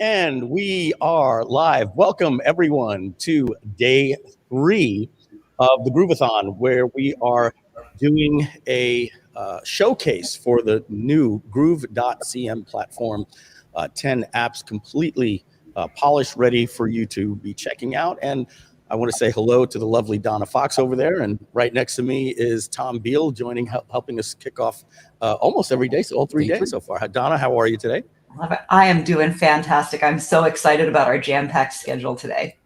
And we are live. Welcome, everyone, to day 3 of the Groovathon, where we are doing a showcase for the new Groove.cm platform. 10 apps completely polished, ready for you to be checking out. And I want to say hello to the lovely Donna Fox over there. And right next to me is Tom Beal, helping us kick off almost every day, so all 3 days so far. Donna, how are you today? Love it. I am doing fantastic. I'm so excited about our jam-packed schedule today.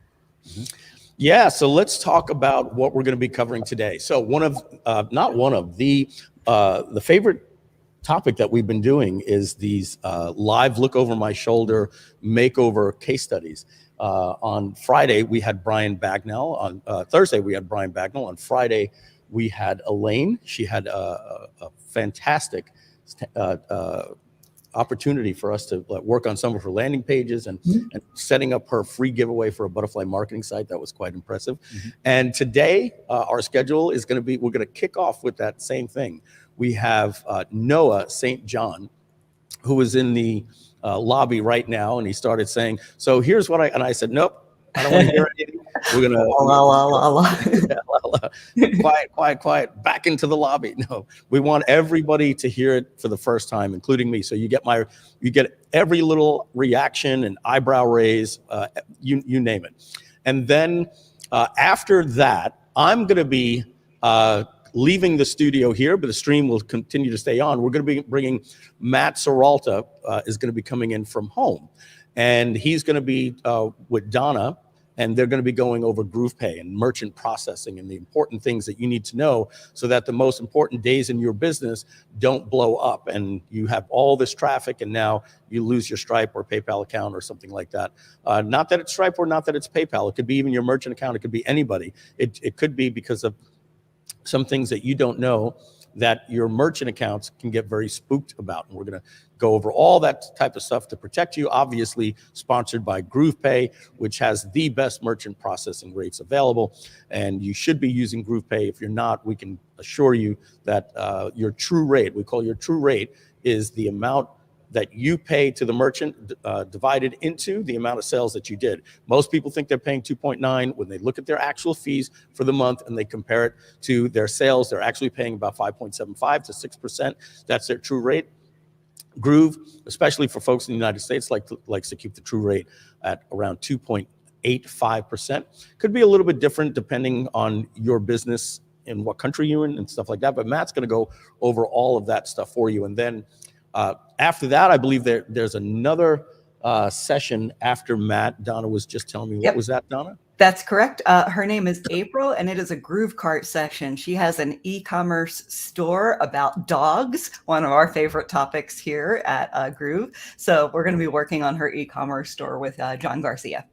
Yeah, so let's talk about what we're going to be covering today. So the favorite topic that we've been doing is these live look over my shoulder makeover case studies. On Friday, we had Brian Bagnell. On Thursday, we had Brian Bagnell. On Friday, we had Elaine. She had a fantastic opportunity for us to work on some of her landing pages and setting up her free giveaway for a butterfly marketing site. That was quite impressive. And today, our schedule is going to be, we're going to kick off with that same thing. We have Noah St. John, who is in the lobby right now, and he started saying, so here's what I said, nope, I don't want to hear anything. We're gonna quiet, back into the lobby. No, we want everybody to hear it for the first time, including me. So you get every little reaction and eyebrow raise, you name it. And then after that, I'm gonna be leaving the studio here, but the stream will continue to stay on. We're gonna be bringing Matt Seralta, is gonna be coming in from home. And he's gonna be with Donna, and they're going to be going over GroovePay and merchant processing and the important things that you need to know so that the most important days in your business don't blow up and you have all this traffic and now you lose your Stripe or PayPal account or something like that. Not that it's Stripe or not that it's PayPal. It could be even your merchant account. It could be anybody. It could be because of some things that you don't know that your merchant accounts can get very spooked about. And we're going to go over all that type of stuff to protect you. Obviously sponsored by GroovePay, which has the best merchant processing rates available. And you should be using GroovePay. If you're not, we can assure you that your true rate, we call your true rate, is the amount that you pay to the merchant divided into the amount of sales that you did. Most people think they're paying 2.9. When they look at their actual fees for the month and they compare it to their sales, they're actually paying about 5.75 to 6%. That's their true rate. Groove, especially for folks in the United States, likes to keep the true rate at around 2.85%. Could be a little bit different depending on your business and what country you're in and stuff like that. But Matt's going to go over all of that stuff for you. And then after that, I believe there's another session after Matt. Donna was just telling me, what was that, Donna? That's correct. Her name is April, and it is a GrooveKart section. She has an e-commerce store about dogs, one of our favorite topics here at Groove. So we're going to be working on her e-commerce store with Jhon Garcia.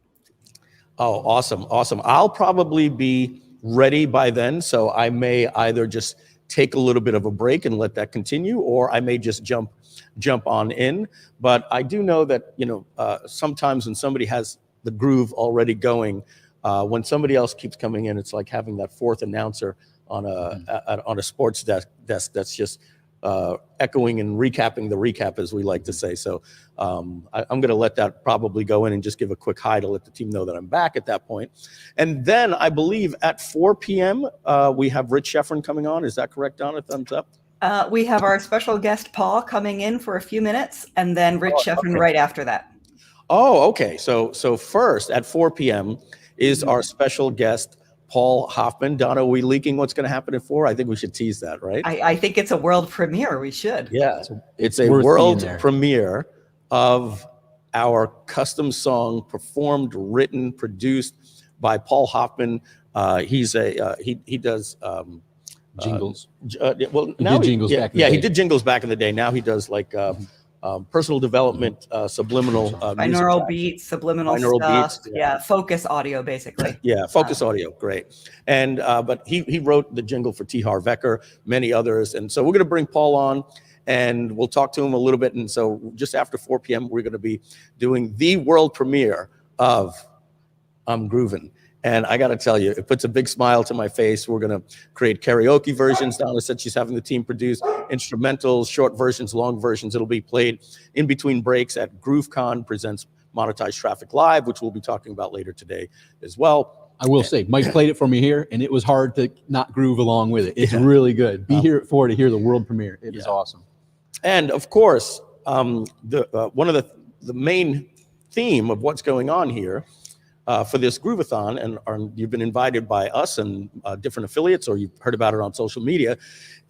Oh, awesome. I'll probably be ready by then, so I may either just take a little bit of a break and let that continue, or I may just jump on in. But I do know that, sometimes when somebody has the groove already going, when somebody else keeps coming in, it's like having that fourth announcer on a sports desk that's just echoing and recapping the recap, as we like to say. So I'm going to let that probably go in and just give a quick hi to let the team know that I'm back at that point. And then I believe at 4 p.m. We have Rich Schefren coming on. Is that correct, Donna? Thumbs up. We have our special guest Paul coming in for a few minutes, and then Rich Schefren right after that. Oh, okay. So first at 4 p.m. is our special guest Paul Hoffman. Donna, are we leaking what's going to happen at 4? I think we should tease that, right? I think it's a world premiere. We should. Yeah, it's a world premiere of our custom song performed, written, produced by Paul Hoffman. He does jingles. Jingles back in the day. He did jingles back in the day. Now he does personal development, subliminal binaural beats, subliminal stuff. Beats, yeah, focus audio, basically. Yeah, focus audio, great. And but he wrote the jingle for T. Harv Eker, many others. And so we're going to bring Paul on, and we'll talk to him a little bit. And so just after 4 p.m., we're going to be doing the world premiere of I'm Groovin'. And I got to tell you, it puts a big smile to my face. We're going to create karaoke versions. Donna said she's having the team produce instrumentals, short versions, long versions. It'll be played in between breaks at GrooveCon presents monetize traffic live, which we'll be talking about later today as well. I will say, Mike played it for me here, and it was hard to not groove along with it. It's really good. Be here for to hear the world premiere. It is awesome. And of course, one of the main theme of what's going on here for this Groovathon, and you've been invited by us and different affiliates, or you've heard about it on social media,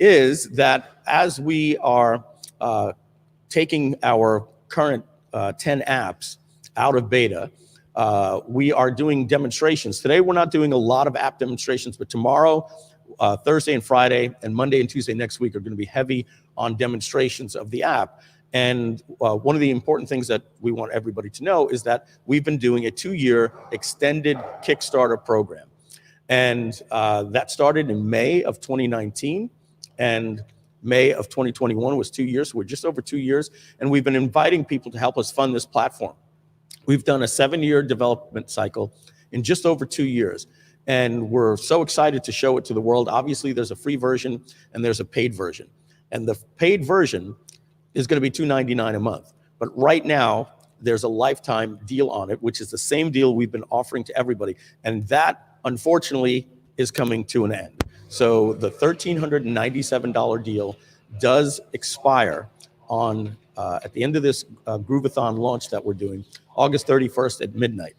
is that as we are taking our current 10 apps out of beta, we are doing demonstrations. Today, we're not doing a lot of app demonstrations, but tomorrow, Thursday and Friday, and Monday and Tuesday next week are going to be heavy on demonstrations of the app. And one of the important things that we want everybody to know is that we've been doing a 2-year extended Kickstarter program. And that started in May of 2019, and May of 2021 was 2 years. So we're just over 2 years, and we've been inviting people to help us fund this platform. We've done a 7-year development cycle in just over 2 years, and we're so excited to show it to the world. Obviously, there's a free version and there's a paid version, and the paid version is going to be $2.99 a month. But right now, there's a lifetime deal on it, which is the same deal we've been offering to everybody, and that, unfortunately, is coming to an end. So the $1,397 deal does expire on at the end of this Groovathon launch that we're doing, August 31st at midnight.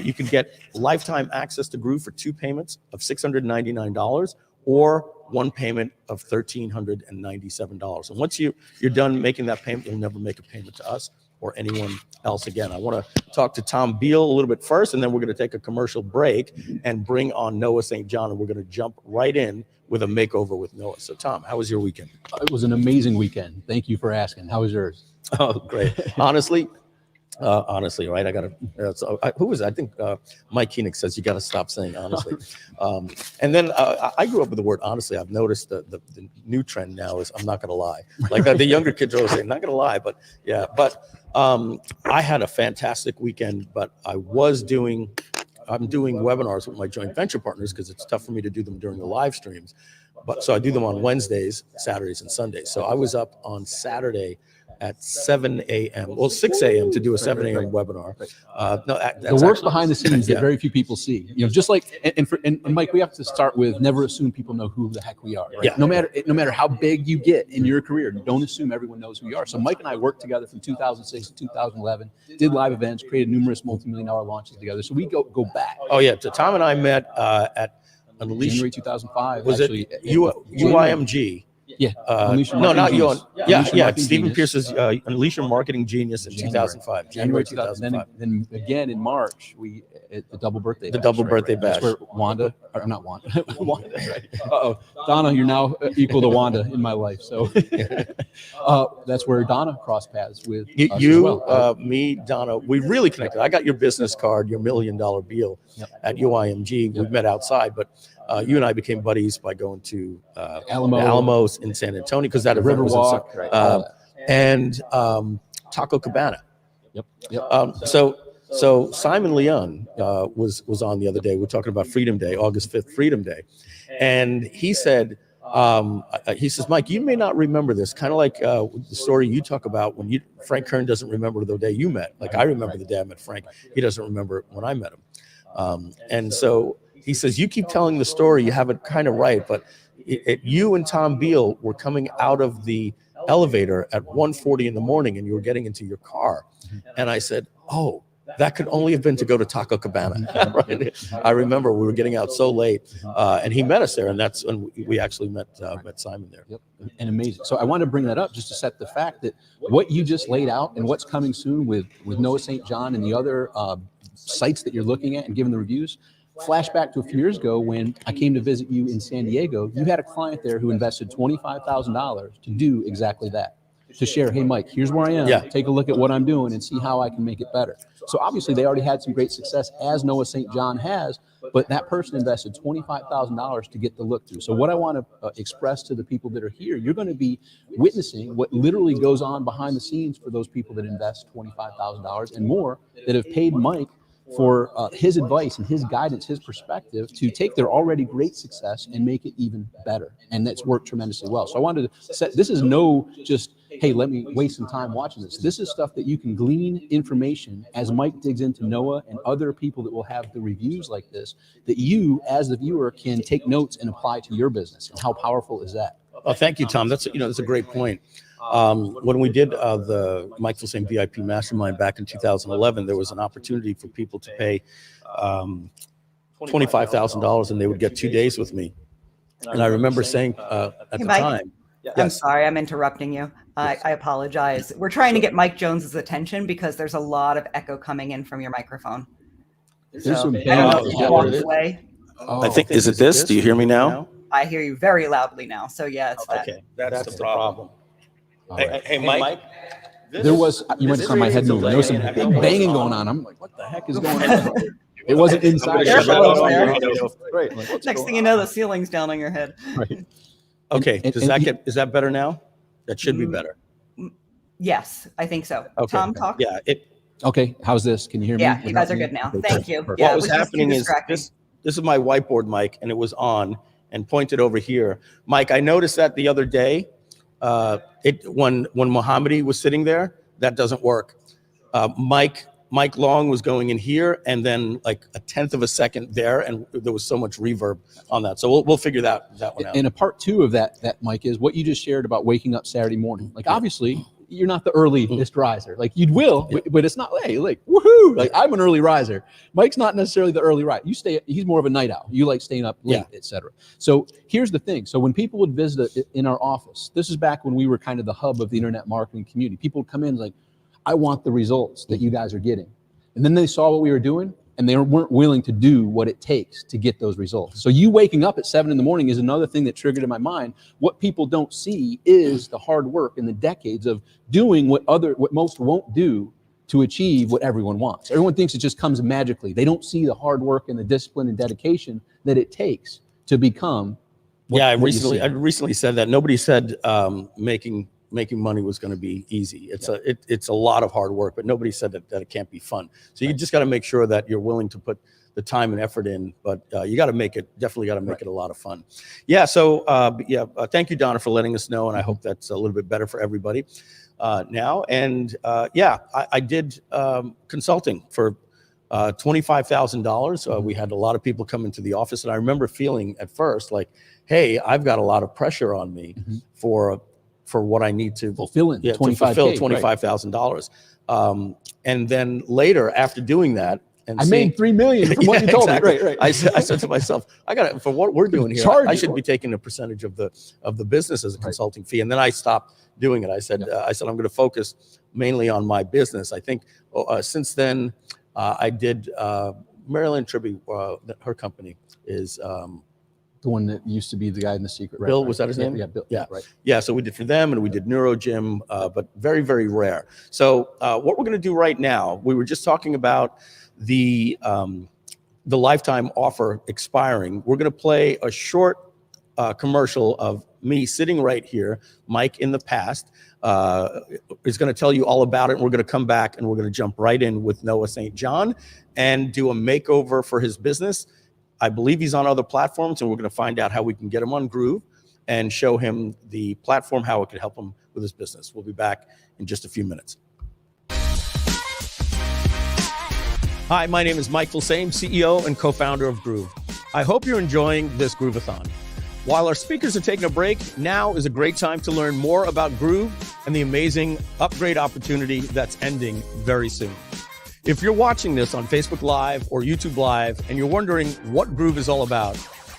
You can get lifetime access to Groove for 2 payments of $699 or 1 payment of $1,397. And once you're done making that payment, you'll never make a payment to us or anyone else again. I want to talk to Tom Beal a little bit first, and then we're going to take a commercial break and bring on Noah St. John, and we're going to jump right in with a makeover with Noah. So, Tom, how was your weekend? It was an amazing weekend. Thank you for asking. How was yours? Oh, great. Honestly, right? I got to. Who was it? I think Mike Koenig says you got to stop saying honestly. And then I grew up with the word honestly. I've noticed the new trend now is I'm not going to lie. Like the younger kids are always saying not going to lie, but yeah. But I had a fantastic weekend. But I'm doing webinars with my joint venture partners because it's tough for me to do them during the live streams. But so I do them on Wednesdays, Saturdays, and Sundays. So I was up on Saturday at 7 a.m. Well, 6 a.m. to do a 7 a.m. webinar. The work behind the scenes that very few people see. You know, just like and Mike, we have to start with never assume people know who the heck we are. Right? Yeah. No matter how big you get in your career, don't assume everyone knows who you are. So Mike and I worked together from 2006 to 2011, did live events, created numerous multi-million-dollar launches together. So we go back. Oh yeah, so Tom and I met at Unleash. January 2005. Was actually, it UIMG? Yeah. No, not you. Yeah. Stephen Genius. Pierce's Unleash Your Marketing Genius in 2005. January 2005. Then again in March, we at the double birthday. The double birthday bash. That's where Wanda, or not Wanda. Wanda, right? Uh-oh, Donna, you're now equal to Wanda in my life. So that's where Donna crossed paths with us as well. Me, Donna. We really connected. I got your business card, your $1 million bill at UIMG. We met outside, but you and I became buddies by going to Alamos in San Antonio because that event was Riverwalk, and Taco Cabana. Yep. So Simon Leon was on the other day. We're talking about Freedom Day, August 5th, Freedom Day, and he said, Mike, you may not remember this, kind of like the story you talk about when Frank Kern doesn't remember the day you met. Like I remember the day I met Frank. He doesn't remember when I met him, and so. He says, you keep telling the story, you have it kind of right, but you and Tom Beal were coming out of the elevator at 1:40 in the morning and you were getting into your car. And I said, oh, that could only have been to go to Taco Cabana. Right? I remember we were getting out so late and he met us there, and that's when we actually met Simon there. Yep. And amazing. So I want to bring that up just to set the fact that what you just laid out and what's coming soon with Noah St. John and the other sites that you're looking at and giving the reviews, flashback to a few years ago when I came to visit you in San Diego. You had a client there who invested $25,000 to do exactly that, to share, hey, Mike, here's where I am. Take a look at what I'm doing and see how I can make it better. So obviously they already had some great success, as Noah St. John has, but that person invested $25,000 to get the look through. So what I want to express to the people that are here, you're going to be witnessing what literally goes on behind the scenes for those people that invest $25,000 and more, that have paid Mike for his advice and his guidance, his perspective to take their already great success and make it even better. And that's worked tremendously well. So I wanted to set, this is no just, hey, let me waste some time watching this. This is stuff that you can glean information as Mike digs into Noah and other people that will have the reviews like this, that you as the viewer can take notes and apply to your business. And how powerful is that? Oh, thank you, Tom. That's a great point. When we did the Mike Filsaime VIP Mastermind back in 2011, there was an opportunity for people to pay $25,000 and they would get 2 days with me. And I remember saying at the Mike, time, I'm sorry, I'm interrupting you. I apologize. We're trying to get Mike Jones's attention because there's a lot of echo coming in from your microphone. There's some I don't know if you walked away. I think, is it this? Do you hear me now? I hear you very loudly now. So yeah, it's that. Okay, that's the problem. Hey, Mike. There was, you might have saw my head moving. There was some big banging going on. I'm like, what the heck is going on? It wasn't inside. Right. Next thing you know, the ceiling's down on your head. Right. Okay, is that better now? That should be better. Yes, I think so. Okay. Tom, talk. Yeah. Okay, how's this? Can you hear me? Yeah, you guys are good now. Okay, Thank you. perfect. Yeah, What was it just too happening is distracting. this is my whiteboard mic, and it was on and pointed over here. Mike, I noticed that the other day, when Mohammadi was sitting there, that doesn't work. Mike Long was going in here, and then like a tenth of a second there, and there was so much reverb on that. So we'll figure that one out. And a part two of that, Mike, is what you just shared about waking up Saturday morning. Like, obviously, you're not the earliest riser. Like, you will, but it's not, hey, like, woohoo! Like, I'm an early riser. Mike's not necessarily the early riser. He's more of a night owl. You like staying up late, etc. So here's the thing. So when people would visit in our office, this is back when we were kind of the hub of the internet marketing community. People would come in like, I want the results that you guys are getting. And then they saw what we were doing, and they weren't willing to do what it takes to get those results. So you waking up at 7 in the morning is another thing that triggered in my mind. What people don't see is the hard work and the decades of doing what most won't do to achieve what everyone wants. Everyone thinks it just comes magically. They don't see the hard work and the discipline and dedication that it takes to become. I recently said that. Nobody said making money was going to be easy. It's a lot of hard work, but nobody said that it can't be fun. So you just got to make sure that you're willing to put the time and effort in, but you got to definitely got to make it a lot of fun. Yeah. So thank you, Donna, for letting us know. And I hope that's a little bit better for everybody now. And I did consulting for $25,000. We had a lot of people come into the office, and I remember feeling at first like, hey, I've got a lot of pressure on me for what I need to fulfill $25,000. And then later, after doing that, and I made $3 million from what you told me. Right. I said to myself, I got it for what we're doing here. I should be taking a percentage of the business as a consulting fee. And then I stopped doing it. I said I'm going to focus mainly on my business. I think since then I did Marilyn Tribby. Her company is. The one that used to be the guy in The Secret. Right, Bill, was that his name? Yeah, Bill. Yeah, right. Yeah, so we did for them, and we did NeuroGym, but very, very rare. So what we're going to do right now, we were just talking about the lifetime offer expiring. We're going to play a short commercial of me sitting right here. Mike in the past is going to tell you all about it. And we're going to come back, and we're going to jump right in with Noah St. John and do a makeover for his business. I believe he's on other platforms, and we're going to find out how we can get him on Groove and show him the platform, how it could help him with his business. We'll be back in just a few minutes. Hi, my name is Mike Filsaime, CEO and co-founder of Groove. I hope you're enjoying this Groovathon. While our speakers are taking a break, now is a great time to learn more about Groove and the amazing upgrade opportunity that's ending very soon. If you're watching this on Facebook Live or YouTube Live and you're wondering what Groove is all about,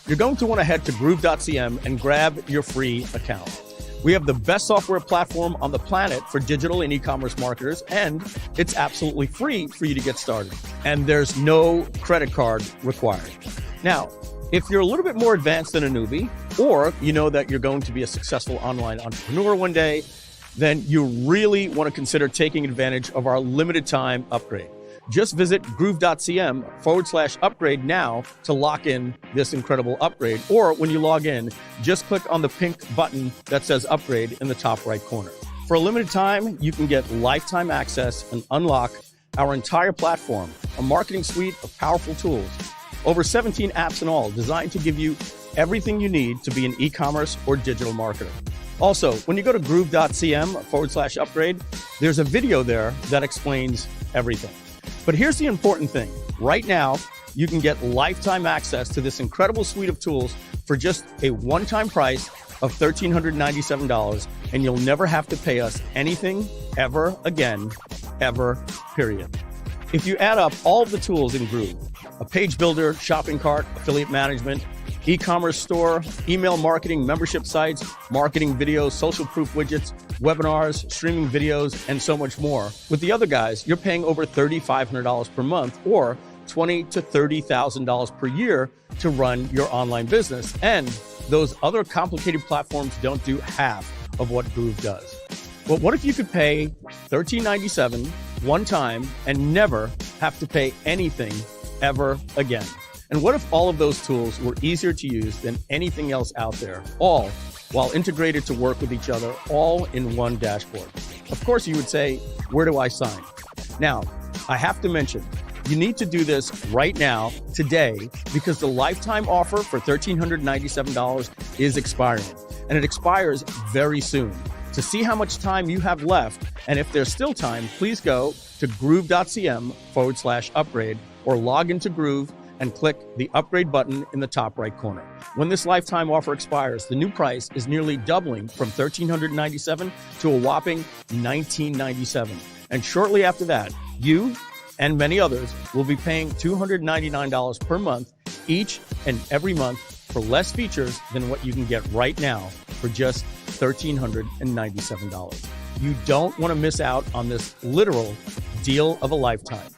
you're going to want to head to groove.cm and grab your free account. We have the best software platform on the planet for digital and e-commerce marketers, and it's absolutely free for you to get started. And there's no credit card required. Now, if you're a little bit more advanced than a newbie, or you know that you're going to be a successful online entrepreneur one day, then you really want to consider taking advantage of our limited time upgrade. Just visit groove.cm/upgrade now to lock in this incredible upgrade. Or when you log in, just click on the pink button that says upgrade in the top right corner. For a limited time, you can get lifetime access and unlock our entire platform, a marketing suite of powerful tools, over 17 apps in all, designed to give you everything you need to be an e-commerce or digital marketer. Also, when you go to groove.cm/upgrade, there's a video there that explains everything. But here's the important thing. Right now, you can get lifetime access to this incredible suite of tools for just a one-time price of $1,397, and you'll never have to pay us anything ever again, ever, period. If you add up all of the tools in Groove, a page builder, shopping cart, affiliate management, e-commerce store, email marketing, membership sites, marketing videos, social proof widgets, webinars, streaming videos, and so much more. With the other guys, you're paying over $3,500 per month or $20,000 to $30,000 per year to run your online business. And those other complicated platforms don't do half of what Groove does. But what if you could pay $13.97 one time and never have to pay anything ever again? And what if all of those tools were easier to use than anything else out there, all while integrated to work with each other, all in one dashboard? Of course, you would say, where do I sign? Now, I have to mention, you need to do this right now, today, because the lifetime offer for $1,397 is expiring, and it expires very soon. To see how much time you have left, and if there's still time, please go to groove.cm/upgrade or log into Groove and click the upgrade button in the top right corner. When this lifetime offer expires, the new price is nearly doubling from $1,397 to a whopping $1,997. And shortly after that, you and many others will be paying $299 per month each and every month for less features than what you can get right now for just $1,397. You don't want to miss out on this literal deal of a lifetime.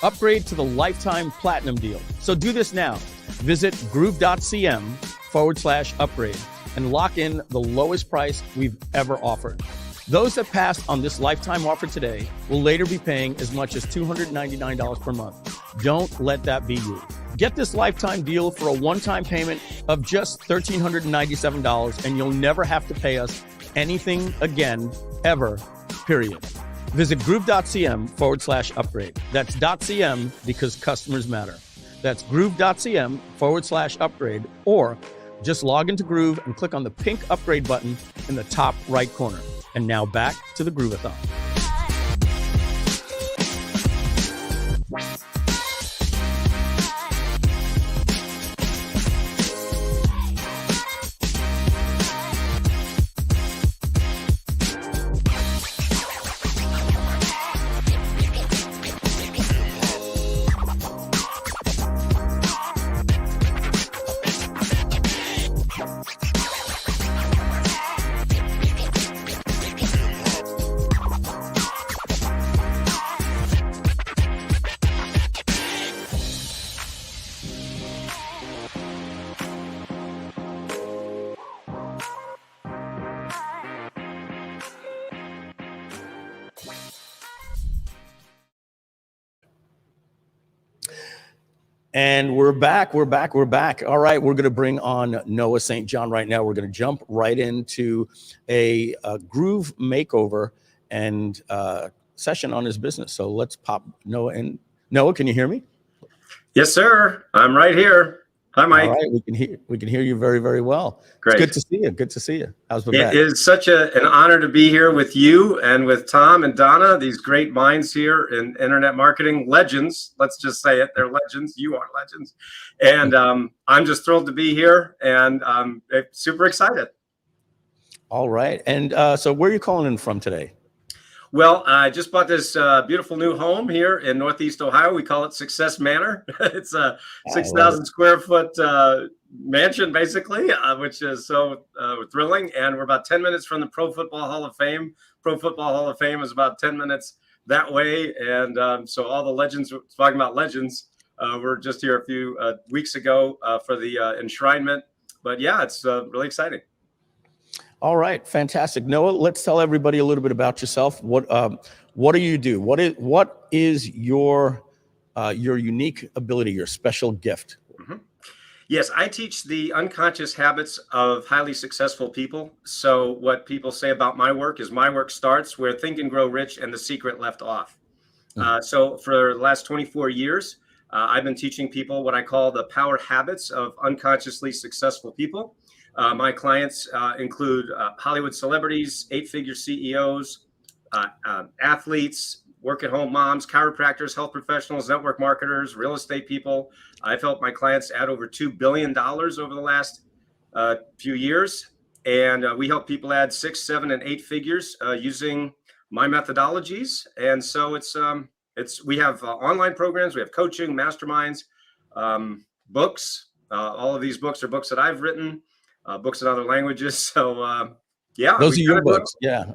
Upgrade to the lifetime platinum deal. So do this now. Visit groove.cm/upgrade and lock in the lowest price we've ever offered. Those that pass on this lifetime offer today will later be paying as much as $299 per month. Don't let that be you. Get this lifetime deal for a one-time payment of just $1,397, and you'll never have to pay us anything again, ever, period. Visit groove.cm/upgrade. That's .cm because customers matter. That's groove.cm/upgrade, or just log into Groove and click on the pink upgrade button in the top right corner. And now back to the Groovathon. And we're back. All right, we're going to bring on Noah St. John right now. We're going to jump right into a Groove makeover and session on his business. So let's pop Noah in. Noah, can you hear me? Yes, sir. I'm right here. Hi, Mike. All right, we can hear you very, very well. Great. It's good to see you. Good to see you. How's the It back? is such an honor to be here with you and with Tom and Donna, these great minds here in internet marketing, legends. Let's just say it. They're legends. You are legends. And I'm just thrilled to be here, and I'm super excited. All right. And so where are you calling in from today? Well, I just bought this beautiful new home here in Northeast Ohio. We call it Success Manor. It's a 6,000 square foot mansion, basically, which is so thrilling. And we're about 10 minutes from the Pro Football Hall of Fame. Pro Football Hall of Fame is about 10 minutes that way. And so all the legends, talking about legends, we're just here a few weeks ago for the enshrinement. But yeah, it's really exciting. All right, fantastic. Noah, let's tell everybody a little bit about yourself. What do you do? What is your unique ability, your special gift? Mm-hmm. Yes, I teach the unconscious habits of highly successful people. So what people say about my work is my work starts where Think and Grow Rich and The Secret left off. So for the last 24 years, I've been teaching people what I call the power habits of unconsciously successful people. My clients include Hollywood celebrities, 8-figure CEOs, athletes, work-at-home moms, chiropractors, health professionals, network marketers, real estate people. I've helped my clients add over $2 billion over the last few years. And we help people add 6, 7, and 8 figures using my methodologies. And so we have online programs, we have coaching, masterminds, books. All of these books are books that I've written, books in other languages. So yeah, Those are your books. Yeah.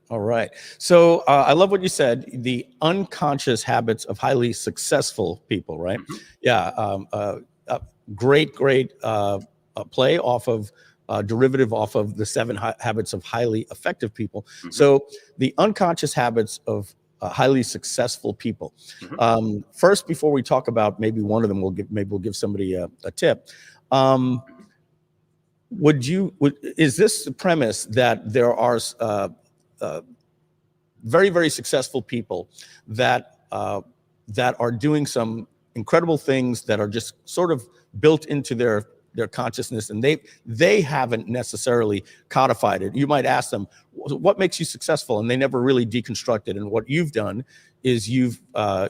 All right. So I love what you said, the unconscious habits of highly successful people, right? Mhm. Yeah. Great play off of derivative off of the 7 habits of highly effective people. Mhm. So the unconscious habits of highly successful people. Mhm. First, before we talk about maybe one of them, we'll give somebody a tip. Is this the premise that there are very, very successful people that are doing some incredible things that are just sort of built into their consciousness, and they haven't necessarily codified it? You might ask them, what makes you successful? And they never really deconstruct it. And what you've done is you've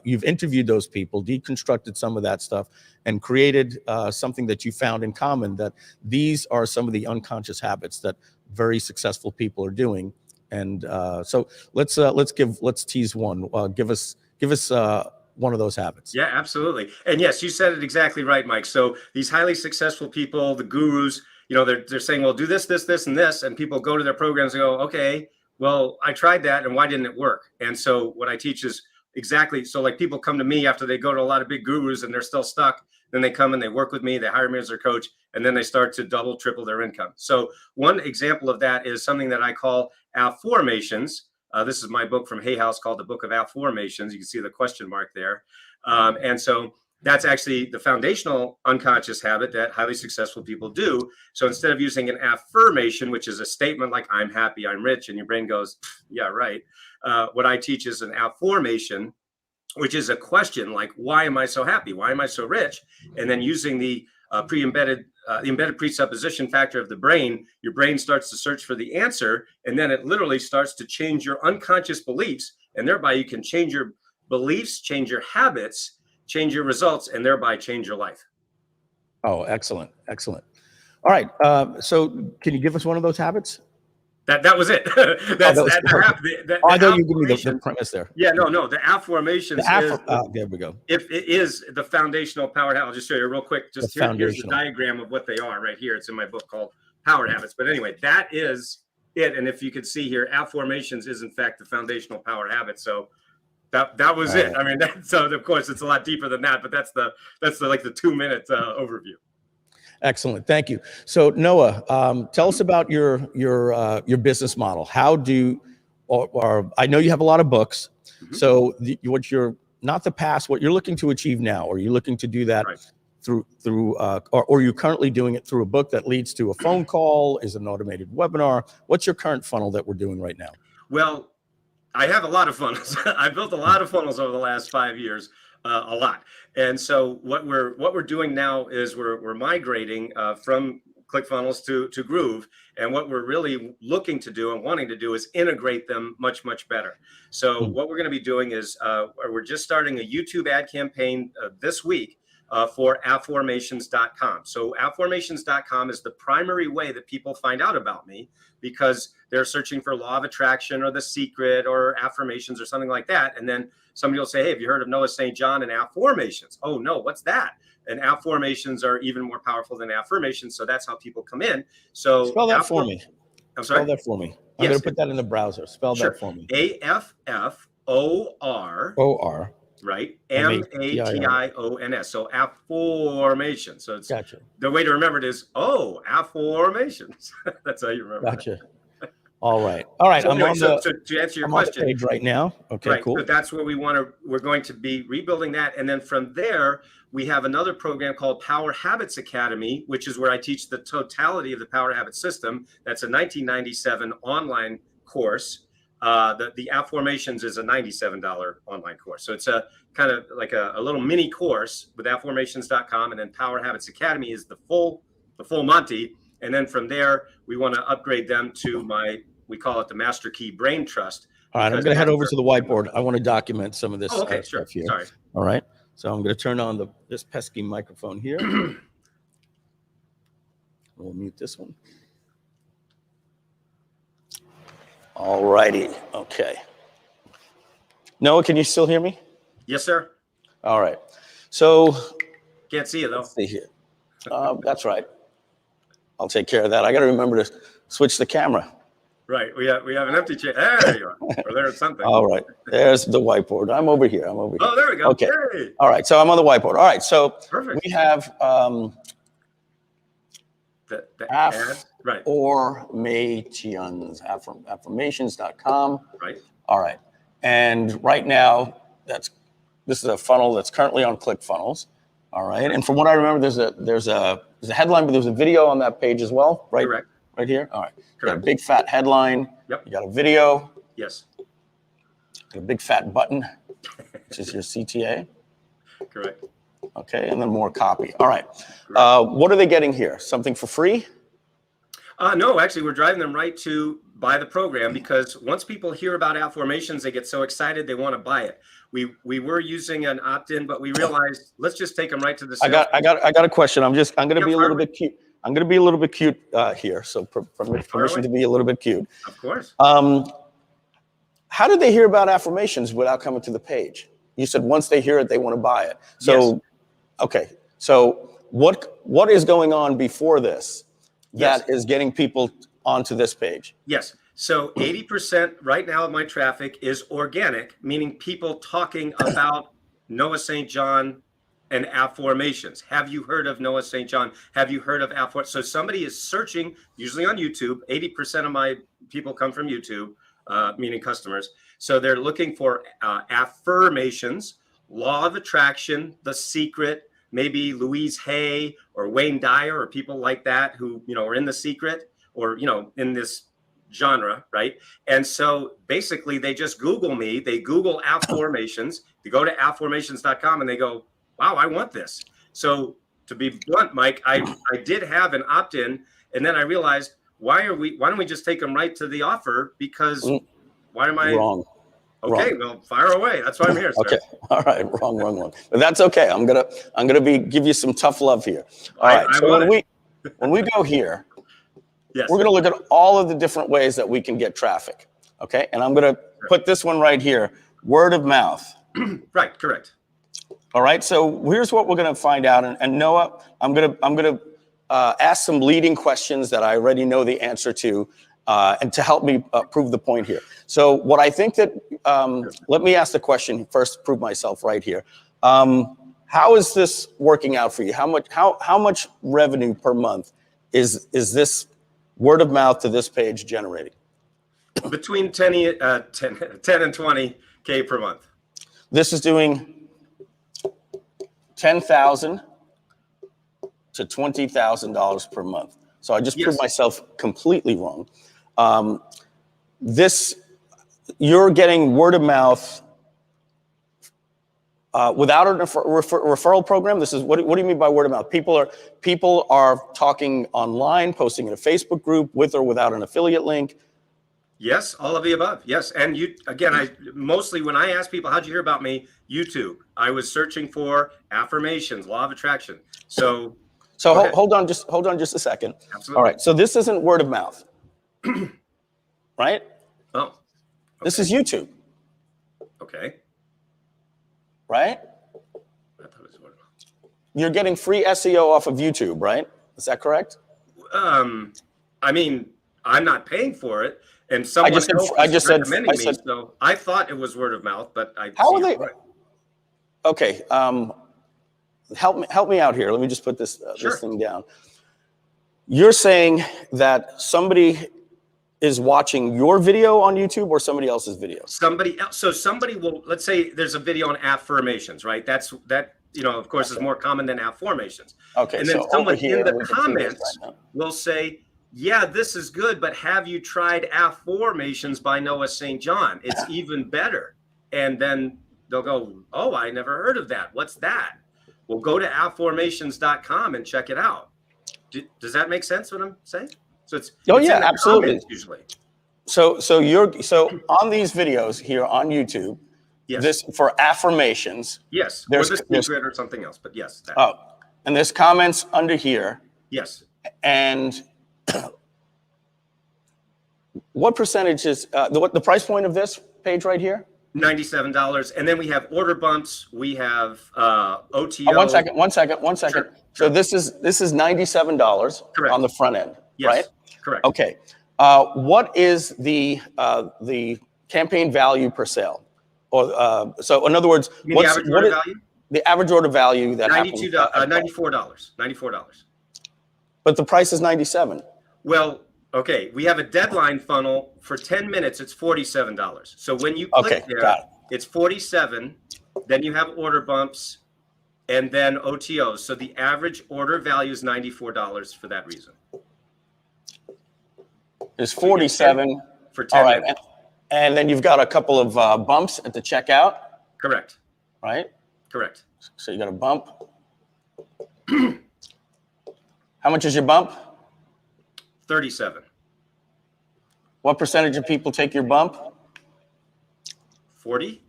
interviewed those people, deconstructed some of that stuff, and created something that you found in common, that these are some of the unconscious habits that very successful people are doing. And so let's tease one. Give us one of those habits. Yeah, absolutely. And yes, you said it exactly right, Mike. So these highly successful people, the gurus, they're saying, well, do this, this, this, and this. And people go to their programs and go, okay, well, I tried that, and why didn't it work? And so what I teach is exactly, so like people come to me after they go to a lot of big gurus and they're still stuck. Then they come and they work with me, they hire me as their coach, and then they start to double, triple their income. So one example of that is something that I call affirmations. This is my book from Hay House called The Book of Affirmations. You can see the question mark there. And so that's actually the foundational unconscious habit that highly successful people do. So instead of using an affirmation, which is a statement like I'm happy, I'm rich, and your brain goes, yeah, right. What I teach is an affirmation, which is a question like, why am I so happy? Why am I so rich? And then using the embedded presupposition factor of the brain, your brain starts to search for the answer, and then it literally starts to change your unconscious beliefs, and thereby you can change your beliefs, change your habits, change your results, and thereby change your life. Oh, excellent. All right. So can you give us one of those habits? That was it. I thought you gave me the premise there. Yeah, no. The affirmations there we go. If it is the foundational power habit, I'll just show you real quick. Just here's the diagram of what they are right here. It's in my book called Power Habits. But anyway, that is it. And if you could see here, affirmations is in fact the foundational power habit. So that was it. I mean, so of course it's a lot deeper than that, but that's the like the 2-minute overview. Excellent, thank you. So Noah, tell us about your business model. How do, or I know you have a lot of books. Mm-hmm. So what you're looking to achieve now, or you're looking to do that through or you're currently doing it through a book that leads to a phone call, is an automated webinar? What's your current funnel that we're doing right now? Well, I have a lot of funnels. I built a lot of funnels over the last 5 years. A lot. And so what we're doing now is we're migrating from ClickFunnels to Groove. And what we're really looking to do and wanting to do is integrate them much, much better. So what we're going to be doing is we're just starting a YouTube ad campaign this week for affirmations.com. So affirmations.com is the primary way that people find out about me, because they're searching for law of attraction or The Secret or affirmations or something like that. And then somebody will say, hey, have you heard of Noah St. Jhon and affirmations? Oh, no, what's that? And affirmations are even more powerful than affirmations. So that's how people come in. So spell that for me. I'm sorry? Spell that for me. I'm going to put that in the browser. Spell that for me. AFFOR. Right. MATIONS. So affirmation. So it's gotcha. The way to remember it is, affirmations. That's how you remember. Gotcha. All right. So I'm on to answer your question. On the page right now. Okay, right, cool. So that's where we're going to be rebuilding that. And then from there, we have another program called Power Habits Academy, which is where I teach the totality of the Power Habit system. That's a 1997 online course. The Affirmations is a $97 online course. So it's a kind of like a little mini course with affirmations.com, and then Power Habits Academy is the full Monty. And then from there, we want to upgrade them to we call it the Master Key Brain Trust. All right, I'm going to head over to the whiteboard. I want to document some of this sure. stuff here. Sorry. All right. So I'm going to turn on this pesky microphone here. We'll mute this one. All righty. Okay. Noah, can you still hear me? Yes, sir. All right. So can't see you though. Let's see here. That's right. I'll take care of that. I got to remember to switch the camera. Right. We have an empty chair. There you are. Or there's something. All right. There's the whiteboard. I'm over here. Oh, there we go. Okay. Hey. All right. So I'm on the whiteboard. All right. So perfect. We have the ad. Right. Affirmations.com. Right. All right. And right now, this is a funnel that's currently on ClickFunnels. All right. And from what I remember, there's a headline, but there's a video on that page as well, right? Correct. Right here. All right. Correct. You got a big fat headline. Yep. You got a video. Yes. Got a big fat button, which is your CTA. Correct. Okay. And then more copy. All right. What are they getting here? Something for free? No, actually, we're driving them right to buy the program, because once people hear about Affirmations, they get so excited they want to buy it. We were using an opt-in, but we realized let's just take them right to the sale. I got a question. I'm going to be a little bit cute. I'm going to be a little bit cute here. So permission to be a little bit cute. Of course. How did they hear about Affirmations without coming to the page? You said once they hear it, they want to buy it. So, yes. Okay. So what is going on before this that is getting people onto this page? Yes. So 80% right now of my traffic is organic, meaning people talking about Noah St. Jhon and Affirmations. Have you heard of Noah St. Jhon? Have you heard of Affirmations? So somebody is searching, usually on YouTube. 80% of my people come from YouTube, meaning customers. So they're looking for Affirmations, Law of Attraction, The Secret, maybe Louise Hay or Wayne Dyer or people like that who, are in The Secret or, in this genre, right? And so basically they just Google me. They Google Affirmations. They go to affirmations.com and they go, wow, I want this. So to be blunt, Mike, I did have an opt-in, and then I realized, why don't we just take them right to the offer? Because why am I wrong? Okay, well, fire away. That's why I'm here, sir. Okay, all right, wrong. But that's okay. I'm gonna give you some tough love here. All right. So when we go here, yes, we're gonna look at all of the different ways that we can get traffic. Okay, and I'm gonna put this one right here: word of mouth. Right. Correct. All right. So here's what we're gonna find out. And Noah, I'm gonna ask some leading questions that I already know the answer to. And to help me prove the point here. So what I think that, let me ask the question first, prove myself right here. How is this working out for you? How much revenue per month is this word of mouth to this page generating? Between 10 and 20K per month. This is doing $10,000 to $20,000 per month. So I just proved myself completely wrong. You're getting word of mouth without a referral program. This is what do you mean by word of mouth? People are talking online, posting in a Facebook group with or without an affiliate link. Yes, all of the above. Yes, and I mostly when I ask people how'd you hear about me, YouTube. I was searching for Affirmations, Law of Attraction. So hold on just a second. Absolutely. All right. So this isn't word of mouth, right? Oh, okay. This is YouTube. Okay. Right? I thought it was word of mouth. You're getting free SEO off of YouTube, right? Is that correct? I mean, I'm not paying for it, and someone else is recommending me. So I thought it was word of mouth, but how are they? Okay. Help me out here. Let me just put this thing down. You're saying that somebody is watching your video on YouTube or somebody else's video? Somebody else. So somebody will, let's say there's a video on Affirmations, right? That, of course, is more common than Affirmations. Okay. And then someone in the comments will say, yeah, this is good, but have you tried Affirmations by Noah St. John? It's even better. And then they'll go, oh, I never heard of that. What's that? Well, go to affirmations.com and check it out. Does that make sense what I'm saying? So it's Oh, it's yeah, in the absolutely. comments usually. So on these videos here on YouTube, Yes. this for affirmations. Yes. There's, Or the secret or something else, but yes. That. Oh, and there's comments under here. Yes. And what percentage is the price point of this page right here? $97. And then we have order bumps. We have OTO. Oh, one second. Sure. So this is $97 Correct. on the front end, Yes. right? Correct. Okay. What is the campaign value per sale? Or so in other words, You mean the average order value? The average order value that happens, $94. but the price is 97. Well, okay, we have a deadline funnel for 10 minutes. It's $47. So when you click there, it's 47. Then you have order bumps, and then OTOs. So the average order value is $94 for that reason. It's 47 for 10 minutes. And then you've got a couple of bumps at the checkout. Correct. Right. Correct. So you got a bump. How much is your bump? 37. What percentage of people take your bump? 40,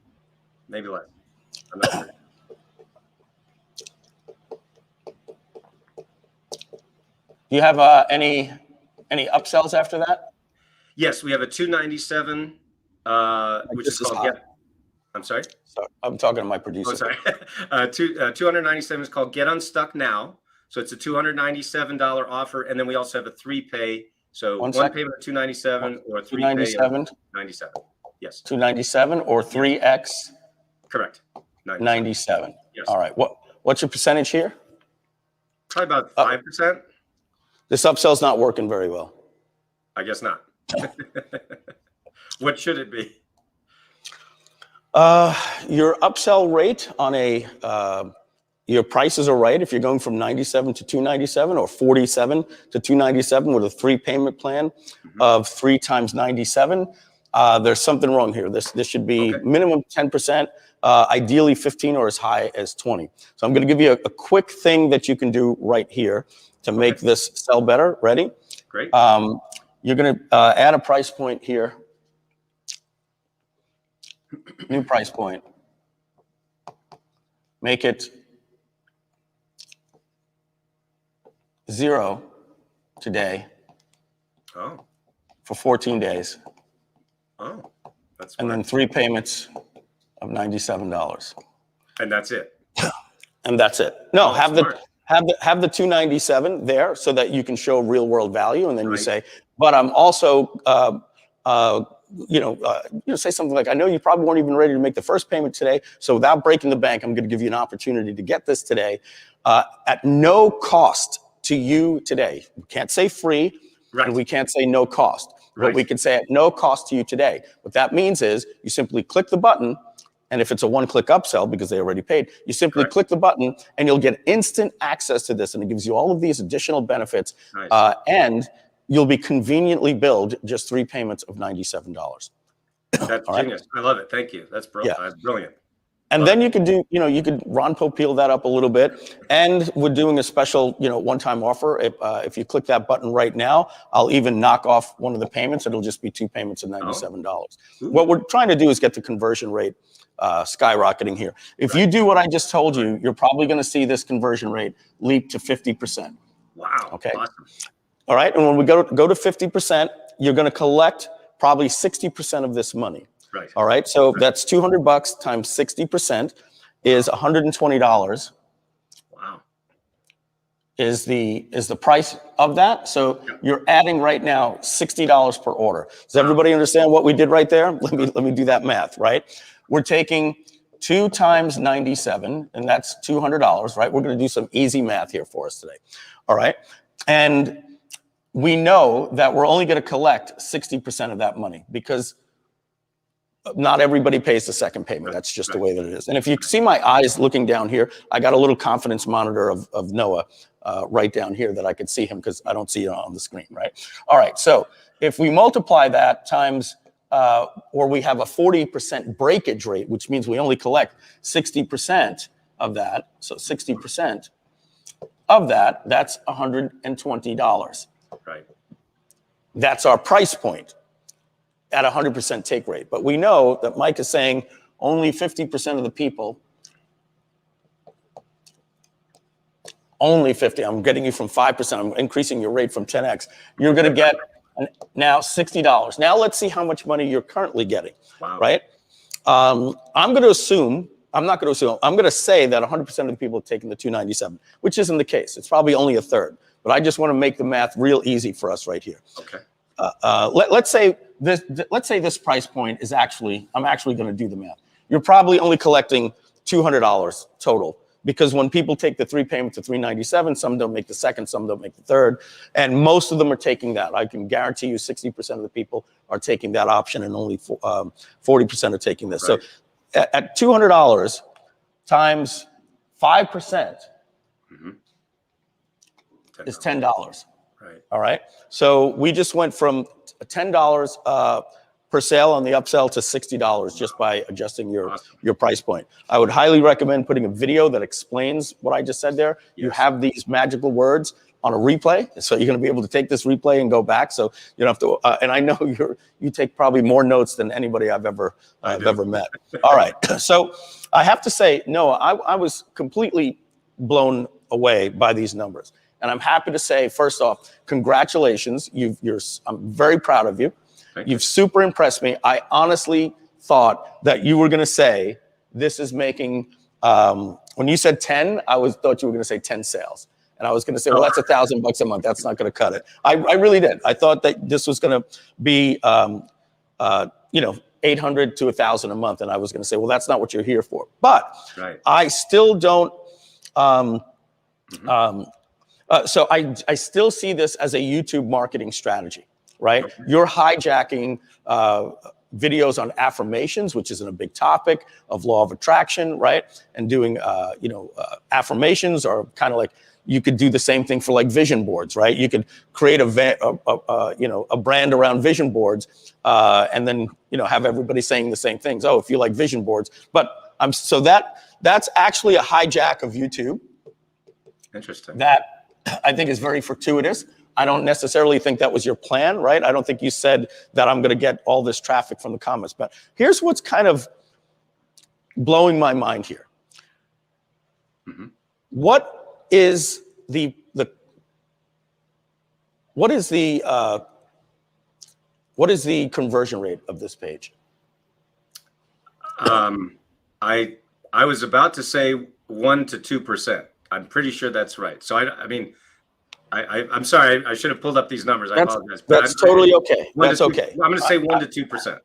maybe less. I'm not sure. Do you have any upsells after that? Yes, we have a 297, which is called Get. I'm sorry. Sorry, I'm talking to my producer. Oh, sorry. 297 is called Get Unstuck Now. So it's a $297 offer, and then we also have a 3-pay. So one payment of 297 or 3 pay of 97. Yes. 297 or 3x. Correct. 97. Yes. All right. What's your percentage here? Probably about 5%. This upsell's not working very well. I guess not. What should it be? Your upsell rate on your prices are right if you're going from 97 to 297 or 47 to 297 with a 3-payment plan of 3 times 97. There's something wrong here. This should be minimum 10%, ideally 15 or as high as 20. So I'm going to give you a quick thing that you can do right here to make this sell better. Ready? Great. You're going to add a price point here. New price point. Make it 0 today. Oh. For 14 days. Oh, that's and then 3 payments of $97. And that's it. And that's it. No, have the 297 there so that you can show real world value, and then you say, but I'm also say something like, I know you probably weren't even ready to make the first payment today, so without breaking the bank, I'm going to give you an opportunity to get this today at no cost to you today. We can't say free, and we can't say no cost. But we can say at no cost to you today. What that means is you simply click the button, and if it's a one-click upsell because they already paid, you simply click the button and you'll get instant access to this, and it gives you all of these additional benefits, and you'll be conveniently billed just 3 payments of $97. That's genius. I love it. Thank you. That's brilliant. That's brilliant. And then you could do, you could Ron Popeil that up a little bit. And we're doing a special, one-time offer. If you click that button right now, I'll even knock off one of the payments. It'll just be 2 payments of $97. What we're trying to do is get the conversion rate skyrocketing here. If you do what I just told you, you're probably going to see this conversion rate leap to 50%. Wow. Okay. Awesome. All right. And when we go to 50%, you're going to collect probably 60% of this money. Right. All right. So that's $200 times 60% is $120. Wow. Is the price of that. So you're adding right now $60 per order. Does everybody understand what we did right there? Let me do that math, right? We're taking 2 times 97, and that's $200, right? We're going to do some easy math here for us today. All right. And we know that we're only going to collect 60% of that money because not everybody pays the second payment. That's just the way that it is. And if you see my eyes looking down here, I got a little confidence monitor of Noah right down here that I could see him because I don't see it on the screen, right? All right, so if we multiply that times, or we have a 40% breakage rate, which means we only collect 60% of that. So 60% of that, that's $120. Right. That's our price point at 100% take rate. But we know that Mike is saying only 50% of the people, only 50, I'm getting you from 5%, I'm increasing your rate from 10x. You're gonna get now $60. Now let's see how much money you're currently getting, right? I'm gonna assume, I'm not gonna assume, I'm gonna say that 100% of the people have taken the 297, which isn't the case. It's probably only a third, but I just wanna make the math real easy for us right here. Okay. Let's say this price point is actually, I'm actually gonna do the math. You're probably only collecting $200 total, because when people take the 3 payments to 397, some don't make the second, some don't make the third, and most of them are taking that. I can guarantee you 60% of the people are taking that option, and only 40% are taking this. Right. So at $200 times 5% is $10. Right. All right. So we just went from $10 per sale on the upsell to $60 just by adjusting your price point. I would highly recommend putting a video that explains what I just said there. Yes. You have these magical words on a replay, so you're going to be able to take this replay and go back. So you don't have to. And I know you take probably more notes than anybody I've ever met. All right. So I have to say, no, I was completely blown away by these numbers, and I'm happy to say, first off, congratulations. I'm very proud of you. You've super impressed me. I honestly thought that you were going to say this is making. When you said 10, I thought you were going to say 10 sales. And I was going to say, well, that's $1,000 a month. That's not going to cut it. I really did. I thought that this was going to be, 800 to 1,000 a month. And I was going to say, well, that's not what you're here for. But I still don't. So I still see this as a YouTube marketing strategy, right? Okay. You're hijacking videos on affirmations, which isn't a big topic of law of attraction, right? And doing, affirmations are kind of like. You could do the same thing for like vision boards, right? You could create a brand around vision boards, and then have everybody saying the same things. Oh, if you like vision boards, but so that's actually a hijack of YouTube. Interesting. That I think is very fortuitous. I don't necessarily think that was your plan, right? I don't think you said that I'm going to get all this traffic from the comments. But here's what's kind of blowing my mind here. Mm-hmm. What is the conversion rate of this page? I was about to say 1 to 2%. I'm pretty sure that's right. So I'm sorry. I should have pulled up these numbers. I apologize. That's totally okay. That's okay. I'm going to say 1 to 2%.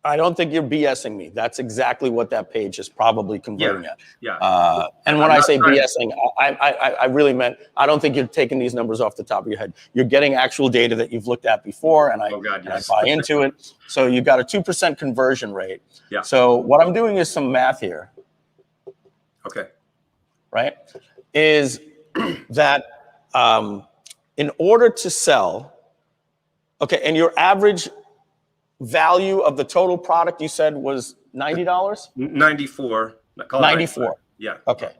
I don't think you're BSing me. That's exactly what that page is probably converting at. Yeah. And when I say BSing, I really meant, I don't think you're taking these numbers off the top of your head. You're getting actual data that you've looked at before, and I buy into it. So you got a 2% conversion rate. Yeah. So what I'm doing is some math here. Okay. Right? Is that in order to sell, okay, and your average value of the total product you said was $90? 94. 94. Yeah. Okay.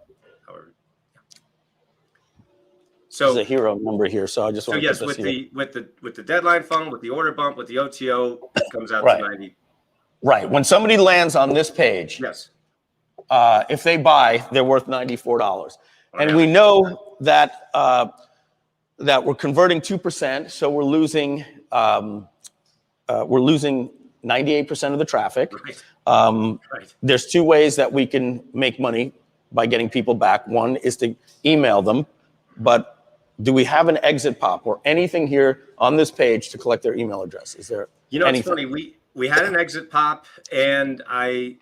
So there's a hero number here, so I just want to yes, with the deadline funnel, with the order bump, with the OTO, it comes out to 90. Right. When somebody lands on this page, yes, if they buy, they're worth $94. And we know that that we're converting 2%, so we're losing 98% of the traffic. Right. There's two ways that we can make money by getting people back. One is to email them, but do we have an exit pop or anything here on this page to collect their email address? Is there anything? It's funny. We had an exit pop, and I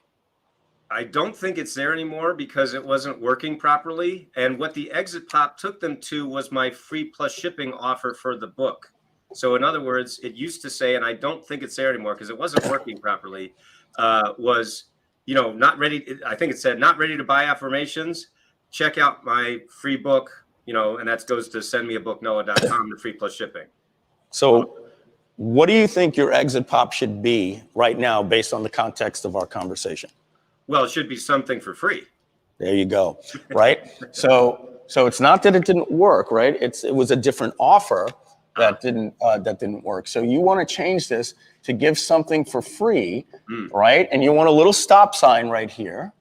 don't think it's there anymore because it wasn't working properly. And what the exit pop took them to was my free plus shipping offer for the book. So in other words, it used to say, and I don't think it's there anymore because it wasn't working properly, was, not ready. I think it said not ready to buy affirmations. Check out my free book, and that goes to sendmeabooknoah.com, the free plus shipping. So what do you think your exit pop should be right now based on the context of our conversation? Well, it should be something for free. There you go, right? So it's not that it didn't work, right? It was a different offer that didn't work. So you want to change this to give something for free, right? And you want a little stop sign right here.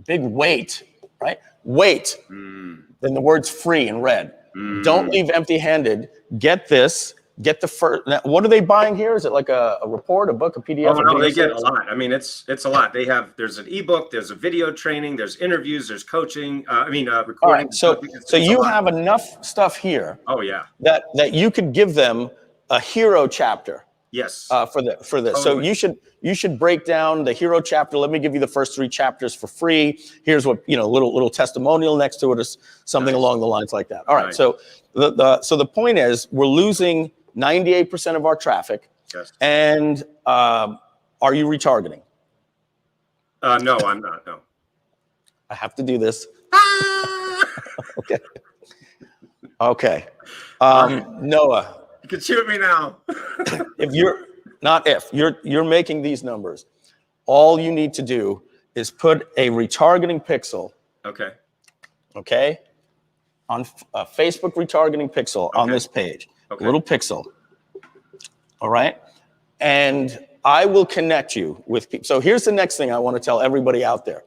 Big wait, right? Wait. Then the words free in red. Don't leave empty-handed. Get this. Get the first. Now, what are they buying here? Is it like a report, a book, a PDF? Oh no, they get a lot. I mean, it's a lot. There's an ebook, there's a video training, there's interviews, there's coaching. Recording. All right, so you have enough stuff here. Oh yeah. That you could give them a hero chapter. Yes. For this. Totally. So you should break down the hero chapter. Let me give you the first 3 chapters for free. Here's what, little testimonial next to it, or something along the lines like that. All right. So the point is, we're losing 98% of our traffic. Yes. And are you retargeting? No, I'm not. No. I have to do this. Okay. Okay. Noah. You can shoot me now. You're making these numbers. All you need to do is put a retargeting pixel. Okay. Okay. On a Facebook retargeting pixel on this page. Okay. A little pixel. All right. And I will connect you with people. So here's the next thing I want to tell everybody out there.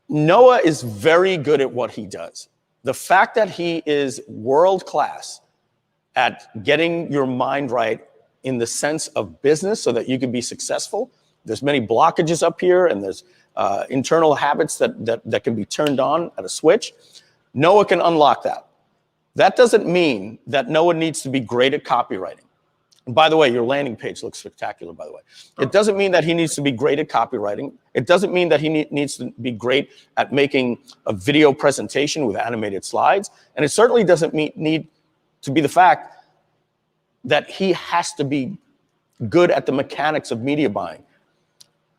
Noah is very good at what he does. The fact that he is world class at getting your mind right in the sense of business so that you can be successful. There's many blockages up here, and there's internal habits that can be turned on at a switch. Noah can unlock that. That doesn't mean that Noah needs to be great at copywriting. And by the way, your landing page looks spectacular, by the way. It doesn't mean that he needs to be great at copywriting. It doesn't mean that he needs to be great at making a video presentation with animated slides. And it certainly doesn't need to be the fact that he has to be good at the mechanics of media buying.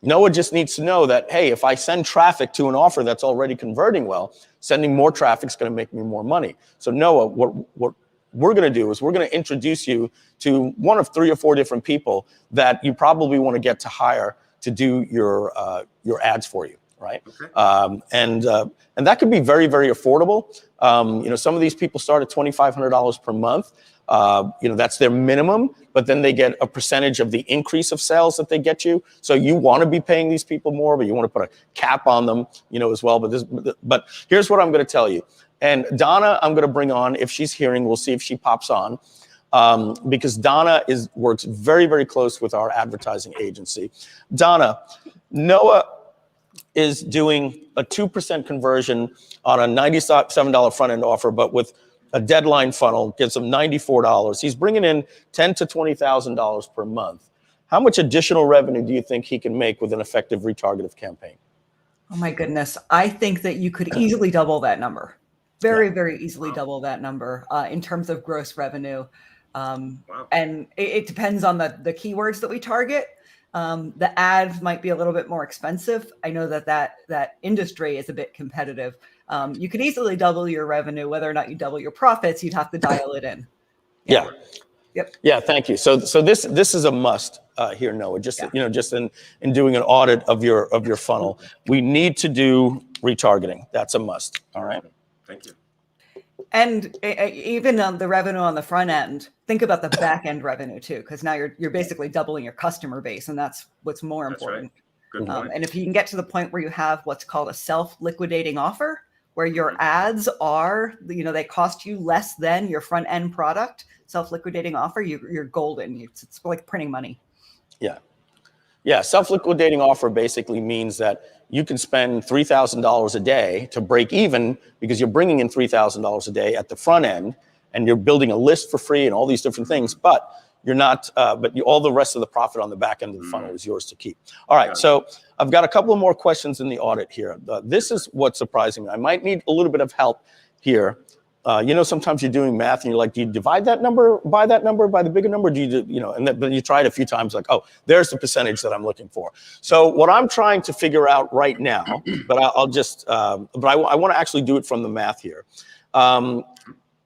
Noah just needs to know that, hey, if I send traffic to an offer that's already converting well, sending more traffic is going to make me more money. So Noah, what we're going to do is we're going to introduce you to one of 3 or 4 different people that you probably want to get to hire to do your ads for you, right? Okay. And that could be very, very affordable. Some of these people start at $2,500 per month. That's their minimum, but then they get a percentage of the increase of sales that they get you. So you want to be paying these people more, but you want to put a cap on them, as well. But here's what I'm going to tell you. And Donna, I'm going to bring on, if she's hearing, we'll see if she pops on, because Donna works very, very close with our advertising agency. Donna, Noah is doing a 2% conversion on a $97 front end offer, but with a deadline funnel gives him $94. He's bringing in $10,000 to $20,000 per month. How much additional revenue do you think he can make with an effective retargetive campaign? Oh my goodness. I think that you could easily double that number. Very easily double that number in terms of gross revenue. Wow. And it depends on the keywords that we target. The ads might be a little bit more expensive. I know that industry is a bit competitive. You could easily double your revenue. Whether or not you double your profits, you'd have to dial it in. Yeah. Yep. Yeah. Thank you. So this is a must here, Noah. Just in doing an audit of your funnel, we need to do retargeting. That's a must. All right. Thank you. And even on the revenue on the front end, think about the back end revenue too, because now you're basically doubling your customer base, and that's what's more important. Right. Good point. And if you can get to the point where you have what's called a self-liquidating offer, where your ads are, they cost you less than your front end product, self-liquidating offer, you're golden. It's like printing money. Yeah. Yeah. Self-liquidating offer basically means that you can spend $3,000 a day to break even because you're bringing in $3,000 a day at the front end, and you're building a list for free and all these different things, but you're not, all the rest of the profit on the back end of the funnel is yours to keep. All right. So I've got a couple of more questions in the audit here. This is what's surprising me. I might need a little bit of help here. You know, sometimes you're doing math and you're like, do you divide that number by the bigger number? Do you, you know, and then you try it a few times, like, oh, there's the percentage that I'm looking for. So what I'm trying to figure out right now, but I'll just, but I want to actually do it from the math here.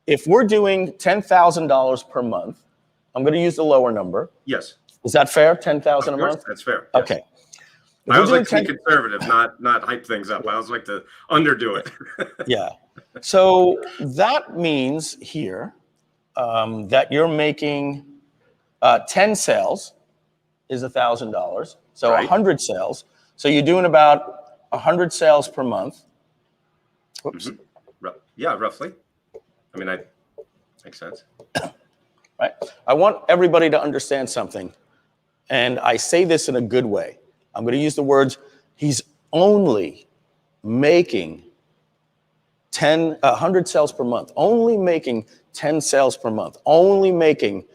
If we're doing $10,000 per month, I'm going to use the lower number. Yes. Is that fair? 10,000 a month? That's fair. Yes. Okay. I always like to be conservative, not hype things up. I always like to underdo it. Yeah. So that means here that you're making 10 sales is $1,000. So Right. 100 sales. So you're doing about 100 sales per month. Whoops. Mm-hmm. Yeah, roughly. I mean, makes sense. Right. I want everybody to understand something. And I say this in a good way. I'm going to use the words, he's only making 100 sales per month, only making 10 sales per month, only making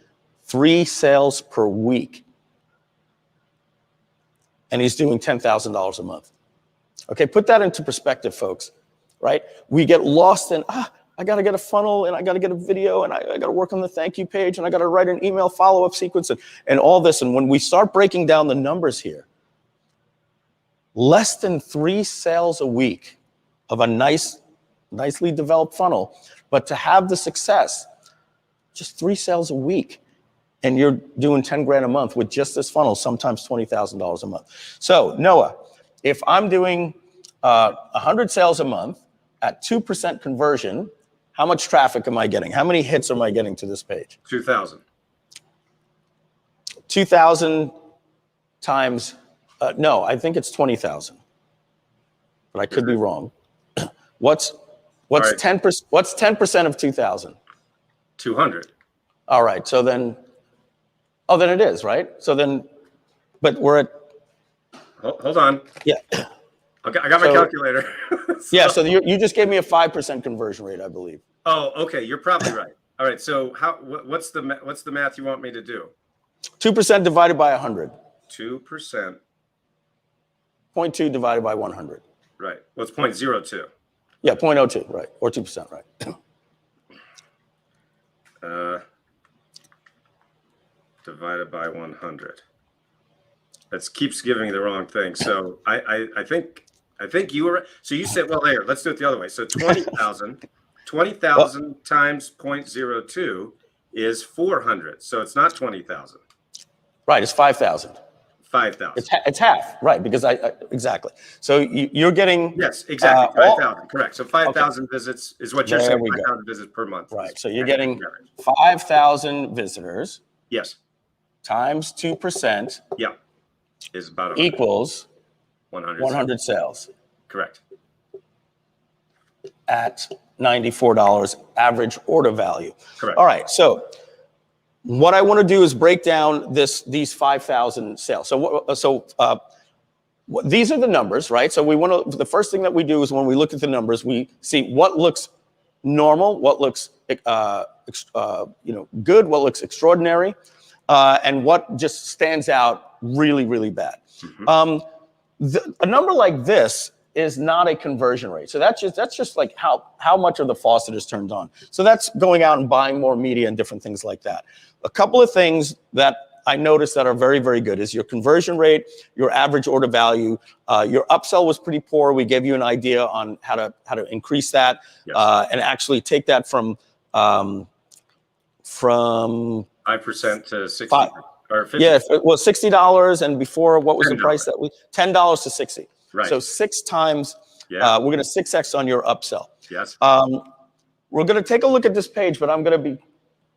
3 sales per week. And he's doing $10,000 a month. Okay, put that into perspective, folks, right? We get lost in, I got to get a funnel and I got to get a video and I got to work on the thank you page and I got to write an email follow-up sequence and all this. And when we start breaking down the numbers here, less than 3 sales a week of a nicely developed funnel, but to have the success, just 3 sales a week, and you're doing 10 grand a month with just this funnel, sometimes $20,000 a month. So Noah, if I'm doing 100 sales a month at 2% conversion, how much traffic am I getting? How many hits am I getting to this page? 2,000. 2,000 times, no, I think it's 20,000, but I could be wrong. What's 10%? What's 10% of 2,000? 200. All right. So then, then it is, right? So then, but we're at. Hold on. Yeah. Okay, I got my calculator. Yeah. So you just gave me a 5% conversion rate, I believe. Oh, okay. You're probably right. All right. So what's the math you want me to do? 2% divided by 100. 2%. 0.2 divided by 100. Right. Well, it's 0.02. Yeah, 0.02, right, or 2%, right. Divided by 100. That keeps giving me the wrong thing. So I think you were. So you said, well, here, let's do it the other way. So 20,000 times 0.02 is 400. So it's not 20,000. Right, it's 5,000. 5,000. It's half, right? Because you're getting yes, exactly 5,000. Correct. So 5,000 visits is what you're saying. 5,000 visits per month. Right. So you're getting 5,000 visitors. Yes. Times 2%. Yeah. Is about 100. Equals 100 sales. Correct. At $94 average order value. Correct. All right. So what I want to do is break down these 5,000 sales. These are the numbers, right? So the first thing that we do is when we look at the numbers, we see what looks normal, what looks good, what looks extraordinary, and what just stands out really, really bad. Mm-hmm. A number like this is not a conversion rate. So that's just like how much of the faucet is turned on. So that's going out and buying more media and different things like that. A couple of things that I noticed that are very, very good is your conversion rate, your average order value. Your upsell was pretty poor. We gave you an idea on how to increase that. Yes. And actually take that from 5% to 60 or 50. Yeah, it was $60, and before what was $10. The price that we $10 to $60. Right. So 6 times. Yeah. We're going to 6x on your upsell. Yes. We're going to take a look at this page, but I'm going to be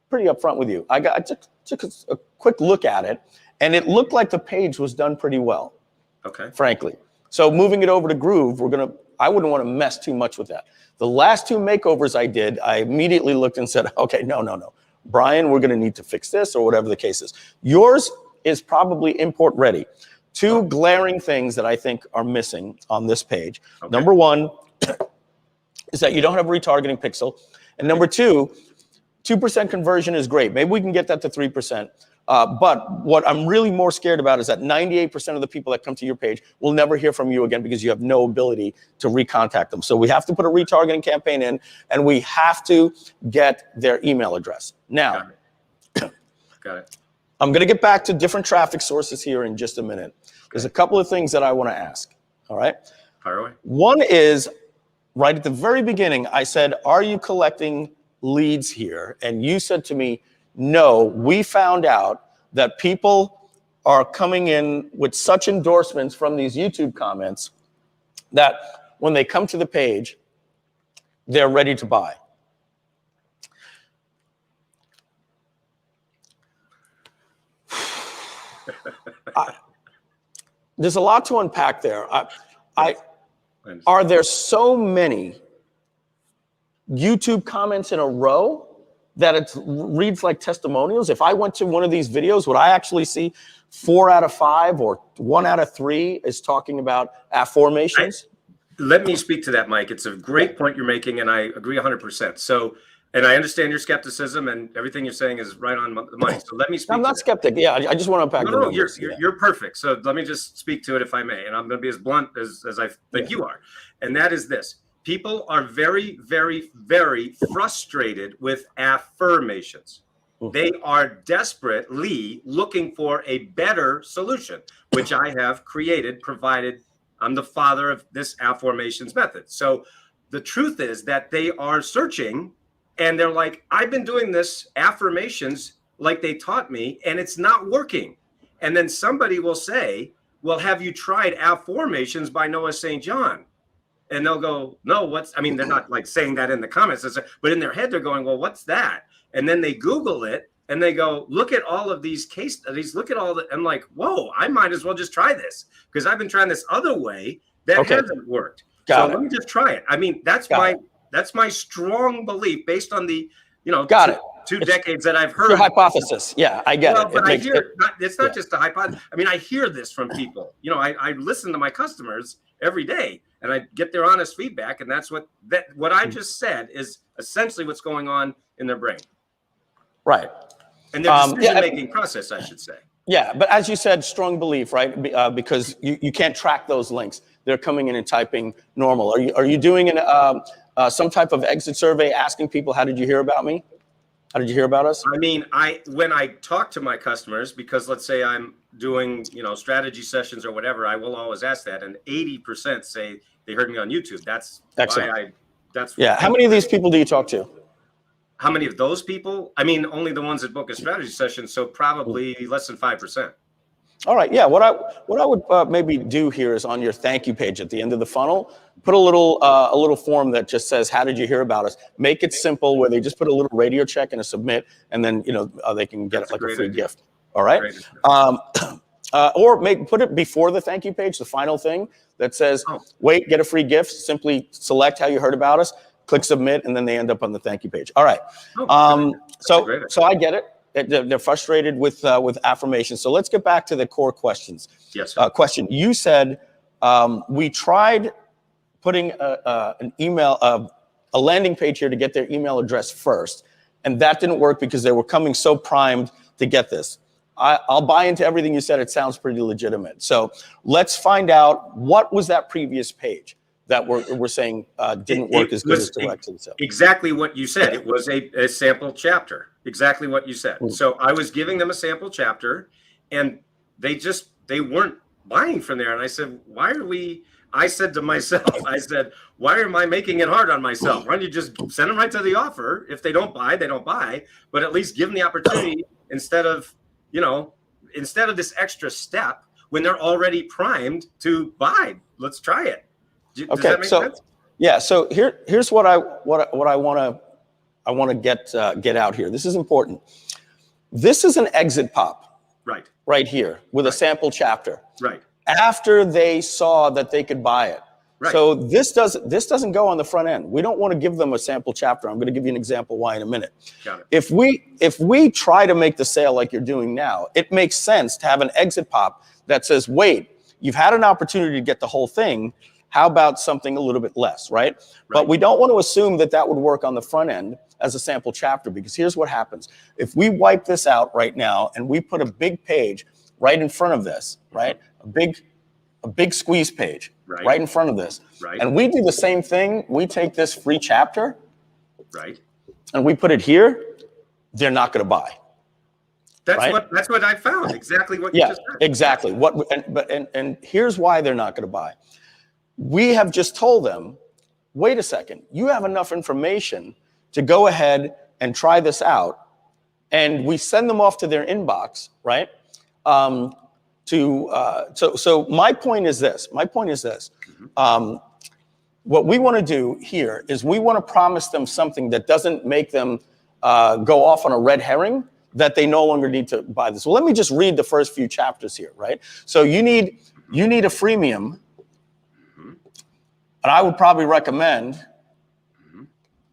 pretty upfront with you. I took a quick look at it, and it looked like the page was done pretty well. Okay. Frankly. So moving it over to Groove, I wouldn't want to mess too much with that. The last 2 makeovers I did, I immediately looked and said, okay, no. Brian, we're going to need to fix this or whatever the case is. Yours is probably import ready. 2 glaring things that I think are missing on this page. Okay. Number 1 is that you don't have a retargeting pixel. And number 2, 2% conversion is great. Maybe we can get that to 3%. But what I'm really more scared about is that 98% of the people that come to your page will never hear from you again because you have no ability to recontact them. So we have to put a retargeting campaign in, and we have to get their email address. Now, Got it. I'm going to get back to different traffic sources here in just a minute. There's a couple of things that I want to ask. All right. Fire away. One is right at the very beginning, I said, are you collecting leads here? And you said to me, no, we found out that people are coming in with such endorsements from these YouTube comments that when they come to the page, they're ready to buy. There's a lot to unpack there. Are there so many YouTube comments in a row that it reads like testimonials? If I went to one of these videos, would I actually see 4 out of 5 or 1 out of 3 is talking about affirmations? Let me speak to that, Mike. It's a great point you're making, and I agree 100%. So, and I understand your skepticism, and everything you're saying is right on the money. So let me speak. I'm not skeptic. Yeah, I just want to unpack. No, you're perfect. So let me just speak to it, if I may, and I'm going to be as blunt as I think you are, and that is this. People are very, very, very frustrated with affirmations. They are desperately looking for a better solution, which I have created, provided I'm the father of this affirmations method. So the truth is that they are searching and they're like, I've been doing this affirmations like they taught me, and it's not working. And then somebody will say, well, have you tried affirmations by Noah St. John? And they'll go, no, I mean, they're not like saying that in the comments, but in their head, they're going, well, what's that? And then they Google it and they go, look at all of these case studies, look at all that. I'm like, whoa, I might as well just try this because I've been trying this other way that hasn't worked. Let me just try it. I mean, that's my strong belief based on the, two decades that I've heard. Your hypothesis. Yeah, I get it. But it's not just a hypothesis. I mean, I hear this from people. I listen to my customers every day and I get their honest feedback. And that's what I just said is essentially what's going on in their brain. Right. And their decision-making process, I should say. Yeah, but as you said, strong belief, right? Because you can't track those links. They're coming in and typing normal. Are you doing some type of exit survey asking people, how did you hear about me? How did you hear about us? I mean, when I talk to my customers, because let's say I'm doing, strategy sessions or whatever, I will always ask that. And 80% say they heard me on YouTube. That's excellent. Why How many of these people do you talk to? How many of those people? I mean, only the ones that book a strategy session. So probably less than 5%. All right. Yeah. What I would maybe do here is on your thank you page at the end of the funnel, put a little form that just says, how did you hear about us? Make it simple where they just put a little radio check and a submit, and then, they can get like a free gift. All right. Or put it before the thank you page, the final thing that says, wait, get a free gift. Simply select how you heard about us, click submit, and then they end up on the thank you page. All right. So I get it. They're frustrated with affirmations. So let's get back to the core questions. Yes. Question. You said we tried putting an email, a landing page here to get their email address first, and that didn't work because they were coming so primed to get this. I'll buy into everything you said. It sounds pretty legitimate. So let's find out, what was that previous page that we're saying didn't work as good as direct to the sale? Exactly what you said. It was a sample chapter. Exactly what you said. So I was giving them a sample chapter, and they weren't buying from there. And I said, I said to myself, why am I making it hard on myself? Why don't you just send them right to the offer? If they don't buy, they don't buy. But at least give them the opportunity instead of this extra step when they're already primed to buy. Let's try it. Does that make sense? Yeah. So here's what I want to get out here. This is important. This is an exit pop. Right here with a sample chapter. Right. After they saw that they could buy it. Right. So this doesn't go on the front end. We don't want to give them a sample chapter. I'm going to give you an example why in a minute. Got it. If we try to make the sale like you're doing now, it makes sense to have an exit pop that says, wait, you've had an opportunity to get the whole thing, How about something a little bit less, right? But we don't want to assume that that would work on the front end as a sample chapter, because here's what happens. If we wipe this out right now and we put a big page right in front of this, right? A big squeeze page right in front of this. And we do the same thing. We take this free chapter and we put it here, they're not going to buy. That's what I found. Exactly what you just said. Exactly. And here's why they're not going to buy. We have just told them, wait a second, you have enough information to go ahead and try this out. And we send them off to their inbox, right? So my point is this. What we want to do here is we want to promise them something that doesn't make them go off on a red herring, that they no longer need to buy this. Well, let me just read the first few chapters here, right? So you need a freemium. And I would probably recommend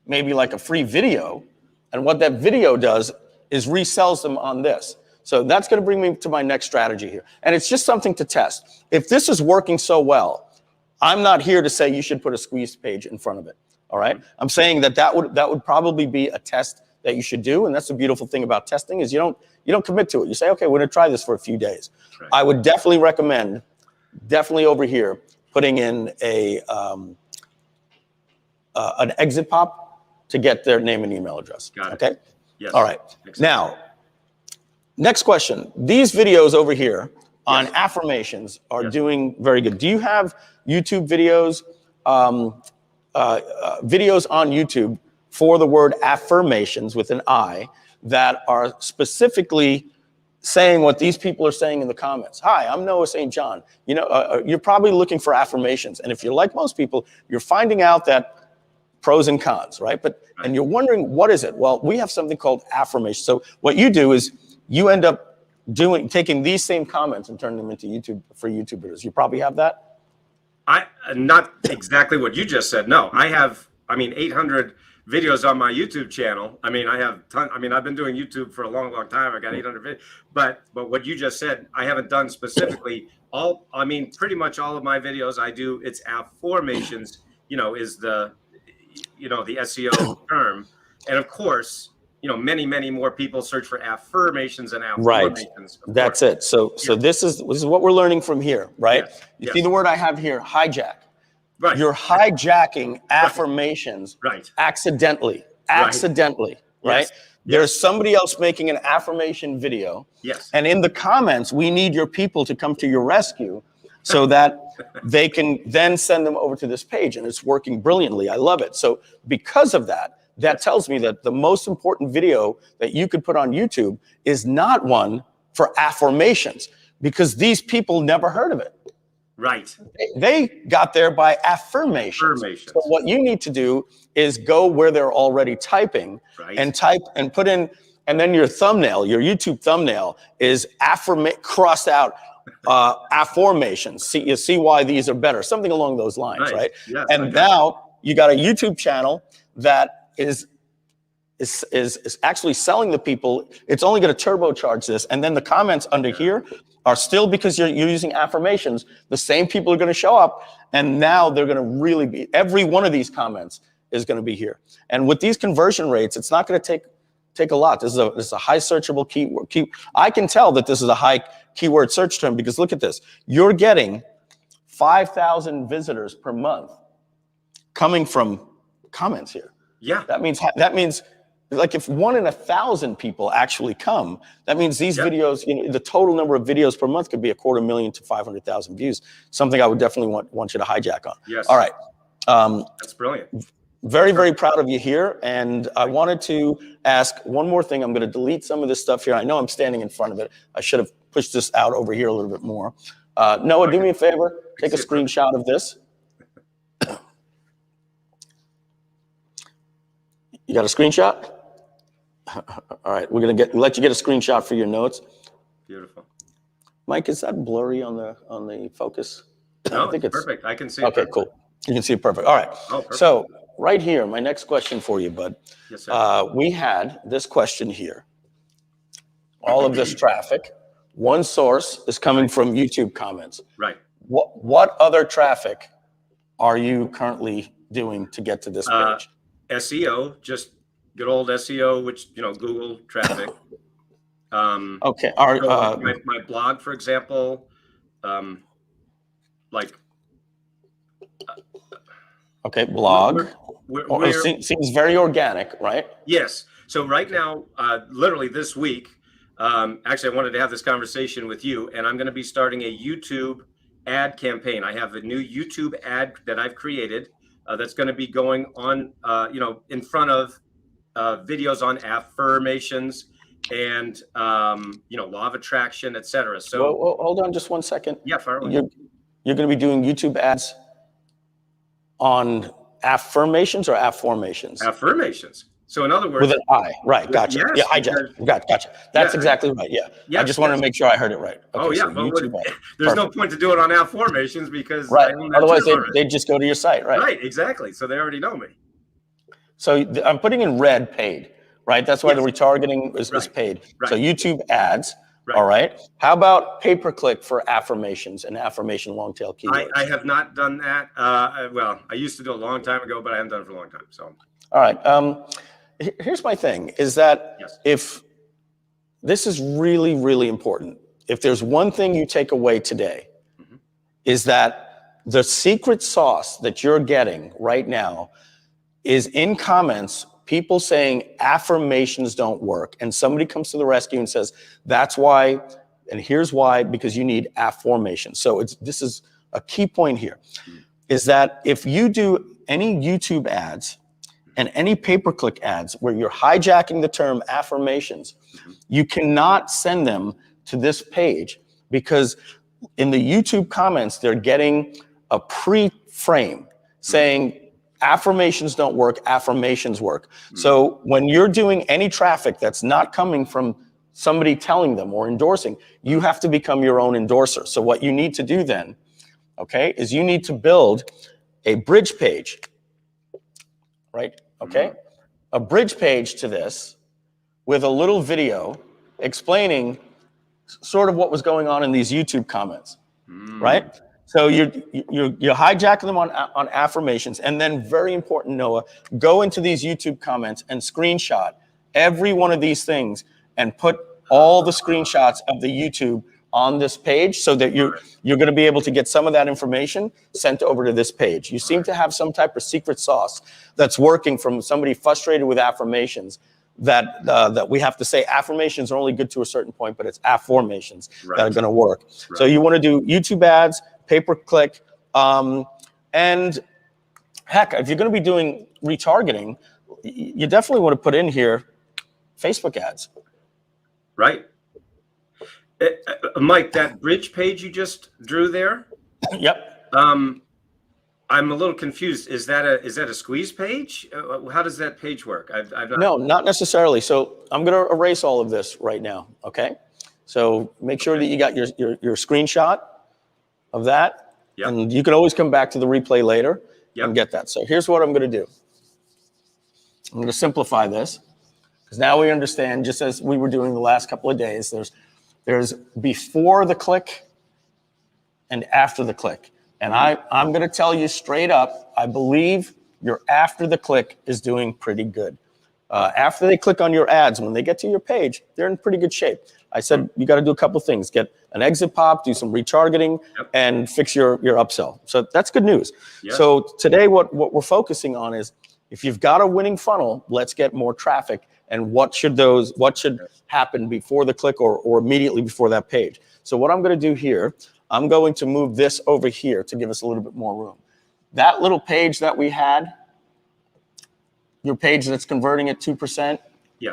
maybe like a free video. And what that video does is resells them on this. So that's going to bring me to my next strategy here. And it's just something to test. If this is working so well, I'm not here to say you should put a squeeze page in front of it. All right. I'm saying that would probably be a test that you should do. And that's the beautiful thing about testing is you don't commit to it. You say, okay, we're going to try this for a few days. I would definitely recommend, over here, putting in an exit pop to get their name and email address. Got it. Okay. Yes. All right. Excellent. Now, next question. These videos over here on affirmations are doing very good. Do you have YouTube videos, videos on YouTube for the word affirmations with an I that are specifically saying what these people are saying in the comments? Hi, I'm Noah St. John. You know, you're probably looking for affirmations. And if you're like most people, you're finding out that pros and cons, right? And you're wondering, what is it? Well, we have something called affirmation. So what you do is you end up taking these same comments and turning them into YouTube for YouTube videos. You probably have that? Not exactly what you just said. No, I have, 800 videos on my YouTube channel. I've been doing YouTube for a long, long time. I got 800 videos, but what you just said, I haven't done specifically pretty much all of my videos I do, it's affirmations, is the SEO term. And of course, many, many more people search for affirmations and affirmations. Right. That's it. So this is what we're learning from here, right? Yes. You see the word I have here, hijack. Right. You're hijacking affirmations accidentally, right? Yes. There's somebody else making an affirmation video. Yes. And in the comments, we need your people to come to your rescue so that they can then send them over to this page. And it's working brilliantly. I love it. So because of that, that tells me that the most important video that you could put on YouTube is not one for affirmations, because these people never heard of it. Right. They got there by affirmations. So what you need to do is go where they're already typing and type and put in, and then your thumbnail, your YouTube thumbnail is crossed out affirmations. You see why these are better, something along those lines, right? Yes, and now you got a YouTube channel that is actually selling the people. It's only going to turbocharge this. And then the comments under here are still, because you're using affirmations, the same people are going to show up. And now they're going to really be, every one of these comments is going to be here. And with these conversion rates, it's not going to take a lot. This is a high searchable keyword. I can tell that this is a high keyword search term, because look at this. You're getting 5,000 visitors per month coming from comments here. Yeah. That means like if 1 in 1,000 people actually come, that means these videos, the total number of videos per month could be 250,000 to 500,000 views. Something I would definitely want you to hijack on. Yes. All right. That's brilliant. Very, very proud of you here. And I wanted to ask one more thing. I'm going to delete some of this stuff here. I know I'm standing in front of it. I should have pushed this out over here a little bit more. Noah, do me a favor. Take a screenshot of this. You got a screenshot? All right, we're gonna let you get a screenshot for your notes. Beautiful. Mike, is that blurry on the focus? No, I think it's perfect. I can see it. Okay, cool. You can see it perfect. All right. Oh, perfect. So right here, my next question for you, bud. Yes, sir. We had this question here. All of this traffic, one source is coming from YouTube comments. Right. What other traffic are you currently doing to get to this page? SEO, just good old SEO, which, Google traffic. Okay. So my blog, for example, okay, blog. Seems very organic, right? Yes. So right now, literally this week, actually, I wanted to have this conversation with you, and I'm going to be starting a YouTube ad campaign. I have a new YouTube ad that I've created that's going to be going on, in front of videos on affirmations and, law of attraction, etc. So hold on just one second. Yeah, fire away. You're going to be doing YouTube ads on affirmations or afformations? Affirmations. So in other words, with an I, right? Gotcha. Yes, Gotcha. That's exactly right. Yeah. Yes, I just wanted to make sure I heard it right. Okay, So YouTube there's no point to do it on affirmations because right. Otherwise, they just go to your site, right? Right. Exactly. So they already know me. So I'm putting in red paid, right? That's why the retargeting is paid. Right. So YouTube ads. Right. All right. How about pay-per-click for affirmations and affirmation long tail keywords? I have not done that. Well, I used to do it a long time ago, but I haven't done it for a long time. So. All right. Here's my thing is that if this is really, really important, if there's one thing you take away today, is that the secret sauce that you're getting right now is in comments, people saying affirmations don't work. And somebody comes to the rescue and says, that's why, and here's why, because you need affirmations. So this is a key point here, is that if you do any YouTube ads and any pay-per-click ads where you're hijacking the term affirmations, you cannot send them to this page because in the YouTube comments, they're getting a pre-frame saying affirmations don't work, affirmations work. So when you're doing any traffic that's not coming from somebody telling them or endorsing, you have to become your own endorser. So what you need to do then, okay, is you need to build a bridge page, right? Okay, a bridge page to this with a little video explaining sort of what was going on in these YouTube comments, right? So you're hijacking them on affirmations, and then very important, Noah, go into these YouTube comments and screenshot every one of these things and put all the screenshots of the YouTube on this page so that you're going to be able to get some of that information sent over to this page. You seem to have some type of secret sauce that's working from somebody frustrated with affirmations that we have to say affirmations are only good to a certain point, but it's affirmations that are going to work. So you want to do YouTube ads, pay-per-click, and heck, if you're going to be doing retargeting, you definitely want to put in here Facebook ads. Right. Mike, that bridge page you just drew there? Yep. I'm a little confused. Is that a squeeze page? How does that page work? I've not... No, not necessarily. So I'm going to erase all of this right now. Okay. So make sure that you got your screenshot of that, and you can always come back to the replay later and get that. So here's what I'm going to do. I'm going to simplify this because now we understand, just as we were doing the last couple of days, there's before the click and after the click. And I'm going to tell you straight up, I believe your after the click is doing pretty good. After they click on your ads, when they get to your page, they're in pretty good shape. I said you got to do a couple things: get an exit pop, do some retargeting, and fix your upsell. So that's good news. So today, what we're focusing on is if you've got a winning funnel, let's get more traffic. And what should happen before the click or immediately before that page? So what I'm going to do here, I'm going to move this over here to give us a little bit more room. That little page that we had, your page that's converting at 2%,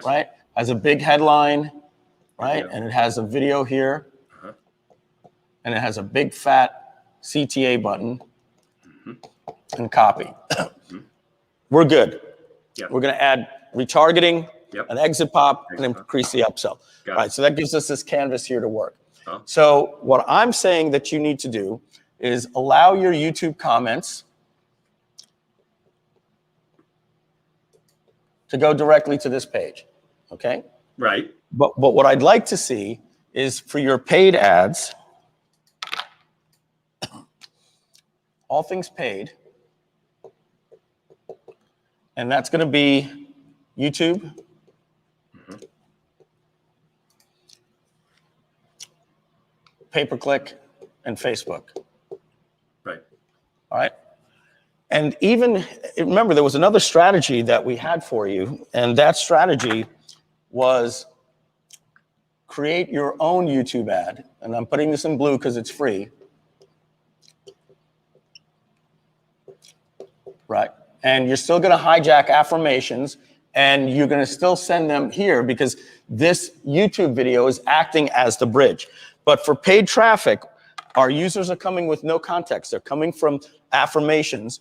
right, has a big headline, right, and it has a video here, and it has a big fat CTA button and copy. We're good. We're going to add retargeting, an exit pop, and increase the upsell. All right, so that gives us this canvas here to work. So what I'm saying that you need to do is allow your YouTube comments to go directly to this page, okay? Right. But what I'd like to see is for your paid ads, all things paid, And that's going to be YouTube. Pay-per-click and Facebook. Right. All right. And even remember, there was another strategy that we had for you, and that strategy was create your own YouTube ad. And I'm putting this in blue because it's free. Right. And you're still going to hijack affirmations, and you're going to still send them here because this YouTube video is acting as the bridge. But for paid traffic, our users are coming with no context. They're coming from affirmations.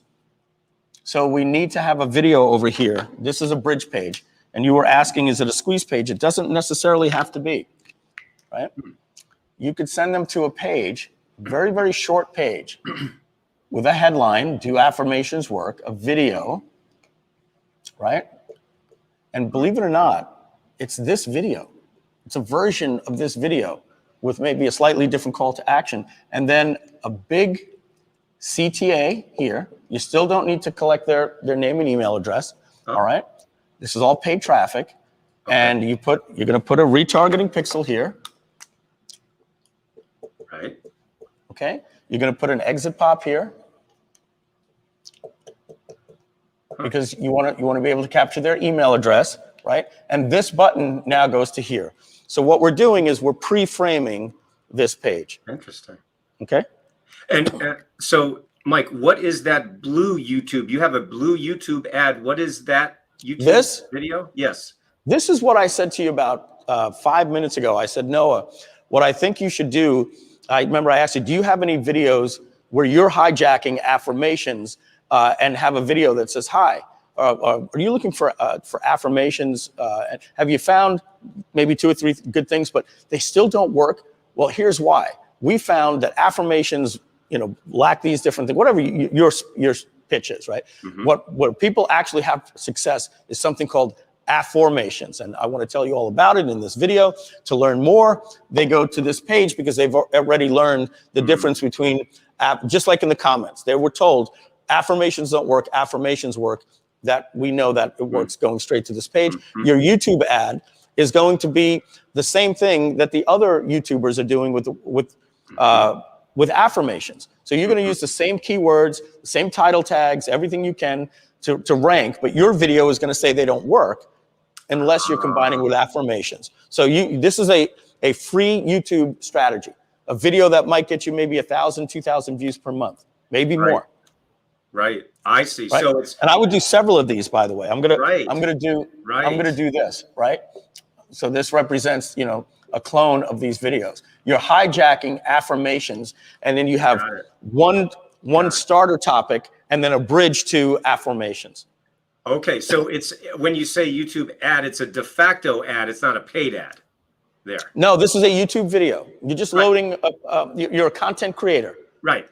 So we need to have a video over here. This is a bridge page. And you were asking, is it a squeeze page? It doesn't necessarily have to be, right? You could send them to a page, very, very short page, with a headline, do affirmations work, a video, right? And believe it or not, it's this video. It's a version of this video with maybe a slightly different call to action. And then a big CTA here. You still don't need to collect their name and email address, all right? This is all paid traffic. And you're gonna put a retargeting pixel here. Right. Okay, you're gonna put an exit pop here. Because you want to be able to capture their email address, right? And this button now goes to here. So what we're doing is we're pre-framing this page. Interesting. Okay. And so, Mike, what is that blue YouTube? You have a blue YouTube ad. What is that YouTube video? Yes. This is what I said to you about 5 minutes ago. I said, Noah, what I think you should do, I remember I asked you, do you have any videos where you're hijacking affirmations and have a video that says, hi, are you looking for affirmations? Have you found maybe 2 or 3 good things, but they still don't work? Well, here's why. We found that affirmations, lack these different things, whatever your pitch is, right? Mm-hmm. What people actually have success is something called affirmations. And I want to tell you all about it in this video. To learn more, they go to this page because they've already learned the difference between, just like in the comments, they were told, affirmations don't work, affirmations work. That we know that it works going straight to this page. Mm-hmm. Your YouTube ad is going to be the same thing that the other YouTubers are doing with affirmations. So you're going to use the same keywords, the same title tags, everything you can to rank, but your video is going to say they don't work unless you're combining with affirmations. So this is a free YouTube strategy, a video that might get you maybe 1,000, 2,000 views per month, maybe more. Right. I see. Right? So it's, and I would do several of these, by the way. I'm gonna do this, right? So this represents, a clone of these videos. You're hijacking affirmations, and then you have one starter topic and then a bridge to affirmations. Okay, so it's when you say YouTube ad, it's a de facto ad. It's not a paid ad. There. No, this is a YouTube video. You're just loading. You're a content creator. Right.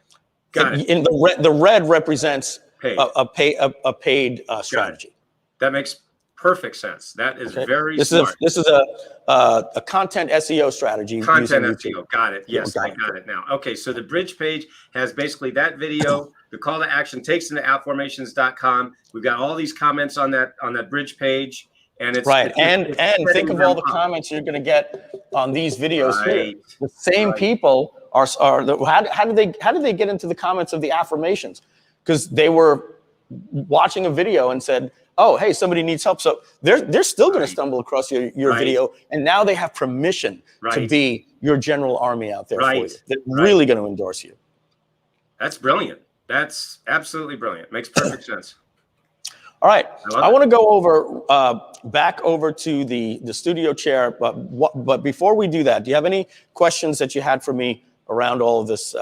Got it. In the red represents a paid strategy. That makes perfect sense. That is very smart. This is a content SEO strategy. Content SEO. Got it. Yes, I got it now. Okay, so the bridge page has basically that video. The call to action takes into affirmations.com. We've got all these comments on that bridge page, and it's right. And think of all the comments you're going to get on these videos here. The same people are how did they get into the comments of the affirmations? Because they were watching a video and said, oh, hey, somebody needs help. So they're still going to stumble across your video, and now they have permission to be your general army out there for you. They're really going to endorse you. That's brilliant. That's absolutely brilliant. Makes perfect sense. All right, I want to go over back over to the studio chair, but before we do that, do you have any questions that you had for me around all of this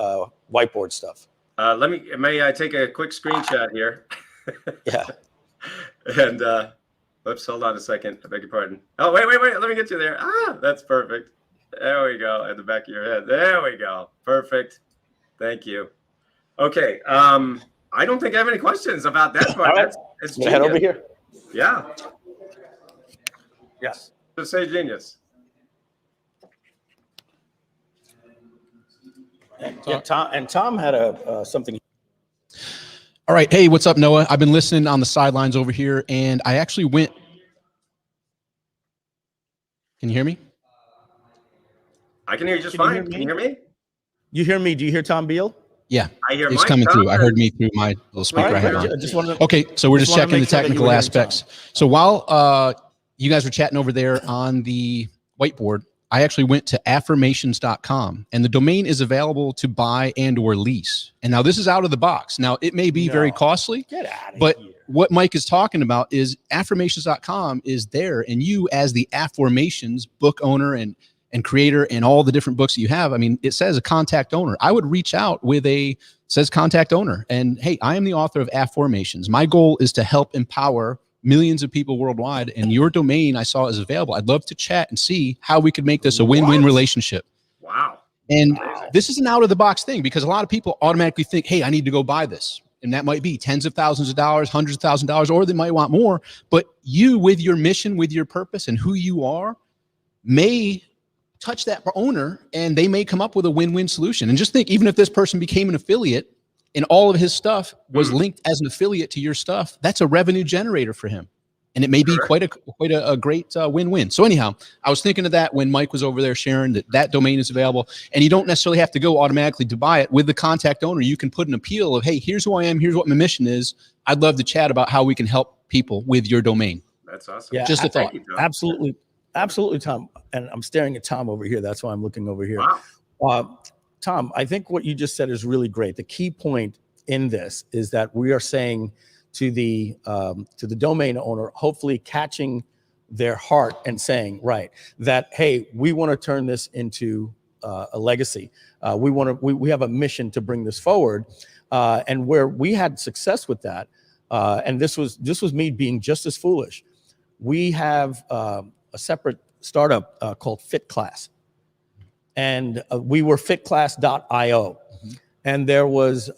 whiteboard stuff? May I take a quick screenshot here? Yeah. And oops, hold on a second. I beg your pardon. Oh, wait. Let me get you there. That's perfect. There we go. At the back of your head. There we go. Perfect. Thank you. Okay. I don't think I have any questions about that part. All right. It's head over here. Yeah. Yes. Just say genius. Yeah, Tom had something. All right. Hey, what's up, Noah? I've been listening on the sidelines over here, and I actually went. Can you hear me? I can hear you just Can you fine. hear me? Can you hear me? You hear me? Do you hear Tom Beal? Yeah, I hear it's Mike, coming Tom, through. I heard and- me through my little speaker I have Great. on. Just wanted to, Okay, so we're just wanna checking the make sure that you technical were hearing aspects. Tom. So while you guys were chatting over there on the whiteboard, I actually went to affirmations.com, and the domain is available to buy and or lease. And now this is out of the box. Now it may be very No. costly, Get out of but here. what Mike is talking about is affirmations.com is there, and you as the affirmations book owner and creator and all the different books that you have, I mean, it says a contact owner. I would reach out with says contact owner, and hey, I am the author of Affirmations. My goal is to help empower millions of people worldwide, and your domain I saw is available. I'd love to chat and see how we could make this a win-win relationship. Wow. And this is an out of the box thing, because a lot of people automatically think, hey, I need to go buy this. And that might be tens of thousands of dollars, hundreds of thousands of dollars, or they might want more. But you, with your mission, with your purpose and who you are, may touch that owner, and they may come up with a win-win solution. And just think, even if this person became an affiliate and all of his stuff was linked as an affiliate to your stuff, that's a revenue generator for him. And it may be quite a great win-win. So anyhow, I was thinking of that when Mike was over there sharing that domain is available, and you don't necessarily have to go automatically to buy it. With the contact owner, you can put an appeal of, hey, here's who I am, here's what my mission is. I'd love to chat about how we can help people with your domain. That's awesome. Yeah, Just a thought. You, Absolutely. Absolutely, Tom. And I'm staring at Tom over here. That's why I'm looking over here. Wow. Tom, I think what you just said is really great. The key point in this is that we are saying to the domain owner, hopefully catching their heart and saying, right, that, hey, we want to turn this into a legacy. We have a mission to bring this forward. And where we had success with that, and this was me being just as foolish. We have a separate startup called FitClass, and we were fitclass.io. And there was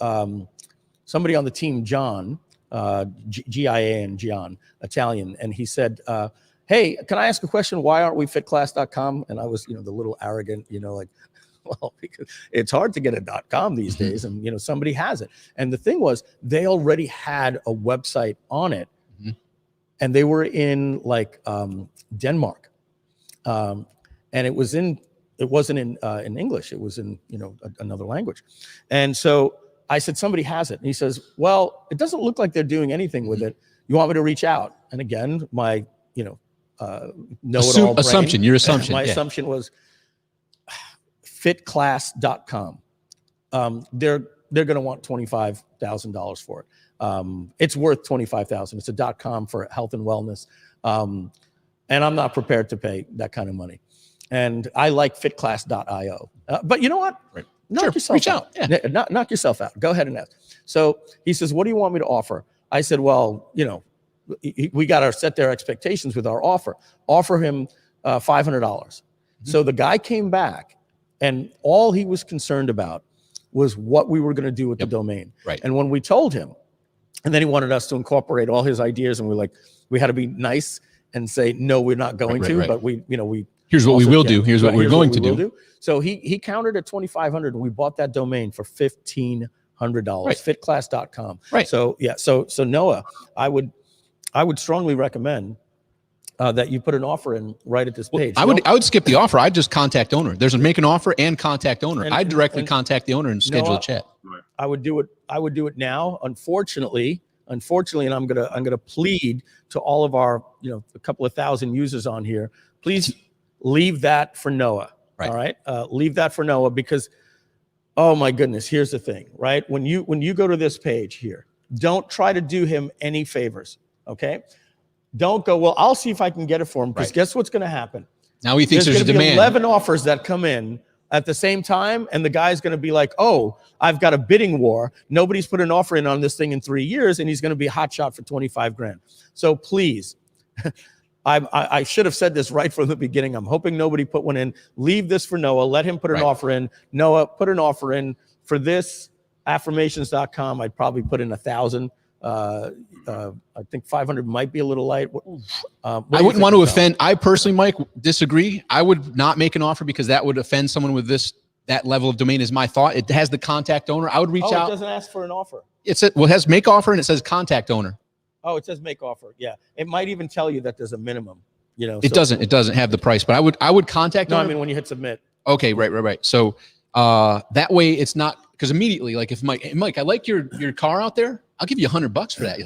somebody on the team, Jhon, G-I-A-N, Jhon, Italian, and he said, hey, can I ask a question? Why aren't we fitclass.com? And I was, the little arrogant, like, well, because it's hard to get a .com these days, and somebody has it. And the thing was, they already had a website on it, and they were in like Denmark, and it wasn't in English. It was in another language. And so I said, somebody has it. And he says, well, it doesn't look like they're doing anything with it. You want me to reach out? And again, my know-it-all assumption, your assumption. My assumption was fitclass.com. They're going to want $25,000 for it. It's worth $25,000. It's a .com for health and wellness. And I'm not prepared to pay that kind of money. And I like fitclass.io. But you know what? Right. Knock yourself Reach out. Yeah. Knock yourself out. Go ahead and ask. So he says, what do you want me to offer? I said, well, we got to set their expectations with our offer. Offer him $500. So the guy came back, and all he was concerned about was what we were going to do with the domain. Right. And when we told him, and then he wanted us to incorporate all his ideas, and we had to be nice and say, no, we're not going to, but we here's what we will do. Here's what we're going to do. So he countered at $2,500, and we bought that domain for $1,500. Fitclass.com. Right. So yeah. So Noah, I would strongly recommend that you put an offer in right at this page. I would skip the offer. I'd just contact owner. There's a make an offer and contact owner. I'd directly contact the owner and schedule a chat. I would do it now. Unfortunately, and I'm gonna plead to all of our a couple of thousand users on here. Please leave that for Noah. Right. All right. Leave that for Noah, because, oh my goodness, here's the thing, right? When you go to this page here, don't try to do him any favors. Okay. Don't go, well, I'll see if I can get it for him, because guess what's going to happen? Now he thinks there's a demand. 11 offers that come in at the same time, and the guy's going to be like, oh, I've got a bidding war. Nobody's put an offer in on this thing in 3 years, and he's going to be a hot shot for 25 grand. So please, I should have said this right from the beginning. I'm hoping nobody put one in. Leave this for Noah. Let him put an offer in. Noah, put an offer in for this. Affirmations.com. I'd probably put in 1,000. I think 500 might be a little light. I wouldn't want to offend. I personally, Mike, disagree. I would not make an offer, because that would offend someone with that level of domain is my thought. It has the contact owner. I would reach out. It doesn't ask for an offer. It has make offer and it says contact owner. Oh, it says make offer. Yeah. It might even tell you that there's a minimum, It doesn't have the price, but I would contact owner. I mean, when you hit submit. Okay. Right. So, that way it's not, because immediately, like if Mike, I like your car out there. I'll give you $100 for that.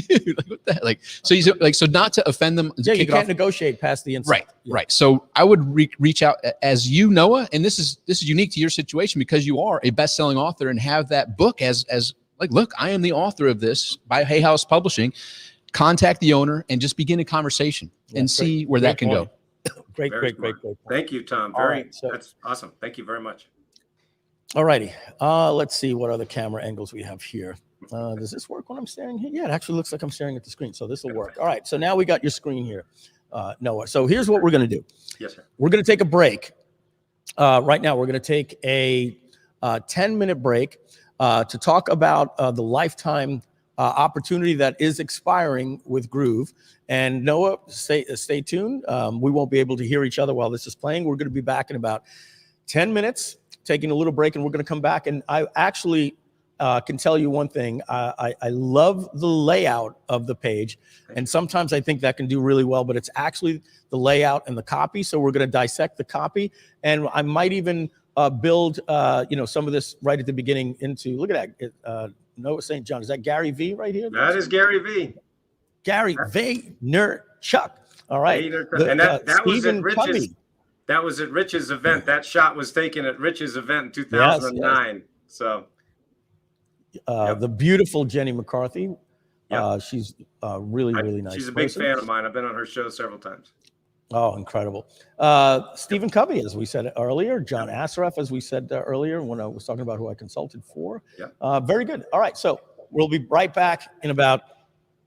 Dude, like what the heck? Like, so so not to offend them. Yeah, you can't negotiate past the insult. Right, right. So I would reach out as you, Noah, and this is unique to your situation because you are a best-selling author and have that book as like, look, I am the author of this by Hay House Publishing. Contact the owner and just begin a conversation and see where that can go. Great. Thank you, Tom. That's awesome. Thank you very much. All righty. Let's see what other camera angles we have here. Does this work when I'm staring here? Yeah, it actually looks like I'm staring at the screen, so this will work. All right, so now we got your screen here, Noah. So here's what we're going to do. Yes, sir. We're going to take a break. Right now, we're going to take a 10-minute break to talk about the lifetime opportunity that is expiring with Groove. And Noah, stay tuned. We won't be able to hear each other while this is playing. We're going to be back in about 10 minutes, taking a little break, and we're going to come back. And I actually can tell you one thing. I love the layout of the page, and sometimes I think that can do really well, but it's actually the layout and the copy. So we're going to dissect the copy, and I might even build some of this right at the beginning into, look at that, Noah St. John. Is that Gary V right here? That is Gary V. Gary Vaynerchuk. All right. And that was at Rich's. Covey. That was at Rich's event. That shot was taken at Rich's event in 2009. Yes. So. The beautiful Jenny McCarthy. She's really nice. She's a big fan of mine. I've been on her show several times. Oh, incredible. Stephen Covey, as we said earlier. John Asraf, as we said earlier when I was talking about who I consulted for. Yeah. Very good. All right. So we'll be right back in about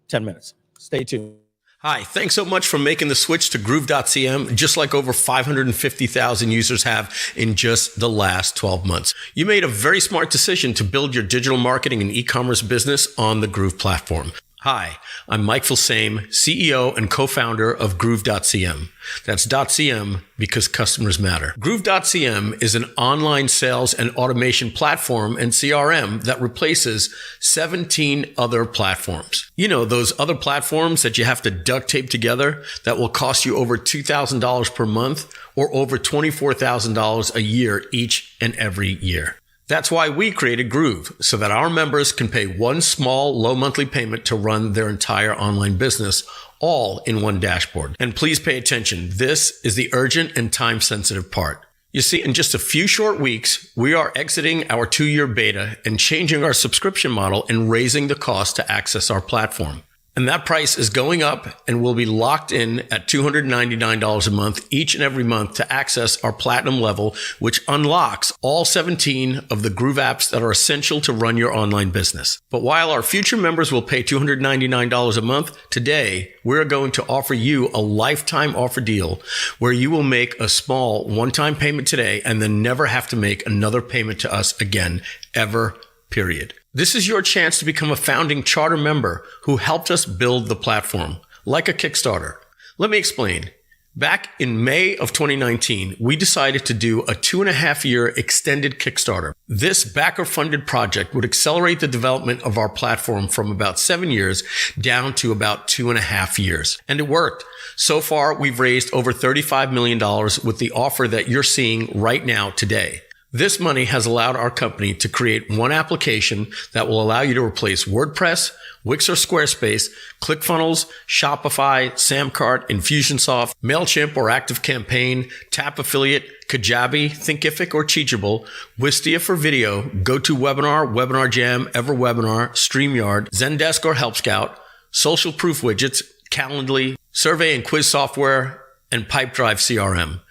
10 minutes. Stay tuned. Hi, thanks so much for making the switch to Groove.cm, just like over 550,000 users have in just the last 12 months. You made a very smart decision to build your digital marketing and e-commerce business on the Groove platform. Hi, I'm Mike Filsame, CEO and co-founder of Groove.cm. That's .cm because customers matter. Groove.cm is an online sales and automation platform and CRM that replaces 17 other platforms. You know, those other platforms that you have to duct tape together that will cost you over $2,000 per month or over $24,000 a year each and every year. That's why we created Groove, so that our members can pay one small, low monthly payment to run their entire online business, all in one dashboard. And please pay attention. This is the urgent and time-sensitive part. You see, in just a few short weeks, we are exiting our 2-year beta and changing our subscription model and raising the cost to access our platform. And that price is going up and will be locked in at $299 a month each and every month to access our platinum level, which unlocks all 17 of the Groove apps that are essential to run your online business. But while our future members will pay $299 a month, today we're going to offer you a lifetime offer deal where you will make a small one-time payment today and then never have to make another payment to us again, ever, period. This is your chance to become a founding charter member who helped us build the platform, like a Kickstarter. Let me explain. Back in May of 2019, we decided to do a 2.5-year extended Kickstarter. This backer-funded project would accelerate the development of our platform from about 7 years down to about 2.5 years. And it worked. So far, we've raised over $35 million with the offer that you're seeing right now today. This money has allowed our company to create one application that will allow you to replace WordPress, Wix or Squarespace, ClickFunnels, Shopify, Samcart, Infusionsoft, MailChimp or ActiveCampaign, Tap Affiliate, Kajabi, Thinkific or Teachable, Wistia for video, GoToWebinar, Webinar Jam, EverWebinar, StreamYard, Zendesk or Help Scout, Social Proof Widgets, Calendly, Survey and Quiz Software, and Pipedrive CRM.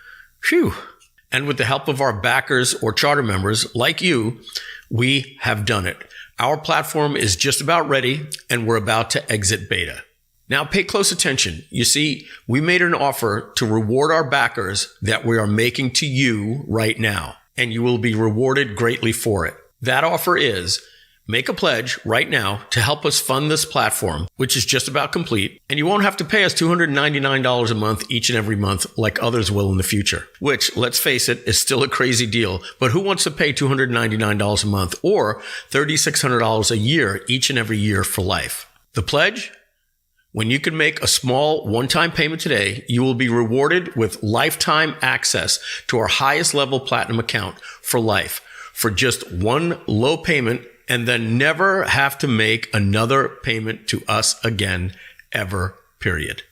Phew. And with the help of our backers or charter members like you, we have done it. Our platform is just about ready and we're about to exit beta. Now pay close attention. You see, we made an offer to reward our backers that we are making to you right now, and you will be rewarded greatly for it. That offer is Make a pledge right now to help us fund this platform, which is just about complete, and you won't have to pay us $299 a month each and every month like others will in the future, which, let's face it, is still a crazy deal, but who wants to pay $299 a month or $3,600 a year each and every year for life? The pledge? When you can make a small one-time payment today, you will be rewarded with lifetime access to our highest level platinum account for life for just one low payment, and then never have to make another payment to us again, ever, period.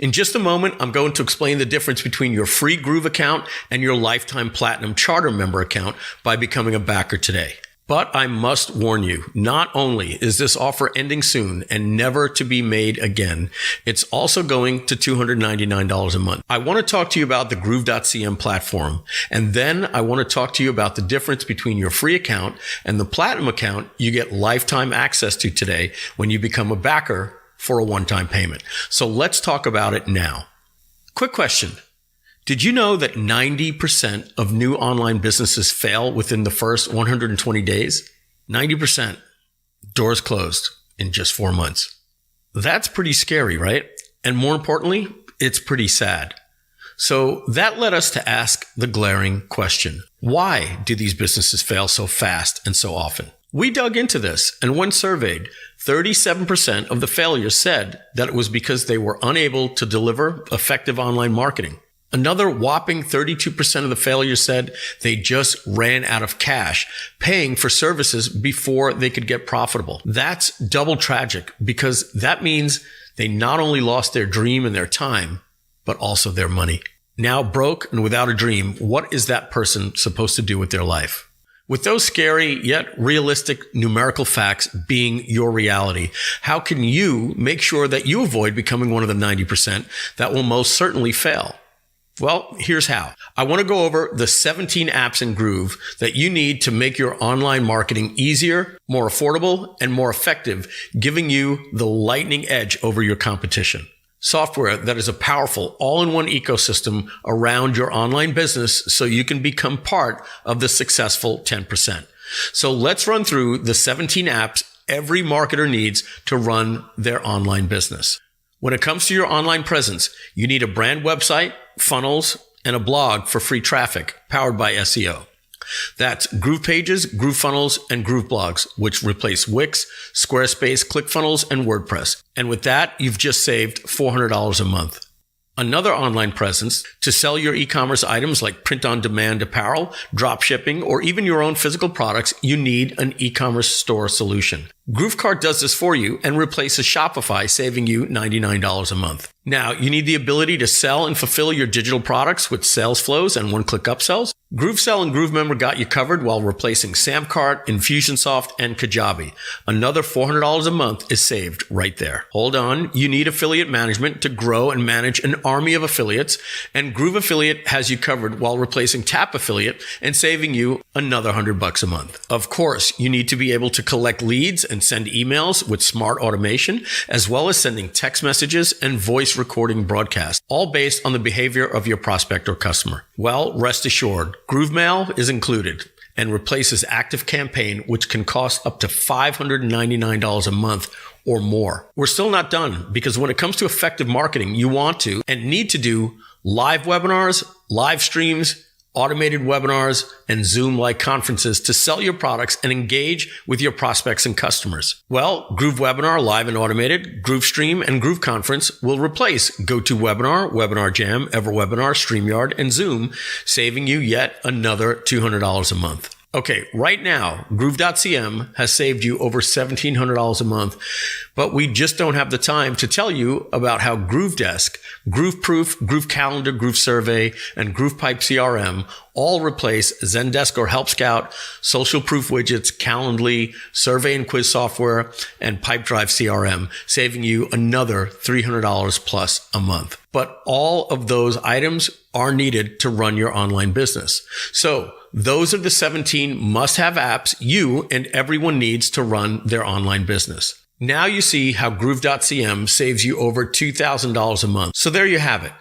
In just a moment, I'm going to explain the difference between your free Groove account and your lifetime platinum charter member account by becoming a backer today. But I must warn you, not only is this offer ending soon and never to be made again, it's also going to $299 a month. I want to talk to you about the Groove.cm platform, and then I want to talk to you about the difference between your free account and the platinum account you get lifetime access to today when you become a backer for a one-time payment. So let's talk about it now. Quick question. Did you know that 90% of new online businesses fail within the first 120 days? 90%. Doors closed in just 4 months. That's pretty scary, right? And more importantly, it's pretty sad. So that led us to ask the glaring question. Why do these businesses fail so fast and so often? We dug into this, and when surveyed, 37% of the failures said that it was because they were unable to deliver effective online marketing. Another whopping 32% of the failures said they just ran out of cash, paying for services before they could get profitable. That's double tragic because that means they not only lost their dream and their time, but also their money. Now broke and without a dream, what is that person supposed to do with their life? With those scary yet realistic numerical facts being your reality, how can you make sure that you avoid becoming one of the 90% that will most certainly fail? Well, here's how. I want to go over the 17 apps in Groove that you need to make your online marketing easier, more affordable, and more effective, giving you the lightning edge over your competition. Software that is a powerful all-in-one ecosystem around your online business so you can become part of the successful 10%. So let's run through the 17 apps every marketer needs to run their online business. When it comes to your online presence, you need a brand website, funnels, and a blog for free traffic powered by SEO. That's Groove Pages, Groove Funnels, and Groove Blogs, which replace Wix, Squarespace, ClickFunnels, and WordPress. And with that, you've just saved $400 a month. Another online presence to sell your e-commerce items like print-on-demand apparel, drop shipping, or even your own physical products, you need an e-commerce store solution. GrooveKart does this for you and replaces Shopify, saving you $99 a month. Now, you need the ability to sell and fulfill your digital products with sales flows and one-click upsells. GrooveSell and GrooveMember got you covered while replacing Samcart, Infusionsoft, and Kajabi. Another $400 a month is saved right there. Hold on, you need affiliate management to grow and manage an army of affiliates, and Groove Affiliate has you covered while replacing Tap Affiliate and saving you another $100 a month. Of course, you need to be able to collect leads and send emails with smart automation, as well as sending text messages and voice recording broadcasts, all based on the behavior of your prospect or customer. Well, rest assured, GrooveMail is included and replaces ActiveCampaign, which can cost up to $599 a month or more. We're still not done because when it comes to effective marketing, you want to and need to do live webinars, live streams, automated webinars, and Zoom-like conferences to sell your products and engage with your prospects and customers. Well, Groove Webinar, live and automated, Groove Stream, and Groove Conference will replace GoToWebinar, Webinar Jam, EverWebinar, StreamYard, and Zoom, saving you yet another $200 a month. Okay, right now, Groove.cm has saved you over $1,700 a month, but we just don't have the time to tell you about how GrooveDesk, GrooveProof, Groove Calendar, Groove Survey, and GroovePipe CRM all replace Zendesk or Help Scout, Social Proof Widgets, Calendly, Survey and Quiz Software, and Pipedrive CRM, saving you another $300 plus a month. But all of those items are needed to run your online business. So those are the 17 must-have apps you and everyone needs to run their online business. Now you see how Groove.cm saves you over $2,000 a month. So there you have it.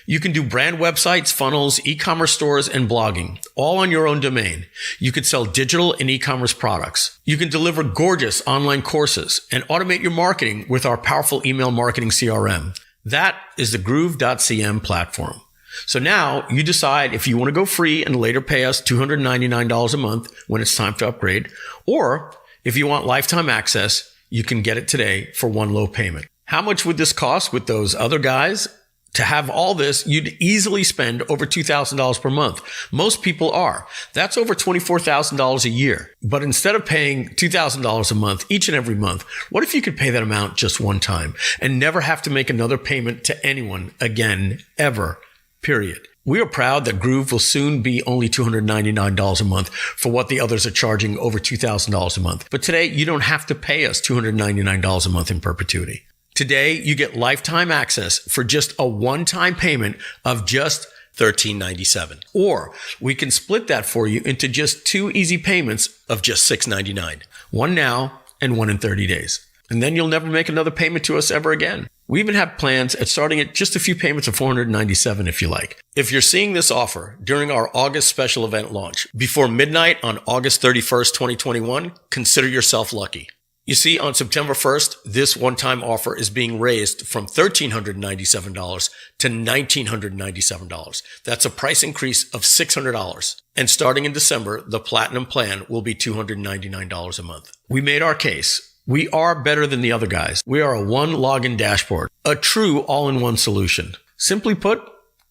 You can do brand websites, funnels, e-commerce stores, and blogging, all on your own domain. You could sell digital and e-commerce products. You can deliver gorgeous online courses and automate your marketing with our powerful email marketing CRM. That is the Groove.cm platform. So now you decide if you want to go free and later pay us $299 a month when it's time to upgrade, or if you want lifetime access, you can get it today for one low payment. How much would this cost with those other guys? To have all this, you'd easily spend over $2,000 per month. Most people are. That's over $24,000 a year. But instead of paying $2,000 a month each and every month, what if you could pay that amount just one time and never have to make another payment to anyone again, ever, period? We are proud that Groove will soon be only $299 a month for what the others are charging over $2,000 a month. But today, you don't have to pay us $299 a month in perpetuity. Today, you get lifetime access for just a one-time payment of just $13.97. Or we can split that for you into just 2 easy payments of just $6.99. One now and one in 30 days. And then you'll never make another payment to us ever again. We even have plans at starting at just a few payments of $497 if you like. If you're seeing this offer during our August special event launch before midnight on August 31st, 2021, consider yourself lucky. You see, on September 1st, this one-time offer is being raised from $1,397 to $1,997. That's a price increase of $600. And starting in December, the Platinum plan will be $299 a month. We made our case. We are better than the other guys. We are a one login dashboard, a true all-in-one solution. Simply put,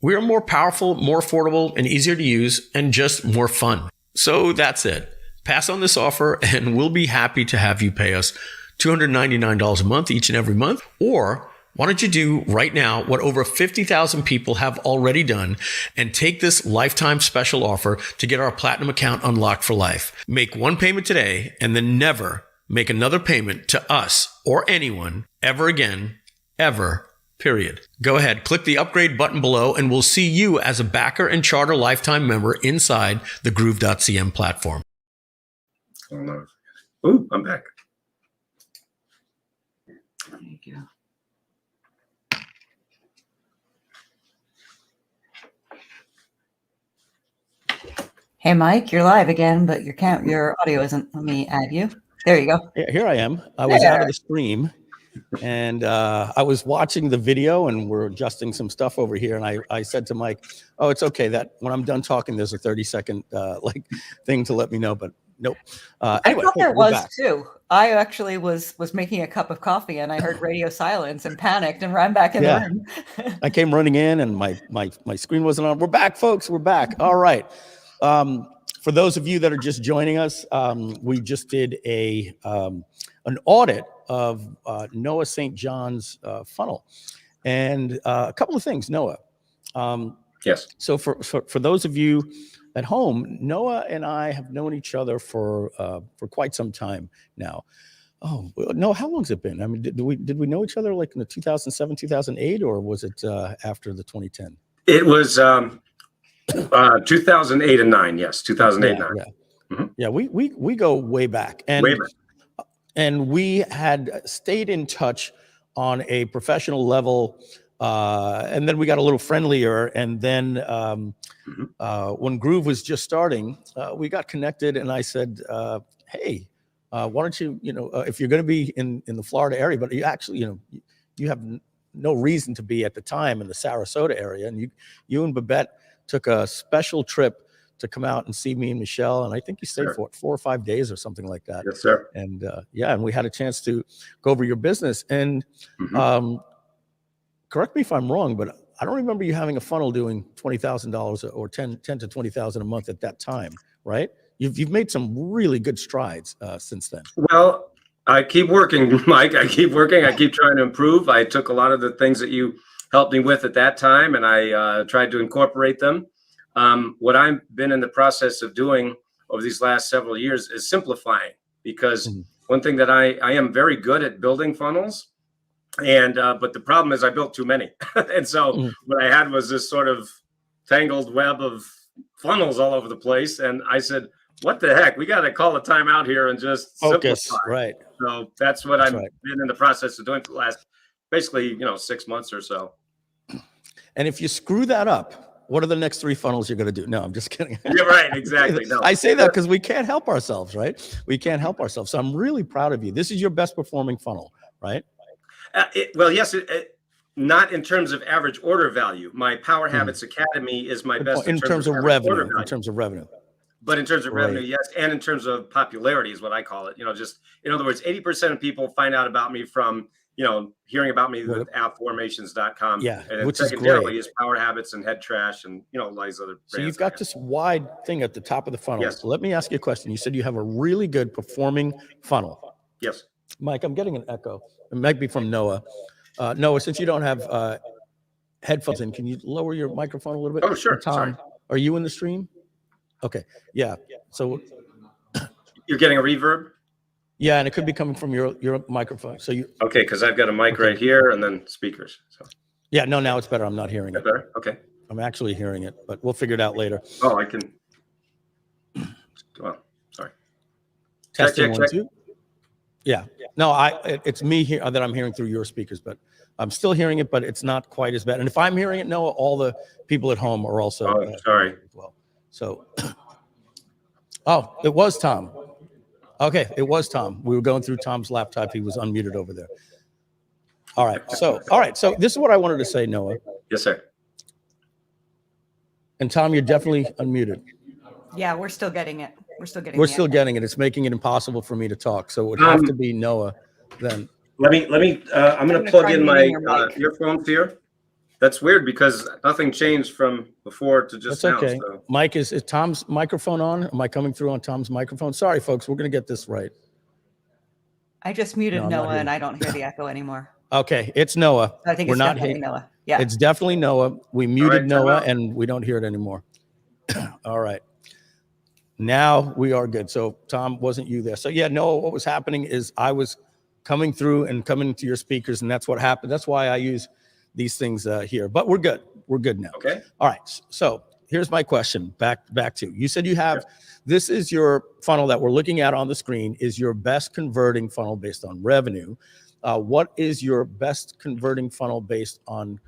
we are more powerful, more affordable, and easier to use, and just more fun. So that's it. Pass on this offer and we'll be happy to have you pay us $299 a month each and every month. Or why don't you do right now what over 50,000 people have already done and take this lifetime special offer to get our Platinum account unlocked for life. Make one payment today and then never make another payment to us or anyone ever again, ever, period. Go ahead, click the upgrade button below and we'll see you as a backer and charter lifetime member inside the Groove.cm platform. Ooh, I'm back. Thank you. Hey, Mike, you're live again, but your audio isn't. Let me add you. There you go. Yeah, here I am. I was out of the stream and I was watching the video and we're adjusting some stuff over here. And I said to Mike, oh, it's okay that when I'm done talking, there's a 30-second thing to let me know, but nope. Anyway, I thought there was back. too. I actually was making a cup of coffee and I heard radio silence and panicked and ran back in the room. I came running in and my screen wasn't on. We're back, folks. We're back. All right. For those of you that are just joining us, we just did an audit of Noah St. John's funnel, and a couple of things, Noah. Yes. So for those of you at home, Noah and I have known each other for quite some time now. Oh no, how long's it been? I mean, did we know each other like in the 2007, 2008, or was it after the 2010? It was 2008 and 9. Yes, 2008 and 9. Yeah, mm-hmm. Yeah. We go way back, and we had stayed in touch on a professional level. And then we got a little friendlier. And then when Groove was just starting, we got connected and I said, hey, why don't you, if you're going to be in the Florida area, but you actually, you have no reason to be at the time in the Sarasota area. And you and Babette took a special trip to come out and see me and Michelle. And I think you stayed for 4 or 5 days or something like that. Yes, sir. And and we had a chance to go over your business. And correct me if I'm wrong, but I don't remember you having a funnel doing $20,000 or 10 to 20,000 a month at that time, right? You've made some really good strides since then. Well, I keep working, Mike. I keep working. I keep trying to improve. I took a lot of the things that you helped me with at that time, and I tried to incorporate them. What I've been in the process of doing over these last several years is simplifying, because one thing that I am very good at building funnels. And but the problem is I built too many. And so what I had was this sort of tangled web of funnels all over the place. And I said, what the heck? We got to call a timeout here and just focus. Simplify. Right. So that's what I've been in the process of doing for the last basically, 6 months or so. And if you screw that up, what are the next 3 funnels you're going to do? No, I'm just kidding. You're right. Exactly. No. I say that because we can't help ourselves, right? We can't help ourselves. So I'm really proud of you. This is your best performing funnel, right? Well, yes, not in terms of average order value. My Power Habits Academy is my best in terms of revenue. In terms of revenue. But in terms of Right. revenue, yes, and in terms of popularity is what I call it. Just in other words, 80% of people find out about me from hearing about me with affirmations.com. Yeah, and then which is secondarily great. is Power Habits and Head Trash and all these other. So you've got this wide thing at the top of the funnel. Yes. So let me ask you a question. You said you have a really good performing funnel. Yes. Mike, I'm getting an echo. It might be from Noah. Noah, since you don't have headphones in, can you lower your microphone a little bit? Oh, sure. And Tom, Sorry. are you in the stream? Okay. Yeah. So You're getting a reverb? yeah, and it could be coming from your microphone. So you Okay, because I've got a mic right here and then speakers. So yeah, no, now it's better. I'm not hearing it. better? Okay. I'm actually hearing it, but we'll figure it out later. Oh, I can. Well, sorry. Testing check. 1, 2. Yeah. No, it's me here that I'm hearing through your speakers, but I'm still hearing it, but it's not quite as bad. And if I'm hearing it, Noah, all the people at home are also Oh, sorry. as well. So, oh, it was Tom. Okay, it was Tom. We were going through Tom's laptop. He was unmuted over there. All right. So this is what I wanted to say, Noah. Yes, sir. And Tom, you're definitely unmuted. Yeah, we're still getting it. We're still getting We're the still echo. getting it. It's making it impossible for me to talk. So it would have to be Noah then. Let me. I'm going to gonna plug try in my muting your mic. earphones here. That's weird because nothing changed from before to just That's now. okay. So. Mike, is Tom's microphone on? Am I coming through on Tom's microphone? Sorry, folks. We're going to get this right. I just muted No, I'm not Noah hearing and I don't hear the echo anymore. Okay, it's Noah. I think We're it's not definitely hitting. Noah. Yeah. It's definitely Noah. We muted time Noah out. and we don't hear it anymore. All right. Now we are good. So Tom, wasn't you there? So yeah, Noah, what was happening is I was coming through and coming into your speakers, and that's what happened. That's why I use these things here. But we're good. We're good now. Okay. All right. So here's my question. Back to you. Said you have this is your funnel that we're looking at on the screen is your best converting funnel based on revenue. What is your best converting funnel based on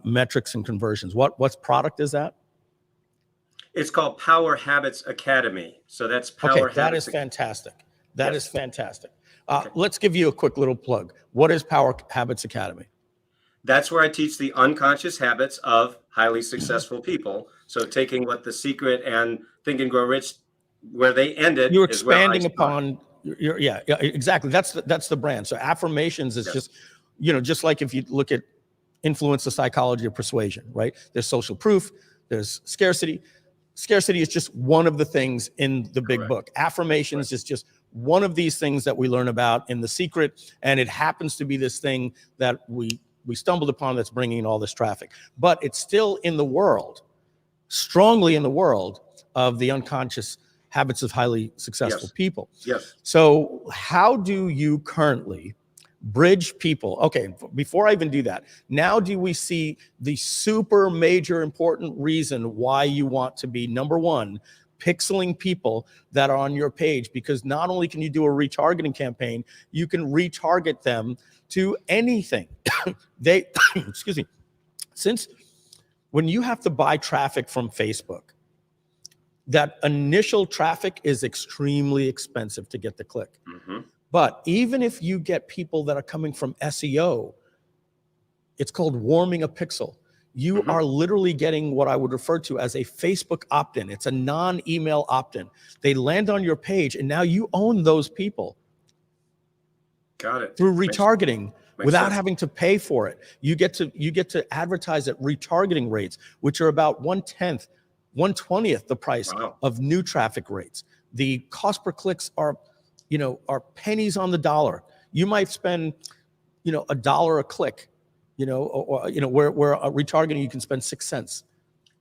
metrics and conversions? What's product is that? It's called Power Habits Academy. So that's Power Okay, Habits. that is fantastic. That is fantastic. Okay. Let's give you a quick little plug. What is Power Habits Academy? That's where I teach the unconscious habits of highly successful people. So taking what The Secret and Think and Grow Rich, where they ended. You're is where I expanding start. upon yeah, exactly. That's the brand. So affirmations is just, just like if you look at influence the psychology of persuasion, right? There's social proof, there's scarcity. Scarcity is just one of the things in the big book. Affirmations is just one of these things that we learn about in The Secret, and it happens to be this thing that we stumbled upon that's bringing in all this traffic. But it's still in the world, strongly in the world of the unconscious habits of highly successful people. Yes. So how do you currently bridge people? Okay, before I even do that, now do we see the super major important reason why you want to be number one, pixeling people that are on your page? Because not only can you do a retargeting campaign, you can retarget them to anything. Excuse me, since when you have to buy traffic from Facebook, that initial traffic is extremely expensive to get the click. Mm-hmm. But even if you get people that are coming from SEO, it's called warming a pixel. You are literally getting what I would refer to as a Facebook opt-in. It's a non-email opt-in. They land on your page and now you own those people. Got it. Through retargeting without sense. having to pay for it. You get to advertise at retargeting rates, which are about 1/10, 1/20th the price of new traffic rates. The cost per clicks are pennies on the dollar. You might spend, $1 a click, where a retargeting you can spend 6 cents.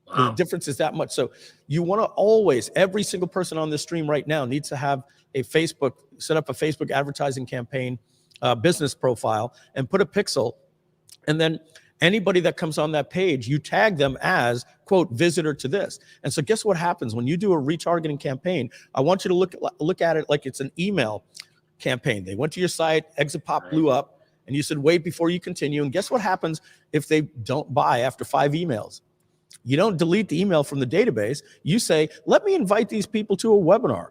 The difference is that much. So you want to always, every single person on this stream right now needs to have set up a Facebook advertising campaign, business profile, and put a pixel. And then anybody that comes on that page, you tag them as, quote, visitor to this. And so guess what happens when you do a retargeting campaign? I want you to look at it like it's an email campaign. They went to your site, exit pop blew up, and you said, wait before you continue. And guess what happens if they don't buy after 5 emails? You don't delete the email from the database. You say, let me invite these people to a webinar.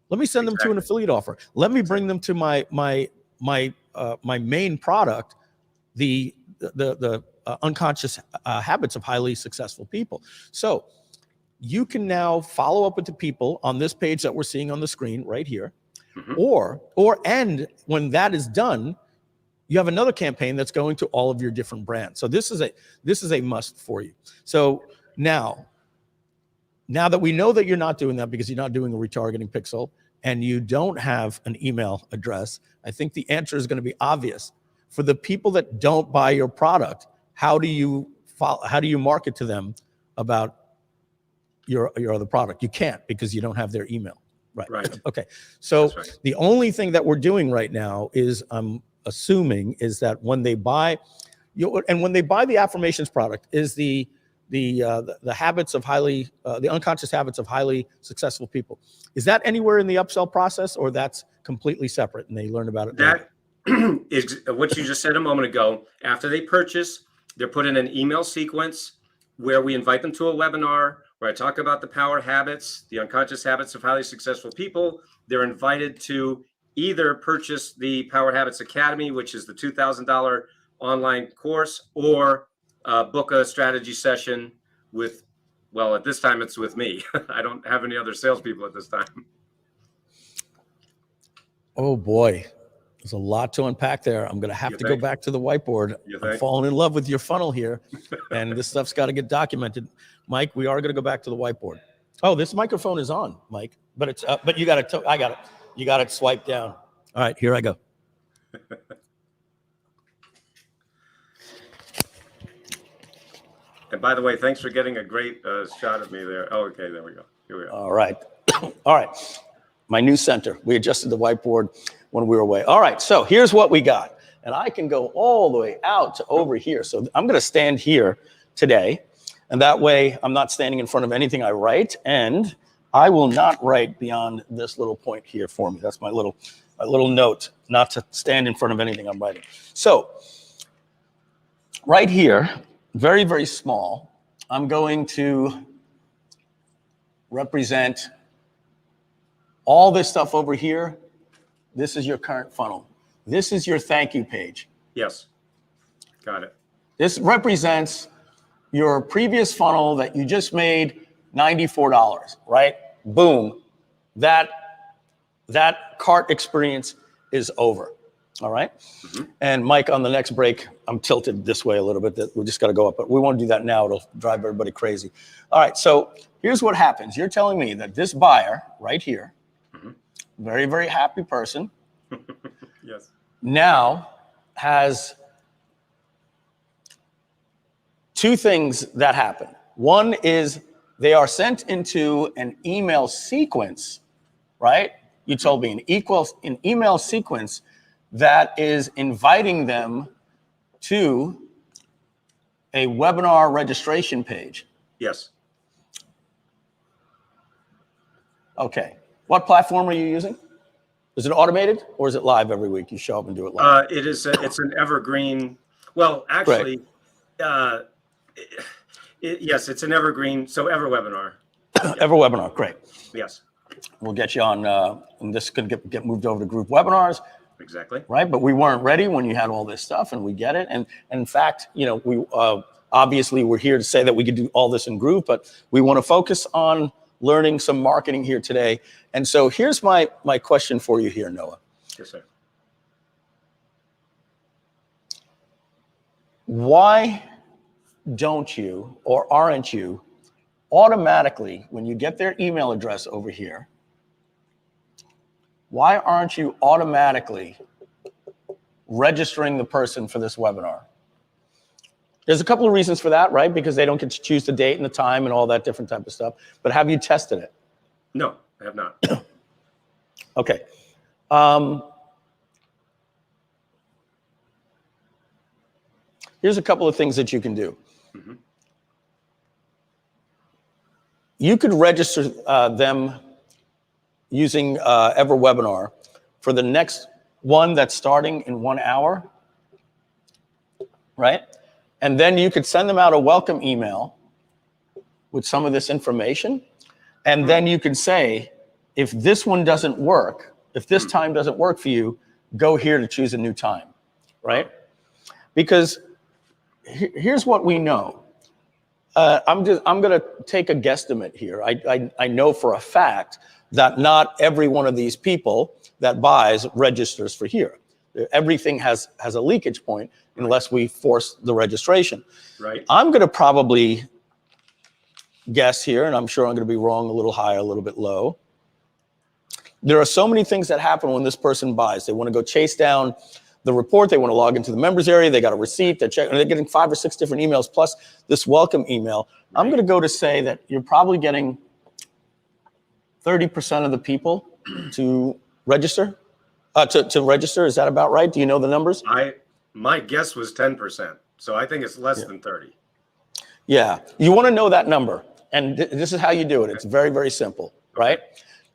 Let me send them to an affiliate offer. Let me bring them to my main product, the unconscious habits of highly successful people. So you can now follow up with the people on this page that we're seeing on the screen right here. And when that is done, you have another campaign that's going to all of your different brands. So this is a must for you. So now that we know that you're not doing that because you're not doing a retargeting pixel and you don't have an email address, I think the answer is going to be obvious. For the people that don't buy your product, how do you market to them about your other product? You can't, because you don't have their email. Right. Okay. So the only thing that we're doing right now is, I'm assuming, is that when they buy, when they buy the affirmations product, is the habits of highly, the unconscious habits of highly successful people. Is that anywhere in the upsell process, or that's completely separate and they learn about it later? That is what you just said a moment ago. After they purchase, they're put in an email sequence where we invite them to a webinar where I talk about the power habits, the unconscious habits of highly successful people. They're invited to either purchase the Power Habits Academy, which is the $2,000 online course, or book a strategy session with, well, at this time it's with me. I don't have any other salespeople at this time. Oh boy, there's a lot to unpack there. I'm going to have to go back to the whiteboard. I'm falling in love with your funnel here, and this stuff's got to get documented. Mike, we are going to go back to the whiteboard. Oh, this microphone is on, Mike, but it's but you got to, I got it. You got it swiped down. All right, here I go. And by the way, thanks for getting a great shot of me there. Oh, okay, there we go. Here we are. All right. All right. My new center. We adjusted the whiteboard when we were away. All right, so here's what we got. And I can go all the way out to over here. So I'm going to stand here today. And that way I'm not standing in front of anything I write. And I will not write beyond this little point here for me. That's my little note, not to stand in front of anything I'm writing. So right here, very, very small, I'm going to represent all this stuff over here. This is your current funnel. This is your thank you page. Yes, got it. This represents your previous funnel that you just made $94, right? Boom, that cart experience is over, all right? And Mike, on the next break, I'm tilted this way a little bit, that we just got to go up, but we won't do that now. It'll drive everybody crazy. All right, so here's what happens. You're telling me that this buyer right here, very, very happy person, yes, now has two things that happen. One is they are sent into an email sequence, right? You told me an email sequence that is inviting them to a webinar registration page. yes. Okay. What platform are you using? Is it automated or is it live every week? You show up and do it live? It is. It's an evergreen. Well, actually, yes, it's an evergreen. So EverWebinar. EverWebinar, great. Yes. We'll get you on, and this could get moved over to group webinars. Exactly. Right, but we weren't ready when you had all this stuff, and we get it. And in fact, you know, we obviously we're here to say that we could do all this in Groove, but we want to focus on learning some marketing here today. And so here's my question for you here, Noah. Yes, sir. Why don't you, or aren't you, automatically, when you get their email address over here, why aren't you automatically registering the person for this webinar? There's a couple of reasons for that, right? Because they don't get to choose the date and the time and all that different type of stuff. But have you tested it? No, I have not. Okay. Here's a couple of things that you can do. You could register them using EverWebinar for the next one that's starting in 1 hour right? And then you could send them out a welcome email with some of this information. And then you can say, if this one doesn't work, if this time doesn't work for you, go here to choose a new time, right? Because here's what we know. I'm going to take a guesstimate here. I know for a fact that not every one of these people that buys registers for here. Everything has a leakage point unless we force the registration. Right. I'm going to probably guess here, and I'm sure I'm going to be wrong, a little high, a little bit low. There are so many things that happen when this person buys. They want to go chase down the report. They want to log into the members area. They got a receipt. They're getting 5 or 6 different emails plus this welcome email. Right. I'm going to go to say that you're probably getting 30% of the people to register. To register, is that about right? Do you know the numbers? My guess was 10%, so I think it's less than 30. Yeah, you want to know that number, and this is how you do it. It's very, very simple, right?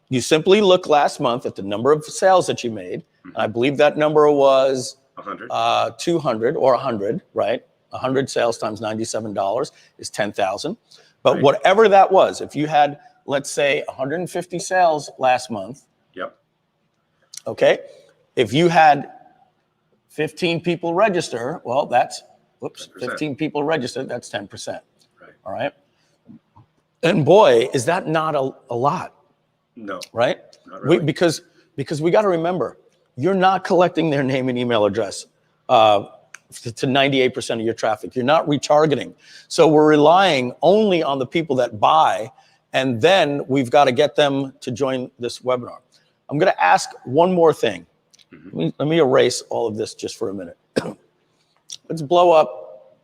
You simply look last month at the number of sales that you made. I believe that number was 100, 200 or 100, right? 100 sales times $97 is 10,000. But right. Whatever that was, if you had, let's say, 150 sales last month. Yep. Okay. If you had 15 people register, well, that's, 15 people registered, that's 10%. Right. All right. And boy, is that not a lot. No. Right? Not really. Because we got to remember, you're not collecting their name and email address to 98% of your traffic. You're not retargeting. So we're relying only on the people that buy, and then we've got to get them to join this webinar. I'm going to ask one more thing. Let me erase all of this just for a minute. Let's blow up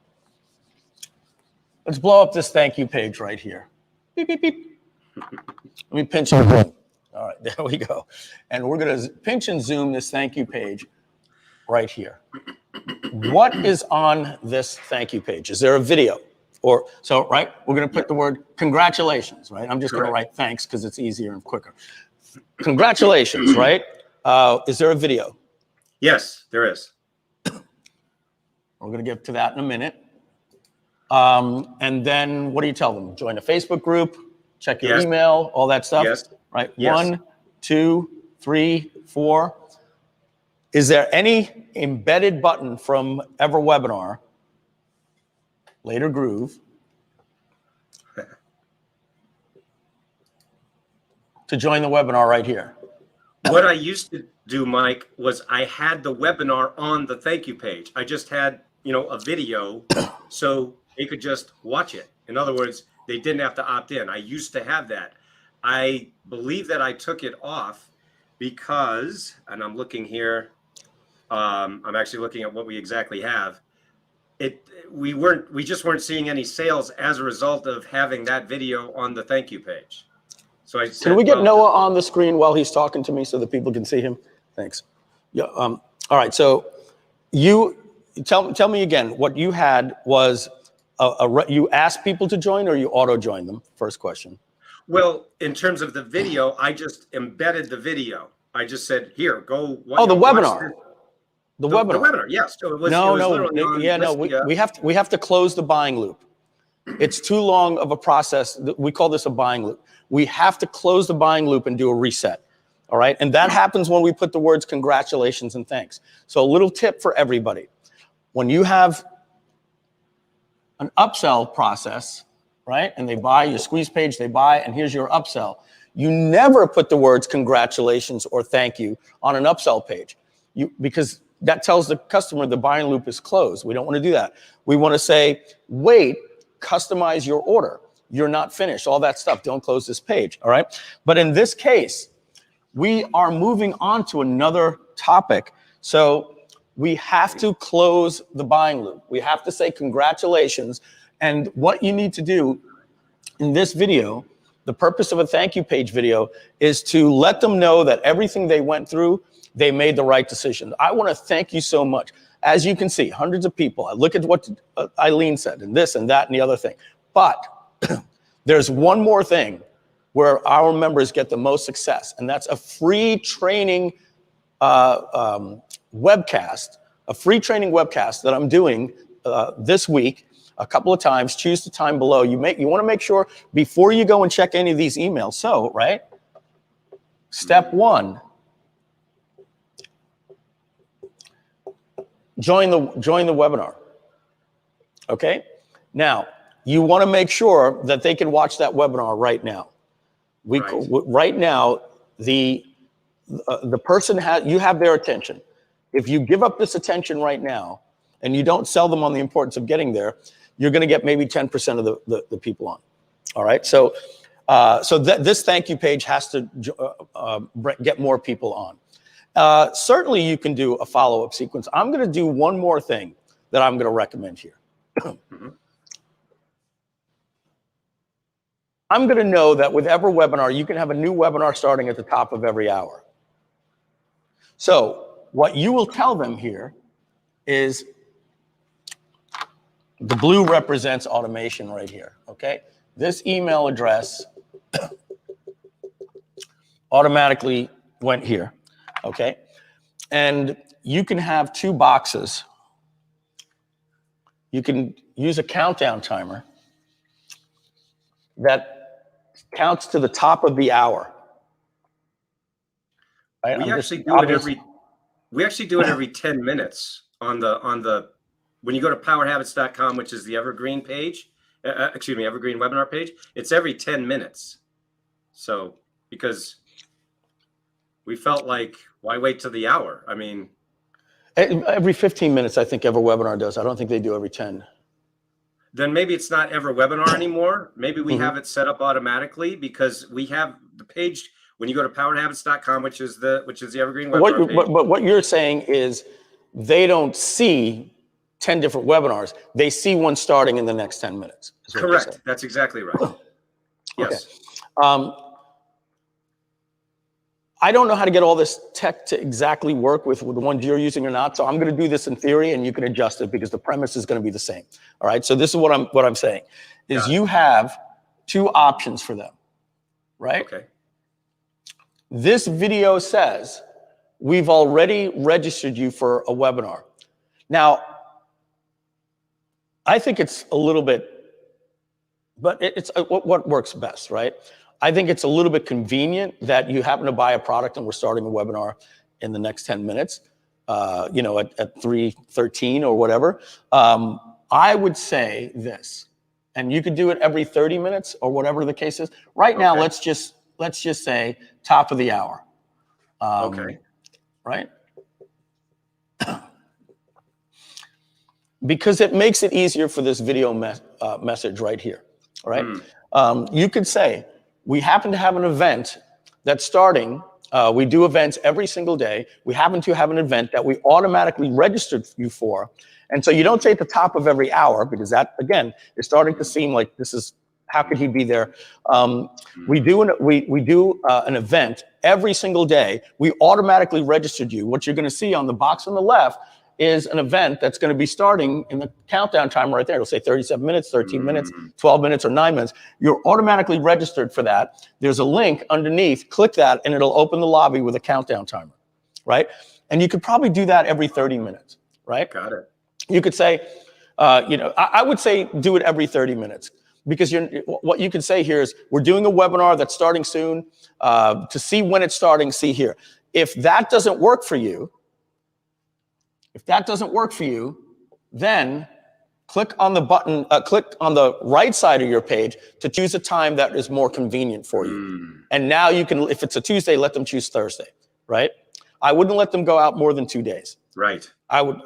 this thank you page right here. Beep, beep, beep. Let me pinch and zoom. All right, there we go. And we're going to pinch and zoom this thank you page right here. What is on this thank you page? Is there a video? Or so, right? We're going to put the word congratulations, right? I'm just going to write thanks because it's easier and quicker. Congratulations, right? Is there a video? Yes, there is. We're going to get to that in a minute. And then what do you tell them? Join a Facebook group, check your email, all that stuff. Yes. Right? Yes. 1, 2, 3, 4. Is there any embedded button from EverWebinar, later Groove, to join the webinar right here? What I used to do, Mike, was I had the webinar on the thank you page. I just had, a video so they could just watch it. In other words, they didn't have to opt in. I used to have that. I believe that I took it off because, and I'm looking here, I'm actually looking at what we exactly have. We just weren't seeing any sales as a result of having that video on the thank you page. So I said, can we get Noah on the screen while he's talking to me so that people can see him? Thanks. Yeah. All right. So you tell me again, what you had was you asked people to join or you auto join them? First question. Well, in terms of the video, I just embedded the video. I just said, here, go. Oh, the webinar. The webinar. The webinar, yes. So it was, we have to close the buying loop. It's too long of a process. We call this a buying loop. We have to close the buying loop and do a reset. All right. And that happens when we put the words congratulations and thanks. So a little tip for everybody. When you have an upsell process, right? And they buy your squeeze page, they buy, and here's your upsell. You never put the words congratulations or thank you on an upsell page. Because that tells the customer the buying loop is closed. We don't want to do that. We want to say, wait, customize your order. You're not finished, all that stuff. Don't close this page, all right? But in this case, we are moving on to another topic. So we have to close the buying loop. We have to say congratulations. And what you need to do in this video, the purpose of a thank you page video, is to let them know that everything they went through, they made the right decision. I want to thank you so much. As you can see, hundreds of people. I look at what Eileen said, and this and that and the other thing. But there's one more thing where our members get the most success, and that's a free training webcast that I'm doing this week a couple of times. Choose the time below. You want to make sure before you go and check any of these emails. So, right, step 1, join the webinar. Okay. Now you want to make sure that they can watch that webinar right now. Right now, the person you have their attention. If you give up this attention right now and you don't sell them on the importance of getting there, you're going to get maybe 10% of the people on. All right. So this thank you page has to get more people on. Certainly you can do a follow-up sequence. I'm going to do one more thing that I'm going to recommend here. I'm going to know that with every webinar, you can have a new webinar starting at the top of every hour. So what you will tell them here is the blue represents automation right here, okay? This email address automatically went here, okay? And you can have 2 boxes. You can use a countdown timer that counts to the top of the hour. Right? We actually do it every 10 minutes on the when you go to powerhabits.com, which is the evergreen page, evergreen webinar page. It's every 10 minutes. So because we felt like, why wait till the hour? I mean, every 15 minutes, I think every webinar does. I don't think they do every 10. Then maybe it's not ever webinar anymore. Maybe we have it set up automatically because we have the page when you go to powerhabits.com, which is the evergreen webinar page. But what you're saying is they don't see 10 different webinars. They see one starting in the next 10 minutes. Correct. That's exactly right. Yes. Okay. I don't know how to get all this tech to exactly work with the ones you're using or not. So I'm going to do this in theory and you can adjust it because the premise is going to be the same. All right. So this is what I'm saying is you have 2 options for them, right? Okay. This video says we've already registered you for a webinar. Now, I think it's a little bit, but it's what works best, right? I think it's a little bit convenient that you happen to buy a product and we're starting a webinar in the next 10 minutes, at 3:13 or whatever. I would say this, and you could do it every 30 minutes or whatever the case is. Right now, let's just say top of the hour. Okay. Right? Because it makes it easier for this video message right here. All right. You could say, we happen to have an event that's starting. We do events every single day. We happen to have an event that we automatically registered you for. And so you don't say at the top of every hour, because that, again, is starting to seem like this is, how could he be there? We do an event every single day. We automatically registered you. What you're going to see on the box on the left is an event that's going to be starting in the countdown timer right there. It'll say 37 minutes, 13 minutes, 12 minutes, or 9 minutes. You're automatically registered for that. There's a link underneath. Click that, and it'll open the lobby with a countdown timer, right? And you could probably do that every 30 minutes, right? Got it. You could say, I would say do it every 30 minutes. Because what you can say here is, we're doing a webinar that's starting soon. To see when it's starting, see here. If that doesn't work for you, then click on the button, click on the right side of your page to choose a time that is more convenient for you. And now you can, if it's a Tuesday, let them choose Thursday, right? I wouldn't let them go out more than 2 days. Right. I would,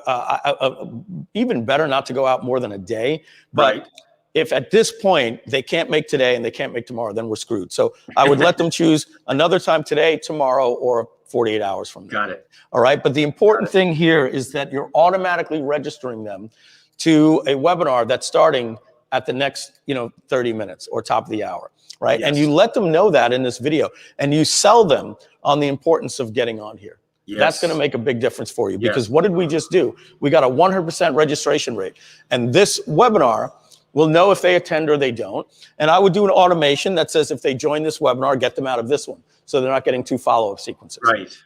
even better not to go out more than a day. But if at this point they can't make today and they can't make tomorrow, then we're screwed. So I would let them choose another time today, tomorrow, or 48 hours from now. Got it. All right. But the important thing here is that you're automatically registering them to a webinar that's starting at the next, 30 minutes or top of the hour. Right. Yes. And you let them know that in this video, and you sell them on the importance of getting on here. Yes. That's going to make a big difference for you, because what did we just do? We got a 100% registration rate, and this webinar will know if they attend or they don't. And I would do an automation that says if they join this webinar, get them out of this one, so they're not getting 2 follow-up sequences. Right.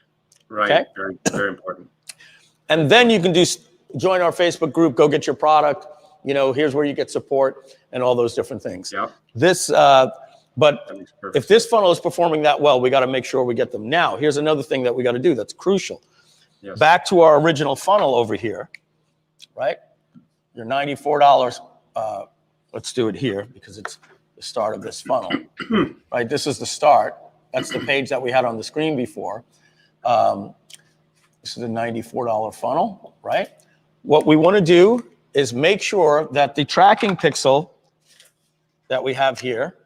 Okay? Very, very important. And then you can do join our Facebook group, go get your product. You know, here's where you get support and all those different things. Yeah. This, but if this funnel is performing that well, we got to make sure we get them. Now, here's another thing that we got to do that's crucial. Yes. Back to our original funnel over here, right? Your $94. Let's do it here because it's the start of this funnel, right? This is the start. That's the page that we had on the screen before. This is a $94 funnel, right? What we want to do is make sure that the tracking pixel that we have here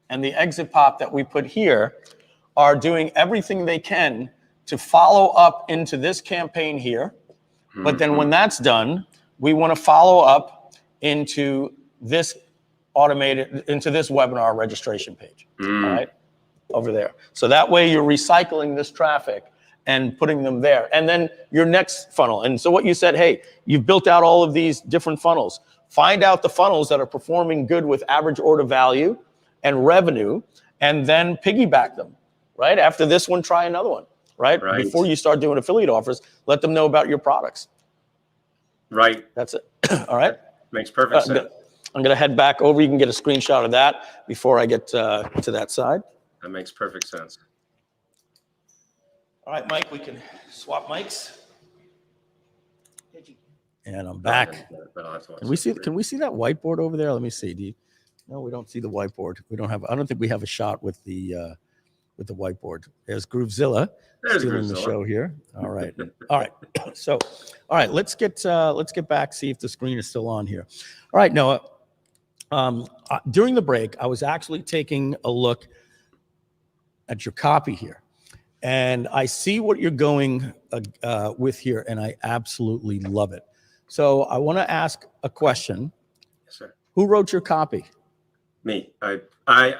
and the exit pop that we put here are doing everything they can to follow up into this campaign here. But then when that's done, we want to follow up into this into this webinar registration page, all right, over there. So that way you're recycling this traffic and putting them there. And then your next funnel. And so what you said, hey, you've built out all of these different funnels. Find out the funnels that are performing good with average order value and revenue, and then piggyback them, right? After this one, try another one, right? Before you start doing affiliate offers, let them know about your products. Right. That's it. All right. Makes perfect sense. I'm going to head back over. You can get a screenshot of that before I get to that side. That makes perfect sense. All right, Mike, we can swap mics. And I'm back. Can we see that whiteboard over there? Let me see. No, we don't see the whiteboard. I don't think we have a shot with the whiteboard. There's GrooveZilla doing the show here. All right. All right. So, all right, let's get back, see if the screen is still on here. All right, Noah. During the break, I was actually taking a look at your copy here. And I see what you're going with here, and I absolutely love it. So I want to ask a question. Yes, sir. Who wrote your copy? Me.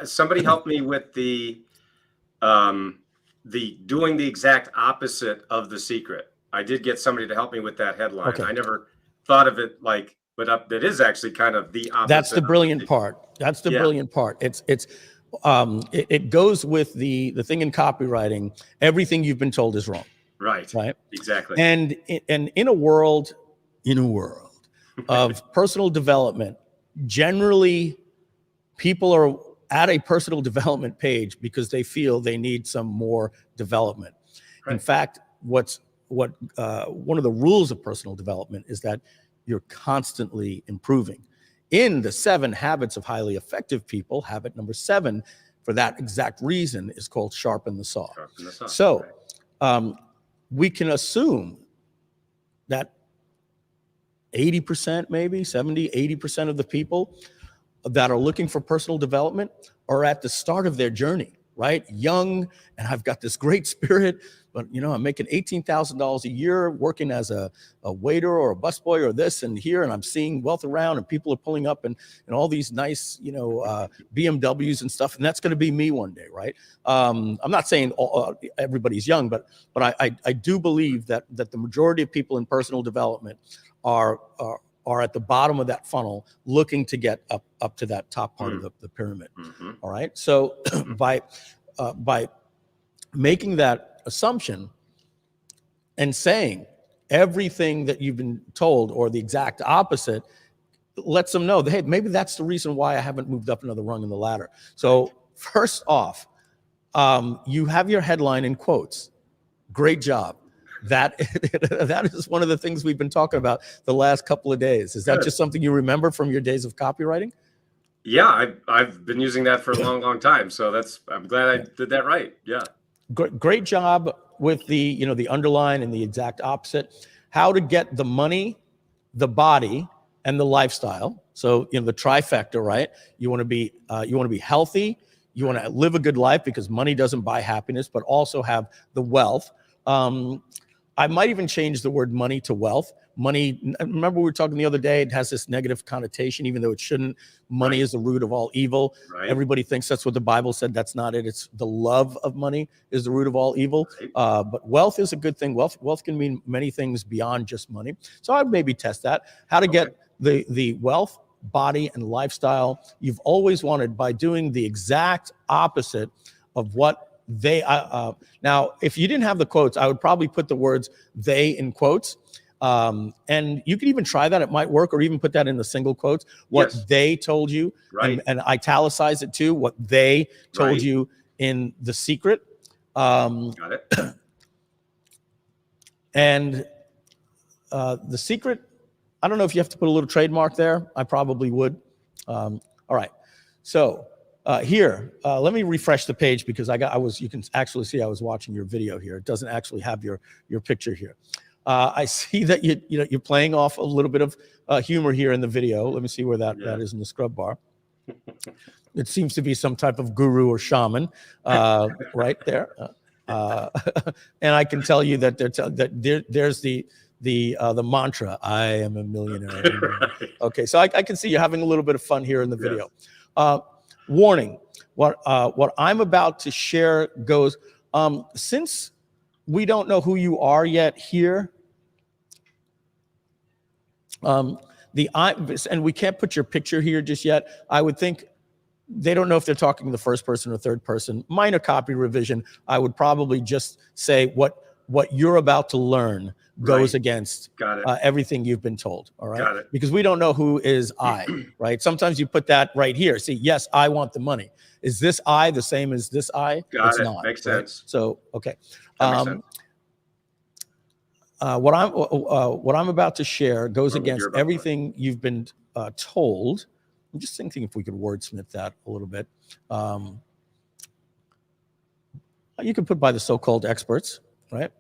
Somebody helped me with the doing the exact opposite of The Secret. I did get somebody to help me with that headline. Okay. I never thought of it like, but that is actually kind of the opposite. That's the brilliant part. That's the brilliant part. It goes with the thing in copywriting. Everything you've been told is wrong. Right. Right. Exactly. And in a world of personal development, generally people are at a personal development page because they feel they need some more development. Right. In fact, one of the rules of personal development is that you're constantly improving. In the 7 habits of highly effective people, habit number 7, for that exact reason, is called sharpen the saw. Sharpen the saw. So we can assume that 80%, maybe 70, 80% of the people that are looking for personal development are at the start of their journey, right? Young, and I've got this great spirit, but I'm making $18,000 a year working as a waiter or a busboy or this and here, and I'm seeing wealth around, and people are pulling up in all these nice, BMWs and stuff, and that's going to be me one day, right? I'm not saying everybody's young, but I do believe that the majority of people in personal development are at the bottom of that funnel, looking to get up to that top part of the pyramid. Mm-hmm. All right. So by making that assumption and saying everything that you've been told or the exact opposite, lets them know that, hey, maybe that's the reason why I haven't moved up another rung in the ladder. So first off, you have your headline in quotes. Great job. That is one of the things we've been talking about the last couple of days. Is that just something you remember from your days of copywriting? Yeah, I've been using that for a long, long time. So I'm glad I did that right. Yeah. Great job with the underline and the exact opposite. How to get the money, the body, and the lifestyle. So the trifecta, right? You want to be healthy. You want to live a good life because money doesn't buy happiness, but also have the wealth. I might even change the word money to wealth. Money, remember we were talking the other day, it has this negative connotation, even though it shouldn't. Money is the root of all evil. Right. Everybody thinks that's what the Bible said. That's not it. It's the love of money is the root of all evil. Right. But wealth is a good thing. Wealth can mean many things beyond just money. So I'd maybe test that. How to get the wealth, body, and lifestyle you've always wanted by doing the exact opposite of what they now, if you didn't have the quotes, I would probably put the words they in quotes. And you can even try that. It might work, or even put that in the single quotes, what they told you, and italicize it too, what they told you in the secret. Got it. And the secret, I don't know if you have to put a little trademark there. I probably would. All right. So here, let me refresh the page, because you can actually see I was watching your video here. It doesn't actually have your picture here. I see that you're playing off a little bit of humor here in the video. Let me see where that is in the scrub bar. It seems to be some type of guru or shaman right there. And I can tell you that there's the mantra, I am a millionaire. Okay, so I can see you having a little bit of fun here in the video. Warning, what I'm about to share goes, since we don't know who you are yet here, and we can't put your picture here just yet. I would think they don't know if they're talking the first person or third person. Minor copy revision. I would probably just say what you're about to learn goes against everything you've been told. All right. Got it. Because we don't know who is I, right? Sometimes you put that right here. See, yes, I want the money. Is this I the same as this I? Got it. Not, makes sense. So, okay. What I'm about to share goes against everything you've been told. I'm just thinking if we could wordsmith that a little bit. You could put by the so-called experts, right?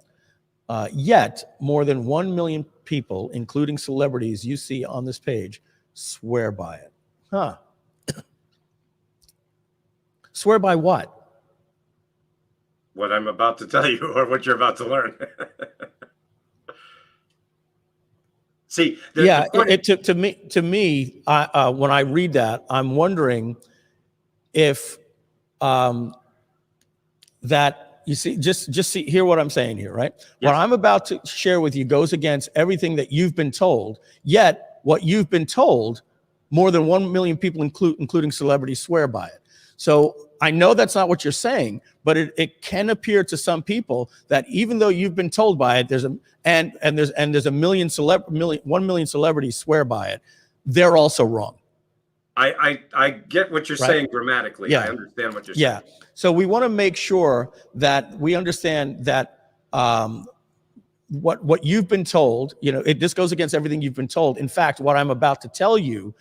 Yet, more than 1 million people, including celebrities you see on this page, swear by it. Huh. Swear by what? What I'm about to tell you, or what you're about to learn. See, to me, when I read that, I'm wondering if that, you see, just hear what I'm saying here, right? Yes. What I'm about to share with you goes against everything that you've been told. Yet, what you've been told, more than 1 million people, including celebrities, swear by it. So I know that's not what you're saying, but it can appear to some people that even though you've been told by it, there's 1 million celebrities swear by it, they're also wrong. I get what you're saying grammatically. I understand what you're saying. Yeah. So we want to make sure that we understand that what you've been told, this goes against everything you've been told. In fact, what I'm about to tell you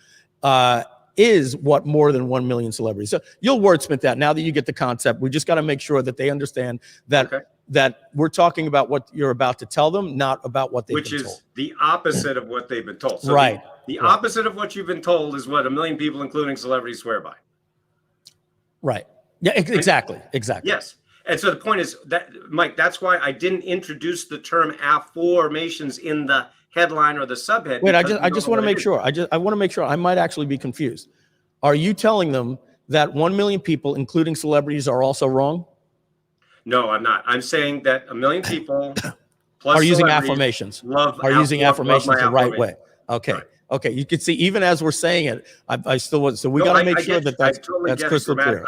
is what more than 1 million celebrities. So you'll wordsmith that now that you get the concept. We just got to make sure that they understand that that we're talking about what you're about to tell them, not about what they've been told. Which is the opposite of what they've been told. So the opposite of what you've been told is what 1 million people, including celebrities, swear by. Right. Yeah, exactly. Yes. And so the point is that, Mike, that's why I didn't introduce the term affirmations in the headline or the subhead. Wait, I just want to make sure. I want to make sure. I might actually be confused. Are you telling them that 1 million people, including celebrities, are also wrong? No, I'm not. I'm saying that 1 million people plus are using affirmations. Are using affirmations the right way. Okay. Right. Okay. You can see, even as we're saying it, I still want. So we got to make sure that's crystal clear.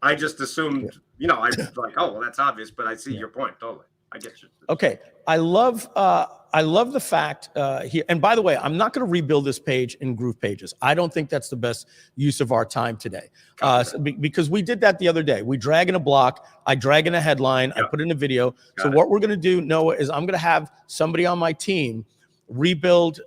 I just assumed, I was like, oh, well, that's obvious, but I see your point totally. I get you. Okay. I love the fact here. And by the way, I'm not going to rebuild this page in Groove Pages. I don't think that's the best use of our time today. Because we did that the other day. We drag in a block. I drag in a headline. I put in a video. What we're going to do, Noah, is I'm going to have somebody on my team rebuild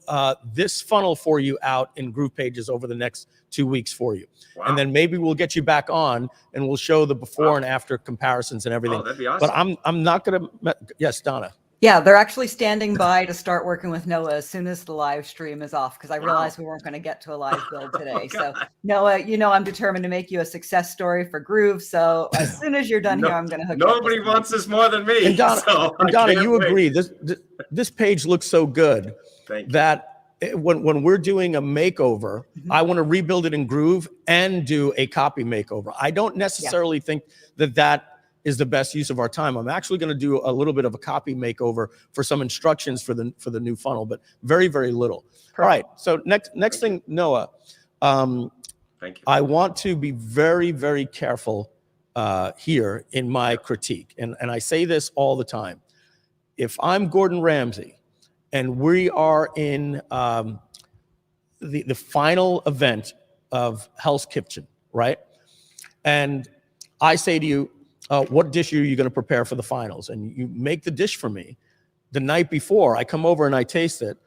this funnel for you out in Groove Pages over the next 2 weeks for you. Wow. And then maybe we'll get you back on and we'll show the before and after comparisons and everything. Oh, that'd be awesome. But I'm not going to, yes, Donna. Yeah, they're actually standing by to start working with Noah as soon as the live stream is off, because I realized we weren't going to get to a live build today. So Noah, I'm determined to make you a success story for Groove. So as soon as you're done here, I'm going to hook you up. Nobody wants this more than me. And Donna, you agree, this page looks so good that when we're doing a makeover, I want to rebuild it in Groove and do a copy makeover. I don't necessarily think that is the best use of our time. I'm actually going to do a little bit of a copy makeover for some instructions for the new funnel, but very, very little. Perfect. All right. So next thing, Noah, thank you. I want to be very, very careful here in my critique. And I say this all the time. If I'm Gordon Ramsay and we are in the final event of Hell's Kitchen, right? And I say to you, what dish are you going to prepare for the finals? And you make the dish for me. The night before, I come over and I taste it.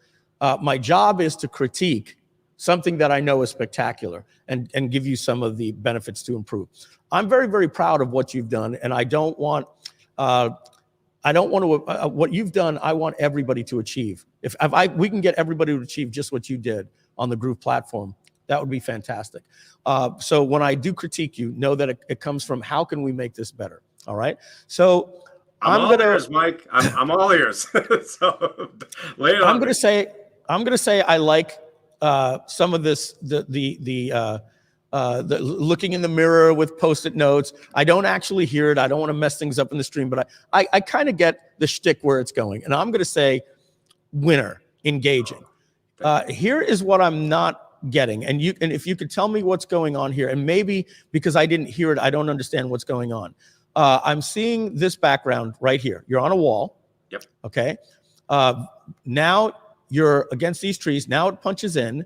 My job is to critique something that I know is spectacular and give you some of the benefits to improve. I'm very, very proud of what you've done, and I don't want to, what you've done, I want everybody to achieve. If we can get everybody to achieve just what you did on the Groove platform, that would be fantastic. So when I do critique you, know that it comes from how can we make this better, all right? So I'm all ears, Mike. I'm all ears. So lay it on. I'm gonna say I like some of this, the looking in the mirror with Post-it notes. I don't actually hear it. I don't want to mess things up in the stream, but I kind of get the shtick where it's going. And I'm gonna say winner, engaging. Here is what I'm not getting, and if you could tell me what's going on here, and maybe because I didn't hear it, I don't understand what's going on. I'm seeing this background right here. You're on a wall. Yep. Okay. Now you're against these trees. Now it punches in.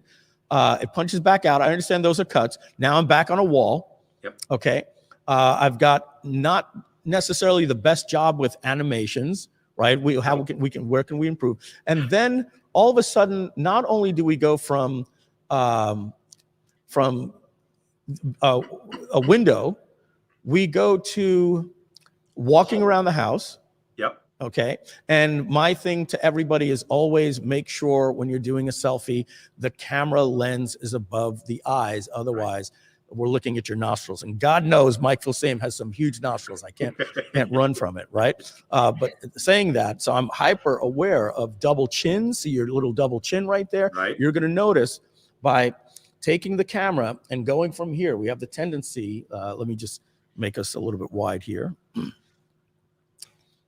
It punches back out. I understand those are cuts. Now I'm back on a wall. Yep. Okay. I've got not necessarily the best job with animations, right? Where can we improve? And then all of a sudden, not only do we go from a window, we go to walking around the house. Yep. Okay. And my thing to everybody is always make sure when you're doing a selfie, the camera lens is above the eyes. Otherwise, we're looking at your nostrils. And God knows Mike Filsame has some huge nostrils. I can't run from it, right? But saying that, so I'm hyper aware of double chins. See your little double chin right there? Right. You're going to notice by taking the camera and going from here, we have the tendency, let me just make us a little bit wide here.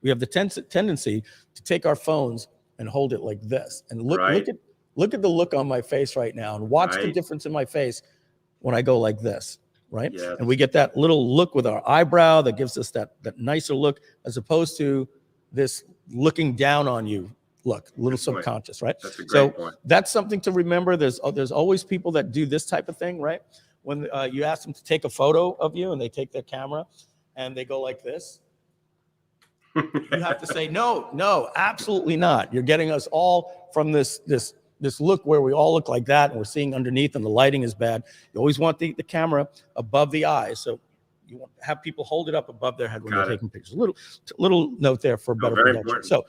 We have the tendency to take our phones and hold it like this. And look at the look on my face right now, and watch the difference in my face when I go like this, right? Yes. And we get that little look with our eyebrow that gives us that nicer look, as opposed to this looking down on you look, a little subconscious, right? That's a great point. That's something to remember. There's always people that do this type of thing, right? When you ask them to take a photo of you and they take their camera and they go like this, you have to say, no, absolutely not. You're getting us all from this look where we all look like that and we're seeing underneath and the lighting is bad. You always want the camera above the eyes. So you want to have people hold it up above their head when they're taking pictures. Little note there for better production. Important. So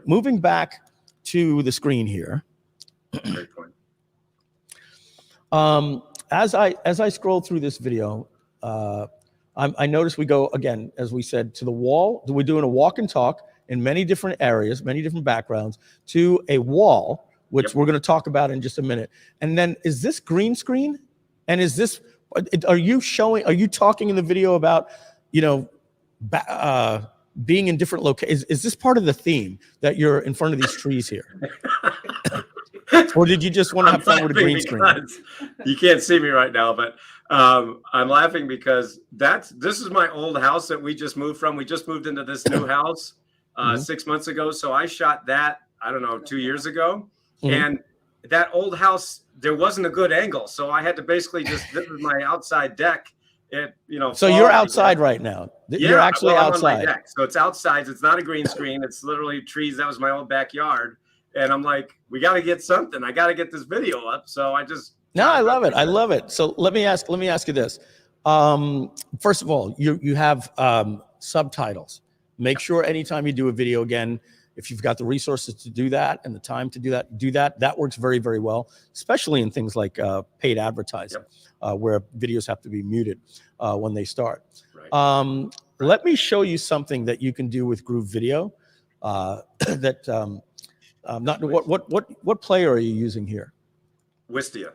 moving back to the screen here. Great point. As I scroll through this video, I notice we go, again, as we said, to the wall. We're doing a walk and talk in many different areas, many different backgrounds, to a wall, which we're going to talk about in just a minute. And then is this green screen? And is this, are you talking in the video about, being in different locations? Is this part of the theme that you're in front of these trees here? Or did you just want to have fun with a green screen? You can't see me right now, but I'm laughing because this is my old house that we just moved from. We just moved into this new house 6 months ago. So I shot that, I don't know, 2 years ago. And that old house, there wasn't a good angle. So I had to basically this is my outside deck. So you're outside right now. You're actually outside. On my deck. So it's outside. It's not a green screen. It's literally trees. That was my old backyard. And I'm like, we got to get something. I got to get this video up. So I just. No, I love it. I love it. So let me ask you this. First of all, you have subtitles. Make sure anytime you do a video, again, if you've got the resources to do that and the time to do that. That works very, very well, especially in things like paid advertising, where videos have to be muted when they start. Right. Let me show you something that you can do with Groove Video. What player are you using here? Wistia.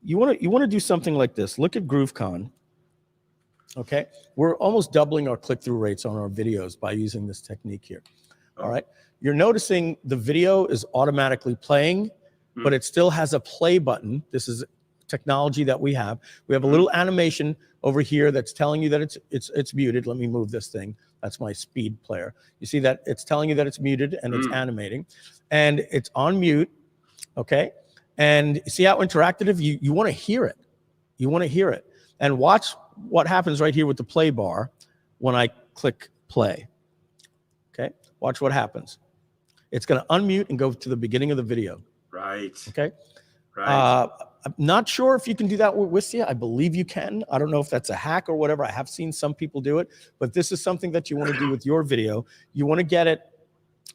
You want to do something like this. Look at GrooveCon. Okay, we're almost doubling our click-through rates on our videos by using this technique here. All right, you're noticing the video is automatically playing, but it still has a play button. This is technology that we have. We have a little animation over here that's telling you that it's muted. Let me move this thing That's my speed player. You see that it's telling you that it's muted and it's animating, and it's on mute. Okay. And see how interactive you want to hear it. You want to hear it. And watch what happens right here with the play bar when I click play. Okay. Watch what happens. It's going to unmute and go to the beginning of the video. Right. Okay. Right. I'm not sure if you can do that with Wistia. I believe you can. I don't know if that's a hack or whatever. I have seen some people do it, but this is something that you want to do with your video. You want to get it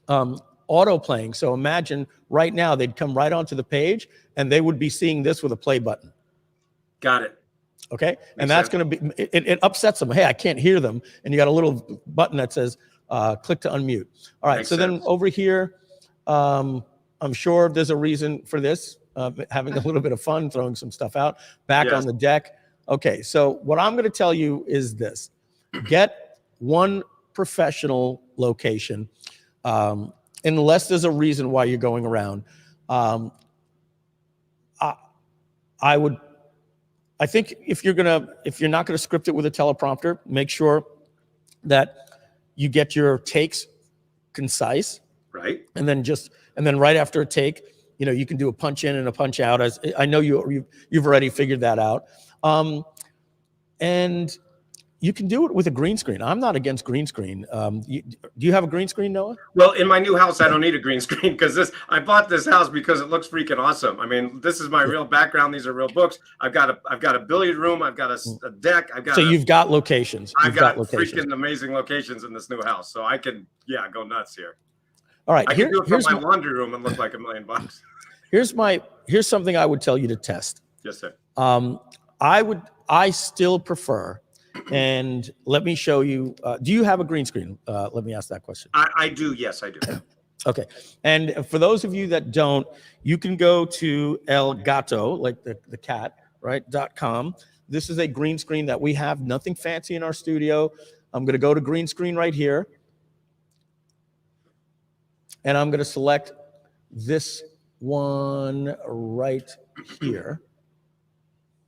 auto playing. So imagine right now they'd come right onto the page and they would be seeing this with a play button. Got it. Okay. And that's going to be, it upsets them. Hey, I can't hear them. And you got a little button that says, click to unmute. All right. So then over here, I'm sure there's a reason for this, having a little bit of fun, throwing some stuff out back on the deck. Okay. So what I'm going to tell you is this: get one professional location, unless there's a reason why you're going around. I think if you're not gonna script it with a teleprompter, make sure that you get your takes concise. Right. And then right after a take, you can do a punch in and a punch out. As I know you've already figured that out. And you can do it with a green screen. I'm not against green screen. Do you have a green screen, Noah? Well, in my new house, I don't need a green screen because I bought this house because it looks freaking awesome. I mean, this is my real background. These are real books. I've got a billiard room. I've got a deck. You've got locations. I've got freaking amazing locations in this new house. So I can, go nuts here. All right. I can do it from my laundry room and look like $1 million. Here's something I would tell you to test. Yes, sir. I still prefer. And let me show you. Do you have a green screen? Let me ask that question. I do. Yes, I do. Okay. And for those of you that don't, you can go to El Gato, like the cat, right? .com. This is a green screen that we have. Nothing fancy in our studio. I'm going to go to green screen right here. And I'm going to select this one right here,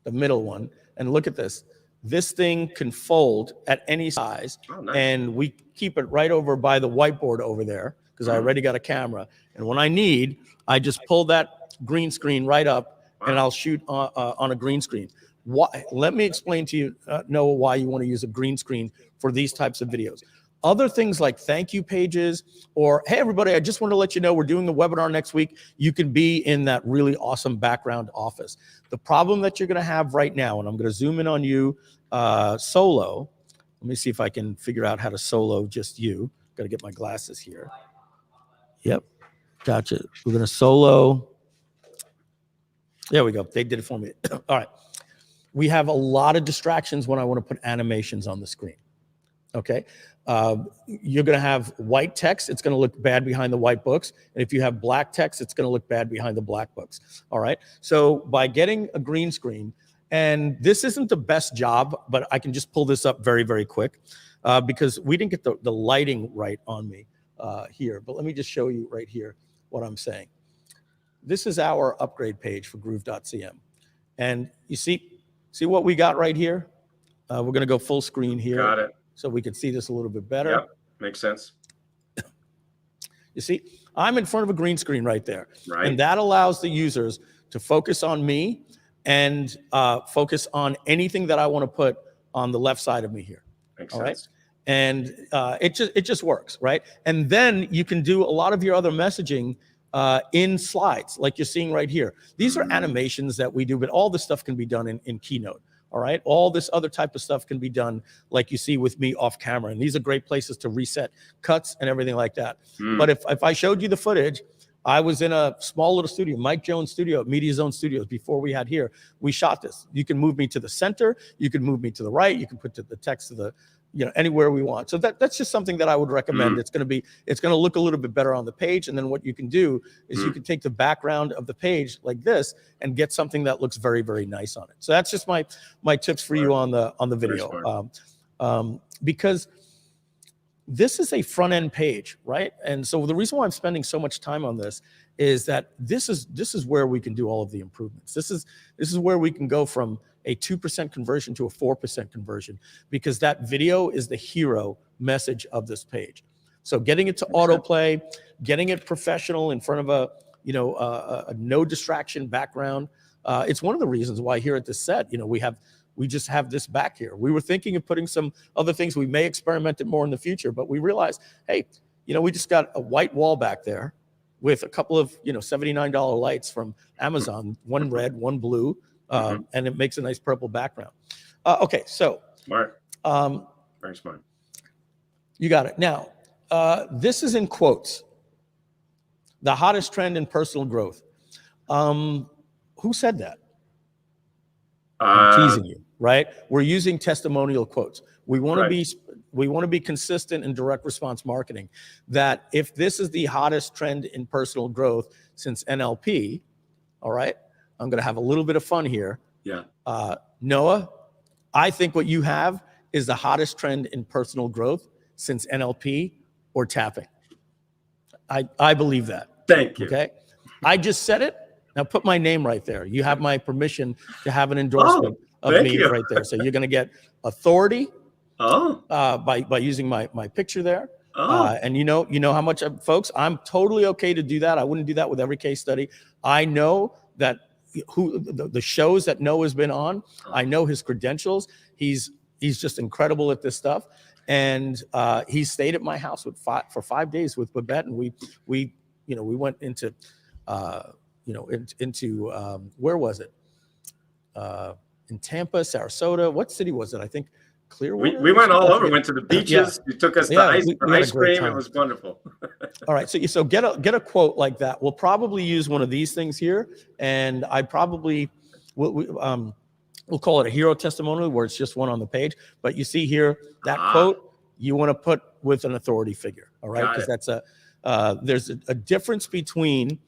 the middle one. And look at this. This thing can fold at any size. Oh, nice. And we keep it right over by the whiteboard over there because I already got a camera. And when I need, I just pull that green screen right up and I'll shoot on a green screen. Let me explain to you, Noah, why you want to use a green screen for these types of videos. Other things like thank you pages or, hey, everybody, I just want to let you know we're doing the webinar next week. You can be in that really awesome background office. The problem that you're going to have right now, and I'm going to zoom in on you solo. Let me see if I can figure out how to solo just you. Got to get my glasses here. Yep. Gotcha. We're going to solo. There we go. They did it for me. All right. We have a lot of distractions when I want to put animations on the screen. Okay. You're going to have white text. It's going to look bad behind the white books. And if you have black text, it's going to look bad behind the black books. All right. So by getting a green screen, and this isn't the best job, but I can just pull this up very, very quick because we didn't get the lighting right on me here. But let me just show you right here what I'm saying. This is our upgrade page for groove.cm. And you see what we got right here? We're going to go full screen here. Got it. So we can see this a little bit better. Yep, makes sense. You see, I'm in front of a green screen right there. Right. And that allows the users to focus on me and focus on anything that I want to put on the left side of me here. Makes all sense. Right? And it just works, right? And then you can do a lot of your other messaging in slides, like you're seeing right here. These are animations that we do, but all this stuff can be done in Keynote. All right. All this other type of stuff can be done like you see with me off camera. And these are great places to reset cuts and everything like that. But if I showed you the footage, I was in a small little studio, Mike Jones studio at Media Zone Studios before we had here. We shot this. You can move me to the center. You can move me to the right. You can put the text to the, anywhere we want. So that's just something that I would recommend. It's going to look a little bit better on the page. And then what you can do is you can take the background of the page like this and get something that looks very, very nice on it. So that's just my tips for you on the video. Because this is a front end page, right? And so the reason why I'm spending so much time on this is that this is where we can do all of the improvements. This is where we can go from a 2% conversion to a 4% conversion, because that video is the hero message of this page. So getting it to autoplay, getting it professional in front of a, you know, a no distraction background. It's one of the reasons why here at the set, you know, we just have this back here. We were thinking of putting some other things. We may experiment it more in the future, but we realized, hey, you know, we just got a white wall back there with a couple of, you know, $79 lights from Amazon, one red, one blue, and it makes a nice purple background. Okay, so. Smart. Very smart. You got it. Now, this is in quotes. The hottest trend in personal growth. Who said that? I'm teasing you, right? We're using testimonial quotes. We want to be consistent in direct response marketing. That if this is the hottest trend in personal growth since NLP, all right, I'm going to have a little bit of fun here. Yeah. Noah, I think what you have is the hottest trend in personal growth since NLP or tapping. I believe that. Thank you. Okay. I just said it. Now put my name right there. You have my permission to have an endorsement of me right there. So you're going to get authority by using my picture there. And you know how much, folks, I'm totally okay to do that. I wouldn't do that with every case study. I know that the shows that Noah's been on, I know his credentials. He's just incredible at this stuff. And he stayed at my house for 5 days with Babette, and we went into where was it? In Tampa, Sarasota. What city was it? I think Clearwater. We went all over. Went to the beaches. You took us to ice cream. It was wonderful. All right. So get a quote like that. We'll probably use one of these things here, and I probably we'll call it a hero testimonial where it's just one on the page. But you see here that quote you want to put with an authority figure. All right, because that's there's a difference between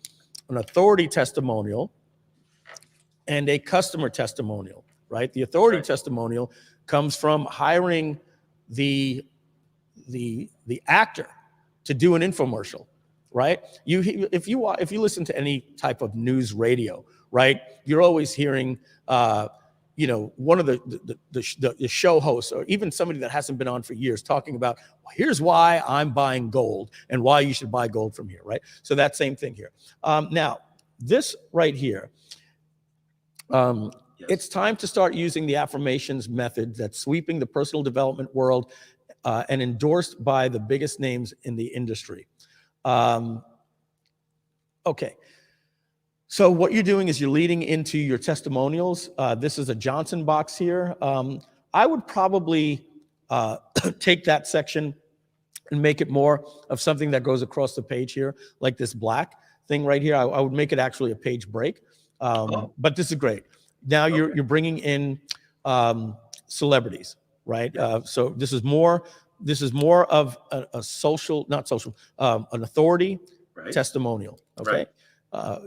an authority testimonial and a customer testimonial, right? The authority testimonial comes from hiring the actor to do an infomercial, right? If you listen to any type of news radio, right, you're always hearing one of the show hosts, or even somebody that hasn't been on for years, talking about, well, here's why I'm buying gold and why you should buy gold from here, right? So that same thing here. Now, this right here, it's time to start using the affirmations method that's sweeping the personal development world and endorsed by the biggest names in the industry. Okay. So what you're doing is you're leading into your testimonials. This is a Johnson box here. I would probably take that section and make it more of something that goes across the page here, like this black thing right here. I would make it actually a page break. But this is great. Now you're bringing in celebrities, right? So this is more of a social, not social, an authority testimonial. Okay.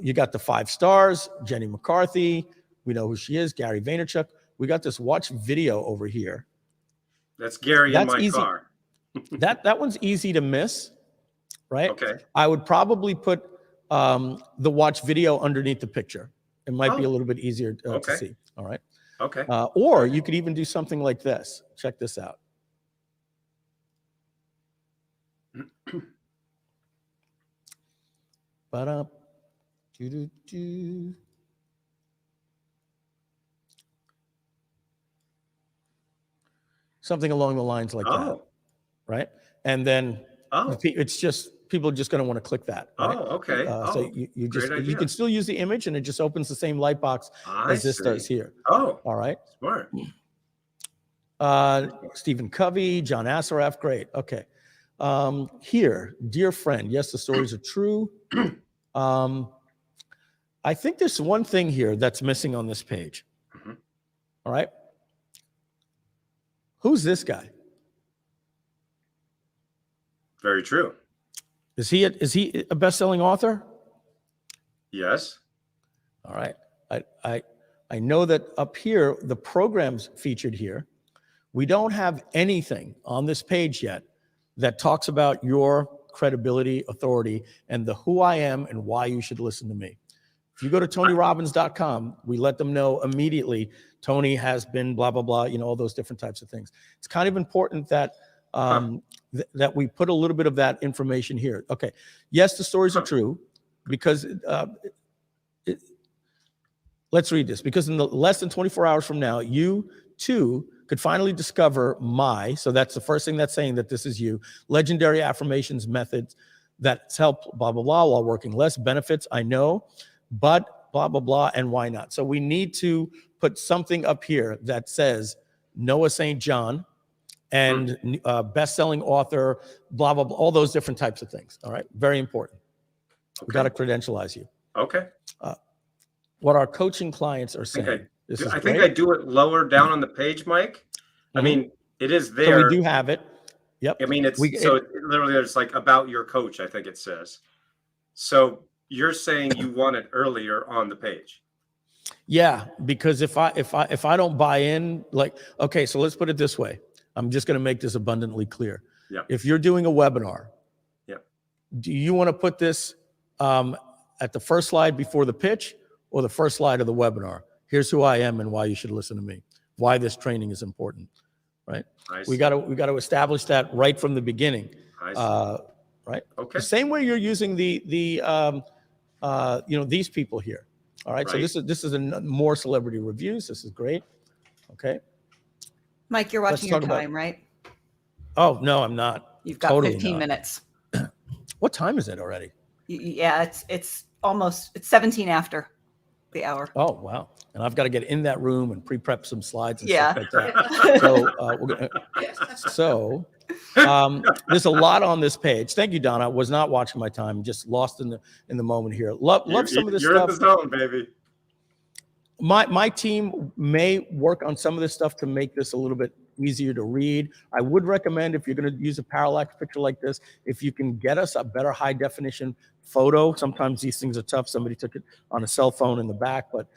You got the 5 stars, Jenny McCarthy. We know who she is, Gary Vaynerchuk. We got this watch video over here. That's Gary in my car. that one's easy to miss, right? Okay. I would probably put the watch video underneath the picture. It might be a little bit easier to see. All right. Okay. Or you could even do something like this. Check this out. Something along the lines like that, right? And then it's just people are just going to want to click that. Right? Okay. So you can still use the image, and it just opens the same light box as this does here. All right. Smart. Stephen Covey, John Assaraf, great. Okay. Here, dear friend, yes, the stories are true. I think there's one thing here that's missing on this page. All right. Who's this guy? Very true. Is he a best-selling author? Yes. All right. I know that up here, the programs featured here, we don't have anything on this page yet that talks about your credibility, authority, and the who I am and why you should listen to me. If you go to TonyRobbins.com, we let them know immediately Tony has been blah, blah, blah, all those different types of things. It's kind of important that that we put a little bit of that information here. Okay. Yes, the stories are true because let's read this. Because in the less than 24 hours from now, you too could finally discover so that's the first thing that's saying that this is you, legendary affirmations methods that's helped blah, blah, blah, while working less benefits, I know, but blah, blah, blah, and why not? So we need to put something up here that says Noah St. John and best-selling author, blah, blah, blah, all those different types of things, all right? Very important. Okay. We got to credentialize you. Okay. What our coaching clients are saying. I think I do it lower down on the page, Mike. I mean, it is there. So we do have it. Yep. I mean, literally it's like about your coach, I think it says. So you're saying you want it earlier on the page. Yeah, because if I don't buy in, like, okay, so let's put it this way. I'm just going to make this abundantly clear. Yeah. If you're doing a webinar, yeah, do you want to put this at the first slide before the pitch or the first slide of the webinar? Here's who I am and why you should listen to me. Why this training is important, right? We got to establish that right from the beginning, right? Okay. The same way you're using the these people here. All right. So this is more celebrity reviews. This is great. Okay. Mike, you're watching your time, right? Oh no, I'm not. You've got 15 minutes. What time is it already? Yeah, it's 17 after the hour. Oh wow. And I've got to get in that room and pre-prep some slides and stuff like that. So there's a lot on this page. Thank you, Donna. Was not watching my time, just lost in the moment here. Love some of this stuff. You're in the zone, baby. My team may work on some of this stuff to make this a little bit easier to read. I would recommend, if you're going to use a parallax picture like this, if you can get us a better high definition photo. Sometimes these things are tough. Somebody took it on a cell phone in the back, but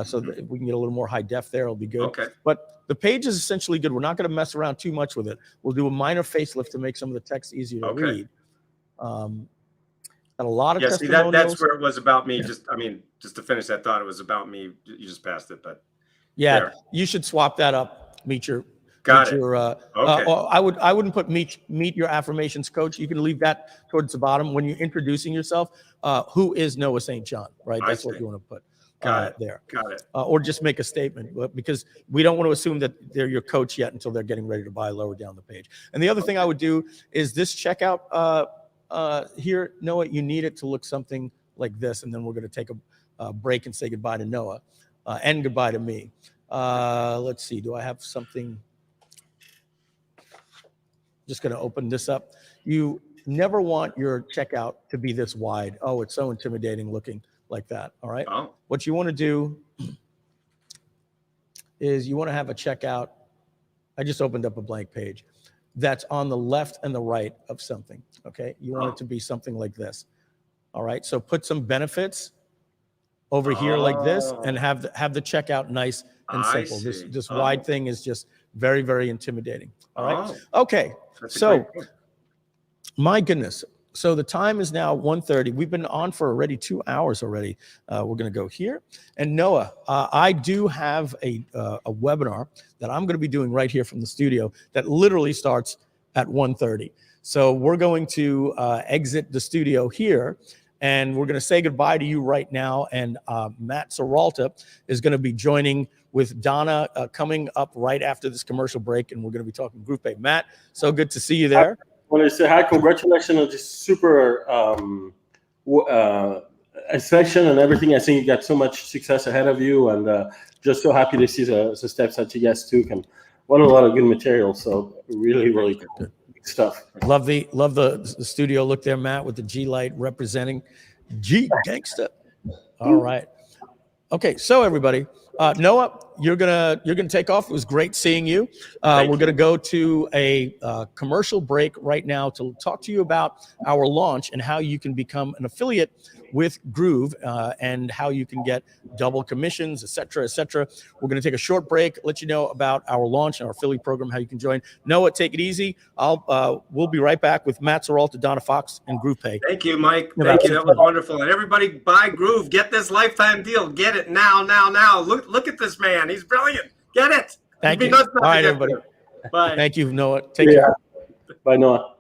so that if we can get a little more high def there, it'll be good. Okay. But the page is essentially good. We're not going to mess around too much with it. We'll do a minor facelift to make some of the text easier to read. Got a lot of testimonials. That's where it was about me. Just to finish that thought, it was about me. You just passed it, but yeah, you should swap that up. Okay. I wouldn't put meet your affirmations coach. You can leave that towards the bottom when you're introducing yourself. Who is Noah St. John? Right. That's what you want to put. There. Got it. Or just make a statement, because we don't want to assume that they're your coach yet until they're getting ready to buy lower down the page. And the other thing I would do is this checkout here, Noah, you need it to look something like this. And then we're going to take a break and say goodbye to Noah and goodbye to me. Let's see. Do I have something? Just going to open this up. You never want your checkout to be this wide. Oh, it's so intimidating looking like that. All right. Oh. What you want to do is you want to have a checkout. I just opened up a blank page that's on the left and the right of something. Okay. You want it to be something like this. All right. So put some benefits over here like this and have the checkout nice and simple. This wide thing is just very, very intimidating. All right. Okay. So my goodness. So the time is now 1:30. We've been on for already 2 hours already. We're going to go here. And Noah, I do have a webinar that I'm going to be doing right here from the studio that literally starts at 1:30. So we're going to exit the studio here, and we're going to say goodbye to you right now. And Matt Serralta is going to be joining with Donna coming up right after this commercial break, and we're going to be talking GroovePay. Matt, so good to see you there. I want to say hi, congratulations on this super session and everything. I think you got so much success ahead of you, and just so happy to see the steps that you guys took, and a lot of good material. So really, really cool stuff. Love the studio look there, Matt, with the G light representing G Gangsta. All right. Okay, so everybody, Noah, you're gonna take off. It was great seeing you. We're gonna go to a commercial break right now to talk to you about our launch and how you can become an affiliate with Groove and how you can get double commissions, et cetera, et cetera. We're going to take a short break, let you know about our launch and our affiliate program, how you can join. Noah, take it easy. We'll be right back with Matt Seralta, Donna Fox, and GroovePay. Thank you, Mike. Thank you. That was wonderful. And everybody buy Groove. Get this lifetime deal. Get it now. Look at this man. He's brilliant. Get it. Thank you. All right, everybody. Bye. Thank you, Noah. Take care. Bye, Noah.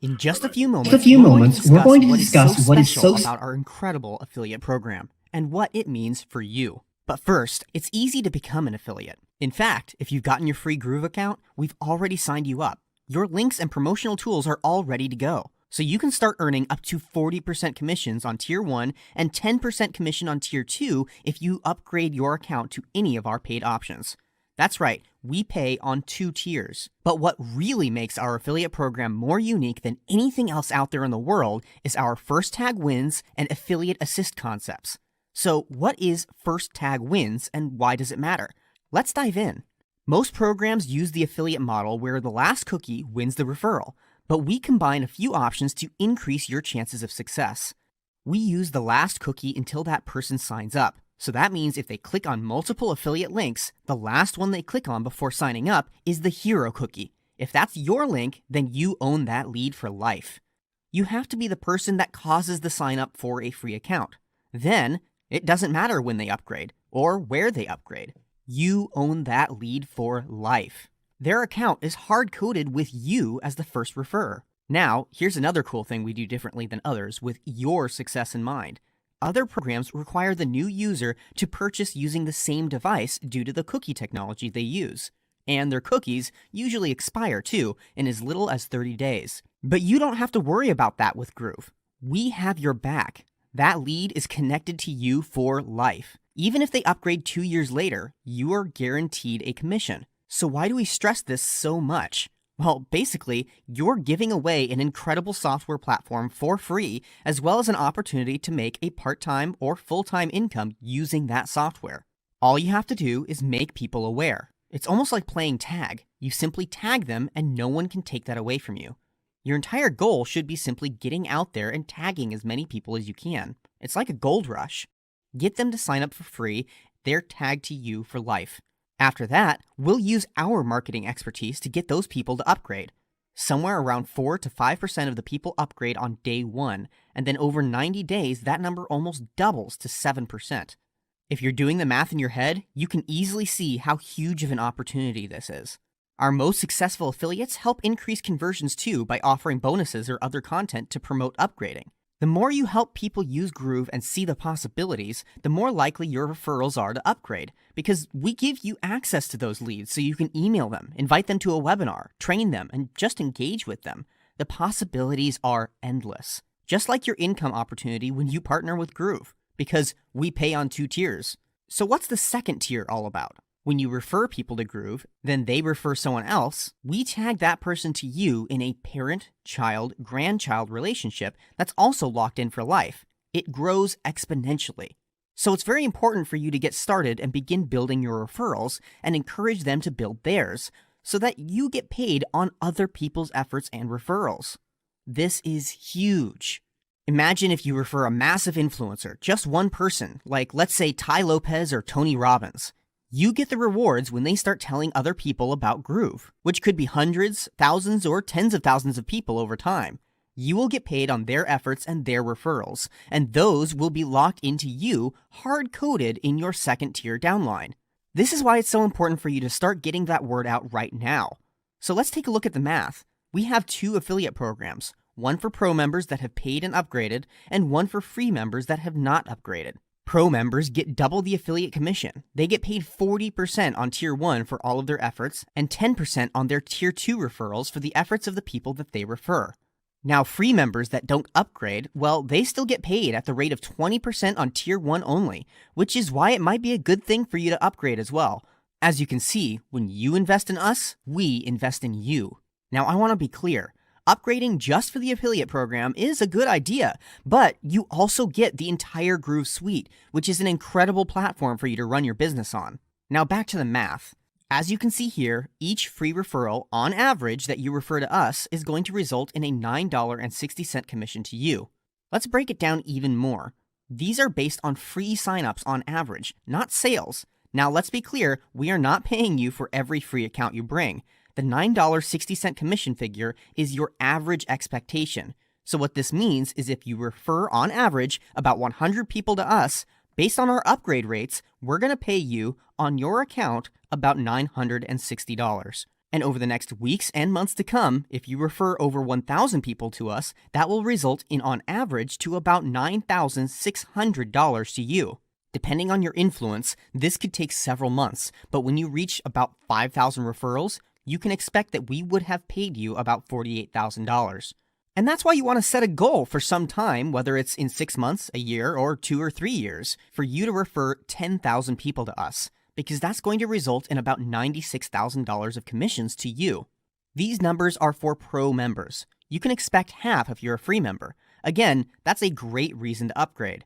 In just a few moments, we're going to discuss what is so special about our incredible affiliate program and what it means for you. But first, it's easy to become an affiliate. In fact, if you've gotten your free Groove account, we've already signed you up. Your links and promotional tools are all ready to go. So you can start earning up to 40% commissions on Tier 1 and 10% commission on Tier 2 if you upgrade your account to any of our paid options. That's right, we pay on 2 tiers. But what really makes our affiliate program more unique than anything else out there in the world is our first tag wins and affiliate assist concepts. So what is first tag wins and why does it matter? Let's dive in. Most programs use the affiliate model where the last cookie wins the referral, but we combine a few options to increase your chances of success. We use the last cookie until that person signs up. So that means if they click on multiple affiliate links, the last one they click on before signing up is the hero cookie. If that's your link, then you own that lead for life. You have to be the person that causes the sign up for a free account. Then, it doesn't matter when they upgrade or where they upgrade. You own that lead for life. Their account is hard-coded with you as the first referrer. Now, here's another cool thing we do differently than others with your success in mind. Other programs require the new user to purchase using the same device due to the cookie technology they use. And their cookies usually expire too in as little as 30 days. But you don't have to worry about that with Groove. We have your back. That lead is connected to you for life. Even if they upgrade 2 years later, you are guaranteed a commission. So why do we stress this so much? Well, basically, you're giving away an incredible software platform for free, as well as an opportunity to make a part-time or full-time income using that software. All you have to do is make people aware. It's almost like playing tag. You simply tag them and no one can take that away from you. Your entire goal should be simply getting out there and tagging as many people as you can. It's like a gold rush. Get them to sign up for free. They're tagged to you for life. After that, we'll use our marketing expertise to get those people to upgrade. Somewhere around 4 to 5% of the people upgrade on day 1, and then over 90 days, that number almost doubles to 7%. If you're doing the math in your head, you can easily see how huge of an opportunity this is. Our most successful affiliates help increase conversions too by offering bonuses or other content to promote upgrading. The more you help people use Groove and see the possibilities, the more likely your referrals are to upgrade, because we give you access to those leads so you can email them, invite them to a webinar, train them, and just engage with them. The possibilities are endless. Just like your income opportunity when you partner with Groove, because we pay on 2 tiers. So what's the second tier all about? When you refer people to Groove, then they refer someone else, we tag that person to you in a parent-child-grandchild relationship that's also locked in for life. It grows exponentially. So it's very important for you to get started and begin building your referrals and encourage them to build theirs so that you get paid on other people's efforts and referrals. This is huge. Imagine if you refer a massive influencer, just one person, like let's say Ty Lopez or Tony Robbins. You get the rewards when they start telling other people about Groove, which could be hundreds, thousands, or tens of thousands of people over time. You will get paid on their efforts and their referrals, and those will be locked into you, hard-coded in your second tier downline. This is why it's so important for you to start getting that word out right now. So let's take a look at the math. We have 2 affiliate programs, one for pro members that have paid and upgraded, and one for free members that have not upgraded. Pro members get double the affiliate commission. They get paid 40% on Tier 1 for all of their efforts and 10% on their Tier 2 referrals for the efforts of the people that they refer. Now, free members that don't upgrade, well, they still get paid at the rate of 20% on Tier 1 only, which is why it might be a good thing for you to upgrade as well. As you can see, when you invest in us, we invest in you. Now, I want to be clear. Upgrading just for the affiliate program is a good idea, but you also get the entire Groove suite, which is an incredible platform for you to run your business on. Now back to the math. As you can see here, each free referral, on average, that you refer to us is going to result in a $9.60 commission to you. Let's break it down even more. These are based on free signups on average, not sales. Now, let's be clear, we are not paying you for every free account you bring. The $9.60 commission figure is your average expectation. So what this means is if you refer on average about 100 people to us, based on our upgrade rates, we're going to pay you on your account about $960. And over the next weeks and months to come, if you refer over 1,000 people to us, that will result in on average to about $9,600 to you. Depending on your influence, this could take several months, but when you reach about 5,000 referrals, you can expect that we would have paid you about $48,000. And that's why you want to set a goal for some time, whether it's in 6 months, a year, or 2 or 3 years, for you to refer 10,000 people to us, because that's going to result in about $96,000 of commissions to you. These numbers are for pro members. You can expect half if you're a free member. Again, that's a great reason to upgrade.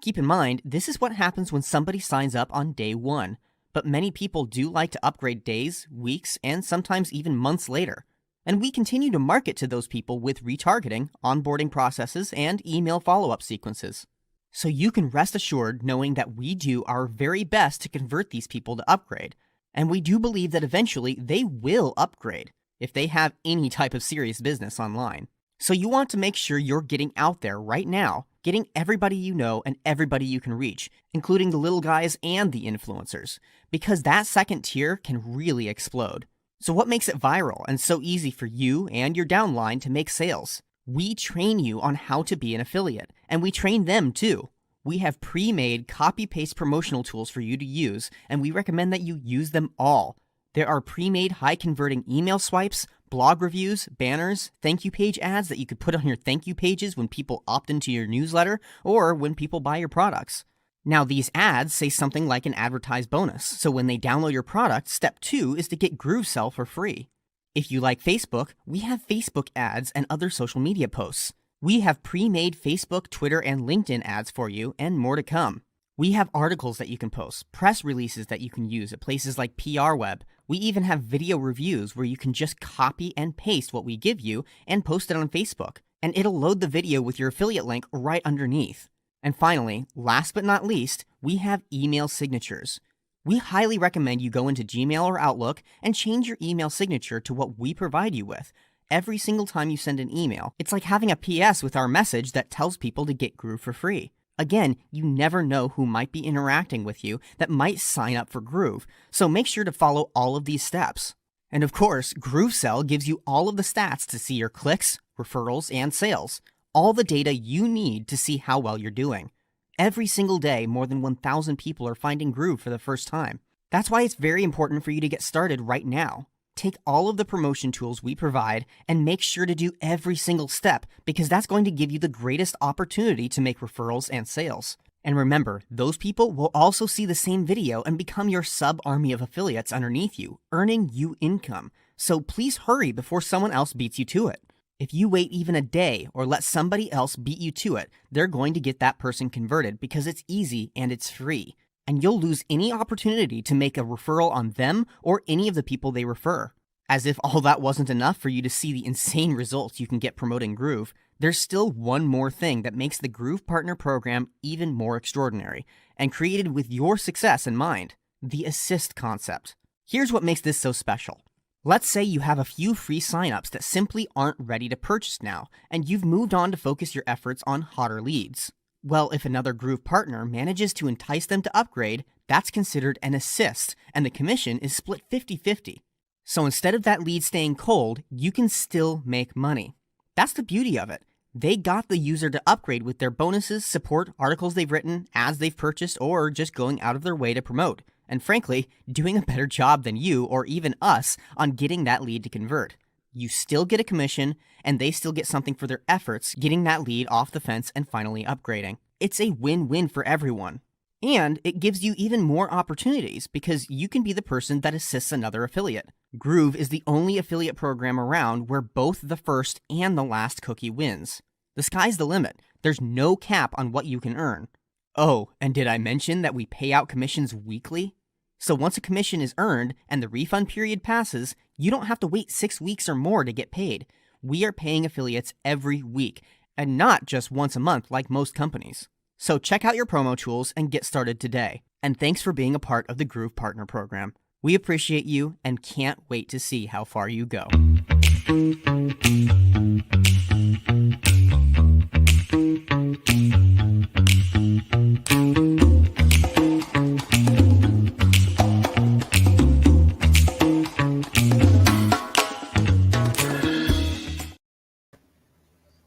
Keep in mind, this is what happens when somebody signs up on day one, but many people do like to upgrade days, weeks, and sometimes even months later. And we continue to market to those people with retargeting, onboarding processes, and email follow-up sequences. So you can rest assured knowing that we do our very best to convert these people to upgrade. And we do believe that eventually they will upgrade if they have any type of serious business online. So you want to make sure you're getting out there right now, getting everybody you know and everybody you can reach, including the little guys and the influencers, because that second tier can really explode. So what makes it viral and so easy for you and your downline to make sales? We train you on how to be an affiliate, and we train them too. We have pre-made copy-paste promotional tools for you to use, and we recommend that you use them all. There are pre-made high-converting email swipes, blog reviews, banners, thank you page ads that you could put on your thank you pages when people opt into your newsletter or when people buy your products. Now, these ads say something like an advertised bonus, so when they download your product, step 2 is to get GrooveSell for free. If you like Facebook, we have Facebook ads and other social media posts. We have pre-made Facebook, Twitter, and LinkedIn ads for you, and more to come. We have articles that you can post, press releases that you can use at places like PR Web. We even have video reviews where you can just copy and paste what we give you and post it on Facebook, and it'll load the video with your affiliate link right underneath. And finally, last but not least, we have email signatures. We highly recommend you go into Gmail or Outlook and change your email signature to what we provide you with. Every single time you send an email, it's like having a PS with our message that tells people to get Groove for free. Again, you never know who might be interacting with you that might sign up for Groove, so make sure to follow all of these steps. And of course, GrooveSell gives you all of the stats to see your clicks, referrals, and sales. All the data you need to see how well you're doing. Every single day, more than 1,000 people are finding Groove for the first time. That's why it's very important for you to get started right now. Take all of the promotion tools we provide and make sure to do every single step, because that's going to give you the greatest opportunity to make referrals and sales. And remember, those people will also see the same video and become your sub-army of affiliates underneath you, earning you income. So please hurry before someone else beats you to it. If you wait even a day or let somebody else beat you to it, they're going to get that person converted because it's easy and it's free. And you'll lose any opportunity to make a referral on them or any of the people they refer. As if all that wasn't enough for you to see the insane results you can get promoting Groove, there's still one more thing that makes the Groove Partner Program even more extraordinary and created with your success in mind: the assist concept. Here's what makes this so special. Let's say you have a few free signups that simply aren't ready to purchase now, and you've moved on to focus your efforts on hotter leads. Well, if another Groove partner manages to entice them to upgrade, that's considered an assist, and the commission is split 50-50. So instead of that lead staying cold, you can still make money. That's the beauty of it. They got the user to upgrade with their bonuses, support, articles they've written, ads they've purchased, or just going out of their way to promote. And frankly, doing a better job than you or even us on getting that lead to convert. You still get a commission, and they still get something for their efforts getting that lead off the fence and finally upgrading. It's a win-win for everyone. And it gives you even more opportunities because you can be the person that assists another affiliate. Groove is the only affiliate program around where both the first and the last cookie wins. The sky's the limit. There's no cap on what you can earn. Oh, and did I mention that we pay out commissions weekly? So once a commission is earned and the refund period passes, you don't have to wait 6 weeks or more to get paid. We are paying affiliates every week, and not just once a month like most companies. So check out your promo tools and get started today. And thanks for being a part of the Groove Partner Program. We appreciate you and can't wait to see how far you go.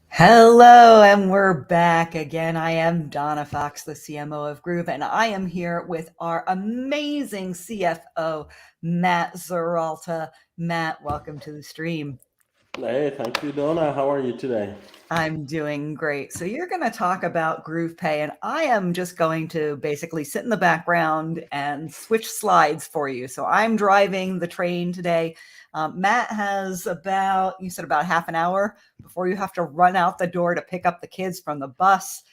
Hello, and we're back again. I am Donna Fox, the CMO of Groove, and I am here with our amazing CFO, Matt Zeralta. Matt, welcome to the stream. Hey, thank you, Donna. How are you today? I'm doing great. So you're going to talk about GroovePay, and I am just going to basically sit in the background and switch slides for you. So I'm driving the train today. Matt has about half an hour before you have to run out the door to pick up the kids from the bus.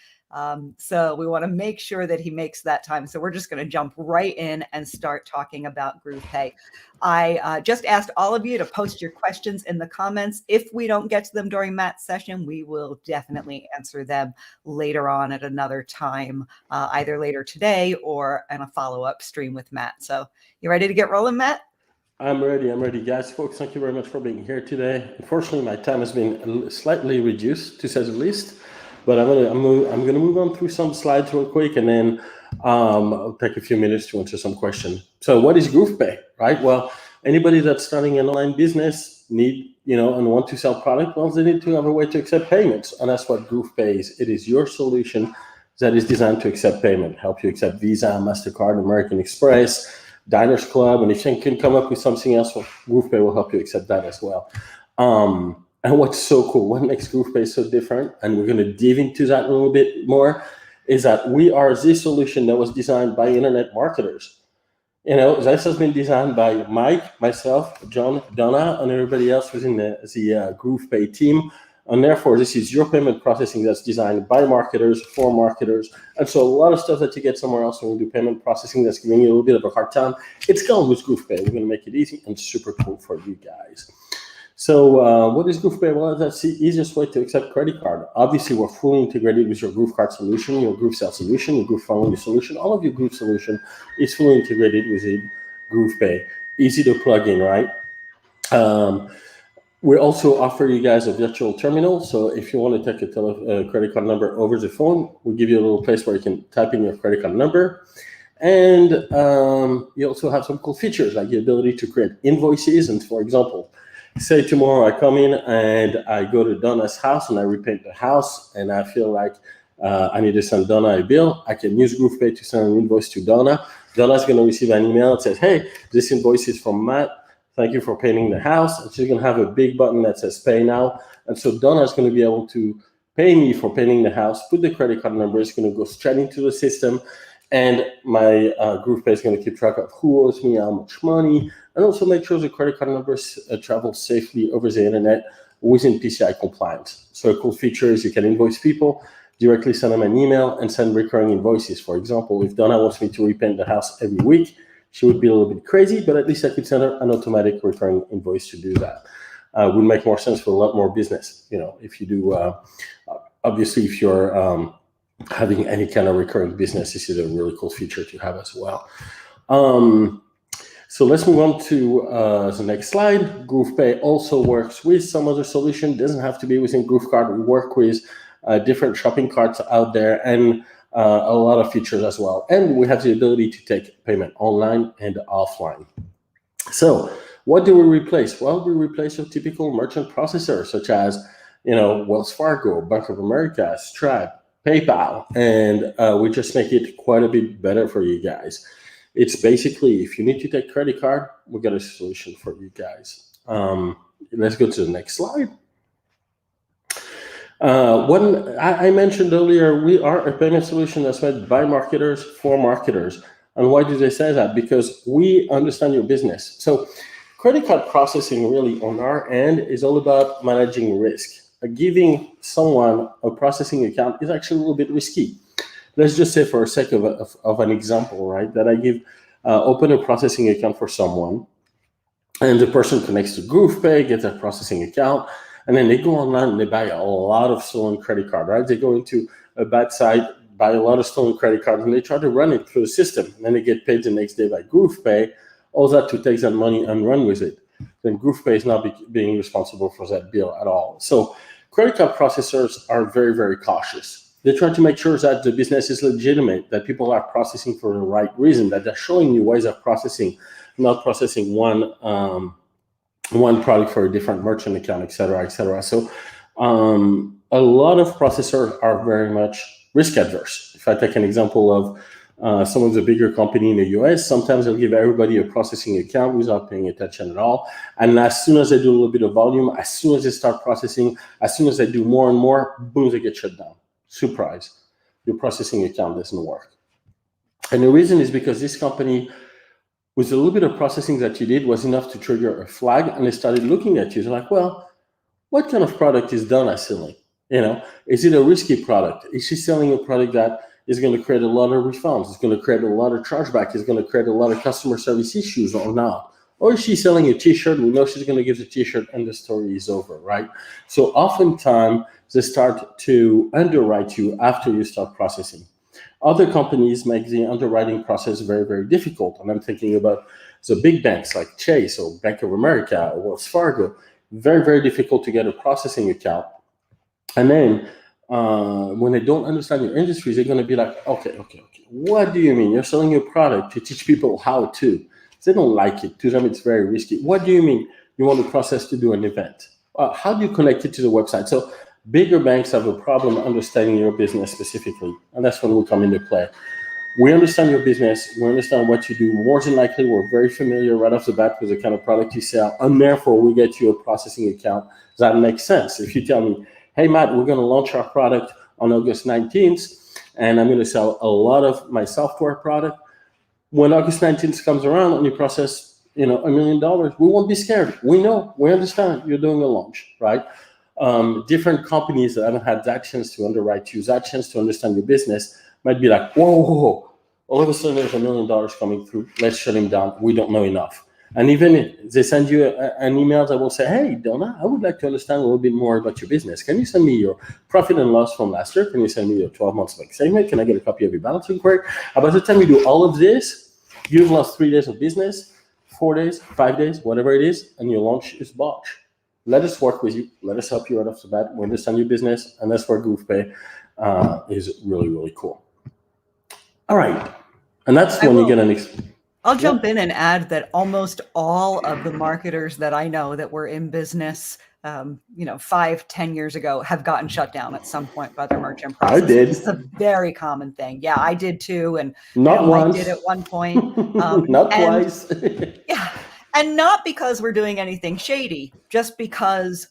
So we want to make sure that he makes that time. So we're just going to jump right in and start talking about GroovePay. I just asked all of you to post your questions in the comments. If we don't get to them during Matt's session, we will definitely answer them later on at another time, either later today or in a follow-up stream with Matt. So you ready to get rolling, Matt? I'm ready, guys. Folks, thank you very much for being here today. Unfortunately, my time has been slightly reduced, to say the least, but I'm gonna move on through some slides real quick, and then I'll take a few minutes to answer some questions. So, what is GroovePay, right? Well, anybody that's starting an online business and want to sell product, well, they need to have a way to accept payments, and that's what GroovePay is. It is your solution that is designed to accept payment, help you accept Visa, MasterCard, American Express, Diners Club, and if you can come up with something else, well, GroovePay will help you accept that as well. And what's so cool, what makes GroovePay so different, and we're going to dive into that a little bit more, is that we are the solution that was designed by internet marketers. This has been designed by Mike, myself, Jhon, Donna, and everybody else within the GroovePay team. And therefore, this is your payment processing that's designed by marketers, for marketers. And so a lot of stuff that you get somewhere else when you do payment processing that's giving you a little bit of a hard time, it's gone with GroovePay. We're going to make it easy and super cool for you guys. So what is GroovePay? Well, that's the easiest way to accept credit card. Obviously, we're fully integrated with your GrooveKart solution, your GrooveSell solution, your GrooveFamily solution. All of your Groove solution is fully integrated within GroovePay. Easy to plug in, right? We also offer you guys a virtual terminal. So if you want to take a credit card number over the phone, we'll give you a little place where you can type in your credit card number. And you also have some cool features like the ability to create invoices. And for example, say tomorrow I come in and I go to Donna's house and I repaint the house and I feel like I need to send Donna a bill. I can use GroovePay to send an invoice to Donna. Donna's going to receive an email that says, hey, this invoice is from Matt. Thank you for painting the house. And she's going to have a big button that says pay now. And so Donna is going to be able to pay me for painting the house, put the credit card number, it's going to go straight into the system. And my GroovePay is going to keep track of who owes me how much money, and also make sure the credit card numbers travel safely over the internet within PCI compliance. So a cool feature is you can invoice people, directly send them an email, and send recurring invoices. For example, if Donna wants me to repaint the house every week, she would be a little bit crazy, but at least I could send her an automatic recurring invoice to do that. Would make more sense for a lot more business. If you do, obviously, if you're having any kind of recurring business, this is a really cool feature to have as well. So let's move on to the next slide. GroovePay also works with some other solution. Doesn't have to be within GrooveKart. We work with different shopping carts out there and a lot of features as well. And we have the ability to take payment online and offline. So what do we replace? Well, we replace a typical merchant processor such as, Wells Fargo, Bank of America, Stripe, PayPal, and we just make it quite a bit better for you guys. It's basically, if you need to take credit card, we got a solution for you guys. Let's go to the next slide. When I mentioned earlier, we are a payment solution that's made by marketers for marketers. And why do they say that? Because we understand your business. So credit card processing really on our end is all about managing risk. Giving someone a processing account is actually a little bit risky. Let's just say for the sake of an example, right, that I give open a processing account for someone, and the person connects to GroovePay, gets a processing account, and then they go online and they buy a lot of stolen credit card, right? They go into a bad site, buy a lot of stolen credit cards, and they try to run it through the system. And then they get paid the next day by GroovePay. All that to take that money and run with it. Then GroovePay is not being responsible for that bill at all. So credit card processors are very, very cautious. They try to make sure that the business is legitimate, that people are processing for the right reason, that they're showing you ways of processing, not processing one product for a different merchant account, et cetera, et cetera. So a lot of processors are very much risk adverse. If I take an example of some of the bigger company in the US, sometimes they'll give everybody a processing account without paying attention at all. And as soon as they do a little bit of volume, as soon as they start processing, as soon as they do more and more, boom, they get shut down. Surprise, your processing account doesn't work. And the reason is because this company, with a little bit of processing that you did, was enough to trigger a flag, and they started looking at you. They're like, well, what kind of product is Donna selling? Is it a risky product? Is she selling a product that is going to create a lot of refunds? It's going to create a lot of chargeback. It's going to create a lot of customer service issues or not? Or is she selling a t-shirt? We know she's going to give the t-shirt and the story is over, right? So oftentimes they start to underwrite you after you start processing. Other companies make the underwriting process very, very difficult. And I'm thinking about the big banks like Chase or Bank of America or Wells Fargo. Very, very difficult to get a processing account. And then when they don't understand your industry, they're going to be like, okay. What do you mean? You're selling a product to teach people how to. They don't like it. To them, it's very risky. What do you mean you want the process to do an event? How do you connect it to the website? So bigger banks have a problem understanding your business specifically. And that's when we come into play. We understand your business. We understand what you do. More than likely, we're very familiar right off the bat with the kind of product you sell. And therefore, we get you a processing account that makes sense. If you tell me, hey, Matt, we're going to launch our product on August 19th, and I'm going to sell a lot of my software product. When August 19th comes around and you process, $1 million, we won't be scared. We know, we understand you're doing a launch, right? Different companies that haven't had that chance to underwrite you, that chance to understand your business, might be like, whoa, all of a sudden there's $1 million coming through. Let's shut him down. We don't know enough. And even if they send you an email that will say, hey, Donna, I would like to understand a little bit more about your business. Can you send me your profit and loss from last year? Can you send me your 12 months bank statement? Can I get a copy of your balance report? By the time you do all of this, you've lost 3 days of business, 4 days, 5 days, whatever it is, and your launch is botched. Let us work with you. Let us help you right off the bat. We understand your business, and that's where GroovePay is really, really cool. All right. And that's when you get an... I'll jump in and add that almost all of the marketers that I know that were in business, 5-10 years ago have gotten shut down at some point by their merchant processors. I did. It's a very common thing. Yeah, I did too. And not once. I did at one point. Not twice. Yeah. And not because we're doing anything shady, just because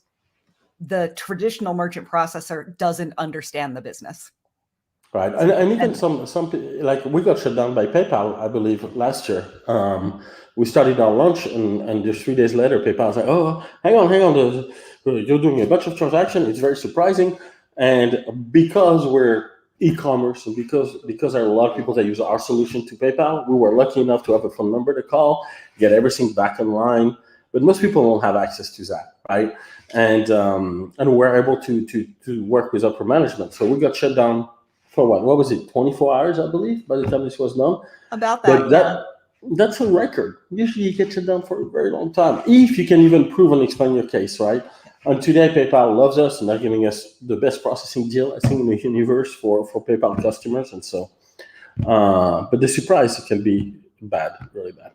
the traditional merchant processor doesn't understand the business. Right, and even some like we got shut down by PayPal, I believe, last year. We started our launch, and just 3 days later, PayPal was like, "Oh, hang on, you're doing a bunch of transactions. It's very surprising." And because we're e-commerce, and because there are a lot of people that use our solution to PayPal, we were lucky enough to have a phone number to call, get everything back in line. But most people don't have access to that, right? And we're able to work with upper management. So we got shut down. For what was it, 24 hours, I believe, by the time this was done? About that, but that's a record. Usually you get shut down for a very long time, if you can even prove and explain your case, right? And today, PayPal loves us, and they're giving us the best processing deal, I think, in the universe for PayPal customers. And so, but the surprise can be bad, really bad.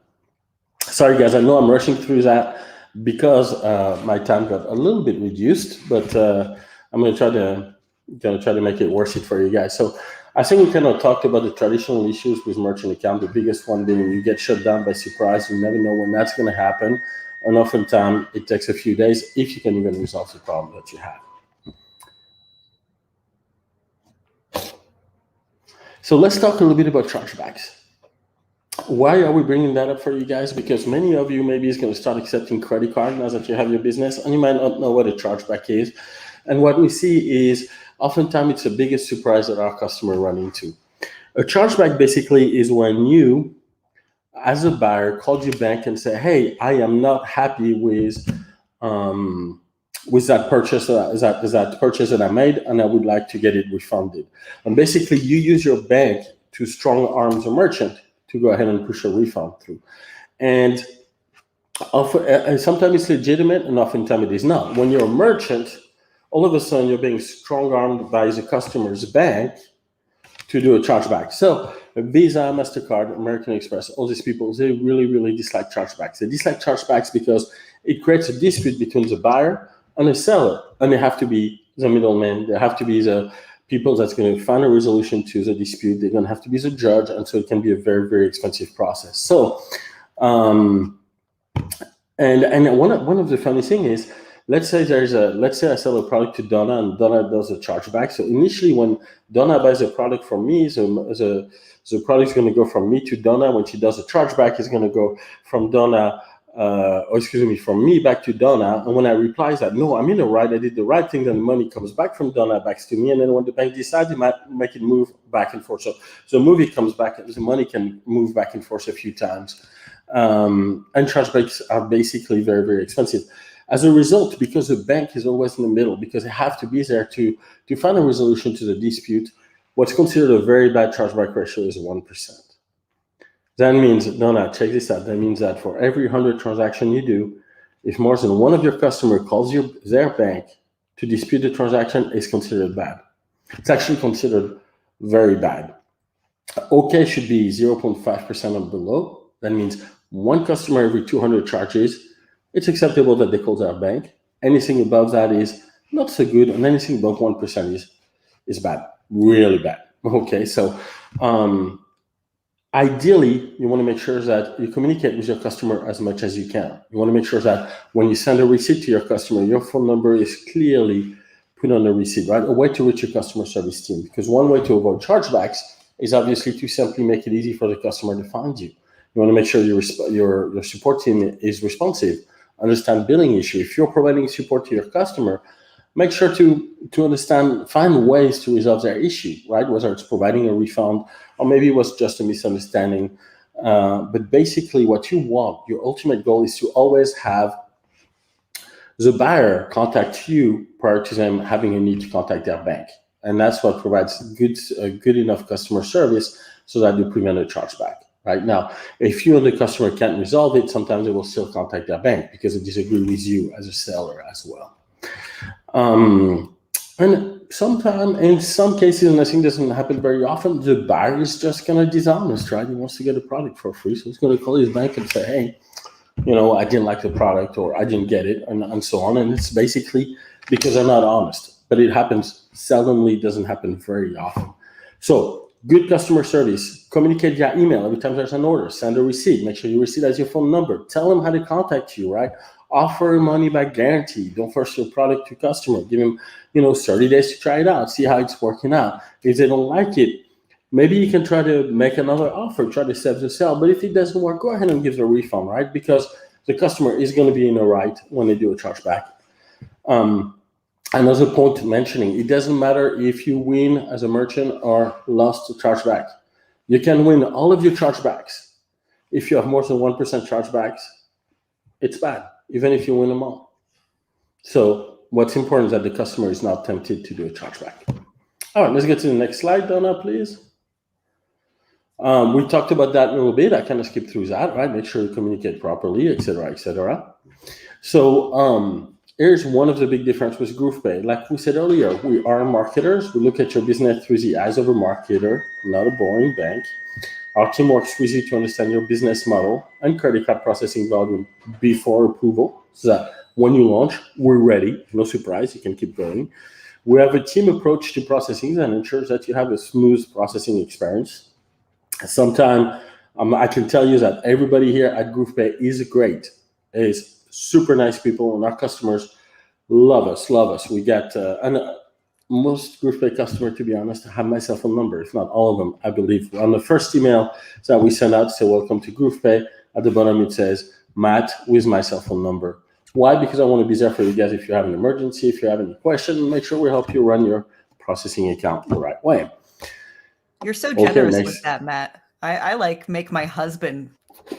Sorry, guys, I know I'm rushing through that because my time got a little bit reduced, but I'm going to try to make it worth it for you guys. So I think we kind of talked about the traditional issues with merchant account, the biggest one being you get shut down by surprise. You never know when that's going to happen. And oftentimes it takes a few days if you can even resolve the problem that you have. So let's talk a little bit about chargebacks. Why are we bringing that up for you guys? Because many of you maybe is going to start accepting credit card now that you have your business, and you might not know what a chargeback is. And what we see is oftentimes it's the biggest surprise that our customer run into. A chargeback basically is when you, as a buyer, called your bank and say, hey, I am not happy with with that purchase that purchase that I made, and I would like to get it refunded. And basically, you use your bank to strong arm the merchant to go ahead and push a refund through. And sometimes it's legitimate, and oftentimes it is not. When you're a merchant, all of a sudden you're being strong armed by the customer's bank to do a chargeback. So Visa, MasterCard, American Express, all these people, they really, really dislike chargebacks. They dislike chargebacks because it creates a dispute between the buyer and the seller, and they have to be the middleman. They have to be the people that's going to find a resolution to the dispute. They're going to have to be the judge, and so it can be a very, very expensive process. So, and one of the funny thing is, let's say I sell a product to Donna, and Donna does a chargeback. So initially, when Donna buys a product from me, the product is going to go from me to Donna. When she does a chargeback, it's going to go from Donna. From me back to Donna, and when I reply that no, I'm in the right, I did the right thing, then the money comes back from Donna back to me, and then when the bank decides, it might make it move back and forth. So the movie comes back, the money can move back and forth a few times, and chargebacks are basically very, very expensive. As a result, because the bank is always in the middle, because they have to be there to find a resolution to the dispute, what's considered a very bad chargeback ratio is 1%. That means, Donna, check this out. That means that for every 100 transactions you do, if more than one of your customers calls their bank to dispute the transaction, it's considered bad. It's actually considered very bad. OK should be 0.5% or below. That means one customer every 200 charges, it's acceptable that they call their bank. Anything above that is not so good, and anything above 1% is bad, really bad. OK, so ideally, you want to make sure that you communicate with your customer as much as you can. You want to make sure that when you send a receipt to your customer, your phone number is clearly put on the receipt, right? A way to reach your customer service team. Because one way to avoid chargebacks is obviously to simply make it easy for the customer to find you. You want to make sure your support team is responsive, understand billing issue. If you're providing support to your customer, make sure to understand, find ways to resolve their issue, right? Whether it's providing a refund, or maybe it was just a misunderstanding. But basically what you want, your ultimate goal is to always have the buyer contact you prior to them having a need to contact their bank. And that's what provides good enough customer service so that you prevent a chargeback. Right now, if you and the customer can't resolve it, sometimes they will still contact their bank because they disagree with you as a seller as well. And sometimes, in some cases, and I think this doesn't happen very often, the buyer is just kind of dishonest, right? He wants to get a product for free, so he's going to call his bank and say, hey, I didn't like the product, or I didn't get it, and so on. And it's basically because they're not honest. But it happens seldomly, doesn't happen very often. So good customer service, communicate via email every time there's an order, send a receipt, make sure your receipt has your phone number, tell them how to contact you, right? Offer a money back guarantee. Don't force your product to customer. Give them, 30 days to try it out, see how it's working out. If they don't like it, maybe you can try to make another offer, try to save the sale. But if it doesn't work, go ahead and give the refund, right? Because the customer is going to be in the right when they do a chargeback. Another point mentioning, it doesn't matter if you win as a merchant or lost a chargeback. You can win all of your chargebacks. If you have more than 1% chargebacks, it's bad, even if you win them all. So what's important is that the customer is not tempted to do a chargeback. All right, let's get to the next slide, Donna, please. We talked about that a little bit. I kind of skipped through that, right? Make sure you communicate properly, et cetera, et cetera. So here's one of the big differences with GroovePay. Like we said earlier, we are marketers. We look at your business through the eyes of a marketer, not a boring bank. Our team works with you to understand your business model and credit card processing volume before approval, so that when you launch, we're ready. No surprise, you can keep going. We have a team approach to processing that ensures that you have a smooth processing experience. Sometimes I can tell you that everybody here at GroovePay is great. It's super nice people, and our customers love us. We get most GroovePay customers, to be honest, have my cell phone number. If not all of them, I believe. On the first email that we send out, say welcome to GroovePay, at the bottom it says Matt with my cell phone number. Why? Because I want to be there for you guys if you have an emergency, if you have any question, make sure we help you run your processing account the right way. You're so generous with that, Matt. I make my husband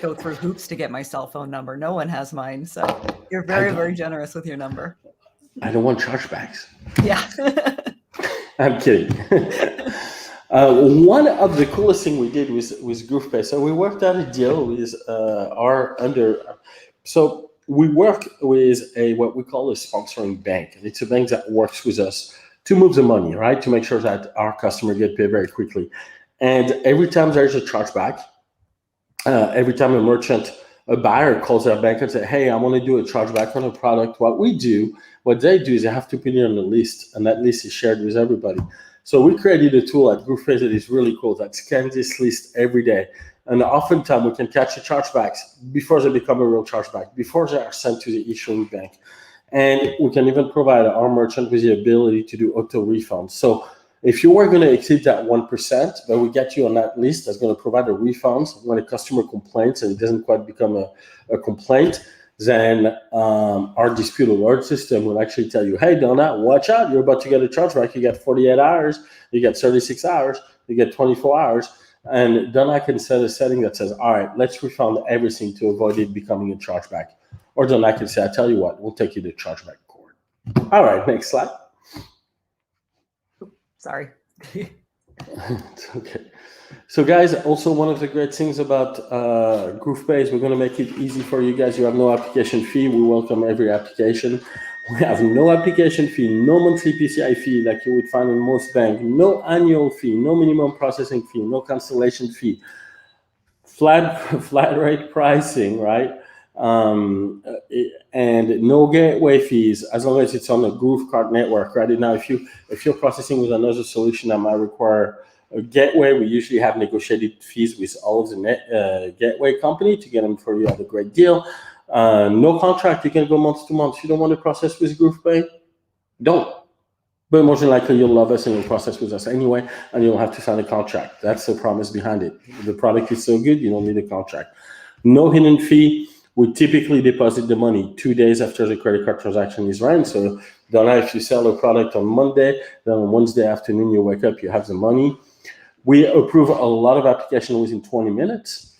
go through hoops to get my cell phone number. No one has mine. So you're very, very generous with your number. I don't want chargebacks. Yeah. I'm kidding. One of the coolest thing we did was GroovePay. So we worked out a deal with So we work with what we call a sponsoring bank. And it's a bank that works with us to move the money, right? To make sure that our customer get paid very quickly. And every time there's a chargeback, every time a buyer calls their bank and say, hey, I want to do a chargeback on a product, what they do is they have to put it on a list, and that list is shared with everybody. So we created a tool at GroovePay that is really cool, that scans this list every day. And oftentimes we can catch the chargebacks before they become a real chargeback, before they are sent to the issuing bank. And we can even provide our merchant with the ability to do auto refunds. So if you were going to exceed that 1%, but we get you on that list that's going to provide a refund when a customer complains and it doesn't quite become a complaint, then our dispute alert system will actually tell you, hey, Donna, watch out. You're about to get a chargeback. You get 48 hours. You get 36 hours. You get 24 hours. And Donna can set a setting that says, all right, let's refund everything to avoid it becoming a chargeback. Or Donna can say, I tell you what, we'll take you to chargeback court. All right, next slide. Sorry. It's okay. So guys, also one of the great things about GroovePay is we're going to make it easy for you guys. You have no application fee. We welcome every application. We have no application fee, no monthly PCI fee like you would find in most banks, no annual fee, no minimum processing fee, no cancellation fee, flat rate pricing, right? And no gateway fees as long as it's on the GrooveKart network. Right now, if you're processing with another solution that might require a gateway, we usually have negotiated fees with all of the gateway company to get them for you at a great deal. No contract, you can go month to month. You don't want to process with GroovePay? Don't. But more than likely, you'll love us and you'll process with us anyway, and you'll have to sign a contract. That's the promise behind it. The product is so good, you don't need a contract. No hidden fee. We typically deposit the money 2 days after the credit card transaction is run. So, Donna, if you sell a product on Monday, then on Wednesday afternoon, you wake up, you have the money. We approve a lot of applications within 20 minutes.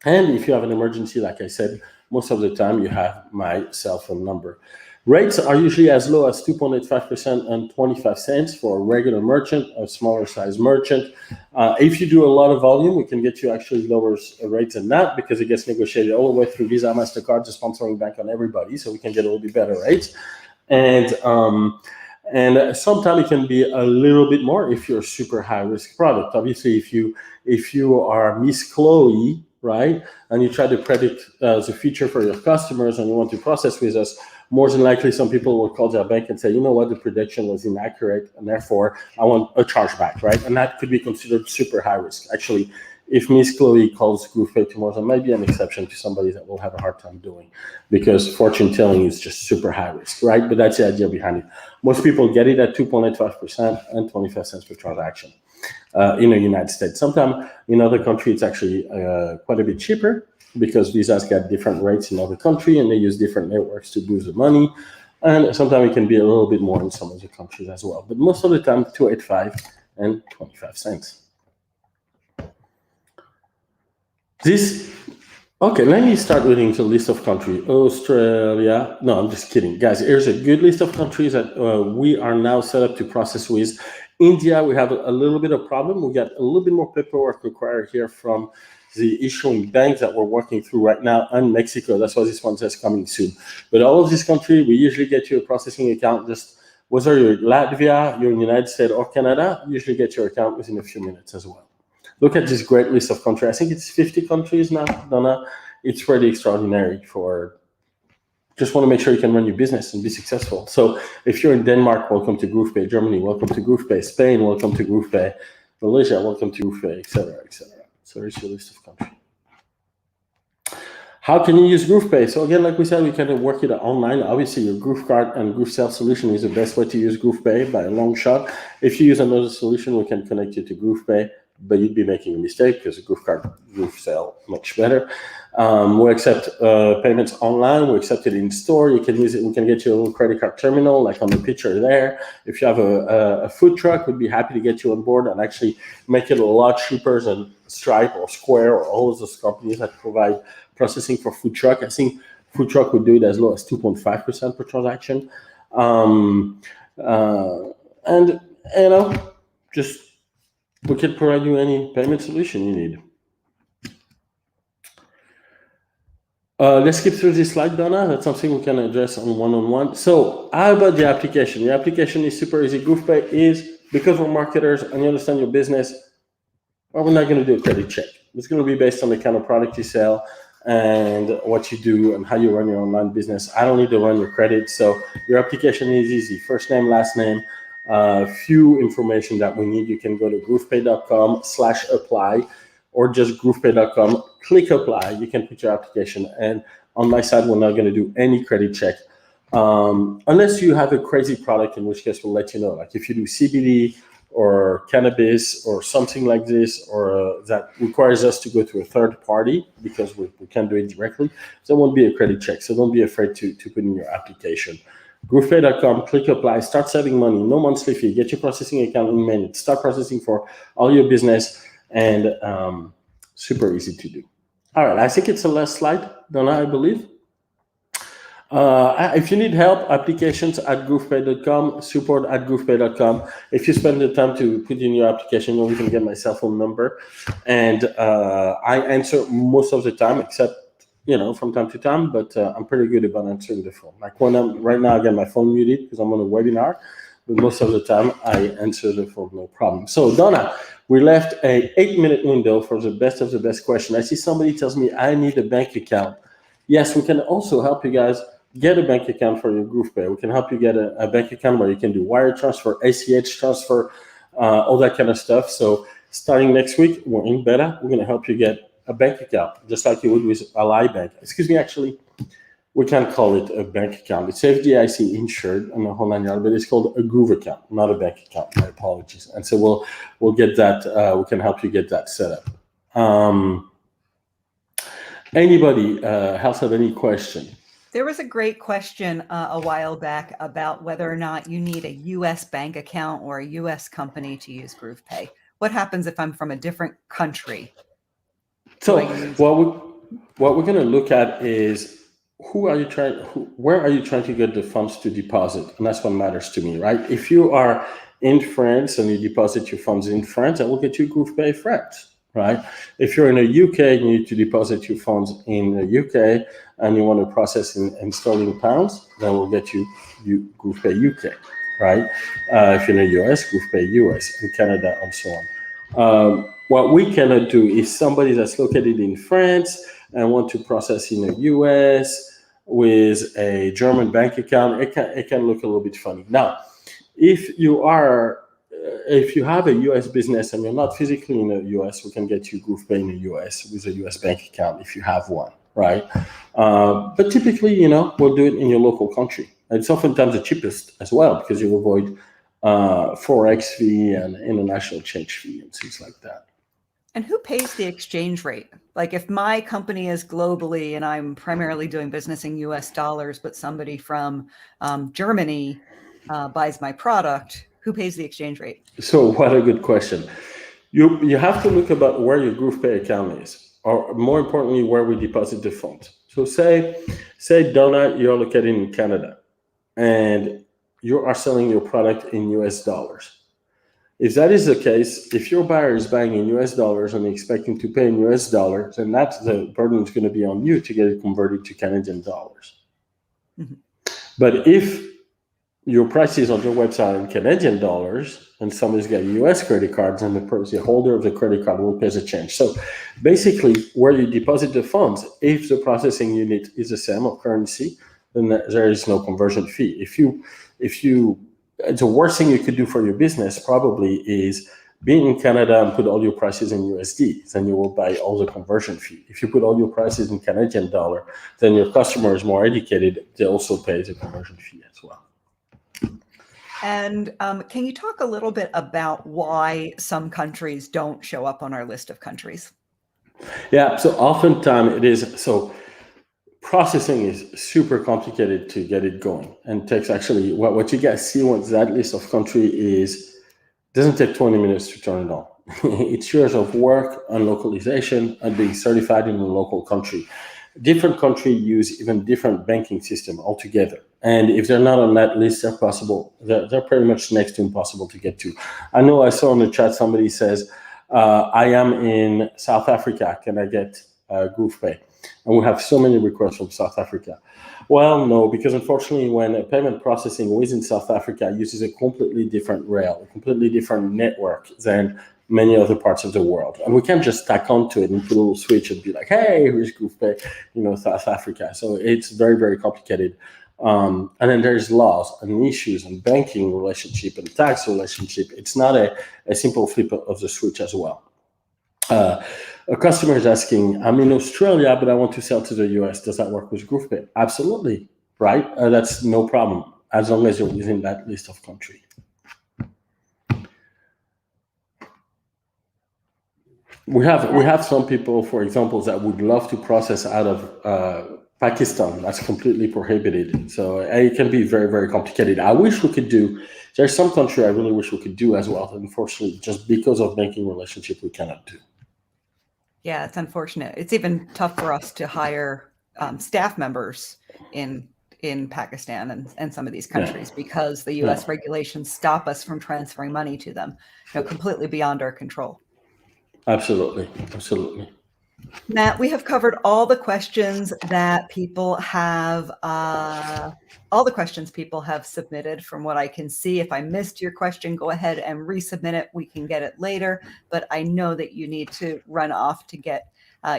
And if you have an emergency, like I said, most of the time you have my cell phone number. Rates are usually as low as 2.85% and 25 cents for a regular merchant, a smaller size merchant. If you do a lot of volume, we can get you actually lower rates than that because it gets negotiated all the way through Visa, MasterCard, the sponsoring bank on everybody, so we can get a little bit better rates. And sometimes it can be a little bit more if you're a super high risk product. Obviously, if you are Miss Chloe, right, and you try to predict the future for your customers and you want to process with us, more than likely some people will call their bank and say, you know what, the prediction was inaccurate and therefore I want a chargeback, right? And that could be considered super high risk. Actually, if Miss Chloe calls GroovePay tomorrow, there might be an exception to somebody that will have a hard time doing because fortune telling is just super high risk, right? But that's the idea behind it. Most people get it at 2.85% and 25 cents per transaction in the United States. Sometimes in other countries, it's actually quite a bit cheaper because Visa's got different rates in other countries and they use different networks to boost the money. And sometimes it can be a little bit more in some of the countries as well. But most of the time, 2.85 and 25 cents. Okay, let me start reading the list of countries. Australia, no, I'm just kidding. Guys, here's a good list of countries that we are now set up to process with. India, we have a little bit of problem. We got a little bit more paperwork required here from the issuing banks that we're working through right now, and Mexico. That's why this one says coming soon. But all of these countries, we usually get you a processing account. Just whether you're Latvia, you're in the United States, or Canada, you usually get your account within a few minutes as well. Look at this great list of countries. I think it's 50 countries now, Donna. It's pretty extraordinary for just want to make sure you can run your business and be successful. So if you're in Denmark, welcome to GroovePay. Germany, welcome to GroovePay. Spain, welcome to GroovePay. Malaysia, welcome to GroovePay, et cetera, et cetera. So here's your list of countries. How can you use GroovePay? So again, like we said, we can work it online. Obviously, your GrooveKart and GrooveSell solution is the best way to use GroovePay by a long shot. If you use another solution, we can connect you to GroovePay, but you'd be making a mistake because GrooveKart, GrooveSell, much better. We accept payments online. We accept it in store. You can use it. We can get you a little credit card terminal, like on the picture there. If you have a food truck, we'd be happy to get you on board and actually make it a lot cheaper than Stripe or Square or all of those companies that provide processing for food truck. I think food truck would do it as low as 2.5% per transaction. And just we can provide you any payment solution you need. Let's skip through this slide, Donna. That's something we can address on one-on-one. So how about the application? The application is super easy. GroovePay is, because we're marketers and you understand your business, well, we're not going to do a credit check. It's going to be based on the kind of product you sell and what you do and how you run your online business. I don't need to run your credit. So your application is easy. First name, last name, few information that we need. You can go to groovepay.com/apply or just groovepay.com, click apply. You can put your application. And on my side, we're not going to do any credit check. Unless you have a crazy product, in which case we'll let you know. Like if you do CBD or cannabis or something like this, or that requires us to go to a third party because we can't do it directly, there won't be a credit check. So don't be afraid to put in your application. GroovePay.com, click apply, start saving money, no monthly fee, get your processing account in minutes, start processing for all your business, and super easy to do. All right, I think it's the last slide, Donna, I believe. If you need help, applications at groovepay.com, support at groovepay.com. If you spend the time to put in your application, you'll even get my cell phone number. And I answer most of the time, except, from time to time, but I'm pretty good about answering the phone. Like right now, I got my phone muted because I'm on a webinar, but most of the time I answer the phone, no problem. So Donna, we left a 8-minute window for the best of the best question. I see somebody tells me I need a bank account. Yes, we can also help you guys get a bank account for your GroovePay. We can help you get a bank account where you can do wire transfer, ACH transfer, all that kind of stuff. So starting next week, we're in beta. We're going to help you get a bank account, just like you would with Ally Bank. Excuse me, actually, we can't call it a bank account. It's FDIC insured and the whole 9 yards, but it's called a Groove account, not a bank account. My apologies. And so we'll get that. We can help you get that set up. Anybody else have any question? There was a great question a while back about whether or not you need a U.S. bank account or a U.S. company to use GroovePay. What happens if I'm from a different country? So what we're going to look at is where are you trying to get the funds to deposit? And that's what matters to me, right? If you are in France and you deposit your funds in France, I will get you GroovePay France. Right? If you're in the UK, you need to deposit your funds in the UK and you want to process in sterling pounds, then we'll get you GroovePay UK, right? If you're in the US, GroovePay US, and Canada, and so on. What we cannot do is somebody that's located in France and want to process in the US with a German bank account, it can look a little bit funny. Now, if you have a US business and you're not physically in the US, we can get you GroovePay in the US with a US bank account if you have one, right? But typically, we'll do it in your local country. It's oftentimes the cheapest as well because you avoid Forex fee and international change fee and things like that. And who pays the exchange rate? Like if my company is globally and I'm primarily doing business in US dollars, but somebody from Germany buys my product, who pays the exchange rate? So what a good question. You have to look about where your GroovePay account is, or more importantly, where we deposit the funds. So say Donna, you're located in Canada and you are selling your product in US dollars. If that is the case, if your buyer is buying in US dollars and expecting to pay in US dollars, then that's the burden is going to be on you to get it converted to Canadian dollars. Mm-hmm. But if your price is on your website in Canadian dollars and somebody's got US credit cards and the holder of the credit card will pay the change. So basically where you deposit the funds, if the processing unit is the same of currency, then there is no conversion fee. The worst thing you could do for your business probably is being in Canada and put all your prices in USD, then you will buy all the conversion fee. If you put all your prices in Canadian dollar, then your customer is more educated. They also pay the conversion fee as well. And can you talk a little bit about why some countries don't show up on our list of countries? Yeah, so oftentimes it is, so processing is super complicated to get it going and takes actually, what you guys see once that list of country is, doesn't take 20 minutes to turn it on. It's years of work and localization and being certified in the local country. Different countries use even different banking system altogether. And if they're not on that list, they're pretty much next to impossible to get to. I know I saw in the chat somebody says, I am in South Africa, can I get GroovePay? And we have so many requests from South Africa. Well, no, because unfortunately, when a payment processing within South Africa uses a completely different rail, a completely different network than many other parts of the world. And we can't just tack onto it and put a little switch and be like, hey, here's GroovePay, South Africa. So it's very, very complicated. And then there's laws and issues and banking relationship and tax relationship. It's not a simple flip of the switch as well. A customer is asking, I'm in Australia, but I want to sell to the US. Does that work with GroovePay? Absolutely, right? That's no problem, as long as you're within that list of country. We have some people, for example, that would love to process out of Pakistan. That's completely prohibited. So it can be very, very complicated. I wish we could do, there's some country I really wish we could do as well. Unfortunately, just because of banking relationship, we cannot do. Yeah, it's unfortunate. It's even tough for us to hire staff members in Pakistan and some of these countries because the U.S. regulations stop us from transferring money to them, completely beyond our control. Absolutely, absolutely. Matt, we have covered all the questions that people have, submitted from what I can see. If I missed your question, go ahead and resubmit it. We can get it later, but I know that you need to run off to get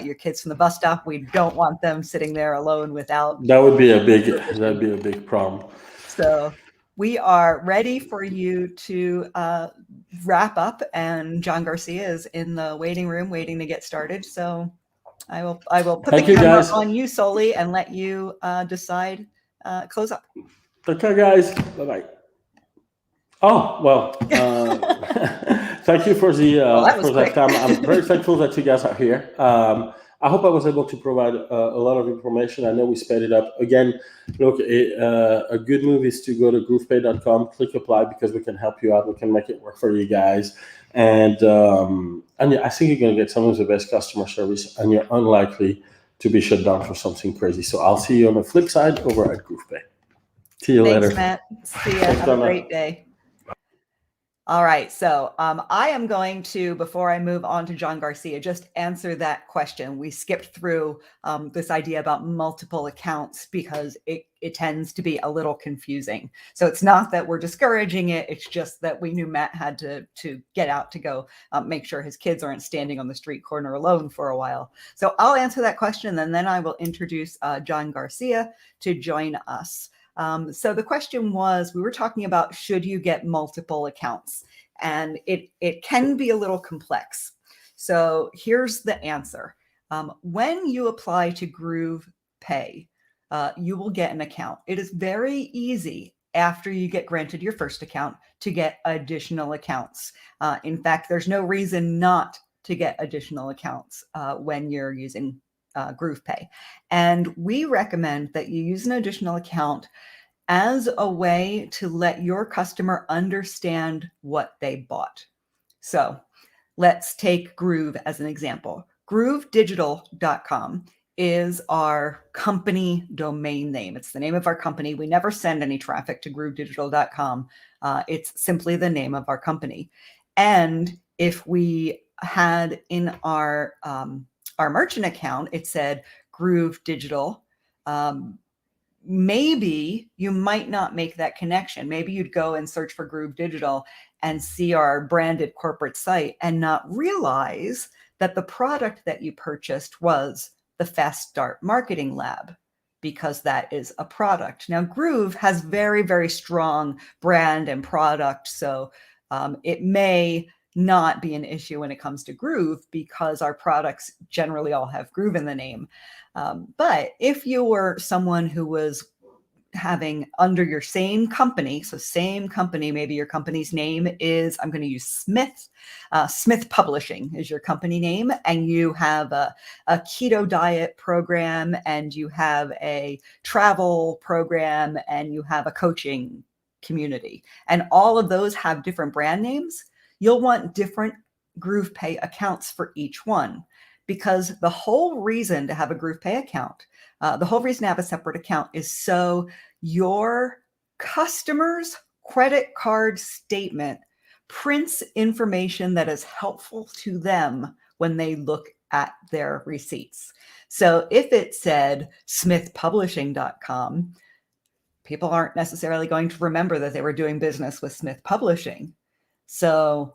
your kids from the bus stop. We don't want them sitting there alone without. That'd be a big problem. So we are ready for you to wrap up, and Jhon Garcia is in the waiting room waiting to get started. So I will put the camera on you solely and let you decide close up. Okay, guys. Bye-bye. Oh, well, thank you for that time. I'm very thankful that you guys are here. I hope I was able to provide a lot of information. I know we sped it up. Again, look, a good move is to go to groovepay.com, click apply, because we can help you out. We can make it work for you guys. And I think you're going to get some of the best customer service, and you're unlikely to be shut down for something crazy. So I'll see you on the flip side over at GroovePay. See you later. Thanks, Matt. See you. Have a great day. All right, so I am going to, before I move on to Jhon Garcia, just answer that question. We skipped through this idea about multiple accounts because it tends to be a little confusing. So it's not that we're discouraging it, it's just that we knew Matt had to get out to go make sure his kids aren't standing on the street corner alone for a while. So I'll answer that question, and then I will introduce Jhon Garcia to join us. So the question was, we were talking about, should you get multiple accounts? And it can be a little complex. So here's the answer. When you apply to GroovePay, you will get an account. It is very easy after you get granted your first account to get additional accounts. In fact, there's no reason not to get additional accounts when you're using GroovePay. And we recommend that you use an additional account as a way to let your customer understand what they bought. So let's take Groove as an example. GrooveDigital.com is our company domain name. It's the name of our company. We never send any traffic to GrooveDigital.com. It's simply the name of our company. And if we had in our merchant account, it said Groove Digital, maybe you might not make that connection. Maybe you'd go and search for Groove Digital and see our branded corporate site and not realize that the product that you purchased was the Fast Start Marketing Lab, because that is a product. Now, Groove has very, very strong brand and product, so it may not be an issue when it comes to Groove because our products generally all have Groove in the name. But if you were someone who was having under your same company, so same company, maybe your company's name is, I'm going to use Smith Publishing is your company name, and you have a keto diet program, and you have a travel program, and you have a coaching community, and all of those have different brand names, you'll want different GroovePay accounts for each one. because the whole reason to have a GroovePay account, the whole reason to have a separate account is so your customer's credit card statement prints information that is helpful to them when they look at their receipts. So if it said smithpublishing.com, people aren't necessarily going to remember that they were doing business with Smith Publishing. So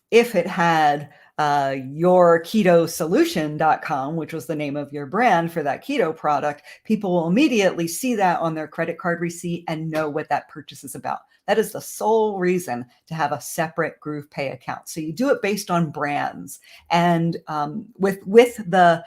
if it had yourketosolution.com, which was the name of your brand for that keto product, people will immediately see that on their credit card receipt and know what that purchase is about. That is the sole reason to have a separate GroovePay account. So you do it based on brands, and with the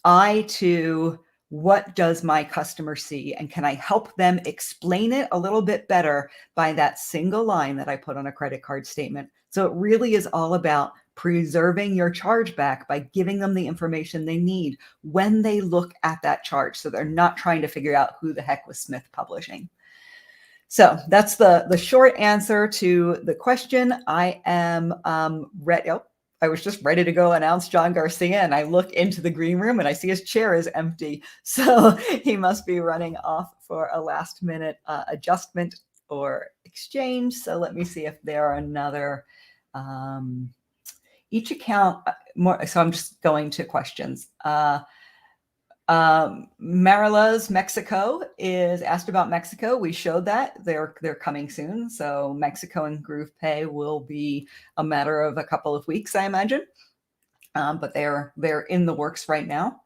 eye to what does my customer see, and can I help them explain it a little bit better by that single line that I put on a credit card statement. So it really is all about preserving your chargeback by giving them the information they need when they look at that charge, so they're not trying to figure out who the heck was Smith Publishing. So that's the short answer to the question. I am ready. Oh, I was just ready to go announce Jhon Garcia, and I look into the green room and I see his chair is empty. So he must be running off for a last minute adjustment or exchange. So let me see if there are another, each account more. So I'm just going to questions. Marila's Mexico is asked about Mexico. We showed that they're coming soon. So Mexico and GroovePay will be a matter of a couple of weeks, I imagine. But they're in the works right now.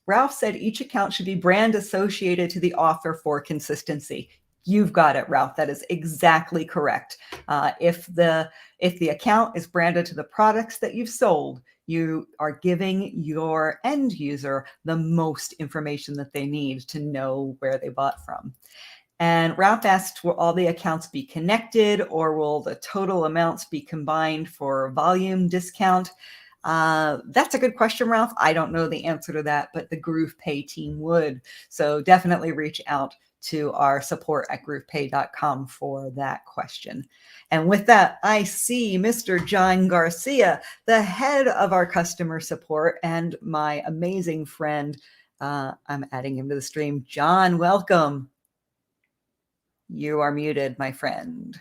Ralph said each account should be brand associated to the author for consistency. You've got it, Ralph. That is exactly correct. If the account is branded to the products that you've sold, you are giving your end user the most information that they need to know where they bought from. And Ralph asked, will all the accounts be connected, or will the total amounts be combined for volume discount? That's a good question, Ralph. I don't know the answer to that, but the GroovePay team would. So definitely reach out to our support at groovepay.com for that question. And with that, I see Mr. Jhon Garcia, the head of our customer support and my amazing friend. I'm adding him to the stream. Jhon, welcome. You are muted, my friend.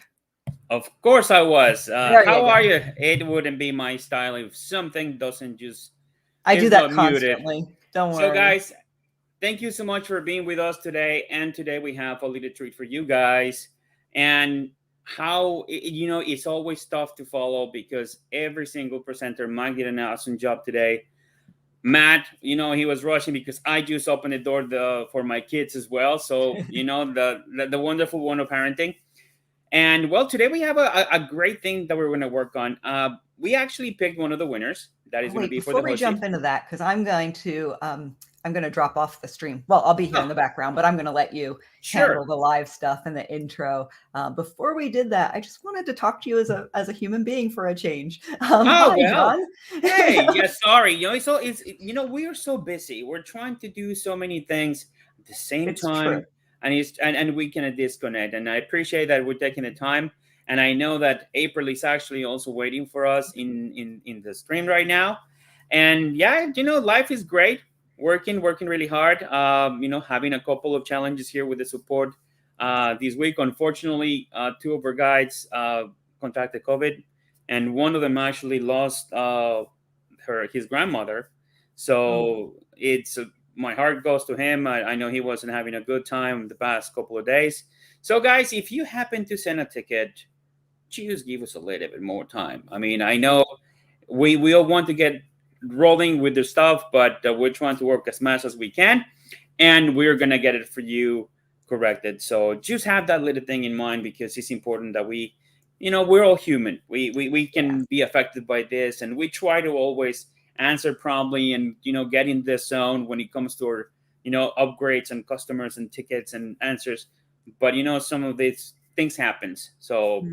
Of course I was. How go. are you? It wouldn't be my style if something doesn't just... I do is that not muted. constantly. Don't worry. So guys, thank you so much for being with us today. And today we have a little treat for you guys. And how, it's always tough to follow because every single presenter might get an awesome job today. Matt, he was rushing because I just opened the door for my kids as well. So, the wonderful one of parenting. And well, today we have a great thing that we're going to work on. We actually picked one of the winners. That is going to be for the before we jump into that, because I'm going to drop off the stream. Well, I'll be here in the background, but I'm going to let you handle the live stuff and the intro. Before we did that, I just wanted to talk to you as a human being for a change. Hi, Jhon. Hey, yeah, sorry. So it's we are so busy. We're trying to do so many things at the same time, and we can disconnect. And I appreciate that we're taking the time. And I know that April is actually also waiting for us in the stream right now. And yeah, life is great. Working really hard. Having a couple of challenges here with the support this week. Unfortunately, two of our guides contracted COVID, and one of them actually lost his grandmother. So it's my heart goes to him. I know he wasn't having a good time the past couple of days. So guys, if you happen to send a ticket, just give us a little bit more time. I mean, I know we all want to get rolling with the stuff, but we're trying to work as much as we can, and we're gonna get it for you corrected. So just have that little thing in mind, because it's important that we're all human. We can be affected by this, and we try to always answer promptly and get in the zone when it comes to our upgrades and customers and tickets and answers. But some of these things happens, so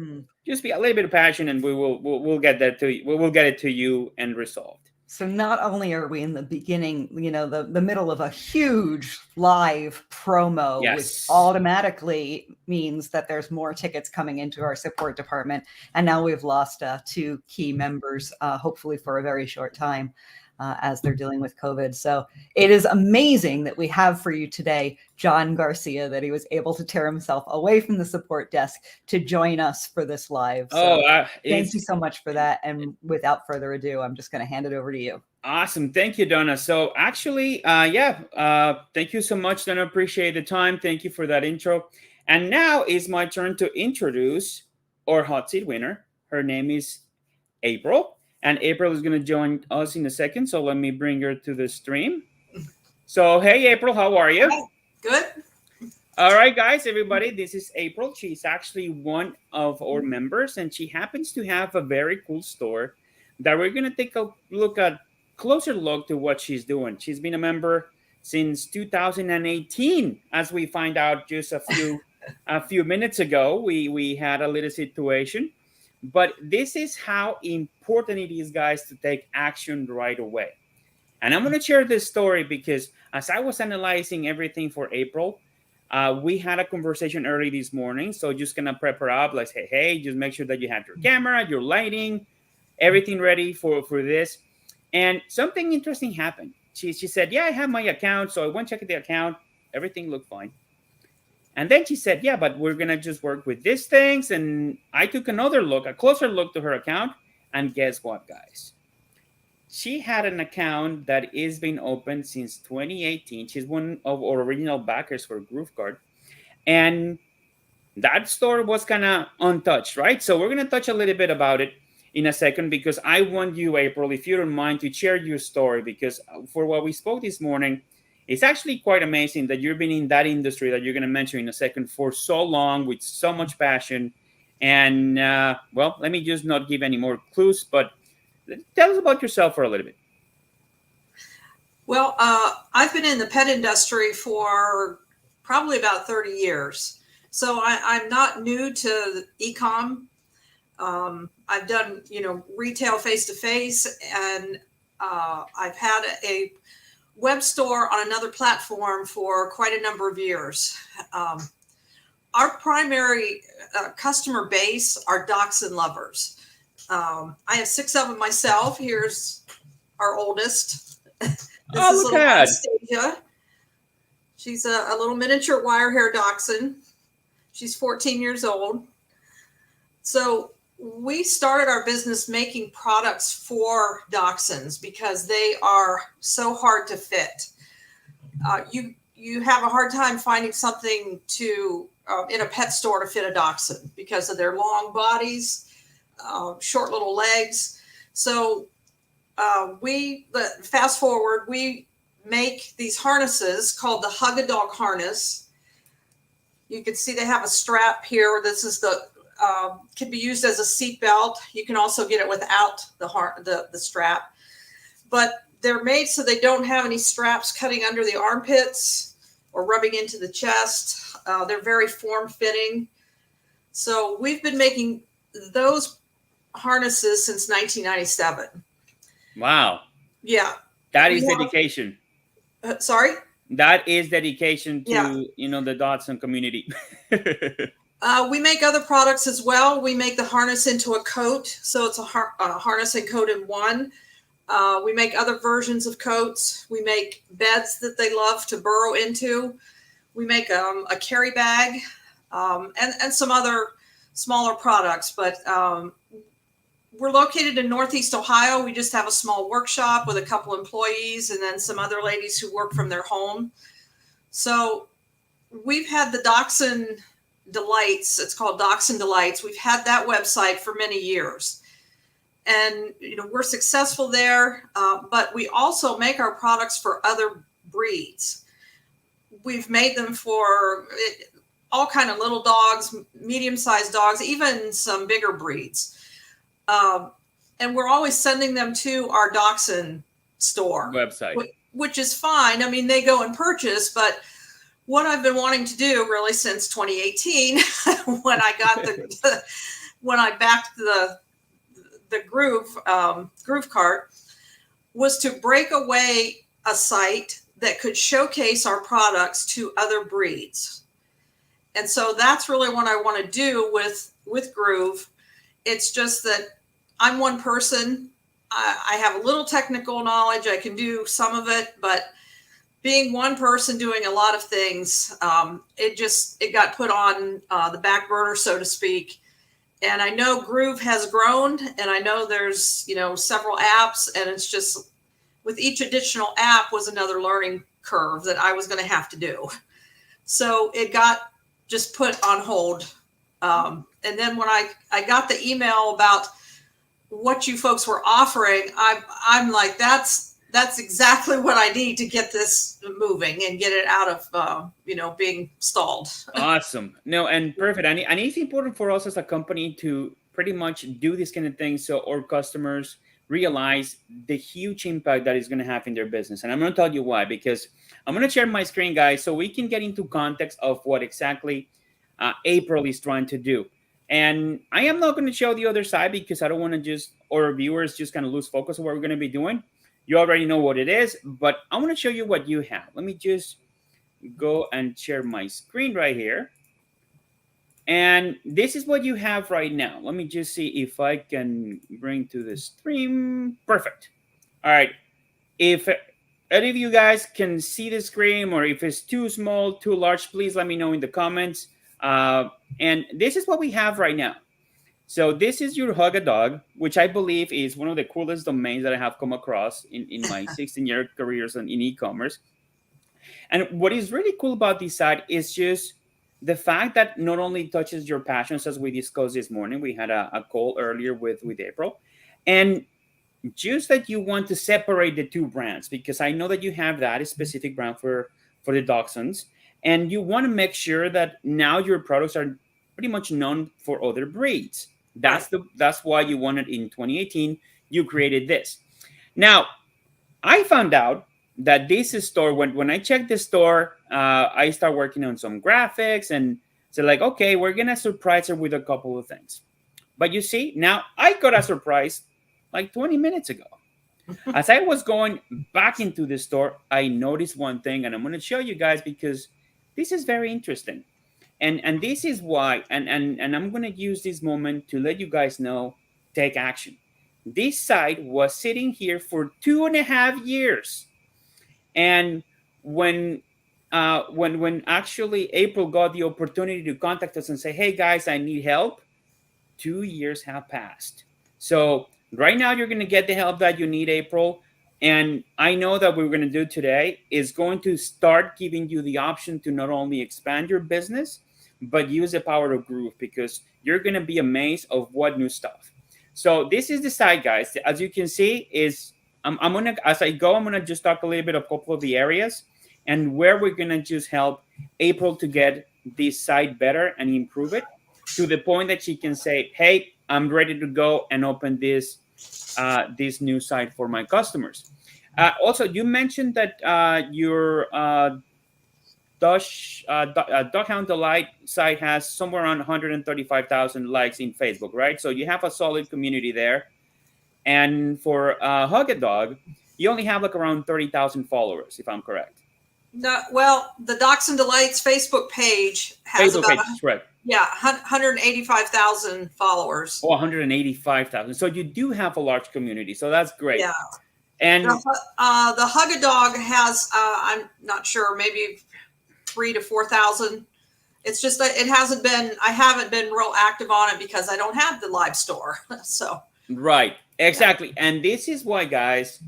just be a little bit of passion, and we'll get that to you. We'll get it to you and resolved. So not only are we in the beginning, the middle of a huge live promo, which automatically means that there's more tickets coming into our support department. And now we've lost 2 key members, hopefully for a very short time. as they're dealing with COVID. So it is amazing that we have for you today, Jhon Garcia, that he was able to tear himself away from the support desk to join us for this live. So thank you so much for that. And without further ado, I'm just going to hand it over to you. Awesome. Thank you, Donna. So actually, thank you so much, Donna. Appreciate the time. Thank you for that intro. And now is my turn to introduce our hot seat winner. Her name is April. And April is going to join us in a second. So let me bring her to the stream. So, hey, April, how are you? Good. All right, guys, everybody, this is April. She's actually one of our members, and she happens to have a very cool store that we're going to take a closer look to what she's doing. She's been a member since 2018, as we find out just a few minutes ago. We had a little situation, but this is how important it is, guys, to take action right away. And I'm going to share this story because as I was analyzing everything for April, we had a conversation early this morning. So just going to prep her up, like, hey, just make sure that you have your camera, your lighting, everything ready for this. And something interesting happened. She said, yeah, I have my account. So I went to check the account. Everything looked fine. And then she said, yeah, but we're going to just work with these things. And I took a closer look to her account. And guess what, guys? She had an account that is been open since 2018. She's one of our original backers for GrooveKart. And that store was kind of untouched, right? So we're going to touch a little bit about it in a second, because I want you, April, if you don't mind, to share your story, because for what we spoke this morning, it's actually quite amazing that you've been in that industry that you're going to mention in a second for so long with so much passion. And well, let me just not give any more clues, but tell us about yourself for a little bit. Well, I've been in the pet industry for probably about 30 years. So I'm not new to e-com. I've done, retail face-to-face, and I've had a web store on another platform for quite a number of years. Our primary customer base are dachshund lovers. I have 6 of them myself. Here's our oldest. This is little Anastasia. She's a little miniature wire hair dachshund. She's 14 years old. So we started our business making products for dachshunds because they are so hard to fit. You have a hard time finding something to in a pet store to fit a dachshund because of their long bodies, short little legs. So fast forward, we make these harnesses called the Hug a Dog harness. You can see they have a strap here. This is can be used as a seat belt. You can also get it without the strap, but they're made so they don't have any straps cutting under the armpits or rubbing into the chest. They're very form-fitting. So we've been making those harnesses since 1997. Wow. Yeah. That is dedication. Sorry? That is dedication to, the dachshund community. We make other products as well. We make the harness into a coat. So it's a harness and coat in one. We make other versions of coats. We make beds that they love to burrow into. We make a carry bag and some other smaller products. But we're located in Northeast Ohio. We just have a small workshop with a couple employees and then some other ladies who work from their home. So we've had the Dachshund Delights. It's called Dachshund Delights. We've had that website for many years. And, we're successful there, but we also make our products for other breeds. We've made them for all kind of little dogs, medium-sized dogs, even some bigger breeds. And we're always sending them to our dachshund store website, which is fine. I mean, they go and purchase, but what I've been wanting to do really since 2018, when I got when I backed the GrooveKart, was to break away a site that could showcase our products to other breeds. And so that's really what I want to do with Groove. It's just that I'm one person. I have a little technical knowledge. I can do some of it, but being one person doing a lot of things, it got put on the back burner, so to speak. And I know Groove has grown, and I know there's, several apps, and it's just with each additional app was another learning curve that I was going to have to do. So it got just put on hold. And then when I got the email about what you folks were offering, I'm like, that's exactly what I need to get this moving and get it out of, being stalled. Awesome. No, and perfect. And it's important for us as a company to pretty much do this kind of thing so our customers realize the huge impact that it's going to have in their business. And I'm going to tell you why, because I'm going to share my screen, guys, so we can get into context of what exactly April is trying to do. And I am not going to show the other side because I don't want to our viewers just kind of lose focus of what we're going to be doing. You already know what it is, but I want to show you what you have. Let me just go and share my screen right here. And this is what you have right now. Let me just see if I can bring to the stream. Perfect. All right. If any of you guys can see the screen, or if it's too small, too large, please let me know in the comments. And this is what we have right now. So this is your Hug a Dog, which I believe is one of the coolest domains that I have come across in my 16-year careers in e-commerce. And what is really cool about this site is just the fact that not only touches your passions, as we discussed this morning, we had a call earlier with April, and just that you want to separate the two brands, because I know that you have that specific brand for the Dachshunds, and you want to make sure that now your products are pretty much known for other breeds. That's why you wanted in 2018, you created this. Now, I found out that this store, when I checked the store, I start working on some graphics and said like, okay, we're going to surprise her with a couple of things. But you see, now I got a surprise like 20 minutes ago. As I was going back into the store, I noticed one thing, and I'm going to show you guys because this is very interesting. And this is why, and I'm going to use this moment to let you guys know, take action. This site was sitting here for 2.5 years. And when actually April got the opportunity to contact us and say, hey guys, I need help, 2 years have passed. So right now you're going to get the help that you need, April. And I know that what we're going to do today is going to start giving you the option to not only expand your business, but use the power of Groove, because you're going to be amazed of what new stuff. So this is the site, guys. As you can see, I'm going to, as I go, I'm going to just talk a little bit of a couple of the areas and where we're going to just help April to get this site better and improve it to the point that she can say, hey, I'm ready to go and open this new site for my customers. Also, you mentioned that your Doghound Delight site has somewhere around 135,000 likes in Facebook, right? So you have a solid community there. And for Hug a Dog, you only have like around 30,000 followers, if I'm correct. No, well, the Dachshund Delights Facebook page has about 185,000 followers. Oh, 185,000. So you do have a large community. So that's great. Yeah. And the Hug a Dog has, I'm not sure, maybe 3,000 to 4,000. It's just that I haven't been real active on it because I don't have the live store. So. Right. Exactly. And this is why, guys,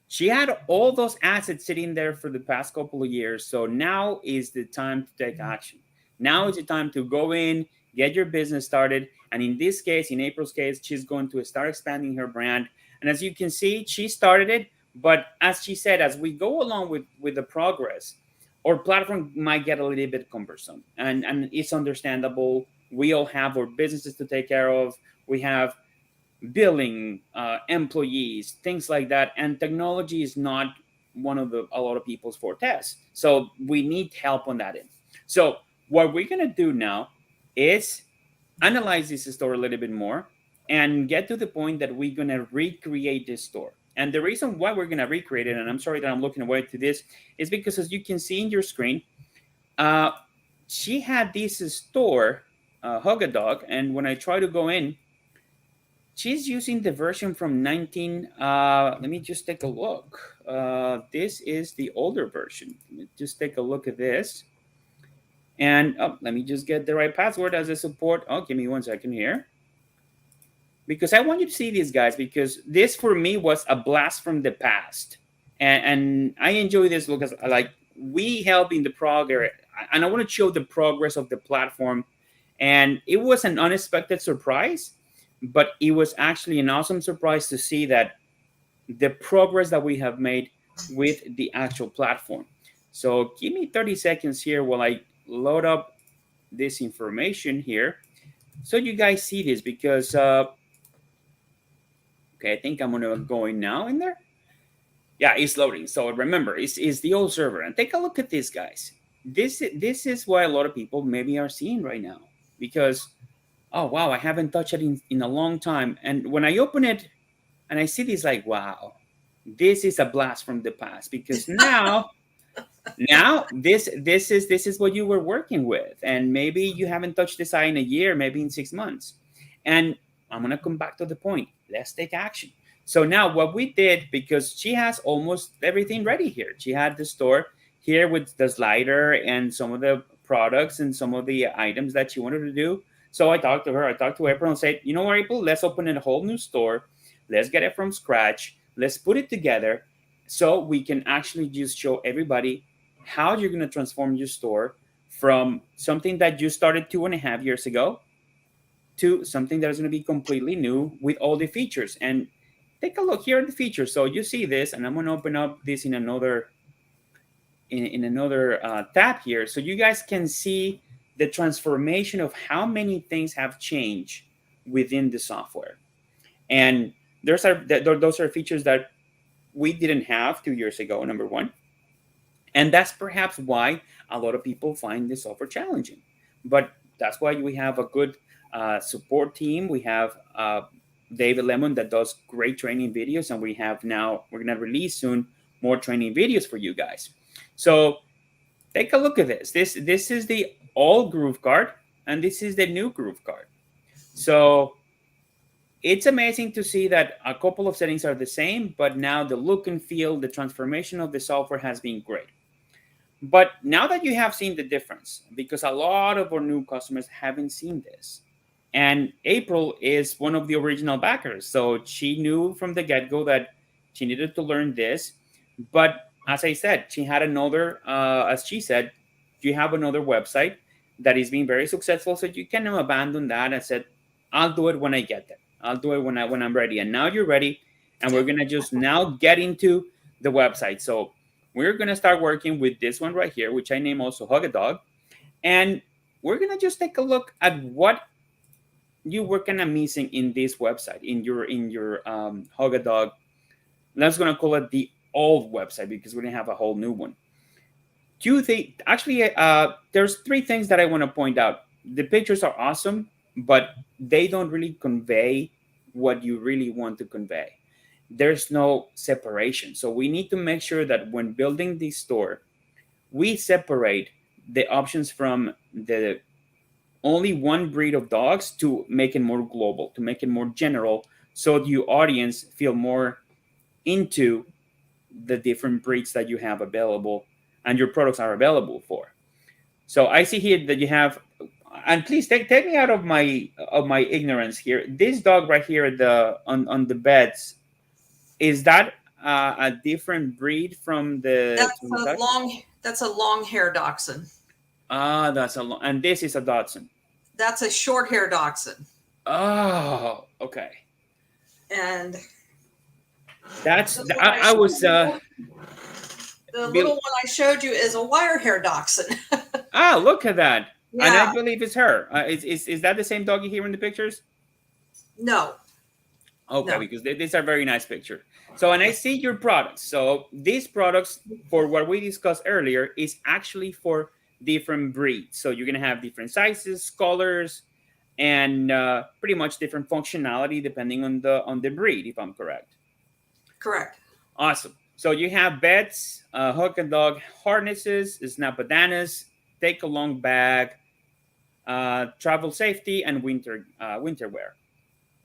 she had all those assets sitting there for the past couple of years. So now is the time to take action. Now is the time to go in, get your business started. And in this case, in April's case, she's going to start expanding her brand. And as you can see, she started it. But as she said, as we go along with the progress, our platform might get a little bit cumbersome. And it's understandable. We all have our businesses to take care of. We have billing, employees, things like that. And technology is not one of a lot of people's fortes. So we need help on that end. So what we're going to do now is analyze this store a little bit more and get to the point that we're going to recreate this store. And the reason why we're going to recreate it, and I'm sorry that I'm looking away to this, is because as you can see in your screen, she had this store, Hug a Dog, and when I try to go in, she's using the version from 19. Let me just take a look. This is the older version. Let me just take a look at this. And let me just get the right password as a support. Oh, give me 1 second here. Because I want you to see these guys, because this for me was a blast from the past. And I enjoy this because like we help in the progress, and I want to show the progress of the platform. And it was an unexpected surprise, but it was actually an awesome surprise to see that the progress that we have made with the actual platform. So give me 30 seconds here while I load up this information here so you guys see this, because okay, I think I'm gonna go in now in there. Yeah, it's loading. So remember, it's the old server. And take a look at this, guys. This is what a lot of people maybe are seeing right now, because oh wow, I haven't touched it in a long time. And when I open it and I see this, like, wow, this is a blast from the past, because now this is what you were working with, and maybe you haven't touched this eye in a year, maybe in 6 months. And I'm gonna come back to the point. Let's take action. So now what we did, because she has almost everything ready here. She had the store here with the slider and some of the products and some of the items that she wanted to do. So I talked to her. I talked to April and said, you know what, April, let's open a whole new store. Let's get it from scratch. Let's put it together so we can actually just show everybody how you're going to transform your store from something that you started 2.5 years ago to something that is going to be completely new with all the features. And take a look here at the features. So you see this, and I'm going to open up this in another tab here, so you guys can see the transformation of how many things have changed within the software. And those are features that we didn't have 2 years ago, number one. And that's perhaps why a lot of people find this software challenging. But that's why we have a good support team. We have David Lemon that does great training videos, and we're going to release soon more training videos for you guys. So take a look at this. This is the old GrooveKart, and this is the new GrooveKart. So it's amazing to see that a couple of settings are the same, but now the look and feel, the transformation of the software has been great. But now that you have seen the difference, because a lot of our new customers haven't seen this, and April is one of the original backers, so she knew from the get-go that she needed to learn this. But as I said, she had another, as she said, you have another website that is being very successful, so you can abandon that and said, I'll do it when I get there. I'll do it when I'm ready. And now you're ready, and we're gonna just now get into the website. So we're gonna start working with this one right here, which I name also Hug a Dog, and we're gonna just take a look at what you were kind of missing in this website, in your Hug a Dog. Let's gonna call it the old website, because we're gonna have a whole new one. Do you think actually there's 3 things that I want to point out? The pictures are awesome, but they don't really convey what you really want to convey. There's no separation. So we need to make sure that when building this store, we separate the options from the only one breed of dogs to make it more global, to make it more general, so your audience feel more into the different breeds that you have available and your products are available for. So I see here that you have, and please take me out of my ignorance here. This dog right here, on the beds, is that a different breed from the? That's a long hair dachshund. That's a long, and this is a dachshund. That's a short hair dachshund. Oh, okay. And that's I was. The little one I showed you is a wire hair dachshund. Look at that. Yeah. And I believe it's her. Is that the same doggy here in the pictures? No. Okay, No. because these are very nice pictures. So, and I see your products. So these products, for what we discussed earlier, is actually for different breeds. So you're going to have different sizes, colors, and pretty much different functionality depending on the breed, if I'm correct. Correct. Awesome. So you have beds, hook and dog harnesses, snap bananas, take along bag, travel safety, and winter wear.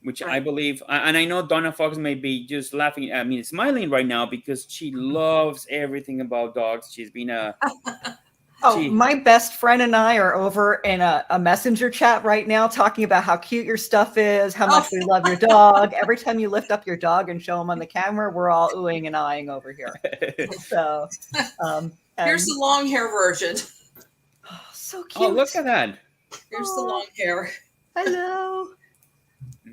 which I Right. believe, and I know Donna Fox may be just laughing, I mean, smiling right now because she loves everything about dogs. She's been Oh, my best friend and I are over in a messenger chat right now talking about how cute your stuff is, how much we love your dog. Every time you lift up your dog and show him on the camera, we're all oohing and eyeing over here. So, here's the long hair version. Oh, so cute. Oh, look at that. Here's the long hair. Hello.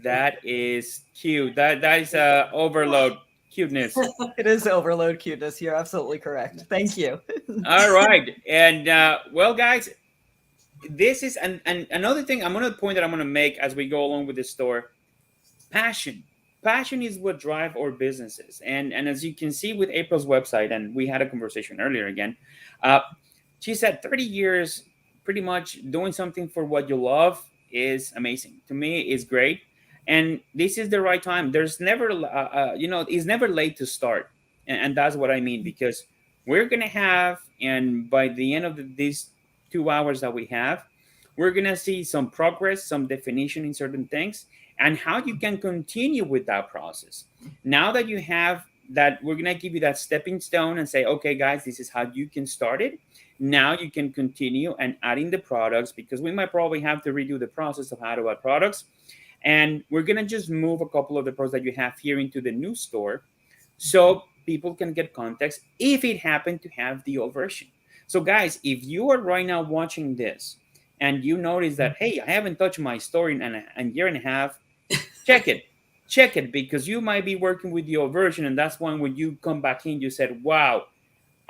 That is cute. That is overload cuteness. It is overload cuteness. You're absolutely correct. Thank you. All right. And well, guys, this is and another thing I'm going to point that I'm going to make as we go along with this store. Passion is what drive our businesses. And as you can see with April's website, and we had a conversation earlier again, she said 30 years pretty much doing something for what you love is amazing. To me, it's great. And this is the right time. There's never, it's never late to start. And that's what I mean, because we're going to have, and by the end of these 2 hours that we have, we're going to see some progress, some definition in certain things, and how you can continue with that process. Now that you have that, we're going to give you that stepping stone and say, okay, guys, this is how you can start it. Now you can continue and adding the products, because we might probably have to redo the process of how to add products. And we're going to just move a couple of the products that you have here into the new store so people can get context if it happened to have the old version. So guys, if you are right now watching this and you notice that, hey, I haven't touched my store in a year and a half, check it, because you might be working with the old version, and that's when you come back in, you said, wow,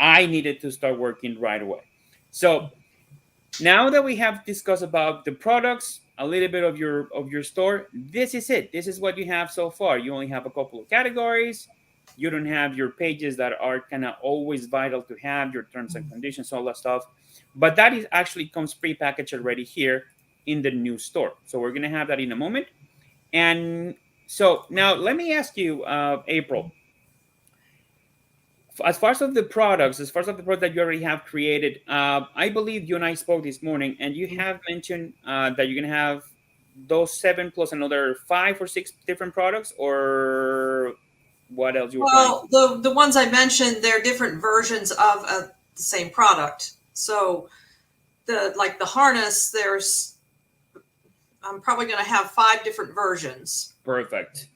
I needed to start working right away. So now that we have discussed about the products, a little bit of your store, this is it. This is what you have so far. You only have a couple of categories. You don't have your pages that are kind of always vital to have, your terms and conditions, all that stuff. But that is actually comes prepackaged already here in the new store. So we're going to have that in a moment. And so now let me ask you, April, as far as the products that you already have created, I believe you and I spoke this morning, and you have mentioned that you're going to have those 7 plus another 5 or 6 different products, or what else you were planning? Well, the ones I mentioned, they're different versions of the same product. So the harness, I'm probably going to have 5 different versions. Perfect.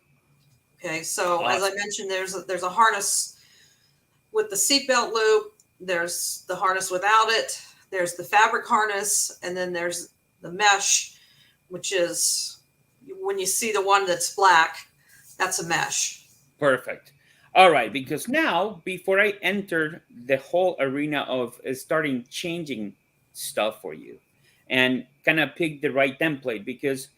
Okay, so Awesome. as I mentioned, there's a harness with the seatbelt loop. There's the harness without it. There's the fabric harness, and then there's the mesh, which is when you see the one that's black, that's a mesh. Perfect. All right, because now, before I enter the whole arena of starting changing stuff for you and kind of pick the right template, because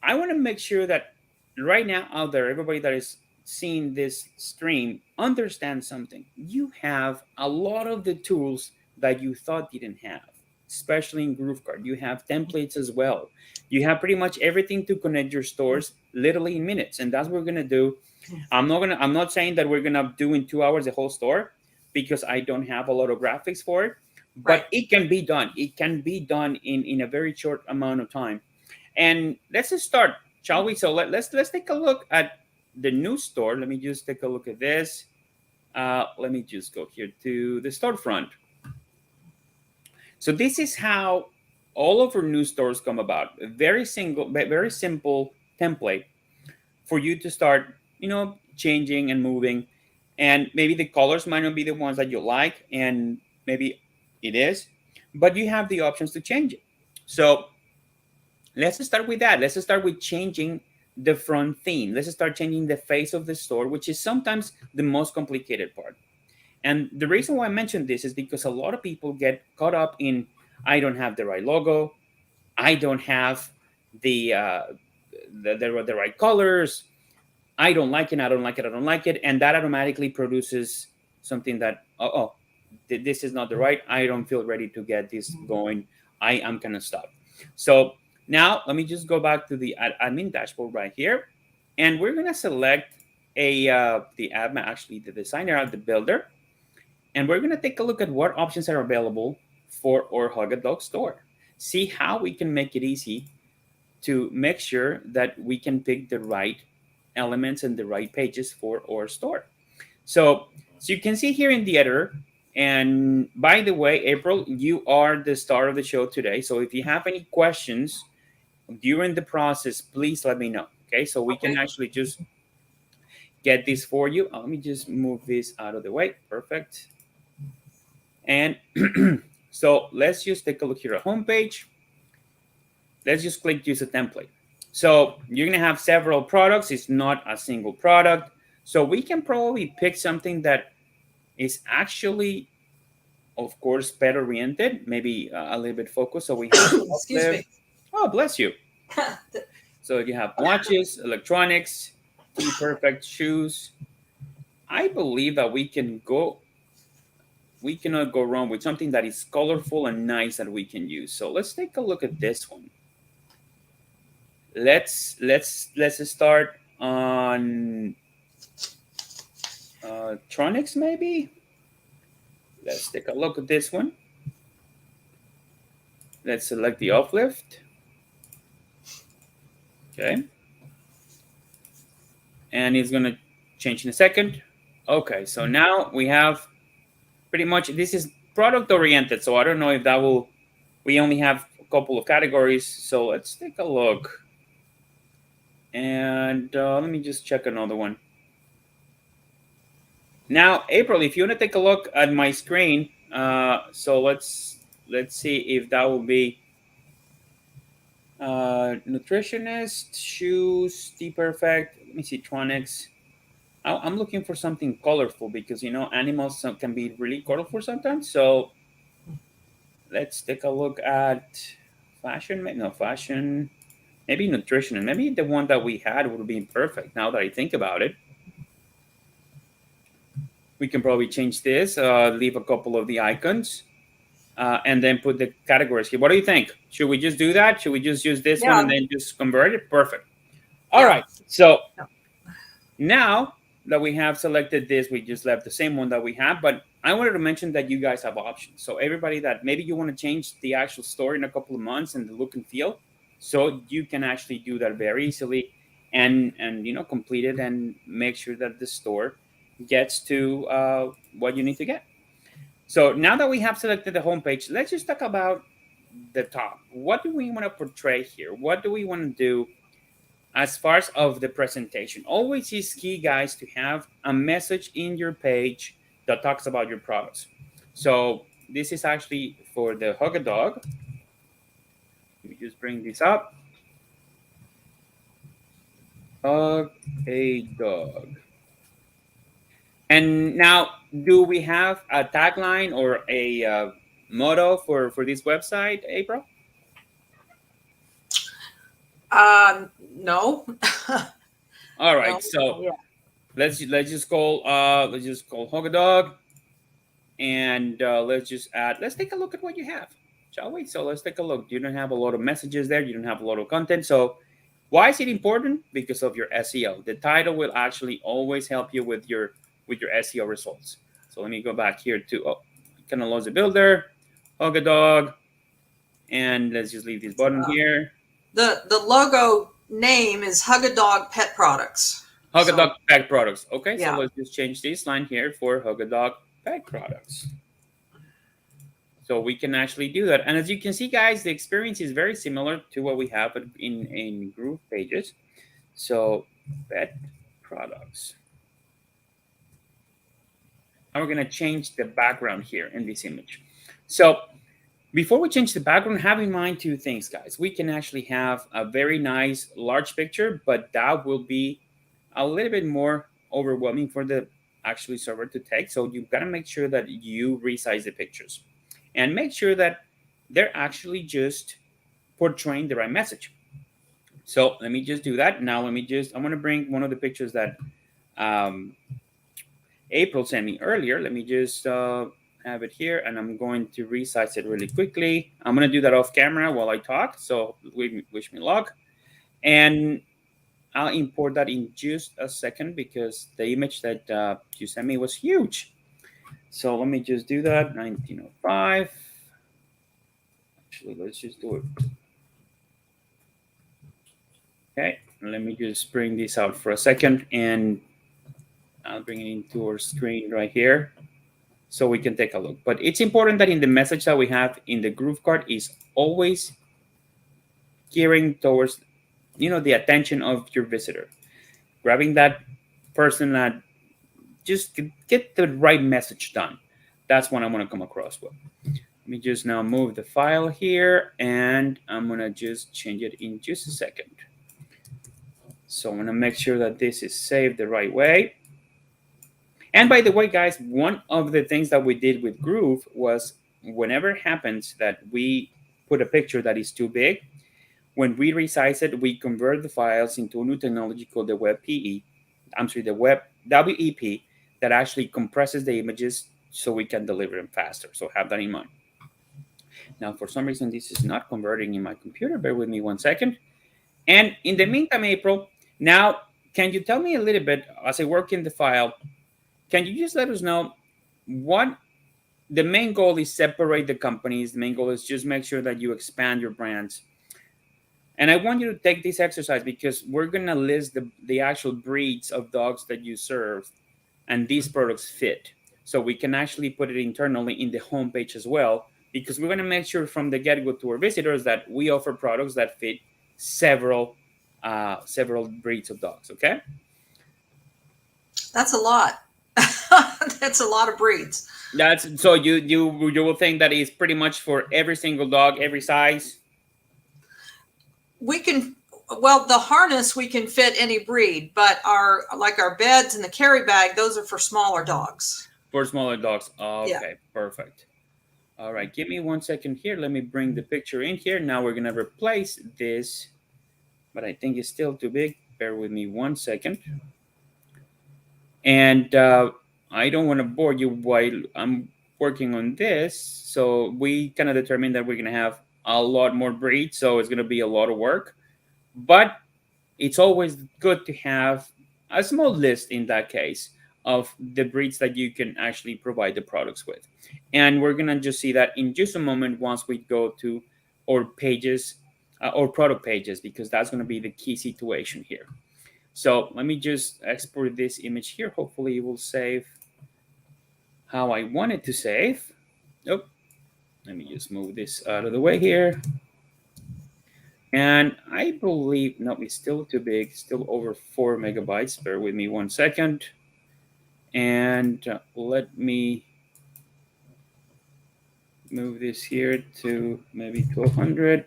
I want to make sure that right now out there, everybody that is seeing this stream understands something. You have a lot of the tools that you thought didn't have, especially in GrooveKart. You have templates as well. You have pretty much everything to connect your stores literally in minutes, and that's what we're gonna do. I'm not saying that we're gonna do in 2 hours the whole store, because I don't have a lot of graphics for it, but Right. it can be done. It can be done in a very short amount of time. And let's just start, shall we? So let's take a look at the new store. Let me just take a look at this. Let me just go here to the storefront. So this is how all of our new stores come about. A very simple template for you to start, changing and moving. And maybe the colors might not be the ones that you like, and maybe it is, but you have the options to change it. So let's start with that. Let's start with changing the front theme. Let's start changing the face of the store, which is sometimes the most complicated part. And the reason why I mentioned this is because a lot of people get caught up in, I don't have the right logo, I don't have the right colors, I don't like it, and that automatically produces something that, this is not the right, I don't feel ready to get this going, I am gonna stop. So now let me just go back to the admin dashboard right here, and we're gonna select the admin, actually the designer, the builder, and we're gonna take a look at what options are available for our Hug a Dog store. See how we can make it easy to make sure that we can pick the right elements and the right pages for our store. So you can see here in the editor, and by the way, April, you are the star of the show today. So if you have any questions during the process, please let me know. Okay, so we can actually just get this for you. Let me just move this out of the way. Perfect. And so let's just take a look here at homepage. Let's just click use a template. So you're going to have several products. It's not a single product. So we can probably pick something that is actually, of course, pet oriented, maybe a little bit focused. So we have Excuse me. Oh, bless you. So you have watches, electronics, perfect shoes. I believe that we cannot go wrong with something that is colorful and nice that we can use. So let's take a look at this one. Let's start on electronics, maybe. Let's take a look at this one. Let's select the uplift. Okay. And it's going to change in a second. Okay, so now we have pretty much, this is product oriented. So I don't know if that will, we only have a couple of categories. So let's take a look. And let me just check another one. Now, April, if you want to take a look at my screen, so let's see if that will be nutritionist, shoes, T-Perfect. Let me see, Tronics. I'm looking for something colorful because, you know, animals can be really colorful sometimes. So let's take a look at fashion. No, fashion. Maybe nutrition. And maybe the one that we had would be perfect now that I think about it. We can probably change this, leave a couple of the icons, and then put the categories here. What do you think? Should we just do that? Should we just use this one and then just convert it? Perfect. All right. So now that we have selected this, we just left the same one that we have. But I wanted to mention that you guys have options. So everybody that maybe you want to change the actual store in a couple of months and the look and feel, so you can actually do that very easily and you know, complete it and make sure that the store gets to what you need to get. So now that we have selected the homepage, let's just talk about the top. What do we want to portray here? What do we want to do as far as of the presentation? Always is key, guys, to have a message in your page that talks about your products. So this is actually for the Hug a Dog. Let me just bring this up. Hug a Dog. And now, do we have a tagline or a motto for this website, April? No. All right, No. so Yeah. let's just call Hug a Dog, and let's take a look at what you have, shall we? So let's take a look. You don't have a lot of messages there. You don't have a lot of content. So why is it important? Because of your SEO. The title will actually always help you with your SEO results. So let me go back here to kind of lost the builder, Hug a Dog, and let's just leave this button here. The logo name is Hug a Dog Pet Products. Hug a Dog Pet Products. Okay, Yeah. so let's just change this line here for Hug a Dog Pet Products. So we can actually do that. And as you can see, guys, the experience is very similar to what we have in Groove pages. So Pet Products. And we're going to change the background here in this image. So before we change the background, have in mind two things, guys. We can actually have a very nice large picture, but that will be a little bit more overwhelming for the actually server to take. So you've got to make sure that you resize the pictures and make sure that they're actually just portraying the right message. So let me just do that. Now I'm going to bring one of the pictures that April sent me earlier. Let me just have it here, and I'm going to resize it really quickly. I'm going to do that off camera while I talk, so wish me luck. And I'll import that in just a second because the image that you sent me was huge. So let me just do that, 1905. Actually, let's just do it. Okay, let me just bring this out for a second, and I'll bring it into our screen right here so we can take a look. But it's important that in the message that we have in the GrooveKart is always gearing towards, the attention of your visitor, grabbing that person that just get the right message done. That's what I want to come across with. Let me just now move the file here, and I'm going to just change it in just a second. So I'm going to make sure that this is saved the right way. And by the way, guys, one of the things that we did with Groove was whenever it happens that we put a picture that is too big, when we resize it, we convert the files into a new technology called the WebP, that actually compresses the images so we can deliver them faster. So have that in mind. Now, for some reason, this is not converting in my computer. Bear with me one second. And in the meantime, April, now, can you tell me a little bit, as I work in the file, can you just let us know what the main goal is? Separate the companies. The main goal is just make sure that you expand your brands. And I want you to take this exercise because we're going to list the actual breeds of dogs that you serve and these products fit. So we can actually put it internally in the homepage as well, because we're going to make sure from the get-go to our visitors that we offer products that fit several breeds of dogs. Okay? That's a lot. That's a lot of breeds. That's so you will think that it's pretty much for every single dog, every size. The harness, we can fit any breed, but our beds and the carry bag, those are for smaller dogs. For smaller dogs. Okay, Yeah. Perfect. All right, give me 1 second here. Let me bring the picture in here. Now we're gonna replace this, but I think it's still too big. Bear with me 1 second. And I don't want to bore you while I'm working on this. So we kind of determined that we're gonna have a lot more breeds, so it's gonna be a lot of work. But it's always good to have a small list in that case of the breeds that you can actually provide the products with. And we're gonna just see that in just a moment once we go to our pages or product pages, because that's gonna be the key situation here. So let me just export this image here. Hopefully it will save how I want it to save. Oh, let me just move this out of the way here. And I believe, no, it's still too big, still over 4 megabytes. Bear with me 1 second. And let me move this here to maybe 1200.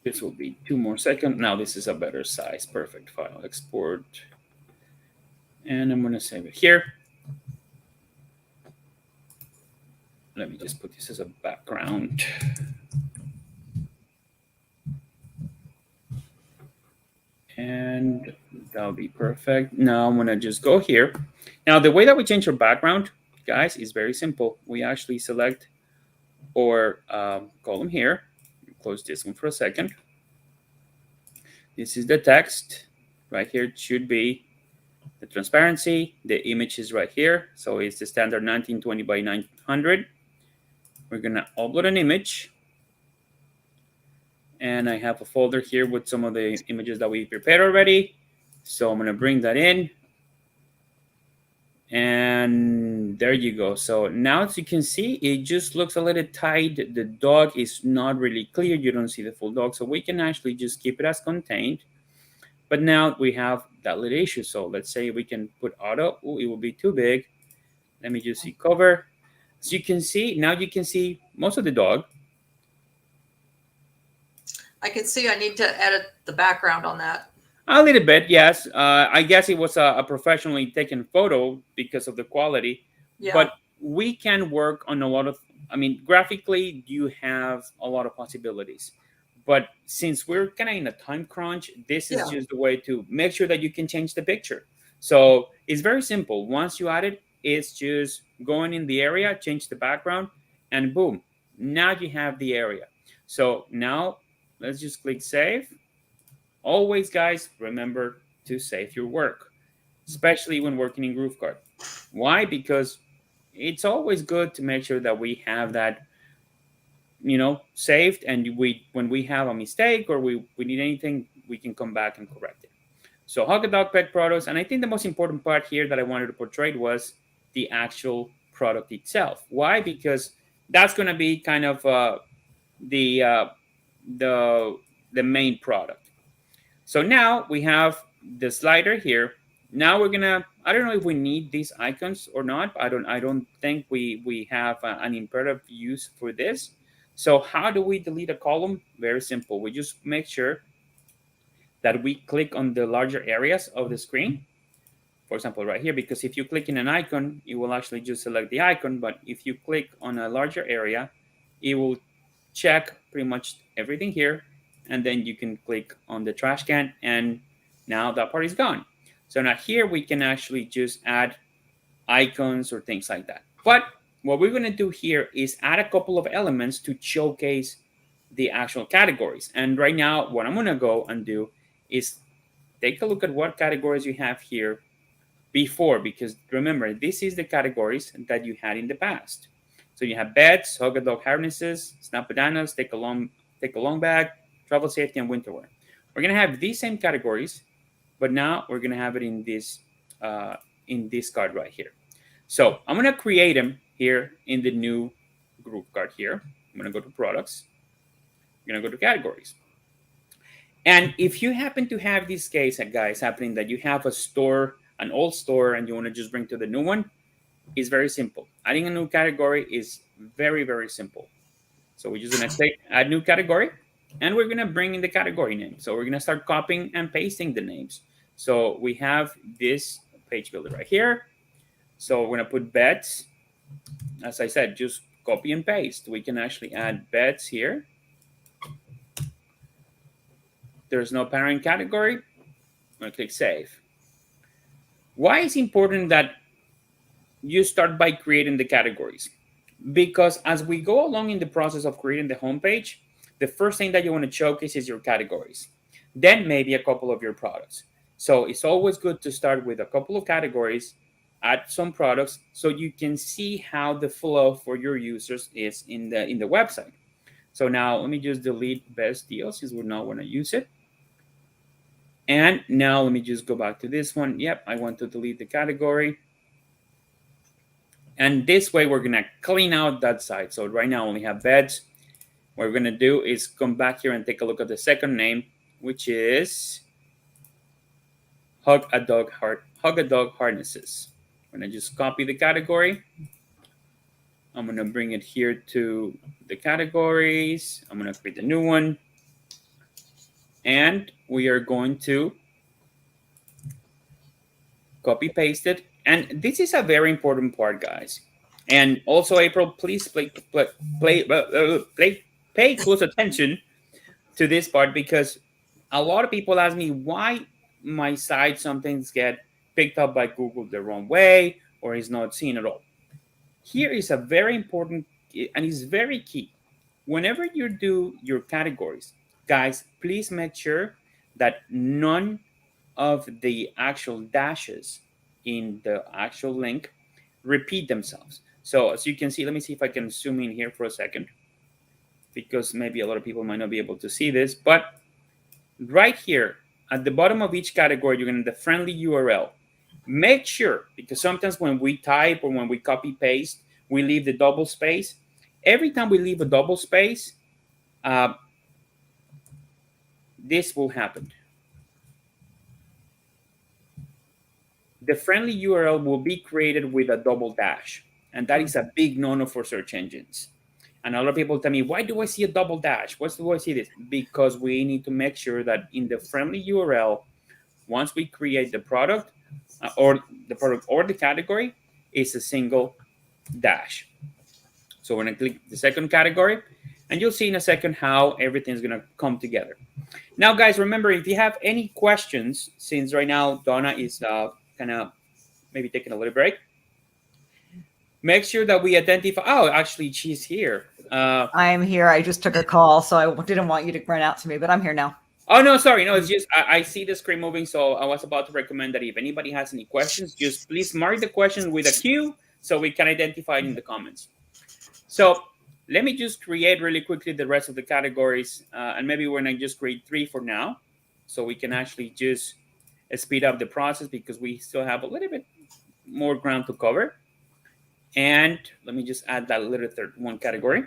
This will be 2 more seconds. Now this is a better size. Perfect. File export. And I'm going to save it here. Let me just put this as a background. And that'll be perfect. Now I'm going to just go here. Now, the way that we change our background, guys, is very simple. We actually select our column here. Close this one for a second. This is the text. Right here, it should be the transparency. The image is right here. So it's the standard 1920 by 900. We're going to upload an image. And I have a folder here with some of the images that we prepared already. So I'm going to bring that in. And there you go. So now, as you can see, it just looks a little tight. The dog is not really clear. You don't see the full dog. So we can actually just keep it as contained. But now we have that little issue. So let's say we can put auto. Oh, it will be too big. Let me just see cover. As you can see, now you can see most of the dog. I can see I need to edit the background on that. A little bit, yes. I guess it was a professionally taken photo because of the quality. Yeah. But we can work on a lot of, graphically, you have a lot of possibilities. But since we're kind of in a time crunch, this is just the way to make sure that you can change the picture. So it's very simple. Once you add it, it's just going in the area, change the background, and boom, now you have the area. So now let's just click save. Always, guys, remember to save your work, especially when working in GrooveKart. Why? Because it's always good to make sure that we have that saved, and when we have a mistake or we need anything, we can come back and correct it. So Hug a Dog Pet Products, and I think the most important part here that I wanted to portray was the actual product itself. Why? Because that's going to be kind of the main product. So now we have the slider here. Now we're gonna, I don't know if we need these icons or not. I don't think we have an imperative use for this. So how do we delete a column? Very simple. We just make sure that we click on the larger areas of the screen. For example, right here, because if you click in an icon, it will actually just select the icon. But if you click on a larger area, it will check pretty much everything here. And then you can click on the trash can, and now that part is gone. So now here we can actually just add icons or things like that. But what we're going to do here is add a couple of elements to showcase the actual categories. And right now, what I'm going to go and do is take a look at what categories you have here before, because remember, this is the categories that you had in the past. So you have beds, hug a dog harnesses, snap bananas, take a long bag, travel safety, and winter wear. We're going to have these same categories, but now we're going to have it in this card right here. So I'm going to create them here in the new GrooveKart here. I'm going to go to products. I'm going to go to categories. And if you happen to have this case, guys, happening that you have a store, an old store, and you want to just bring to the new one, it's very simple. Adding a new category is very, very simple. So we're just going to say add new category, and we're going to bring in the category name. So we're going to start copying and pasting the names. So we have this page builder right here. So we're going to put beds. As I said, just copy and paste. We can actually add beds here. There's no parent category. I'm going to click save. Why is it important that you start by creating the categories? Because as we go along in the process of creating the homepage, the first thing that you want to showcase is your categories. Then maybe a couple of your products. So it's always good to start with a couple of categories, add some products, so you can see how the flow for your users is in the website. So now let me just delete best deals since we not want to use it. And now let me just go back to this one. Yep, I want to delete the category. And this way we're going to clean out that site. So right now we only have beds. What we're going to do is come back here and take a look at the second name, which is Hug a Dog Harnesses. I'm going to just copy the category. I'm going to bring it here to the categories. I'm going to create a new one. And we are going to copy paste it. And this is a very important part, guys. And also, April, please pay close attention to this part, because a lot of people ask me why my site sometimes get picked up by Google the wrong way or is not seen at all. Here is a very important, and it's very key. Whenever you do your categories, guys, please make sure that none of the actual dashes in the actual link repeat themselves. So as you can see, let me see if I can zoom in here for a second, because maybe a lot of people might not be able to see this. But right here at the bottom of each category, you're going to the friendly URL. Make sure, because sometimes when we type or when we copy paste, we leave the double space. Every time we leave a double space, this will happen. The friendly URL will be created with a double dash. And that is a big no-no for search engines. And a lot of people tell me, why do I see a double dash? Why do I see this? Because we need to make sure that in the friendly URL, once we create the product or the category, it's a single dash. So we're going to click the second category, and you'll see in a second how everything's going to come together. Now, guys, remember, if you have any questions, since right now Donna is kind of maybe taking a little break, make sure that we identify. Oh, actually, she's here. I'm here. I just took a call, so I didn't want you to run out to me, but I'm here now. Oh, no, sorry. No, it's just I see the screen moving, so I was about to recommend that if anybody has any questions, just please mark the question with a Q so we can identify it in the comments. So let me just create really quickly the rest of the categories. And maybe we're going to just create 3 for now. So we can actually just speed up the process because we still have a little bit more ground to cover. And let me just add that little third one category.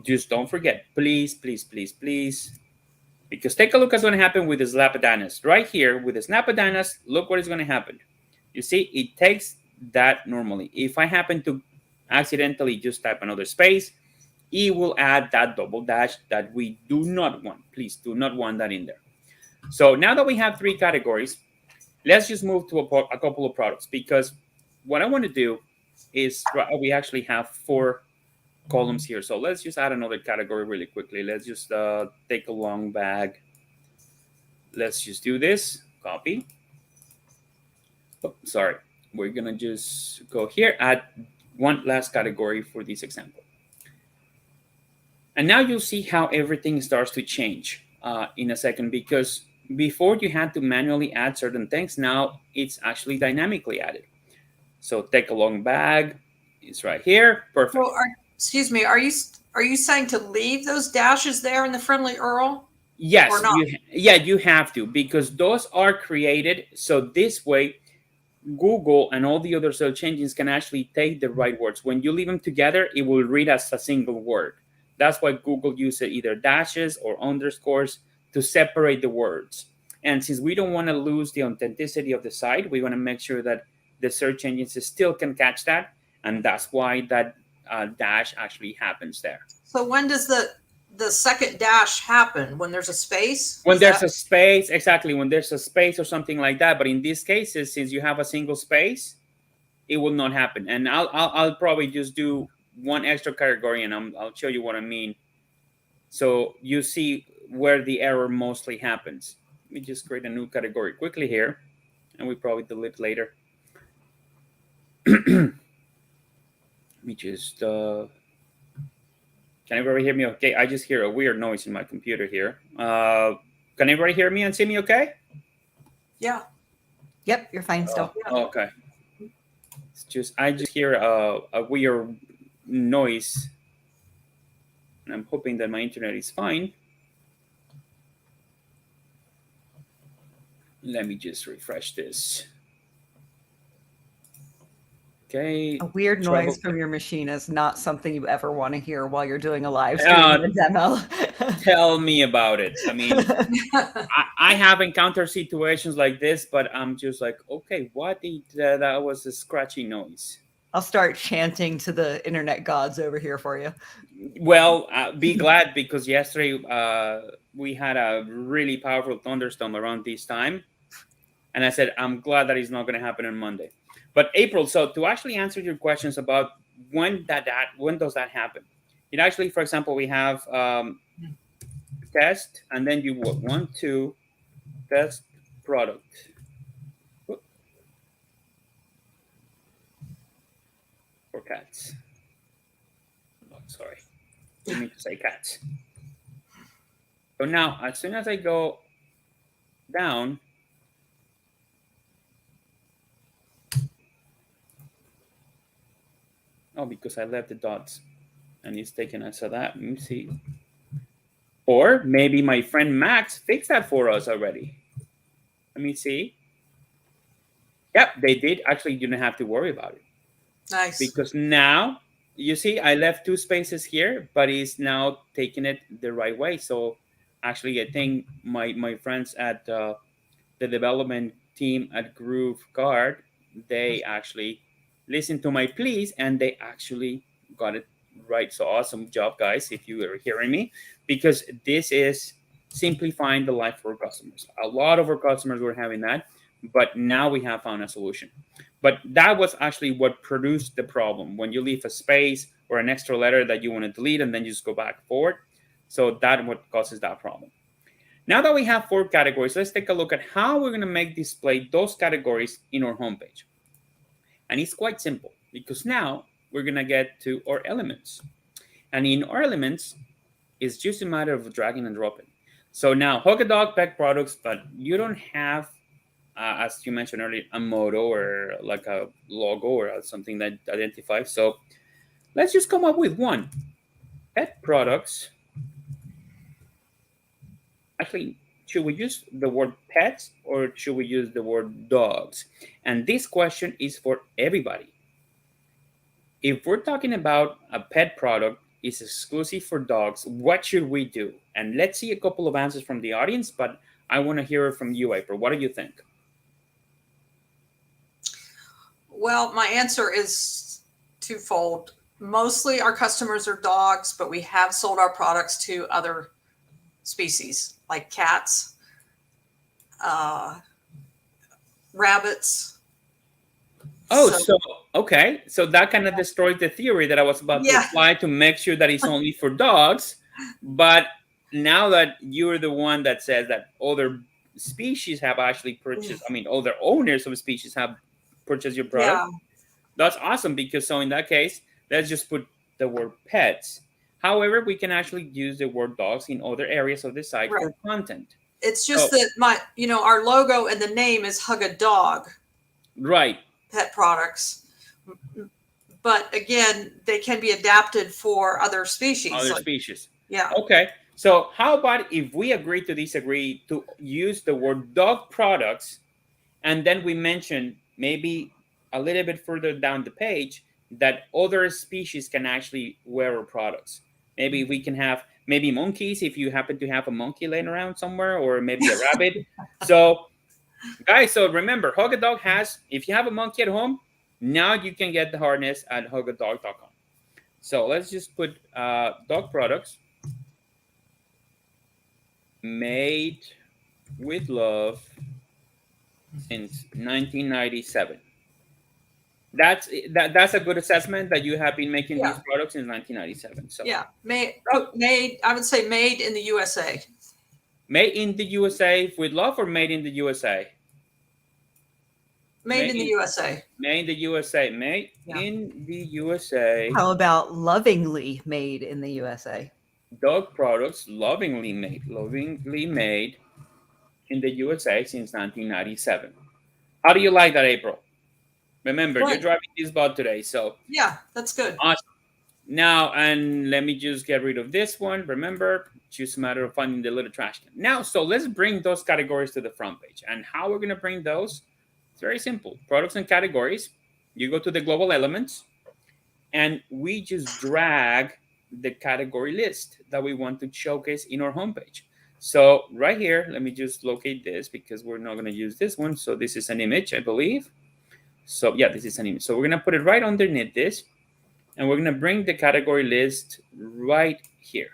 Just don't forget, please, please, please, please. Because take a look at what's going to happen with the Slapadanas. Right here with the Snapadanas, look what is going to happen. You see, it takes that normally. If I happen to accidentally just type another space, it will add that double dash that we do not want. Please do not want that in there. So now that we have 3 categories, let's just move to a couple of products, because what I want to do is we actually have 4 columns here. So let's just add another category really quickly. Let's just take a long bag. Let's just do this. Copy. Oh, sorry. We're going to just go here, add one last category for this example. And now you'll see how everything starts to change in a second, because before you had to manually add certain things. Now it's actually dynamically added. So take a long bag. It's right here. Perfect. Well, excuse me. Are you saying to leave those dashes there in the friendly URL? Yes. Or not? You have to, because those are created. So this way, Google and all the other search engines can actually take the right words. When you leave them together, it will read as a single word. That's why Google uses either dashes or underscores to separate the words. And since we don't want to lose the authenticity of the site, we want to make sure that the search engines still can catch that. And that's why that dash actually happens there. So when does the second dash happen? When there's a space? When there's a space, exactly. When there's a space or something like that. But in these cases, since you have a single space, it will not happen. And I'll probably just do one extra category, and I'll show you what I mean. So you see where the error mostly happens. Let me just create a new category quickly here, and we probably delete later. Let me just can everybody hear me okay? I just hear a weird noise in my computer here. Can everybody hear me and see me okay? Yeah. Yep, you're fine still. Okay. It's just I just hear a weird noise, and I'm hoping that my internet is fine. Let me just refresh this. Okay. A weird noise from your machine is not something you ever want to hear while you're doing a live stream or a demo. Tell me about it. I mean, I have encountered situations like this, but I'm just like, okay, what? That was a scratchy noise. I'll start chanting to the internet gods over here for you. Well, be glad, because yesterday we had a really powerful thunderstorm around this time. And I said, I'm glad that it's not going to happen on Monday. But April, so to actually answer your questions about when does that happen? It actually, for example, we have test, and then you work 1, 2, test product. For cats. Oh, sorry. I mean to say cats. So now, as soon as I go down, oh, because I left the dots and it's taken us to that. Let me see. Or maybe my friend Max fixed that for us already. Let me see. Yep, they did. Actually, you don't have to worry about it. Nice. Because now, you see, I left 2 spaces here, but it's now taking it the right way. So actually, I think my friends at the development team at GrooveKart, they actually listened to my pleas, and they actually got it right. So awesome job, guys, if you are hearing me, because this is simplifying the life for our customers. A lot of our customers were having that, but now we have found a solution. But that was actually what produced the problem. When you leave a space or an extra letter that you want to delete, and then you just go back forward. So that's what causes that problem. Now that we have 4 categories, let's take a look at how we're going to make display those categories in our homepage. And it's quite simple, because now we're going to get to our elements. And in our elements, it's just a matter of dragging and dropping. So now, Hug a Dog Pet Products, but you don't have, as you mentioned earlier, a motto or like a logo or something that identifies. So let's just come up with one. pet products. Actually, should we use the word pets or should we use the word dogs? And this question is for everybody. If we're talking about a pet product is exclusive for dogs, what should we do? And let's see a couple of answers from the audience, but I want to hear it from you, April. What do you think? Well, my answer is twofold. Mostly our customers are dogs, but we have sold our products to other species like cats, rabbits. Oh, so okay. So that kind of destroyed the theory that I was about to apply to make sure that it's only for dogs. But now that you're the one that says that other species have actually purchased, I mean, other owners of species have purchased your product. Yeah. That's awesome, because so in that case, let's just put the word pets. However, we can actually use the word dogs in other areas of the site for content. It's just that our logo and the name is Hug a Dog. Right. Pet products. But again, they can be adapted for other species. Other species. Yeah. Okay. So how about if we agree to disagree to use the word dog products, and then we mention maybe a little bit further down the page that other species can actually wear our products. Maybe we can have monkeys if you happen to have a monkey laying around somewhere, or maybe a rabbit. So guys, so remember, Hug a Dog has, if you have a monkey at home, now you can get the harness at hugadog.com. So let's just put dog products made with love since 1997. That's a good assessment that you have been making these products since 1997. So made. I would say made in the USA. Made in the USA with love, or made in the USA? Made in the USA. Made in the USA. Made in the USA. How about lovingly made in the USA? Dog products lovingly made in the USA since 1997. How do you like that, April? Remember, you're driving this bot today, so yeah, that's good. Awesome. Now, and let me just get rid of this one. Remember, it's just a matter of finding the little trash can. Now, so let's bring those categories to the front page. And how we're going to bring those? It's very simple. Products and categories. You go to the global elements, and we just drag the category list that we want to showcase in our homepage. So right here, let me just locate this because we're not going to use this one. So this is an image, I believe. So yeah, this is an image. So we're going to put it right underneath this. And we're going to bring the category list right here.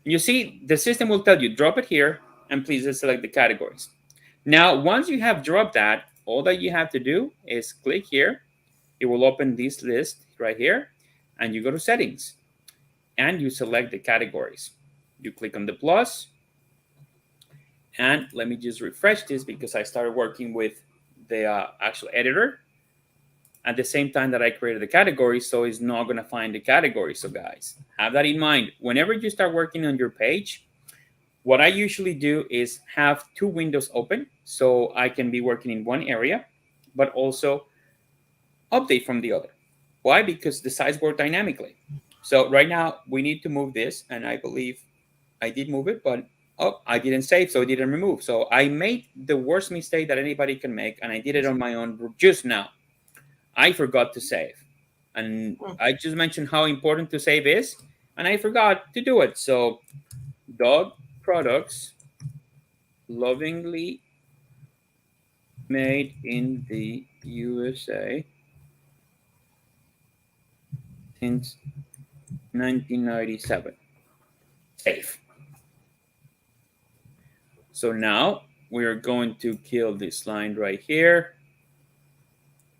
You see, the system will tell you, drop it here, and please select the categories. Now, once you have dropped that, all that you have to do is click here. It will open this list right here, and you go to settings, and you select the categories. You click on the plus, and let me just refresh this because I started working with the actual editor at the same time that I created the category, so it's not going to find the category. So guys, have that in mind. Whenever you start working on your page, what I usually do is have two windows open so I can be working in one area, but also update from the other. Why? Because the sites work dynamically. So right now we need to move this, and I believe I did move it, but I didn't save, so it didn't remove. So I made the worst mistake that anybody can make, and I did it on my own just now. I forgot to save. And I just mentioned how important to save is, and I forgot to do it. So dog products lovingly made in the USA since 1997. Save. So now we're going to kill this line right here.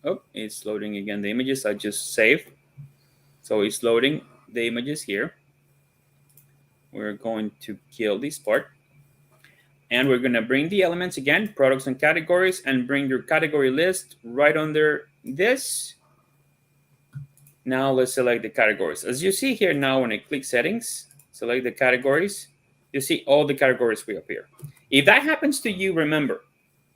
Oh, it's loading again the images I just saved. So it's loading the images here. We're going to kill this part. And we're going to bring the elements again, products and categories, and bring your category list right under this. Now let's select the categories. As you see here now, when I click settings, select the categories, you see all the categories reappear. If that happens to you, remember,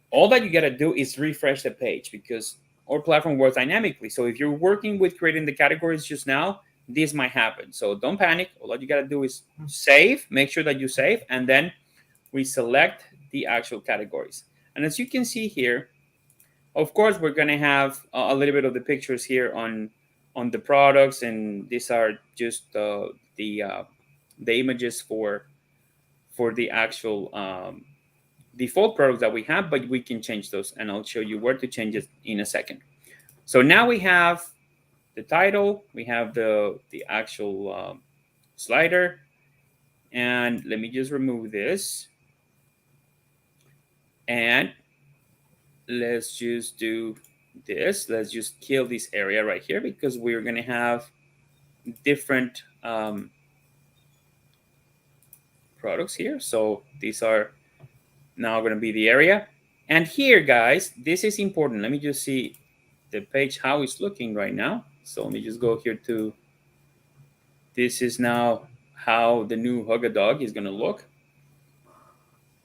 all that you got to do is refresh the page because our platform works dynamically. So if you're working with creating the categories just now, this might happen. So don't panic. All you got to do is save, make sure that you save, and then we select the actual categories. And as you can see here, of course, we're going to have a little bit of the pictures here on the products, and these are just the images for the actual default products that we have, but we can change those, and I'll show you where to change it in a second. So now we have the title, we have the actual slider, and let me just remove this, and let's just do this. Let's just kill this area right here because we're going to have different products here. So these are now going to be the area. And here, guys, this is important. Let me just see the page, how it's looking right now. So let me just go here to, this is now how the new Hug a Dog is going to look.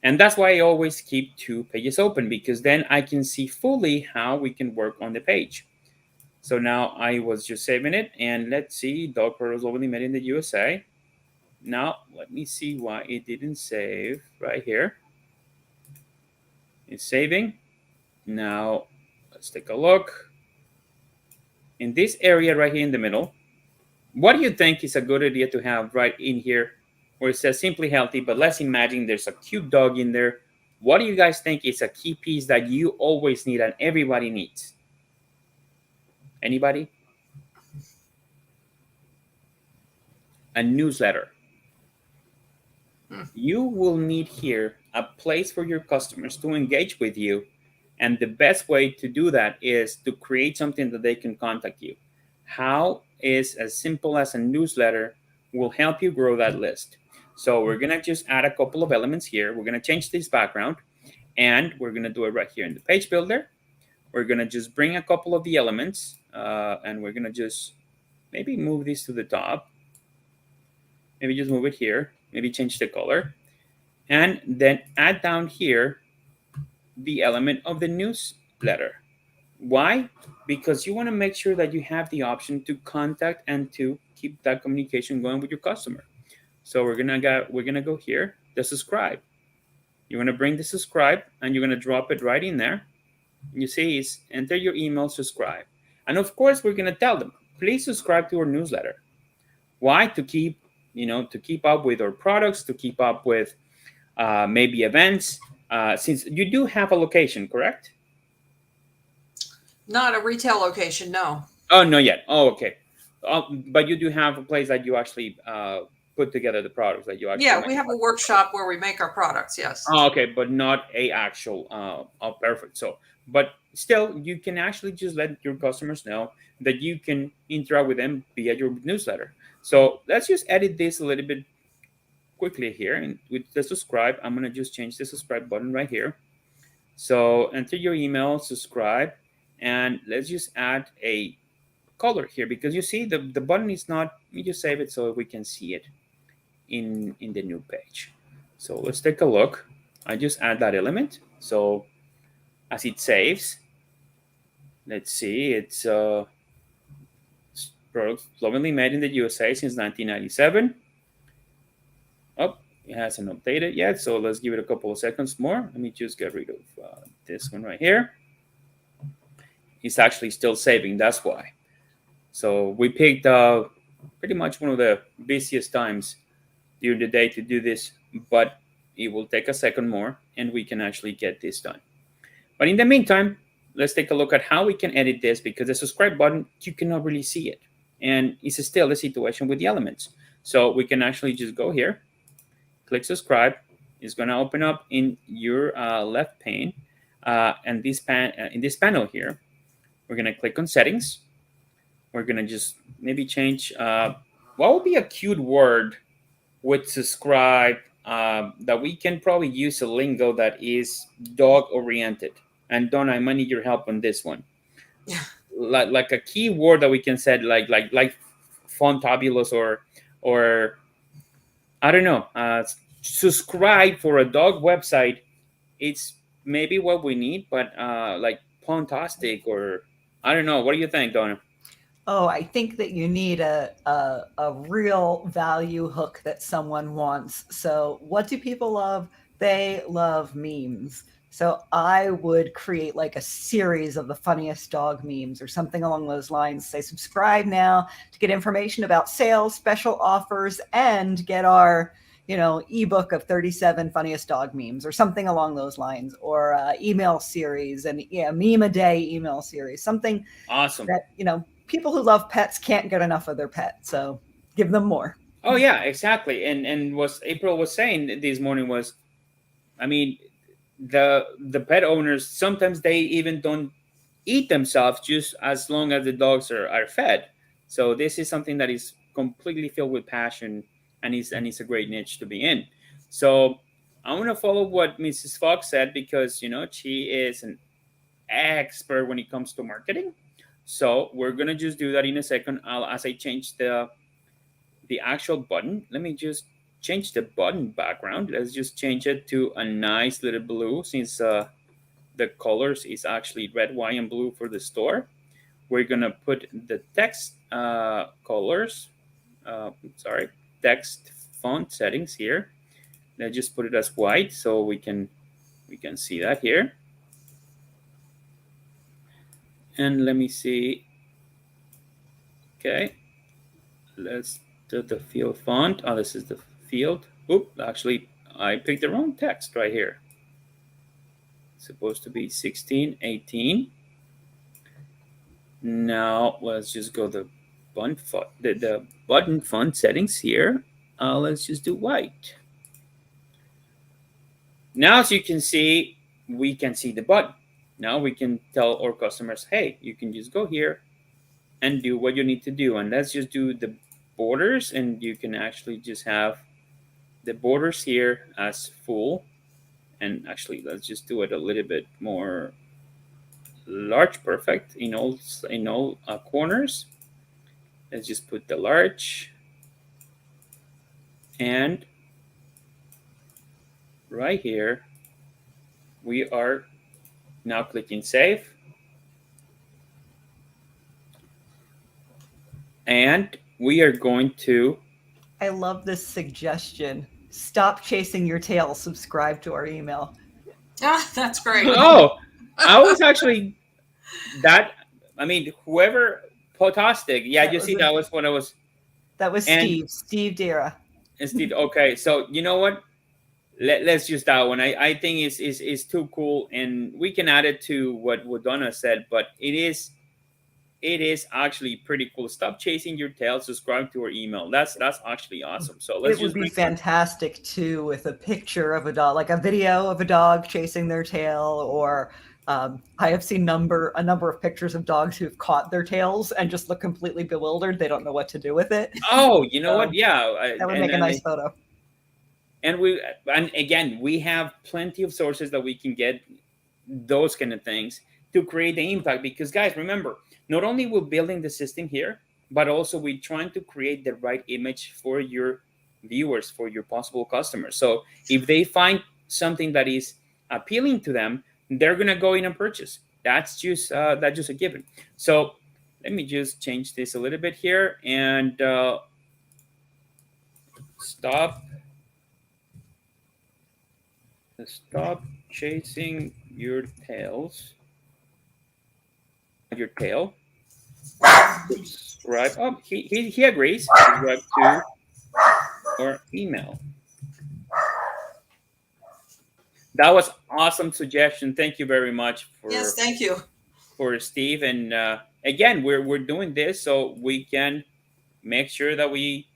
And that's why I always keep 2 pages open, because then I can see fully how we can work on the page. So now I was just saving it, and let's see, dog products only made in the USA. Now let me see why it didn't save right here. It's saving. Now let's take a look. In this area right here in the middle, what do you think is a good idea to have right in here where it says Simply Healthy, but let's imagine there's a cute dog in there. What do you guys think is a key piece that you always need and everybody needs? Anybody? A newsletter. You will need here a place for your customers to engage with you. And the best way to do that is to create something that they can contact you. How is as simple as a newsletter will help you grow that list. So we're going to just add a couple of elements here. We're going to change this background, and we're going to do it right here in the page builder. We're going to just bring a couple of the elements, and we're going to just maybe move this to the top. Maybe just move it here. Maybe change the color. And then add down here the element of the newsletter. Why? Because you want to make sure that you have the option to contact and to keep that communication going with your customer. So we're gonna go here, the subscribe. You're gonna bring the subscribe, and you're gonna drop it right in there. You see, is enter your email, subscribe, and of course we're gonna tell them, please subscribe to our newsletter. Why? To keep up with our products, to keep up with maybe events. Since you do have a location, correct? Not a retail location, no. Oh, not yet. Oh, okay. But you do have a place that you actually put together the products that you actually Yeah, we have a workshop where we make our products, yes. Oh, okay, but not a actual, oh, perfect. So, but still, you can actually just let your customers know that you can interact with them via your newsletter. So let's just edit this a little bit quickly here. And with the subscribe, I'm going to just change the subscribe button right here. So enter your email, subscribe, and let's just add a color here, because you see the button is not, let me just save it so we can see it in the new page. So let's take a look. I just add that element. So as it saves, let's see, it's products lovingly made in the USA since 1997. Oh, it hasn't updated yet, so let's give it a couple of seconds more. Let me just get rid of this one right here. It's actually still saving, that's why. So we picked pretty much one of the busiest times during the day to do this, but it will take a second more and we can actually get this done. But in the meantime, let's take a look at how we can edit this, because the subscribe button, you cannot really see it. And it's still the situation with the elements. So we can actually just go here, click subscribe. It's going to open up in your left pane. And in this panel here, we're going to click on settings. We're going to just maybe change, what would be a cute word with subscribe that we can probably use a lingo that is dog oriented. And Donna, I might need your help on this one. Yeah. Like a key word that we can say like fontabulous or I don't know, subscribe for a dog website. It's maybe what we need, but like fantastic, or I don't know. What do you think, Donna? Oh, I think that you need a real value hook that someone wants. So, what do people love? They love memes. So, I would create like a series of the funniest dog memes or something along those lines. Say, subscribe now to get information about sales, special offers, and get our ebook of 37 funniest dog memes or something along those lines, or email series and meme a day email series, something Awesome. that people who love pets can't get enough of their pet, so give them more. Oh yeah, exactly. And what April was saying this morning was, I mean, the pet owners sometimes they even don't eat themselves just as long as the dogs are fed. So this is something that is completely filled with passion, and it's a great niche to be in. So I want to follow what Mrs. Fox said, because she is an expert when it comes to marketing. So we're gonna just do that in a second. As I change the actual button, let me just change the button background. Let's just change it to a nice little blue, since the colors is actually red, white, and blue for the store. We're gonna put the text colors, sorry, text font settings here. Let's just put it as white so we can see that here. And let me see. Okay, let's do the field font. Oh, this is the field. Oop, actually, I picked the wrong text right here. It's supposed to be 16, 18. Now let's just go the button font settings here. Let's just do white. Now, as you can see, we can see the button. Now we can tell our customers, hey, you can just go here and do what you need to do. And let's just do the borders, and you can actually just have the borders here as full. And actually, let's just do it a little bit more large, perfect in all corners. Let's just put the large, and right here we are now clicking save, and we are going to I love this suggestion. Stop chasing your tail. Subscribe to our email. Ah, that's great. oh, I was actually that. I mean, whoever Potastic. Yeah, That you was see, a- that was what I was. That was And- Steve Dira. And Steve, okay, so you know what? Let's use that one. I think is too cool, and we can add it to what Donna said. But it is actually pretty cool. Stop chasing your tail. Subscribe to our email. That's actually awesome. So let's It would just be make fantastic too with a picture of a dog, like a video of a dog chasing their tail, or I have seen a number of pictures of dogs who've caught their tails and just look completely bewildered. They don't know what to do with it. Oh, you know what? Yeah, That would make a nice photo. And again, we have plenty of sources that we can get those kind of things to create the impact. Because guys, remember, not only we're building the system here, but also we're trying to create the right image for your viewers, for your possible customers. So if they find something that is appealing to them, they're gonna go in and purchase. That's just a given. So let me just change this a little bit here, and stop chasing your tail. Subscribe. Oh, he agrees. Subscribe to our email. That was awesome suggestion. Thank you very much Yes, thank you. for Steve. And again, we're doing this so we can make sure that we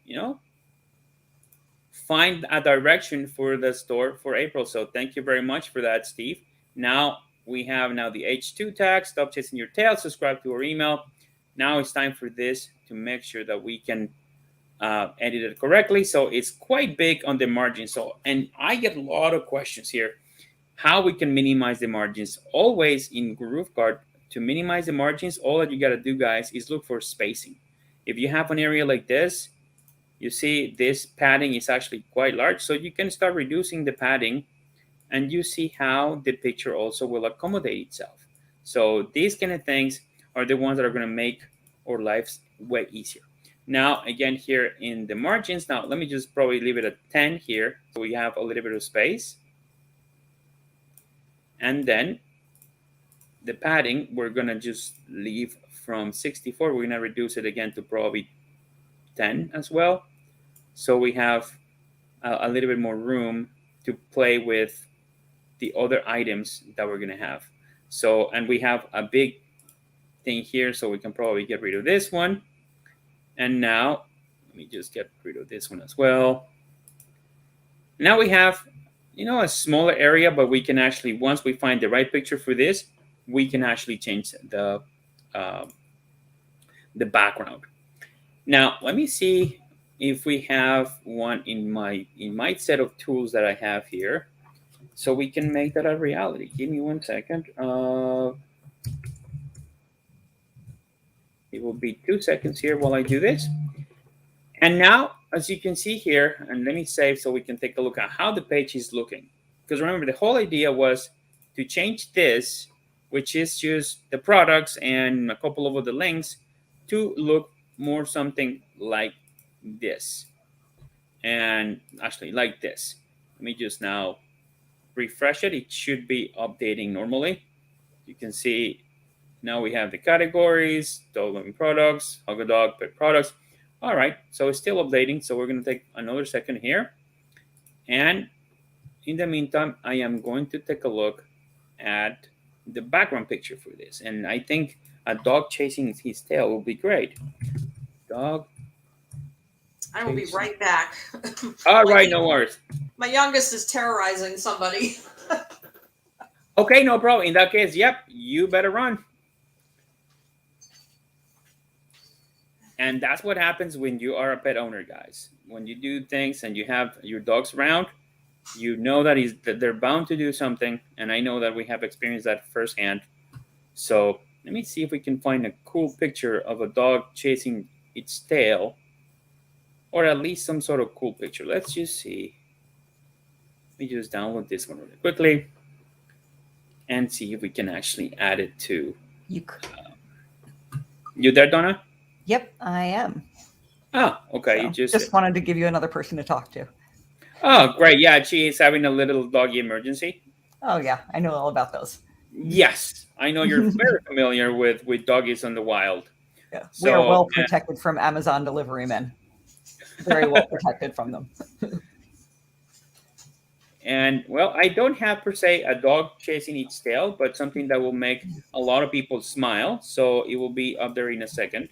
find a direction for the store for April. So thank you very much for that, Steve. Now we have the H2 tag. Stop chasing your tail. Subscribe to our email. Now it's time for this to make sure that we can edit it correctly. So it's quite big on the margins. So, and I get a lot of questions here, how we can minimize the margins. Always in GrooveKart, to minimize the margins, all that you got to do, guys, is look for spacing. If you have an area like this, you see this padding is actually quite large. So you can start reducing the padding, and you see how the picture also will accommodate itself. So these kind of things are the ones that are going to make our lives way easier. Now, again, here in the margins, now let me just probably leave it at 10 here. So we have a little bit of space. And then the padding, we're gonna just leave from 64. We're gonna reduce it again to probably 10 as well. So we have a little bit more room to play with the other items that we're gonna have. So, and we have a big thing here, so we can probably get rid of this one. And now, let me just get rid of this one as well. Now we have, you know, a smaller area, but we can actually, once we find the right picture for this, we can actually change the background. Now, let me see if we have one in my set of tools that I have here, so we can make that a reality. Give me 1 second. It will be 2 seconds here while I do this. And now, as you can see here, and let me save so we can take a look at how the page is looking. Because remember, the whole idea was to change this, which is just the products and a couple of other links, to look more something like this. And actually like this. Let me just now refresh it. It should be updating normally. You can see now we have the categories, dog living products, hug a dog, pet products. All right, so it's still updating. So we're going to take another second here. And in the meantime, I am going to take a look at the background picture for this. And I think a dog chasing his tail will be great. Dog. I will be right back. All right, no worries. My youngest is terrorizing somebody. Okay, no problem. In that case, yep, you better run. And that's what happens when you are a pet owner, guys. When you do things and you have your dogs around, you know that they're bound to do something. And I know that we have experienced that firsthand. So let me see if we can find a cool picture of a dog chasing its tail, or at least some sort of cool picture. Let's just see. Let me just download this one really quickly and see if we can actually add it to. You there, Donna? Yep, I am. Oh, okay. So, You just wanted to give you another person to talk to. Oh, great. Yeah, she is having a little doggy emergency. Oh, yeah. I know all about those. Yes. I know you're very familiar with doggies in the wild. Yeah. So, We are well protected from Amazon delivery men. Very well protected from them. And, well, I don't have, per se, a dog chasing its tail, but something that will make a lot of people smile. So it will be up there in a second.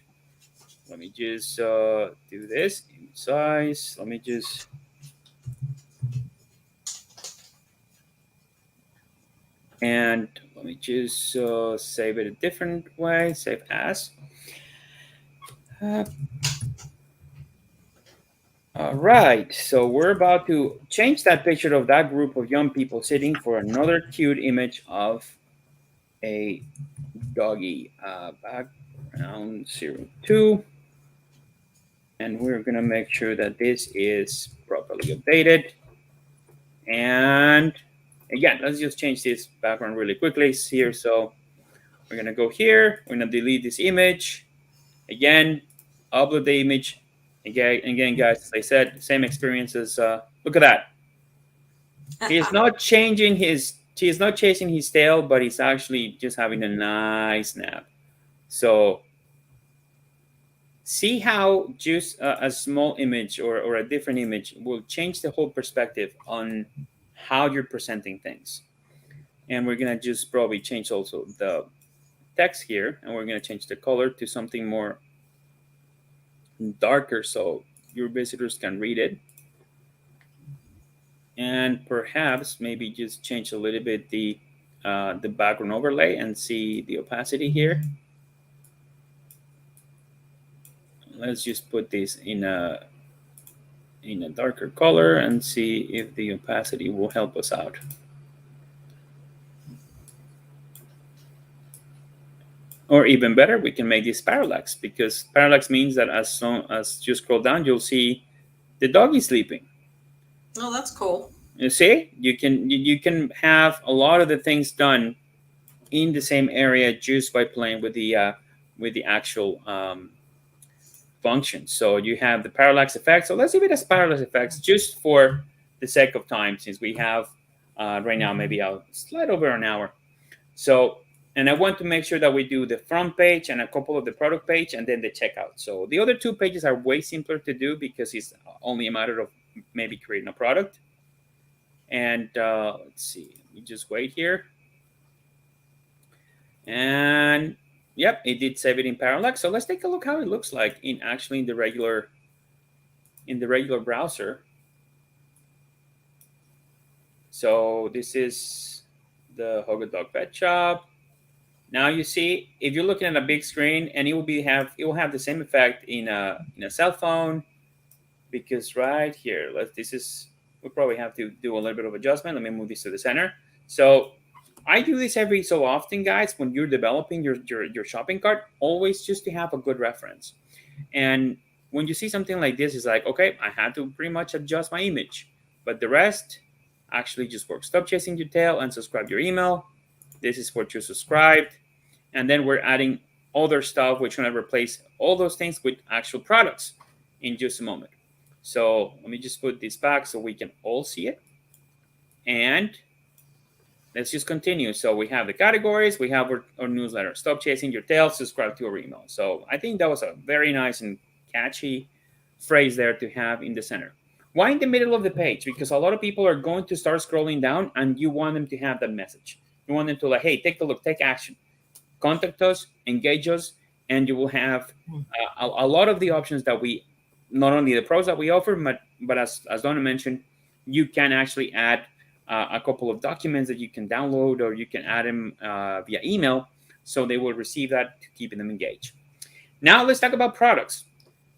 Let me just do this in size. Let me just. And let me just save it a different way. Save as. All right. So we're about to change that picture of that group of young people sitting for another cute image of a doggy. Background 02. And we're going to make sure that this is properly updated. And again, let's just change this background really quickly here. So we're going to go here. We're going to delete this image. Again, upload the image. Again, guys, as I said, same experience as, look at that. He is not chasing his tail, but he's actually just having a nice nap. So see how just a small image or a different image will change the whole perspective on how you're presenting things. And we're going to just probably change also the text here, and we're going to change the color to something more darker so your visitors can read it. And perhaps maybe just change a little bit the background overlay and see the opacity here. Let's just put this in a darker color and see if the opacity will help us out. Or even better, we can make this parallax, because parallax means that as soon as you scroll down, you'll see the doggy sleeping. Oh, that's cool. You see, you can have a lot of the things done in the same area just by playing with the with the actual function. So you have the parallax effect. So let's leave it as parallax effects just for the sake of time, since we have right now maybe a slight over an hour. So, and I want to make sure that we do the front page and a couple of the product page and then the checkout. So the other two pages are way simpler to do because it's only a matter of maybe creating a product. And let's see, you just wait here. And yep, it did save it in parallax. So let's take a look how it looks like in the regular browser. So this is the Hug a Dog Pet Shop. Now you see, if you're looking at a big screen, and it will have the same effect in a cell phone, because right here, we'll probably have to do a little bit of adjustment. Let me move this to the center. So I do this every so often, guys, when you're developing your shopping cart, always just to have a good reference. And when you see something like this, it's like, okay, I have to pretty much adjust my image, but the rest actually just works. Stop chasing your tail and subscribe your email. This is what you're subscribed. And then we're adding other stuff. We're trying to replace all those things with actual products in just a moment. So let me just put this back so we can all see it. And let's just continue. So we have the categories, we have our newsletter. Stop chasing your tail, subscribe to our email. So I think that was a very nice and catchy phrase there to have in the center. Why in the middle of the page? Because a lot of people are going to start scrolling down and you want them to have that message. You want them to like, hey, take a look, take action. Contact us, engage us, and you will have a lot of the options that we, not only the pros that we offer, but as Donna mentioned, you can actually add a couple of documents that you can download, or you can add them via email, so they will receive that to keep them engaged. Now let's talk about products.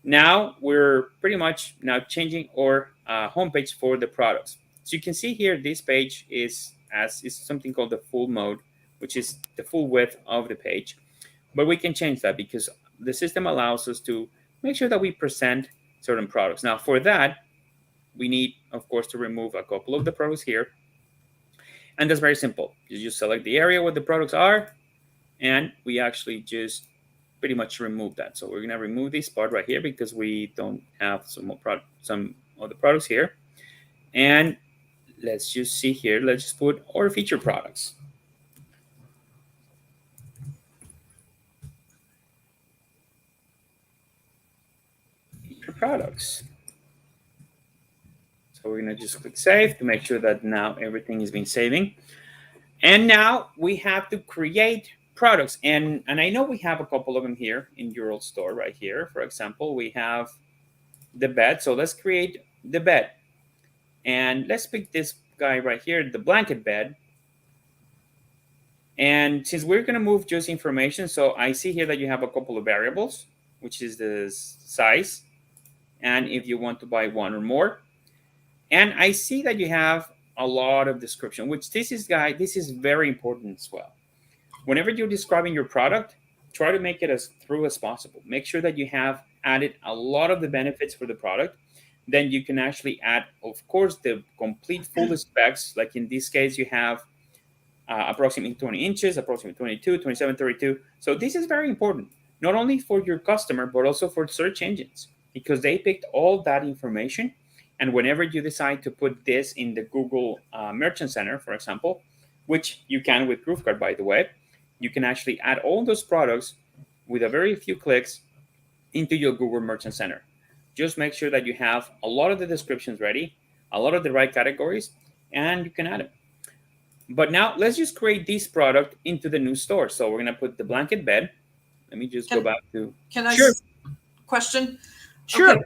Now we're pretty much now changing our homepage for the products. So you can see here, this page is something called the full mode, which is the full width of the page. But we can change that because the system allows us to make sure that we present certain products. Now for that, we need, of course, to remove a couple of the products here. And that's very simple. You just select the area where the products are, and we actually just pretty much remove that. So we're going to remove this part right here because we don't have some of the products here. And let's just see here. Let's just put our feature products. Feature products. So we're going to just click save to make sure that now everything is being saving. And now we have to create products. And I know we have a couple of them here in your old store right here. For example, we have the bed. So let's create the bed. And let's pick this guy right here, the blanket bed. And since we're going to move just information, so I see here that you have a couple of variables, which is the size, and if you want to buy one or more. And I see that you have a lot of description, which this is very important as well. Whenever you're describing your product, try to make it as thorough as possible. Make sure that you have added a lot of the benefits for the product. Then you can actually add, of course, the complete full specs. Like in this case, you have approximately 20 inches, approximately 22, 27, 32. So this is very important, not only for your customer, but also for search engines, because they picked all that information. And whenever you decide to put this in the Google Merchant Center, for example, which you can with GrooveKart, by the way, you can actually add all those products with a very few clicks into your Google Merchant Center. Just make sure that you have a lot of the descriptions ready, a lot of the right categories, and you can add them. But now let's just create this product into the new store. So we're going to put the blanket bed. Let me just go back to... Can I... Sure. Question? Sure. Okay,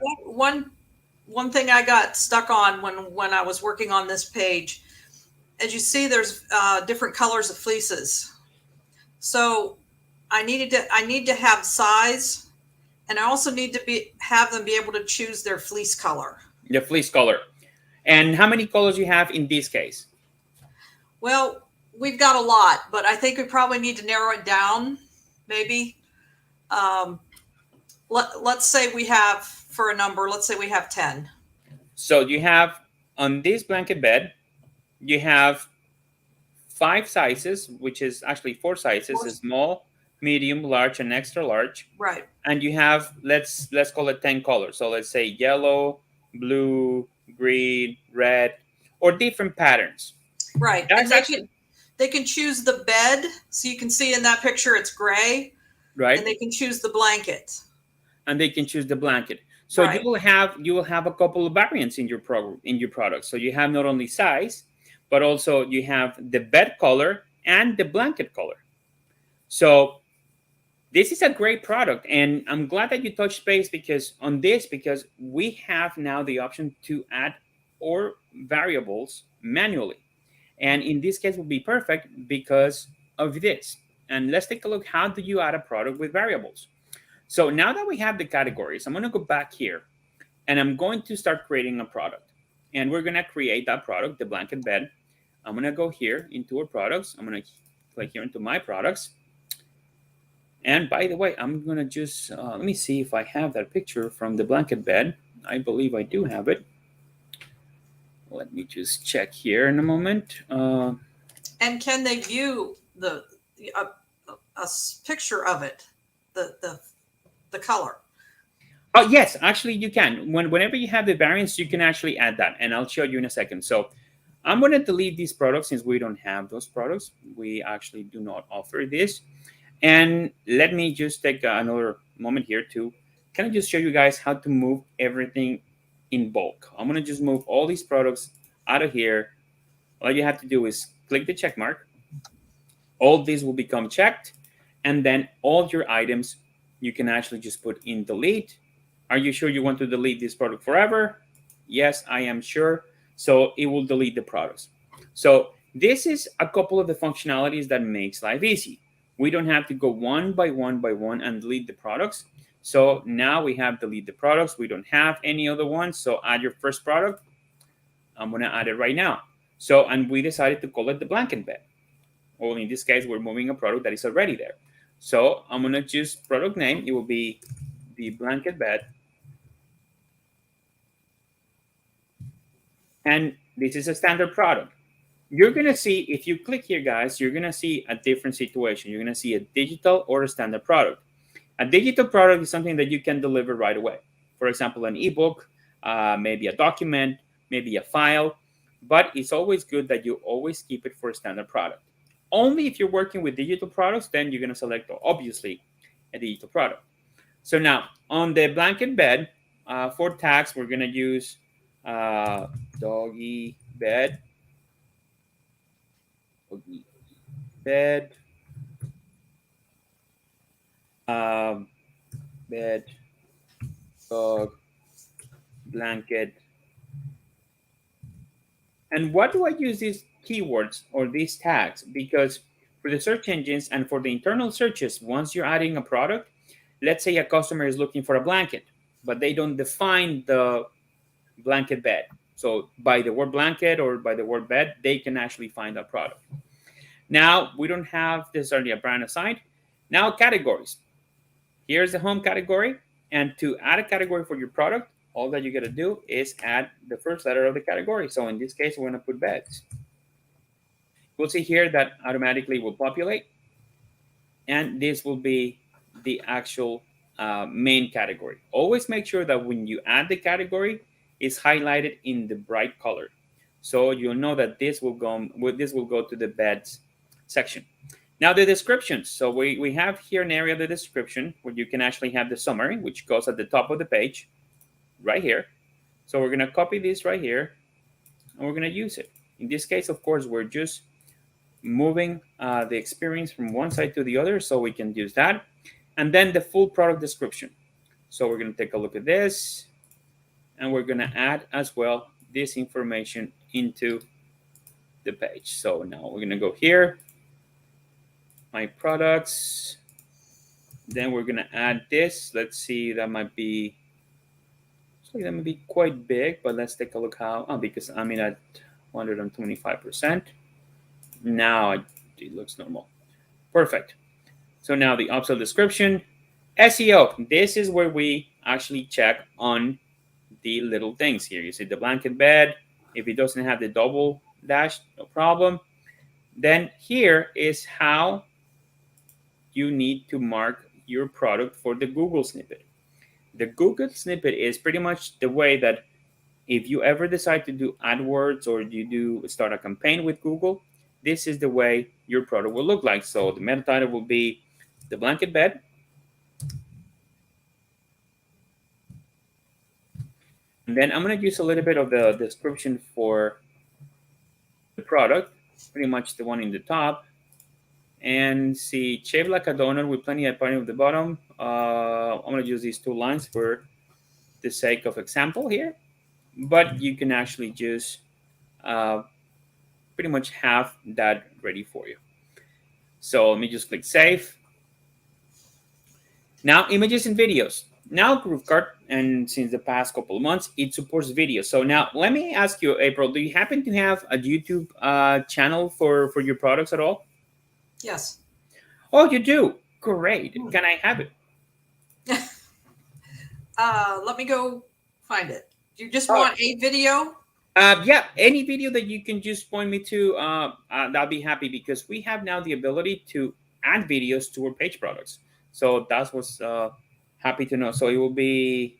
one thing I got stuck on when I was working on this page, as you see, there's different colors of fleeces. So I need to have size, and I also need to have them be able to choose their fleece color. The fleece color. And how many colors you have in this case? Well, we've got a lot, but I think we probably need to narrow it down, maybe. Let's say we have, for a number, let's say we have 10. So you have, on this blanket bed, you have 5 sizes, which is actually 4 sizes, a small, medium, large, and extra large. Right. And you have, let's call it 10 colors. So let's say yellow, blue, green, red, or different patterns. Right. That's And they can choose the bed. So you can see in that picture it's gray. Right. And they can choose the blanket. And they can choose the blanket. So right. you will have a couple of variants in your product. So you have not only size, but also you have the bed color and the blanket color. So this is a great product, and I'm glad that you touched base because we have now the option to add or variables manually. And in this case will be perfect because of this. And let's take a look. How do you add a product with variables? So now that we have the categories, I'm going to go back here and I'm going to start creating a product. And we're going to create that product, the blanket bed. I'm going to go here into our products. I'm going to click here into my products. And by the way, I'm going to just, let me see if I have that picture from the blanket bed. I believe I do have it. Let me just check here in a moment. And can they view a picture of it, the color? Oh, yes, actually you can. Whenever you have the variants, you can actually add that. And I'll show you in a second. So I'm going to delete these products since we don't have those products. We actually do not offer this. And let me just take another moment here to kind of just show you guys how to move everything in bulk. I'm going to just move all these products out of here. All you have to do is click the check mark. All these will become checked. And then all your items, you can actually just put in delete. Are you sure you want to delete this product forever? Yes, I am sure. So it will delete the products. So this is a couple of the functionalities that makes life easy. We don't have to go one by one and delete the products. So now we have delete the products. We don't have any other ones. So add your first product. I'm going to add it right now. So, and we decided to call it the blanket bed. Well, in this case, we're moving a product that is already there. So I'm going to choose product name. It will be the blanket bed. And this is a standard product. You're going to see, if you click here, guys, you're going to see a different situation. You're going to see a digital or a standard product. A digital product is something that you can deliver right away. For example, an ebook, maybe a document, maybe a file. But it's always good that you always keep it for a standard product. Only if you're working with digital products, then you're going to select, obviously, a digital product. So now, on the blanket bed, for tags, we're going to use doggy bed. Bed, bed, dog, blanket. And what do I use these keywords or these tags? Because for the search engines and for the internal searches, once you're adding a product, let's say a customer is looking for a blanket, but they don't define the blanket bed. So by the word blanket or by the word bed, they can actually find that product. Now, we don't have necessarily a brand assigned. Now, categories. Here's the home category. And to add a category for your product, all that you got to do is add the first letter of the category. So in this case, we're going to put beds. We'll see here that automatically will populate. And this will be the actual main category. Always make sure that when you add the category, it's highlighted in the bright color. So you'll know that this will go to the beds section. Now the descriptions. So we have here an area of the description where you can actually have the summary, which goes at the top of the page right here. So we're going to copy this right here and we're going to use it. In this case, of course, we're just moving the experience from one side to the other, so we can use that. And then the full product description. So we're going to take a look at this and we're going to add as well this information into the page. So now we're going to go here, my products. Then we're going to add this. Let's see, that might be quite big, but let's take a look how, because I'm in at 125%. Now it looks normal. Perfect. So now the upsell description, SEO. This is where we actually check on the little things here. You see the blanket bed. If it doesn't have the double dash, no problem. Then here is how you need to mark your product for the Google snippet. The Google snippet is pretty much the way that if you ever decide to do AdWords or you do start a campaign with Google, this is the way your product will look like. So the meta title will be the blanket bed. And then I'm going to use a little bit of the description for the product, pretty much the one in the top. And see, shaped like a donut with plenty of padding at the bottom. I'm going to use these 2 lines for the sake of example here. But you can actually just pretty much have that ready for you. So let me just click save. Now, images and videos. Now, GrooveKart, and since the past couple of months, it supports video. So now, let me ask you, April, do you happen to have a YouTube channel for your products at all? Yes. Oh, you do? Great. Can I have it? Let me go find it. You just want a video? Yeah, any video that you can just point me to, I'll be happy, because we have now the ability to add videos to our page products. So that's what's happy to know. So it will be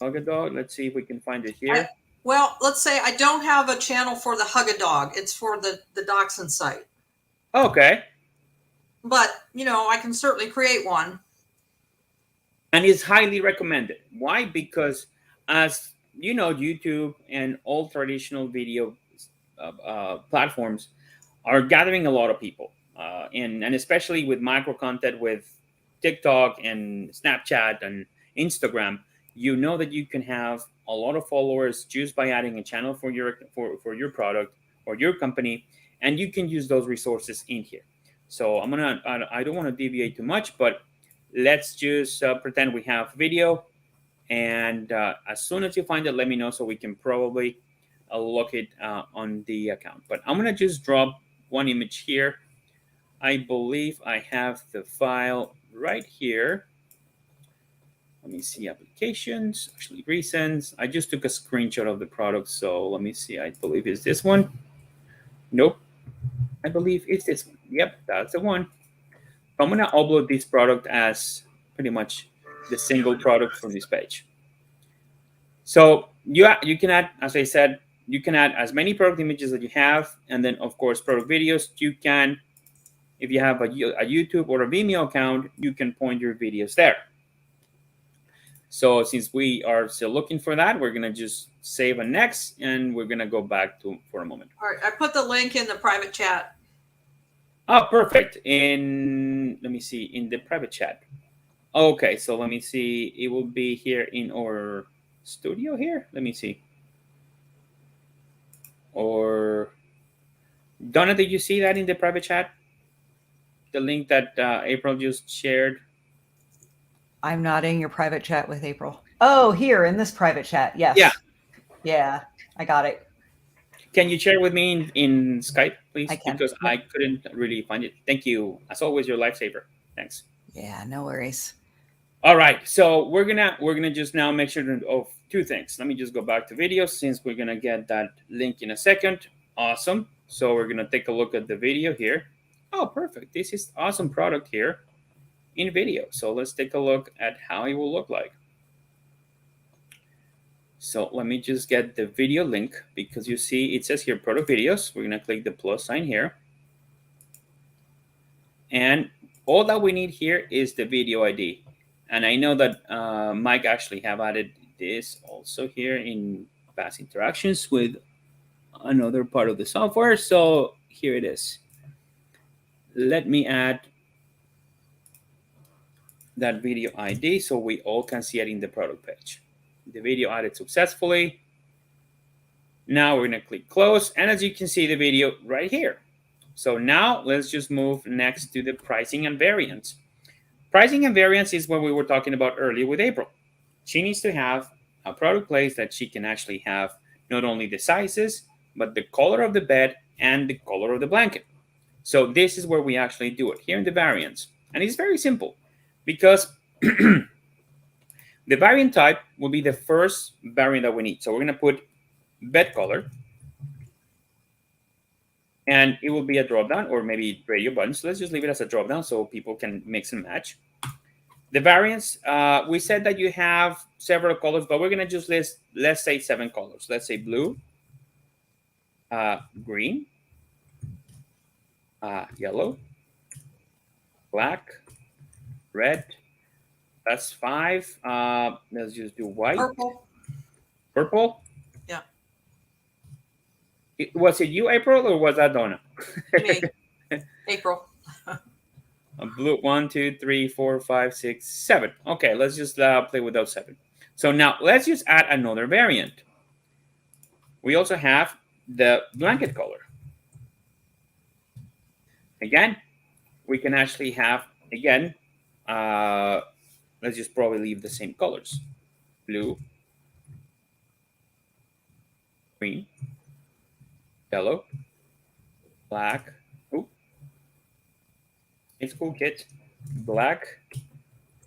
Hug a Dog. Let's see if we can find it here. Well, let's say I don't have a channel for the Hug a Dog. It's for the dachshund site. Okay. But, you know, I can certainly create one. And it's highly recommended. Why? Because as you know, YouTube and all traditional video platforms are gathering a lot of people. And especially with micro content with TikTok and Snapchat and Instagram, you know that you can have a lot of followers just by adding a channel for your product or your company, and you can use those resources in here. So I don't want to deviate too much, but let's just pretend we have video, and as soon as you find it, let me know so we can probably look it on the account. But I'm gonna just drop one image here. I believe I have the file right here. Let me see, applications, actually recents. I just took a screenshot of the product, so let me see. I believe it's this one. Nope, I believe it's this one. Yep, that's the one. I'm gonna upload this product as pretty much the single product from this page. So you can add, as I said, you can add as many product images that you have, and then of course product videos. You can, if you have a YouTube or a Vimeo account, you can point your videos there. So since we are still looking for that, we're gonna just save and next, and we're gonna go back to for a moment. All right, I put the link in the private chat. Oh, perfect. Let me see, in the private chat. Okay, so let me see. It will be here in our studio here. Let me see. Or Donna, did you see that in the private chat? The link that April just shared. I'm not in your private chat with April. Oh, here in this private chat. Yes. Yeah. Yeah, I got it. Can you share with me in Skype, please? I can. Because I couldn't really find it. Thank you. As always, your lifesaver. Thanks. Yeah, no worries. All right, so we're gonna just now make sure of 2 things. Let me just go back to videos since we're gonna get that link in a second. Awesome. So we're gonna take a look at the video here. Oh, perfect. This is awesome product here in video. So let's take a look at how it will look like. So let me just get the video link, because you see it says here product videos. We're gonna click the plus sign here. And all that we need here is the video ID. And I know that Mike actually have added this also here in past interactions with another part of the software. So here it is. Let me add that video ID so we all can see it in the product page. The video added successfully. Now we're gonna click close. And as you can see, the video right here. So now let's just move next to the pricing and variants. Pricing and variants is what we were talking about earlier with April. She needs to have a product place that she can actually have not only the sizes, but the color of the bed and the color of the blanket. So this is where we actually do it, here in the variants. And it's very simple, because the variant type will be the first variant that we need. So we're gonna put bed color. And it will be a drop down or maybe radio button. So let's just leave it as a drop down so people can mix and match. The variants, we said that you have several colors, but we're going to just list, let's say 7 colors. Let's say blue, green, yellow, black, red. That's 5. Let's just do white. Purple. Purple. Yeah. Was it you, April, or was that Donna? Me. April. A blue, 1, 2, 3, 4, 5, 6, 7. Okay, let's just play with those 7. So now let's just add another variant. We also have the blanket color. Again, we can actually have, again, let's just probably leave the same colors. Blue, green, yellow, black. Ooh. It's cool, kit. Black,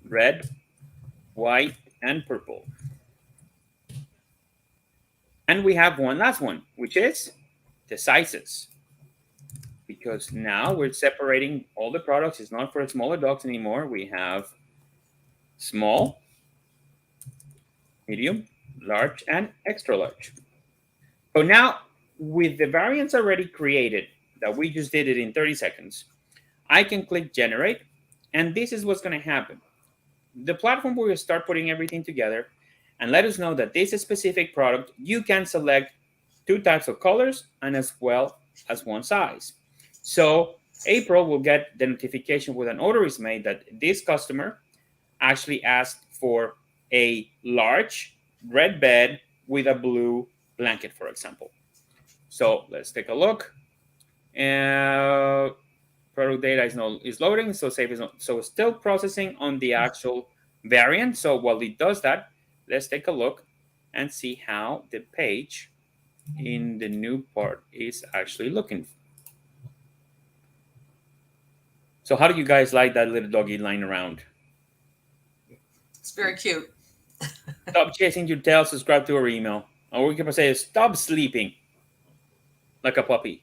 red, white, and purple. And we have one last one, which is the sizes. Because now we're separating all the products. It's not for smaller dogs anymore. We have small, medium, large, and extra large. So now, with the variants already created, that we just did it in 30 seconds, I can click generate, and this is what's going to happen. The platform will start putting everything together and let us know that this is a specific product. You can select 2 types of colors and as well as 1 size. So April will get the notification when an order is made that this customer actually asked for a large red bed with a blue blanket, for example. So let's take a look. Product data is loading, so save is not, so it's still processing on the actual variant. So while it does that, let's take a look and see how the page in the new part is actually looking. So how do you guys like that little doggy lying around? It's very cute. Stop chasing your tail, subscribe to our email. Or we can say, stop sleeping like a puppy.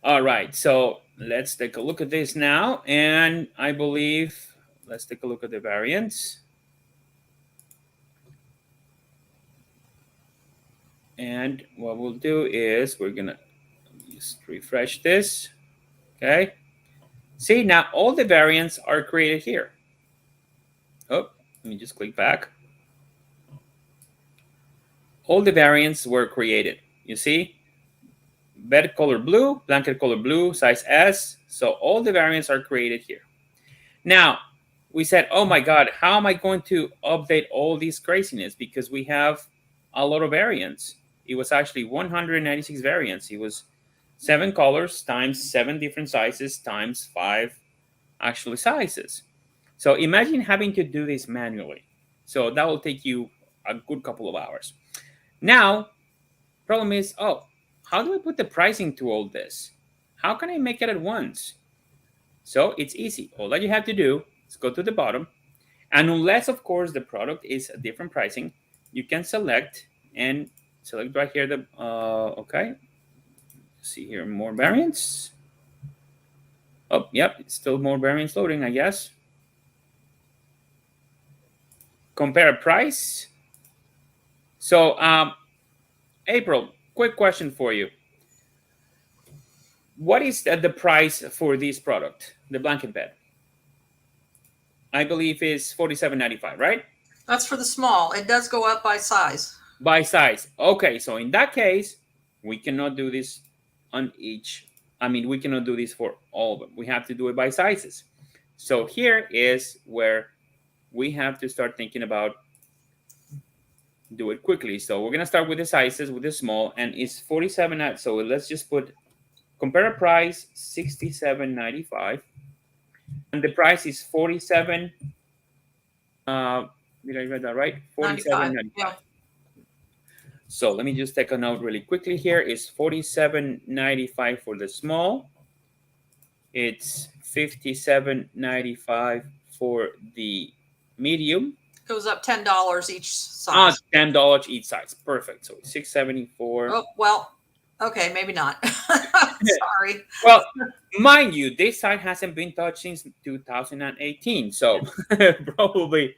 All right, so let's take a look at this now. And I believe, let's take a look at the variants. And what we'll do is we're going to just refresh this. Okay. See, now all the variants are created here. Oh, let me just click back. All the variants were created. You see? Bed color blue, blanket color blue, size S. So all the variants are created here. Now, we said, oh my God, how am I going to update all these craziness? Because we have a lot of variants. It was actually 196 variants. It was 7 colors times 7 different sizes times 5 actual sizes. So imagine having to do this manually. So that will take you a good couple of hours. Now, problem is, oh, how do I put the pricing to all this? How can I make it at once? So it's easy. All that you have to do is go to the bottom. And unless, of course, the product is a different pricing, you can select and select right here the, okay. See here, more variants. Oh, yep, it's still more variants loading, I guess. Compare price. So, April, quick question for you. What is the price for this product, the blanket bed? I believe is $47.95, right? That's for the small. It does go up by size. By size. Okay, so in that case, we cannot do this on each. I mean, we cannot do this for all of them. We have to do it by sizes. So here is where we have to start thinking about do it quickly. So we're going to start with the sizes, with the small, and it's 47. So let's just put compare price $67.95, and the price is 47. Did I read that right? 47.95. Yeah. So let me just take a note really quickly here. It's $47.95 for the small. It's $57.95 for the medium. Goes up $10 each size. $10 each size. Perfect. So $674. Oh, well, Okay, maybe not. Sorry. Well, mind you, this site hasn't been touched since 2018, so probably.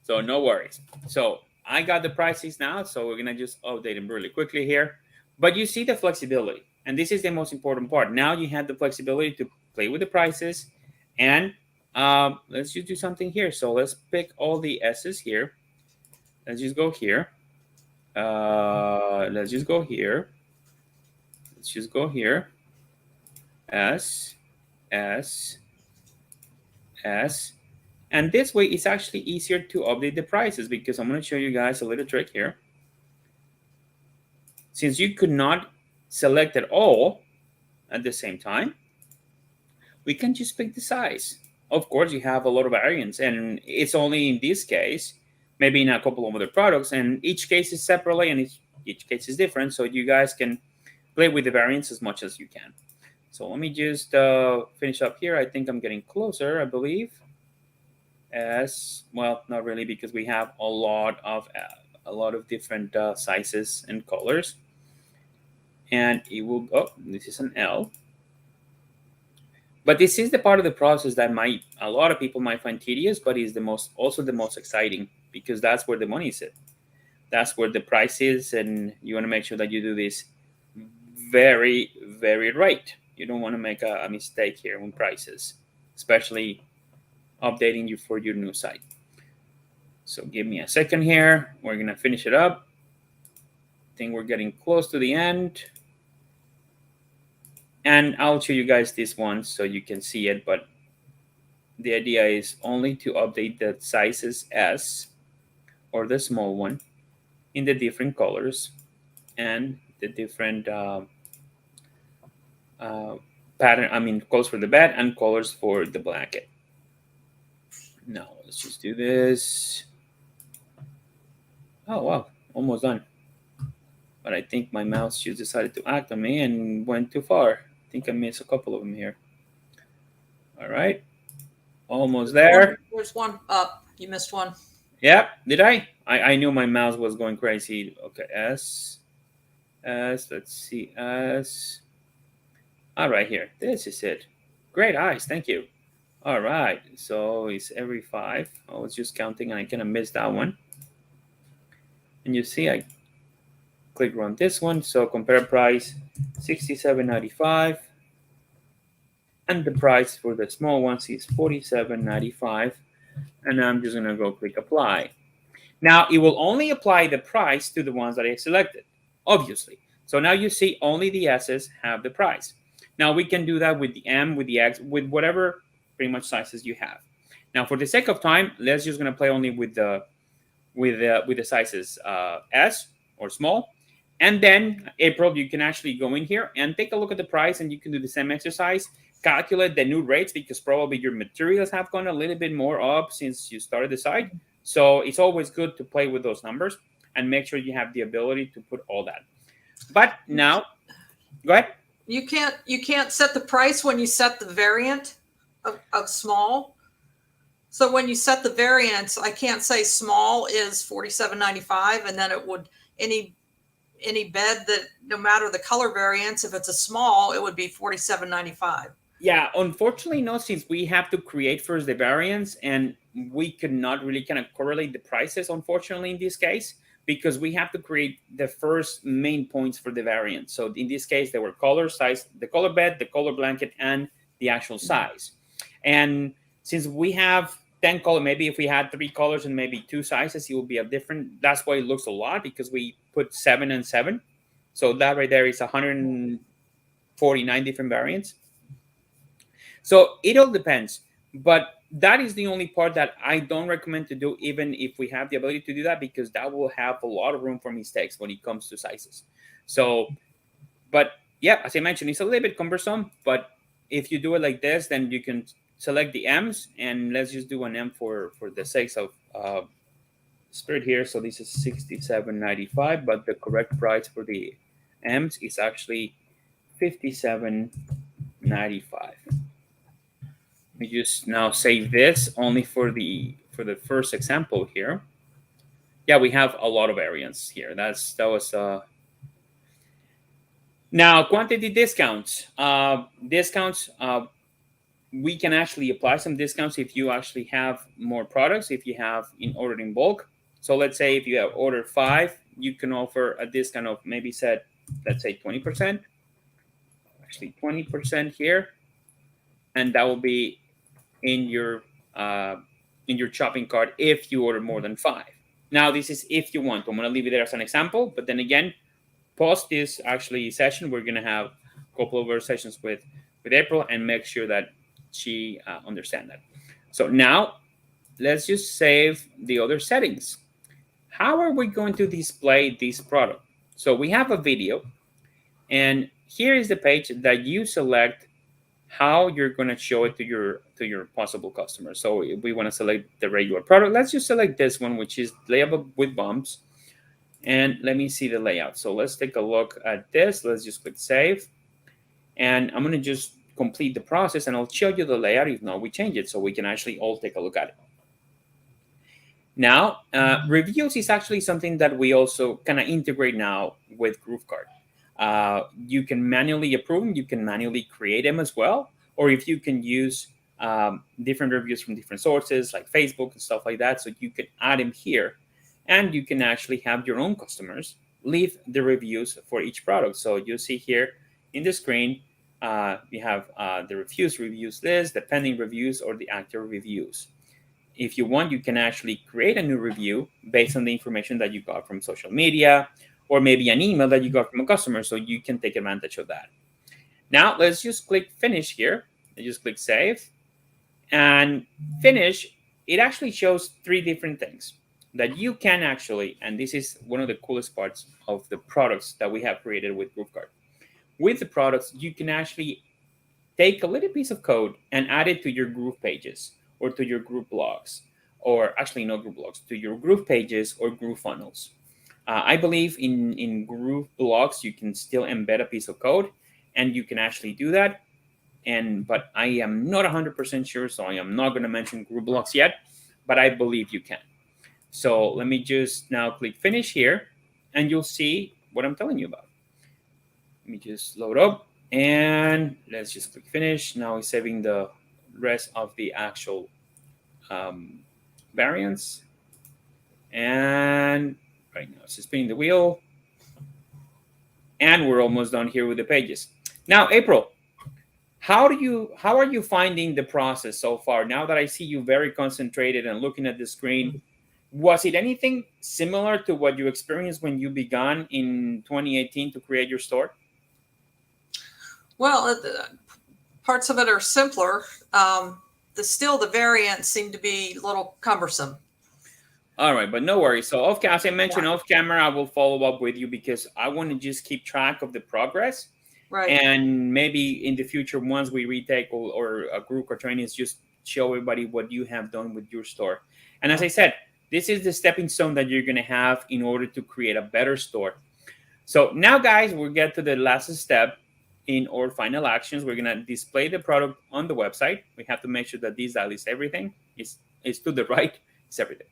So no worries. So I got the prices now, so we're gonna just update them really quickly here. But you see the flexibility, and this is the most important part. Now you have the flexibility to play with the prices, and let's just do something here. So let's pick all the S's here. Let's just go here. Let's just go here. Let's just go here. S, S, S. And this way, it's actually easier to update the prices because I'm going to show you guys a little trick here. Since you could not select it all at the same time, we can just pick the size. Of course, you have a lot of variants, and it's only in this case, maybe in a couple of other products, and each case is separately, and each case is different, so you guys can play with the variants as much as you can. So let me just finish up here. I think I'm getting closer, I believe. As well, not really, because we have a lot of different sizes and colors. And it will, oh, this is an L. But this is the part of the process that a lot of people might find tedious, but is also the most exciting, because that's where the money is at. That's where the price is, and you want to make sure that you do this very, very right. You don't want to make a mistake here on prices, especially updating you for your new site. So give me a second here. We're going to finish it up. I think we're getting close to the end. And I'll show you guys this one so you can see it, but the idea is only to update the sizes S, or the small one, in the different colors and the different pattern, colors for the bed and colors for the blanket. Now let's just do this. Oh wow, almost done. But I think my mouse just decided to act on me and went too far. I think I missed a couple of them here. All right, almost there. There's one up. You missed one. Yeah, did I? I knew my mouse was going crazy. Okay, S. Let's see, S. All right, here. This is it. Great eyes, thank you. All right, so it's every 5. I was just counting and I kind of missed that one. And you see, I click run this one. So compare price, $67.95. And the price for the small ones is $47.95. And I'm just gonna go click apply. Now it will only apply the price to the ones that I selected, obviously. So now you see only the S's have the price. Now we can do that with the M, with the X, with whatever pretty much sizes you have. Now for the sake of time, let's just gonna play only with the sizes S or small. And then April, you can actually go in here and take a look at the price, and you can do the same exercise. Calculate the new rates, because probably your materials have gone a little bit more up since you started the site. So it's always good to play with those numbers and make sure you have the ability to put all that. But now, go ahead. You can't set the price when you set the variant of small. So when you set the variants, I can't say small is $47.95, and then it would any bed that, no matter the color variants, if it's a small, it would be $47.95. Yeah, unfortunately, no, since we have to create first the variants, and we could not really kind of correlate the prices, unfortunately, in this case, because we have to create the first main points for the variant. So in this case, there were color, size, the color bed, the color blanket, and the actual size. And since we have 10 colors, maybe if we had 3 colors and maybe 2 sizes, it would be a different. That's why it looks a lot, because we put 7 and 7. So that right there is 149 different variants. So it all depends. But that is the only part that I don't recommend to do, even if we have the ability to do that, because that will have a lot of room for mistakes when it comes to sizes. So, but yeah, as I mentioned, it's a little bit cumbersome, but if you do it like this, then you can select the M's, and let's just do an M for the sake of spirit here. So this is $67.95, but the correct price for the M's is actually $57.95. We just now save this only for the first example here. Yeah, we have a lot of variants here. That was Now, quantity discounts. We can actually apply some discounts if you actually have more products, if you have ordered in bulk. So let's say if you have ordered 5, you can offer a discount of maybe let's say 20%. Actually 20% here. And that will be in your shopping cart if you order more than 5. Now, this is if you want. I'm going to leave it there as an example. But then again, post this actually session, we're going to have a couple of other sessions with April and make sure that she understands that. So now let's just save the other settings. How are we going to display this product? So we have a video, and here is the page that you select how you're going to show it to your possible customers. So if we want to select the regular product, let's just select this one, which is layout with bumps. And let me see the layout. So let's take a look at this. Let's just click save. And I'm going to just complete the process, and I'll show you the layout. If not, we change it so we can actually all take a look at it. Now, reviews is actually something that we also kind of integrate now with GrooveKart. You can manually approve them. You can manually create them as well. Or if you can use different reviews from different sources like Facebook and stuff like that. So you can add them here. And you can actually have your own customers leave the reviews for each product. So you see here in the screen, we have the reviews list, the pending reviews, or the active reviews. If you want, you can actually create a new review based on the information that you got from social media, or maybe an email that you got from a customer, so you can take advantage of that. Now, let's just click finish here. Let's just click save. And finish, it actually shows 3 different things that you can actually, and this is one of the coolest parts of the products that we have created with GrooveKart. With the products, you can actually take a little piece of code and add it to your Groove pages or to your Groove blogs, or actually not Groove blogs, to your Groove pages or Groove funnels. I believe in Groove blogs, you can still embed a piece of code, and you can actually do that. But I am not 100% sure, so I am not going to mention Groove blogs yet, but I believe you can. So let me just now click finish here, and you'll see what I'm telling you about. Let me just load up, and let's just click finish. Now it's saving the rest of the actual variants. And right now it's spinning the wheel. And we're almost done here with the pages. Now, April, how are you finding the process so far? Now that I see you very concentrated and looking at the screen, was it anything similar to what you experienced when you began in 2018 to create your store? Well, parts of it are simpler. The variants seem to be a little cumbersome. All right, but no worries. So as I mentioned, off camera, I will follow up with you because I want to just keep track of the progress. Right. And maybe in the future, once we retake or a group or trainings, just show everybody what you have done with your store. And as I said, this is the stepping stone that you're going to have in order to create a better store. So now, guys, we'll get to the last step in our final actions. We're going to display the product on the website. We have to make sure that this dial is everything. It's to the right. It's everything.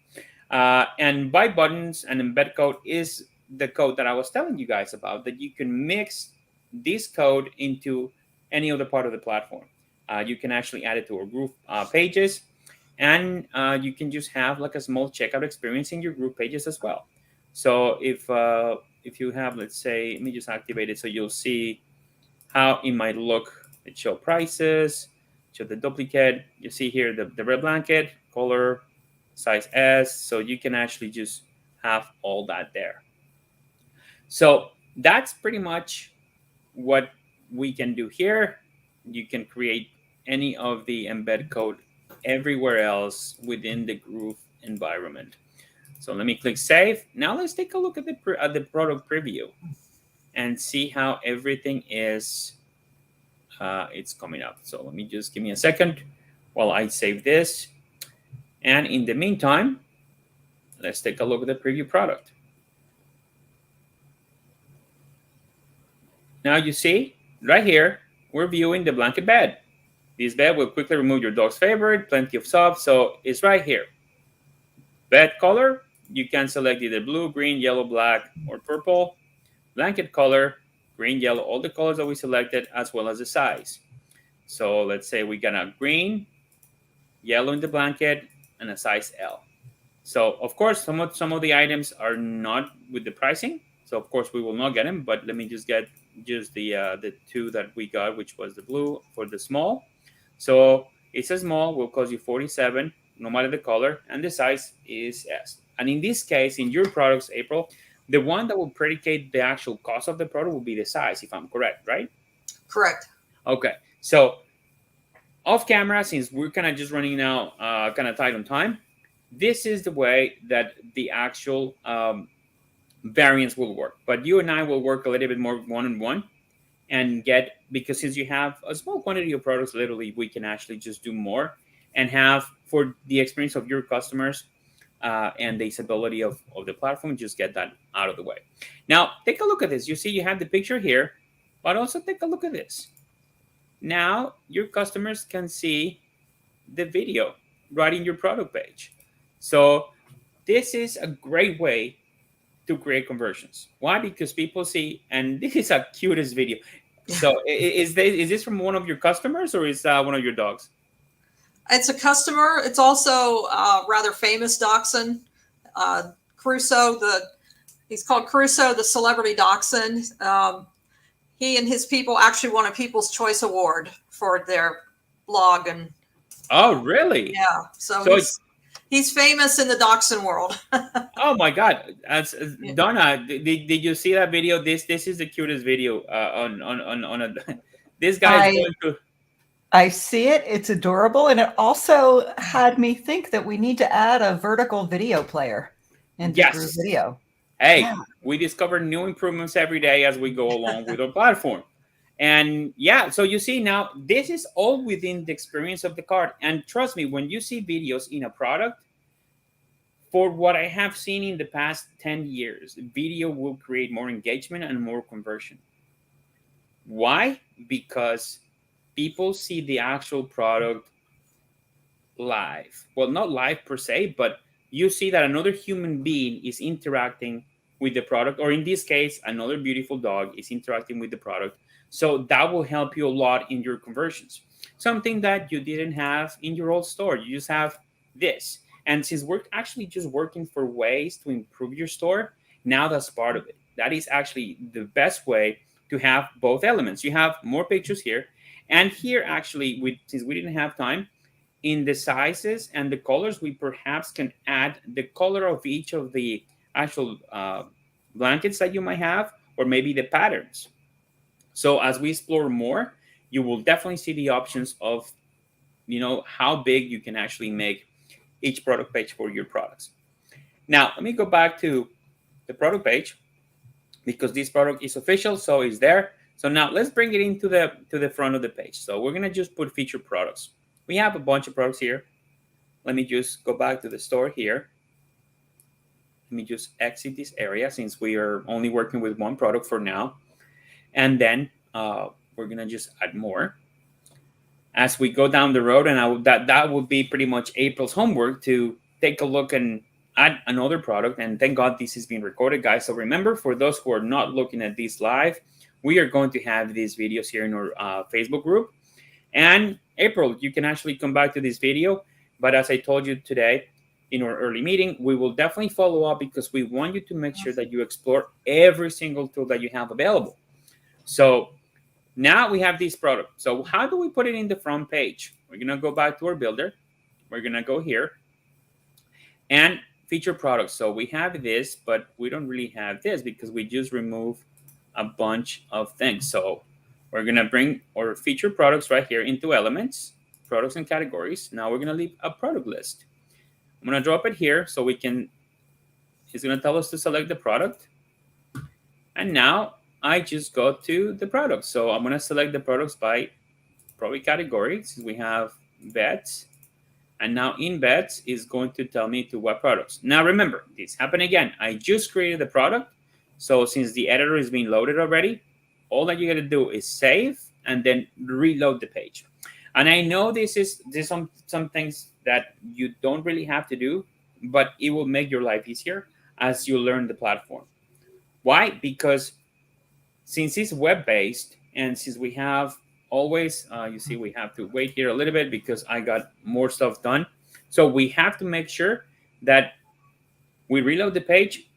And buy buttons and embed code is the code that I was telling you guys about, that you can mix this code into any other part of the platform. You can actually add it to our Groove pages, and you can just have like a small checkout experience in your Groove pages as well. So if you have, let's say, let me just activate it so you'll see how it might look. It show prices, show the duplicate. You see here the red blanket, color, size S. So you can actually just have all that there. So that's pretty much what we can do here. You can create any of the embed code everywhere else within the Groove environment. So let me click save. Now let's take a look at the product preview and see how everything is it's coming up. So let me just give me a second while I save this. And in the meantime, let's take a look at the preview product. Now you see right here, we're viewing the blanket bed. This bed will quickly remove your dog's favorite, plenty of soft. So it's right here. Bed color, you can select either blue, green, yellow, black, or purple. Blanket color, green, yellow, all the colors that we selected, as well as the size. So let's say we got a green, yellow in the blanket, and a size L. So of course, some of the items are not with the pricing. So of course we will not get them, but let me just get the two that we got, which was the blue for the small. So it's a small, will cost you $47, no matter the color, and the size is S. And in this case, in your products, April, the one that will predicate the actual cost of the product will be the size, if I'm correct, right? Correct. Okay. So off camera, since we're kind of just running now kind of tight on time, this is the way that the actual variants will work. But you and I will work a little bit more one-on-one and get, because since you have a small quantity of products, literally we can actually just do more and have, for the experience of your customers and the stability of the platform, just get that out of the way. Now, take a look at this. You see you have the picture here, but also take a look at this. Now, your customers can see the video right in your product page. So this is a great way to create conversions. Why? Because people see, and this is a cutest video. So is this from one of your customers, or is one of your dogs? It's a customer. It's also a rather famous dachshund, Crusoe. He's called Crusoe, the celebrity dachshund. He and his people actually won a People's Choice Award for their blog. And oh, really? Yeah. So he's famous in the dachshund world. Oh my God! Donna, did you see that video? This is the cutest video this guy is going to. I see it. It's adorable, and it also had me think that we need to add a vertical video player into Groove Video. Hey, yeah. We discover new improvements every day as we go along with our platform. And yeah, so you see now, this is all within the experience of the cart. And trust me, when you see videos in a product, for what I have seen in the past 10 years, video will create more engagement and more conversion. Why? Because people see the actual product live. Well, not live per se, but you see that another human being is interacting with the product, or in this case, another beautiful dog is interacting with the product. So that will help you a lot in your conversions. Something that you didn't have in your old store. You just have this. And since we're actually just working for ways to improve your store, now that's part of it. That is actually the best way to have both elements. You have more pictures here. And here, actually, since we didn't have time, in the sizes and the colors, we perhaps can add the color of each of the actual blankets that you might have, or maybe the patterns. So as we explore more, you will definitely see the options of, how big you can actually make each product page for your products. Now, let me go back to the product page, because this product is official, so it's there. So now let's bring it into the front of the page. So we're gonna just put featured products. We have a bunch of products here. Let me just go back to the store here. Let me just exit this area since we are only working with one product for now. And then we're gonna just add more. As we go down the road, and that would be pretty much April's homework, to take a look and add another product. And thank God this is being recorded, guys. So remember, for those who are not looking at this live, we are going to have these videos here in our Facebook group. And April, you can actually come back to this video. But as I told you today in our early meeting, we will definitely follow up, because we want you to make sure that you explore every single tool that you have available. So now we have this product. So how do we put it in the front page? We're going to go back to our builder. We're going to go here and feature products. So we have this, but we don't really have this because we just remove a bunch of things. So we're going to bring our feature products right here into elements, products and categories. Now we're going to leave a product list. I'm going to drop it here so we can, it's going to tell us to select the product. And now I just go to the product. So I'm going to select the products by probably category, since we have vets. And now in vets is going to tell me to what products. Now remember, this happened again. I just created the product. So since the editor is being loaded already, all that you got to do is save and then reload the page. And I know there's some things that you don't really have to do, but it will make your life easier as you learn the platform. Why? Because since it's web-based, and since we have always, you see, we have to wait here a little bit because I got more stuff done. So we have to make sure that we reload the page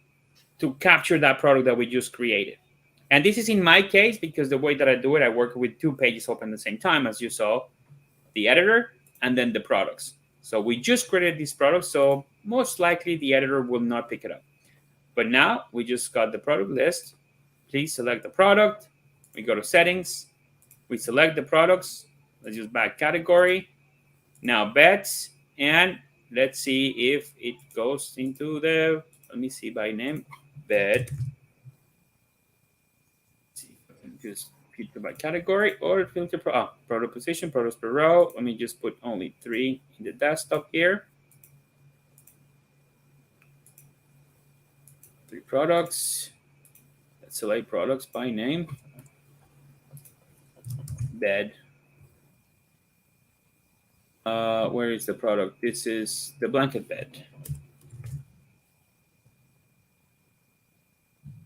to capture that product that we just created. And this is in my case, because the way that I do it, I work with 2 pages open at the same time, as you saw, the editor and then the products. So we just created these products, so most likely the editor will not pick it up. But now we just got the product list. Please select the product. We go to settings. We select the products. Let's use back category. Now beds. And let's see if it goes into the, let me see by name, bed. Let's see if I can just filter by category or filter product position, products per row. Let me just put only 3 in the desktop here. 3 products. Let's select products by name. Bed. Where is the product? This is the blanket bed.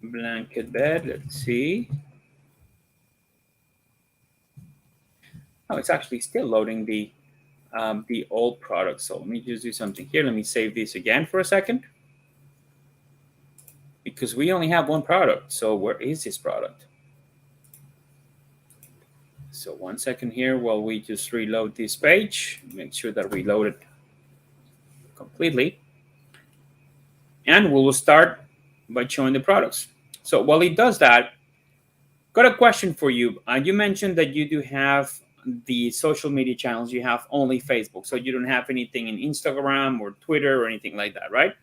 Blanket bed. Let's see. Oh, it's actually still loading the old product. So let me just do something here. Let me save this again for a second, because we only have 1 product. So where is this product? So 1 second here while we just reload this page. Make sure that we load it completely. And we'll start by showing the products. So while it does that, got a question for you. You mentioned that you do have the social media channels. You have only Facebook. So you don't have anything in Instagram or Twitter or anything like that, right?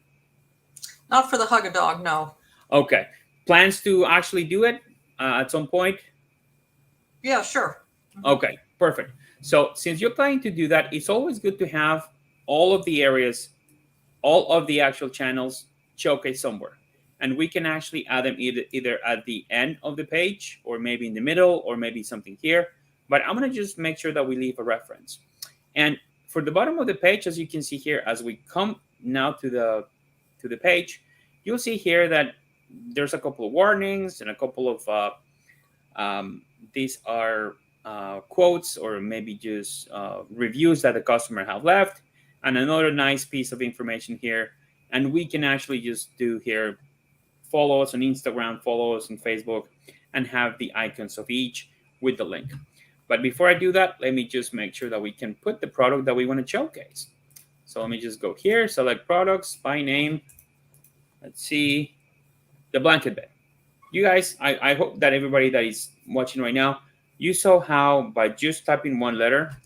Not for the Hug-A-Dog, no. Okay. Plans to actually do it at some point? Yeah, sure. Okay, perfect. So since you're planning to do that, it's always good to have all of the areas, all of the actual channels showcased somewhere. And we can actually add them either at the end of the page, or maybe in the middle, or maybe something here. But I'm going to just make sure that we leave a reference. And for the bottom of the page, as you can see here, as we come now to the page, you'll see here that there's a couple of warnings and a couple of these are quotes, or maybe just reviews that the customer have left, and another nice piece of information here. And we can actually just do here, follow us on Instagram, follow us on Facebook, and have the icons of each with the link. But before I do that, let me just make sure that we can put the product that we want to showcase. So let me just go here, select products by name. Let's see, the blanket bed. You guys, I hope that everybody that is watching right now, you saw how by just typing 1 letter,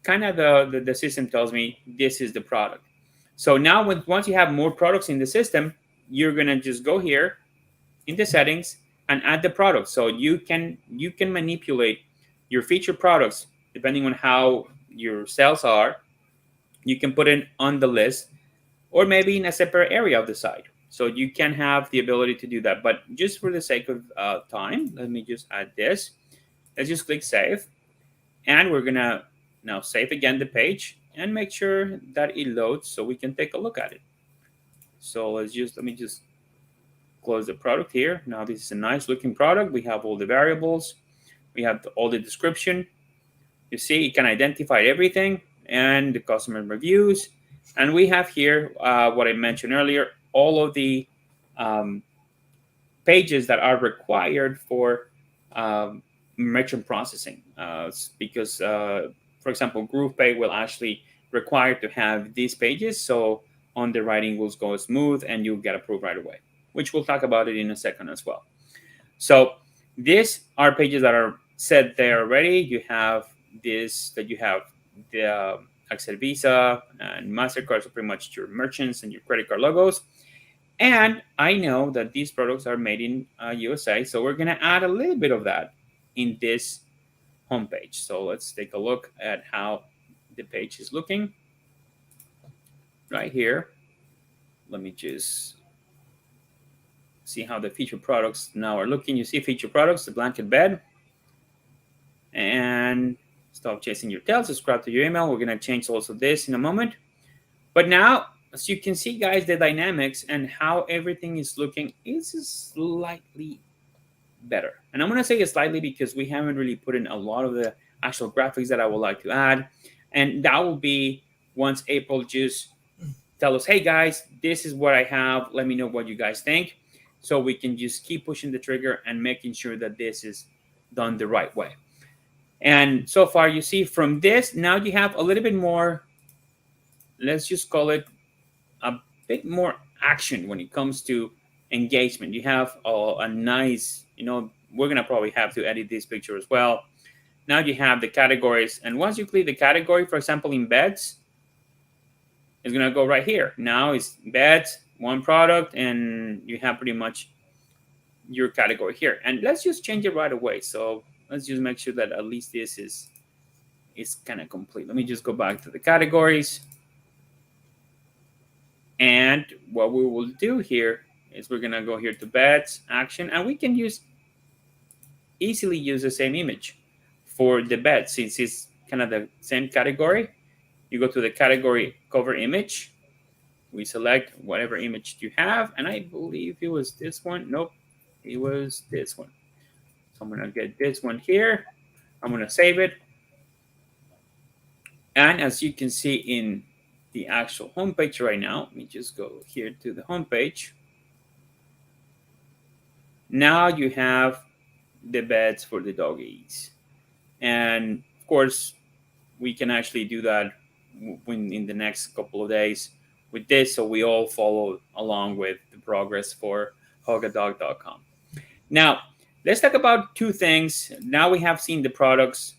kind of the system tells me this is the product. So now once you have more products in the system, you're going to just go here in the settings and add the product. So you can manipulate your featured products depending on how your sales are. You can put it on the list, or maybe in a separate area of the site. So you can have the ability to do that. But just for the sake of time, let me just add this. Let's just click save. And we're going to now save again the page and make sure that it loads so we can take a look at it. So let me just close the product here. Now this is a nice looking product. We have all the variables. We have all the description. You see, it can identify everything and the customer reviews. And we have here what I mentioned earlier, all of the pages that are required for merchant processing. Because, for example, GroovePay will actually require to have these pages. So underwriting will go smooth and you'll get approved right away, which we'll talk about it in a second as well. So these are pages that are set there already. You have this, that you have the Access Visa and MasterCard, so pretty much your merchants and your credit card logos. And I know that these products are made in USA, so we're going to add a little bit of that in this homepage. So let's take a look at how the page is looking right here. Let me just see how the featured products now are looking. You see featured products, the blanket bed, and stop chasing your tail, subscribe to your email. We're going to change also this in a moment. But now, as you can see, guys, the dynamics and how everything is looking is slightly better. And I'm going to say it slightly because we haven't really put in a lot of the actual graphics that I would like to add. And that will be once April just tell us, hey guys, this is what I have. Let me know what you guys think. So we can just keep pushing the trigger and making sure that this is done the right way. And so far, you see from this, now you have a little bit more, let's just call it a bit more action when it comes to engagement. You have a nice, we're going to probably have to edit this picture as well. Now you have the categories. And once you click the category, for example, in beds, it's going to go right here. Now it's beds, one product, and you have pretty much your category here. And let's just change it right away. So let's just make sure that at least this is kind of complete. Let me just go back to the categories. And what we will do here is we're going to go here to beds, action, and we can easily use the same image for the bed since it's kind of the same category. You go to the category cover image. We select whatever image you have, and I believe it was this one. Nope, it was this one. So I'm going to get this one here. I'm going to save it. And as you can see in the actual homepage right now, let me just go here to the homepage. Now you have the beds for the doggies. And of course, we can actually do that in the next couple of days with this, so we all follow along with the progress for hugadog.com. Now, let's talk about two things. Now we have seen the products.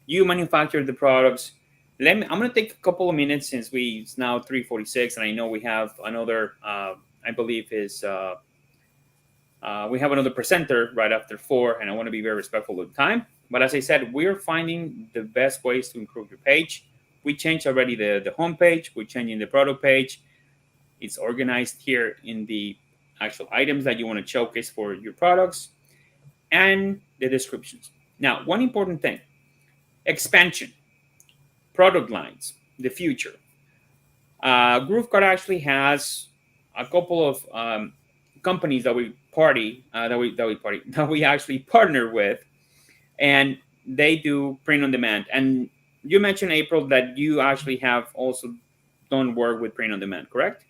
You manufacture the products. I'm going to take a couple of minutes since it's now 3:46, and I know we have another, I believe we have another presenter right after 4, and I want to be very respectful of the time. But as I said, we're finding the best ways to improve your page. We changed already the homepage. We're changing the product page. It's organized here in the actual items that you want to showcase for your products and the descriptions. Now, one important thing, expansion, product lines, the future. GrooveKart actually has a couple of companies that we actually partner with, and they do print on demand. And you mentioned, April, that you actually have also done work with print on demand, correct?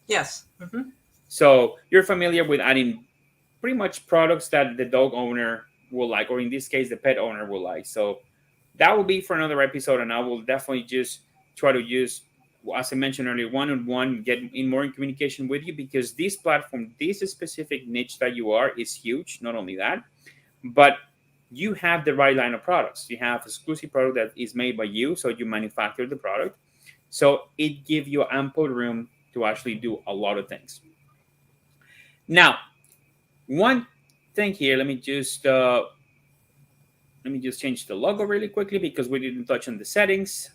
Yes. Mm-hmm. So you're familiar with adding pretty much products that the dog owner will like, or in this case, the pet owner will like. So that will be for another episode, and I will definitely just try to use, as I mentioned earlier, one-on-one, get in more in communication with you, because this platform, this specific niche that you are, is huge. Not only that, but you have the right line of products. You have exclusive product that is made by you, so you manufacture the product. So it gives you ample room to actually do a lot of things. Now, one thing here, let me just change the logo really quickly because we didn't touch on the settings.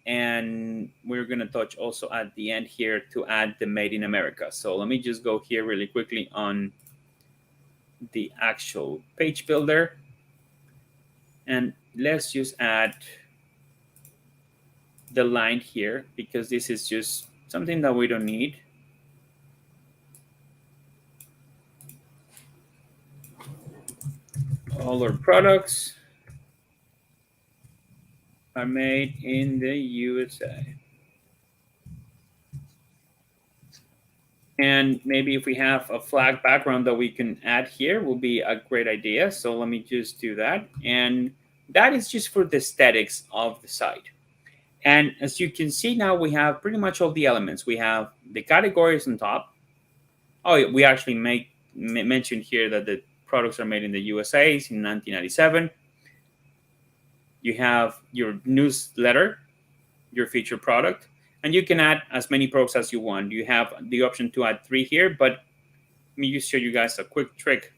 And we're going to touch also at the end here to add the Made in America. So let me just go here really quickly on the actual page builder. And let's just add the line here because this is just something that we don't need. All our products are made in the USA. And maybe if we have a flag background that we can add here will be a great idea. So let me just do that. And that is just for the aesthetics of the site. And as you can see now, we have pretty much all the elements. We have the categories on top. Oh, we actually mentioned here that the products are made in the USA in 1997. You have your newsletter, your featured product, and you can add as many products as you want. You have the option to add 3 here, but let me just show you guys a quick trick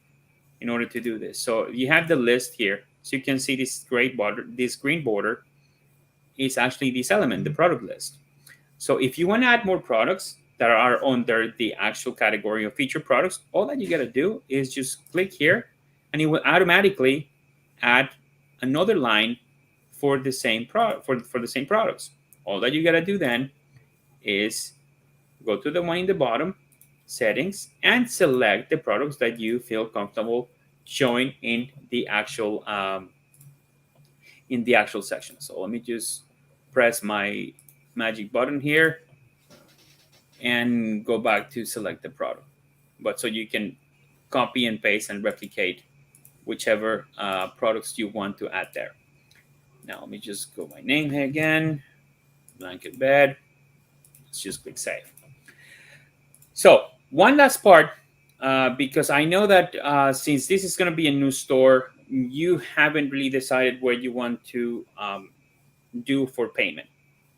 in order to do this. So you have the list here. So you can see this great border, this green border is actually this element, the product list. So if you want to add more products that are under the actual category of featured products, all that you got to do is just click here and it will automatically add another line for the same product for the same products. All that you got to do then is go to the one in the bottom, settings, and select the products that you feel comfortable showing in the actual section. So let me just press my magic button here and go back to select the product. But so you can copy and paste and replicate whichever products you want to add there. Now let me just go my name here again, blanket bed. Let's just click save. So one last part, because I know that since this is going to be a new store, you haven't really decided where you want to do for payment.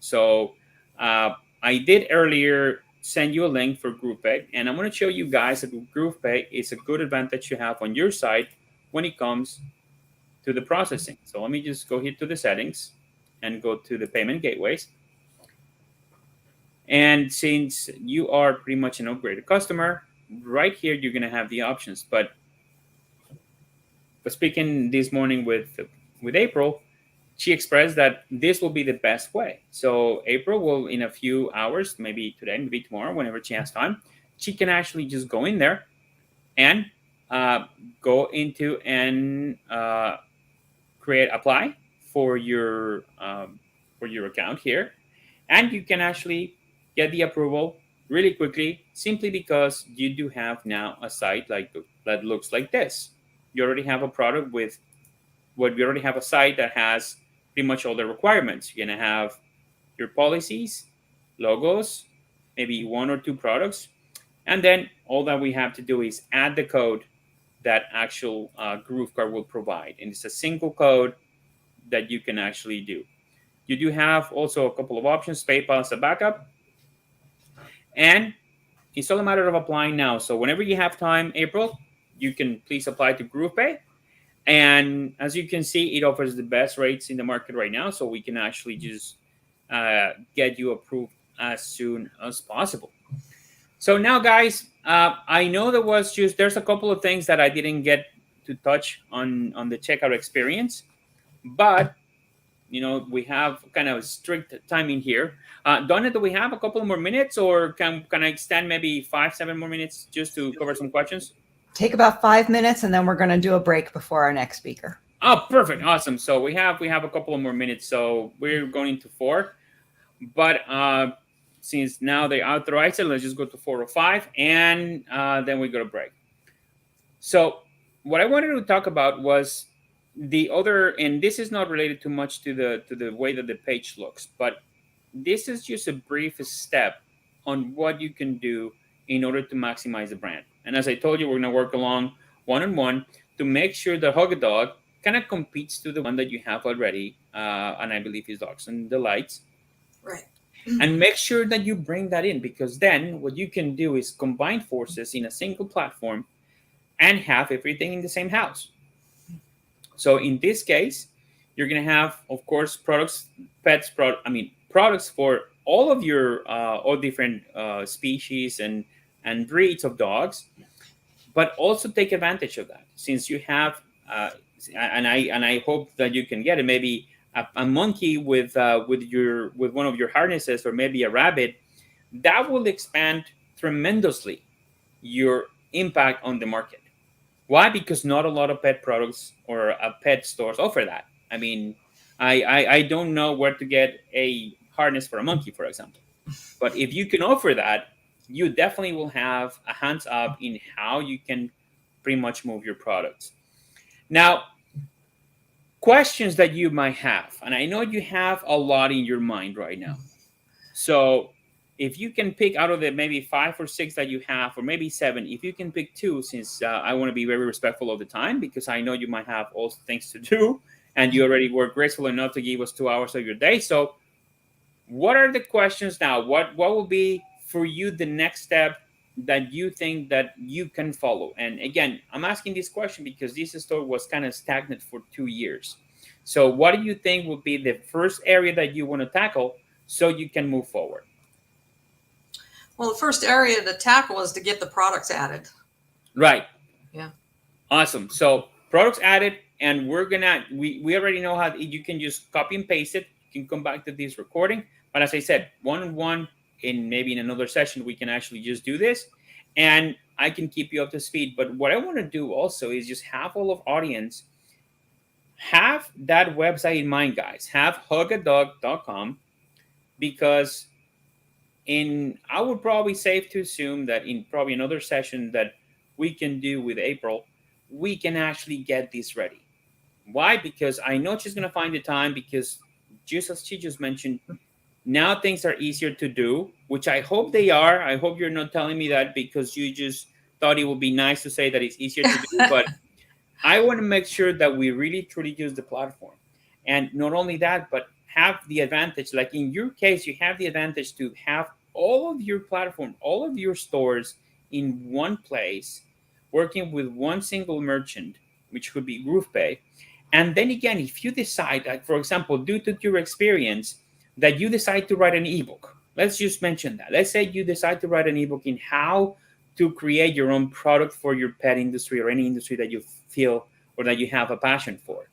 So I did earlier send you a link for GroovePay, and I'm going to show you guys that GroovePay is a good advantage you have on your side when it comes to the processing. So let me just go here to the settings and go to the payment gateways. And since you are pretty much an upgraded customer, right here you're going to have the options. But speaking this morning with April, she expressed that this will be the best way. So April will, in a few hours, maybe today, maybe tomorrow, whenever she has time, she can actually just go in there and go into and apply for your account here, and you can actually get the approval really quickly, simply because you do have now a site that looks like this. You already have a product with what we already have a site that has pretty much all the requirements. You're gonna have your policies, logos, maybe 1 or 2 products, and then all that we have to do is add the code that actual GrooveKart will provide, and it's a single code that you can actually do. You do have also a couple of options, PayPal as a backup, and it's all a matter of applying now. So whenever you have time, April, you can please apply to GroovePay. And as you can see, it offers the best rates in the market right now. So we can actually just get you approved as soon as possible. So now, guys, I know there's a couple of things that I didn't get to touch on the checkout experience, but we have kind of strict timing here. Donna, do we have a couple more minutes, or can I extend maybe 5-7 more minutes just to cover some questions? Take about 5 minutes, and then we're going to do a break before our next speaker. Oh, perfect. Awesome. So we have a couple of more minutes. So we're going to 4. But since now they authorized it, let's just go to 4 or 5, and then we go to break. So what I wanted to talk about was the other, and this is not related too much to the way that the page looks, but this is just a brief step on what you can do in order to maximize the brand. And as I told you, we're going to work along one-on-one to make sure the Hug a Dog kind of competes to the one that you have already, and I believe is Dogs and Delights. Right. And make sure that you bring that in, because then what you can do is combine forces in a single platform and have everything in the same house. So in this case, you're going to have, of course, products for all of your all different species and breeds of dogs, but also take advantage of that, since you have and I hope that you can get it, maybe a monkey with one of your harnesses, or maybe a rabbit. That will expand tremendously your impact on the market. Why? Because not a lot of pet products or pet stores offer that. I mean, I don't know where to get a harness for a monkey, for example. But if you can offer that, you definitely will have a hands up in how you can pretty much move your products. Now, questions that you might have, and I know you have a lot in your mind right now. So if you can pick out of the maybe 5 or 6 that you have, or maybe 7, if you can pick 2, since I want to be very respectful of the time, because I know you might have also things to do, and you already were graceful enough to give us 2 hours of your day. So what are the questions now? What will be for you the next step that you think that you can follow? And again, I'm asking this question because this store was kind of stagnant for 2 years. So what do you think will be the first area that you want to tackle so you can move forward? Well, the first area to tackle is to get the products added. Right. Yeah. Awesome. So products added, and we already know how you can just copy and paste it. You can come back to this recording. But as I said, one-on-one, maybe in another session, we can actually just do this. And I can keep you up to speed. But what I want to do also is just have all of audience have that website in mind, guys. Have hugadog.com, because I would probably safe to assume that in probably another session that we can do with April, we can actually get this ready. Why? Because I know she's going to find the time, because just as she just mentioned, now things are easier to do, which I hope they are. I hope you're not telling me that because you just thought it would be nice to say that it's easier to do, but I want to make sure that we really truly use the platform. And not only that, but have the advantage, like in your case, you have the advantage to have all of your platform, all of your stores in one place, working with one single merchant, which could be GroovePay. And then again, if you decide, like for example, due to your experience, that you decide to write an ebook, let's just mention that. Let's say you decide to write an ebook in how to create your own product for your pet industry or any industry that you feel or that you have a passion for.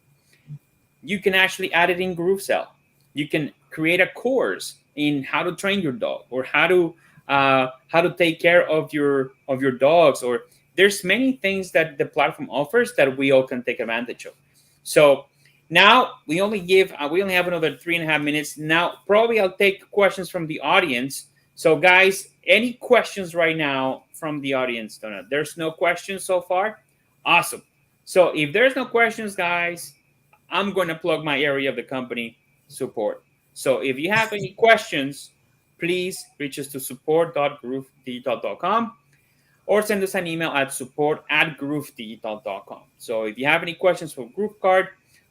You can actually add it in GrooveSell. You can create a course in how to train your dog, or how to take care of your dogs, or there's many things that the platform offers that we all can take advantage of. So now we only have another 3.5 minutes. Now probably I'll take questions from the audience. So guys, any questions right now from the audience, Donna? There's no questions so far. Awesome. So if there's no questions, guys, I'm going to plug my area of the company, support. So if you have any questions, please reach us to support.groovedigital.com or send us an email at support@groovedigital.com. So if you have any questions for GrooveKart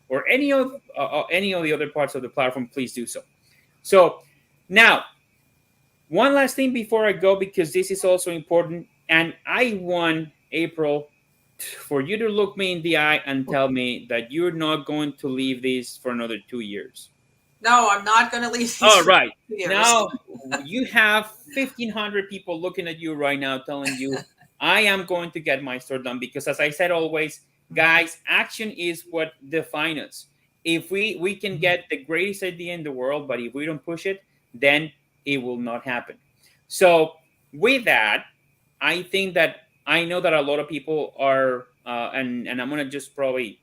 or any of the other parts of the platform, please do so. So now, one last thing before I go, because this is also important, and I want, April, for you to look me in the eye and tell me that you're not going to leave this for another 2 years. No, I'm not going to leave these. All right. 2 years. Now you have 1,500 people looking at you right now telling you, I am going to get my store done, because as I said always, guys, action is what defines us. If we can get the greatest idea in the world, but if we don't push it, then it will not happen. So with that, I think that I know that a lot of people are, and I'm going to just probably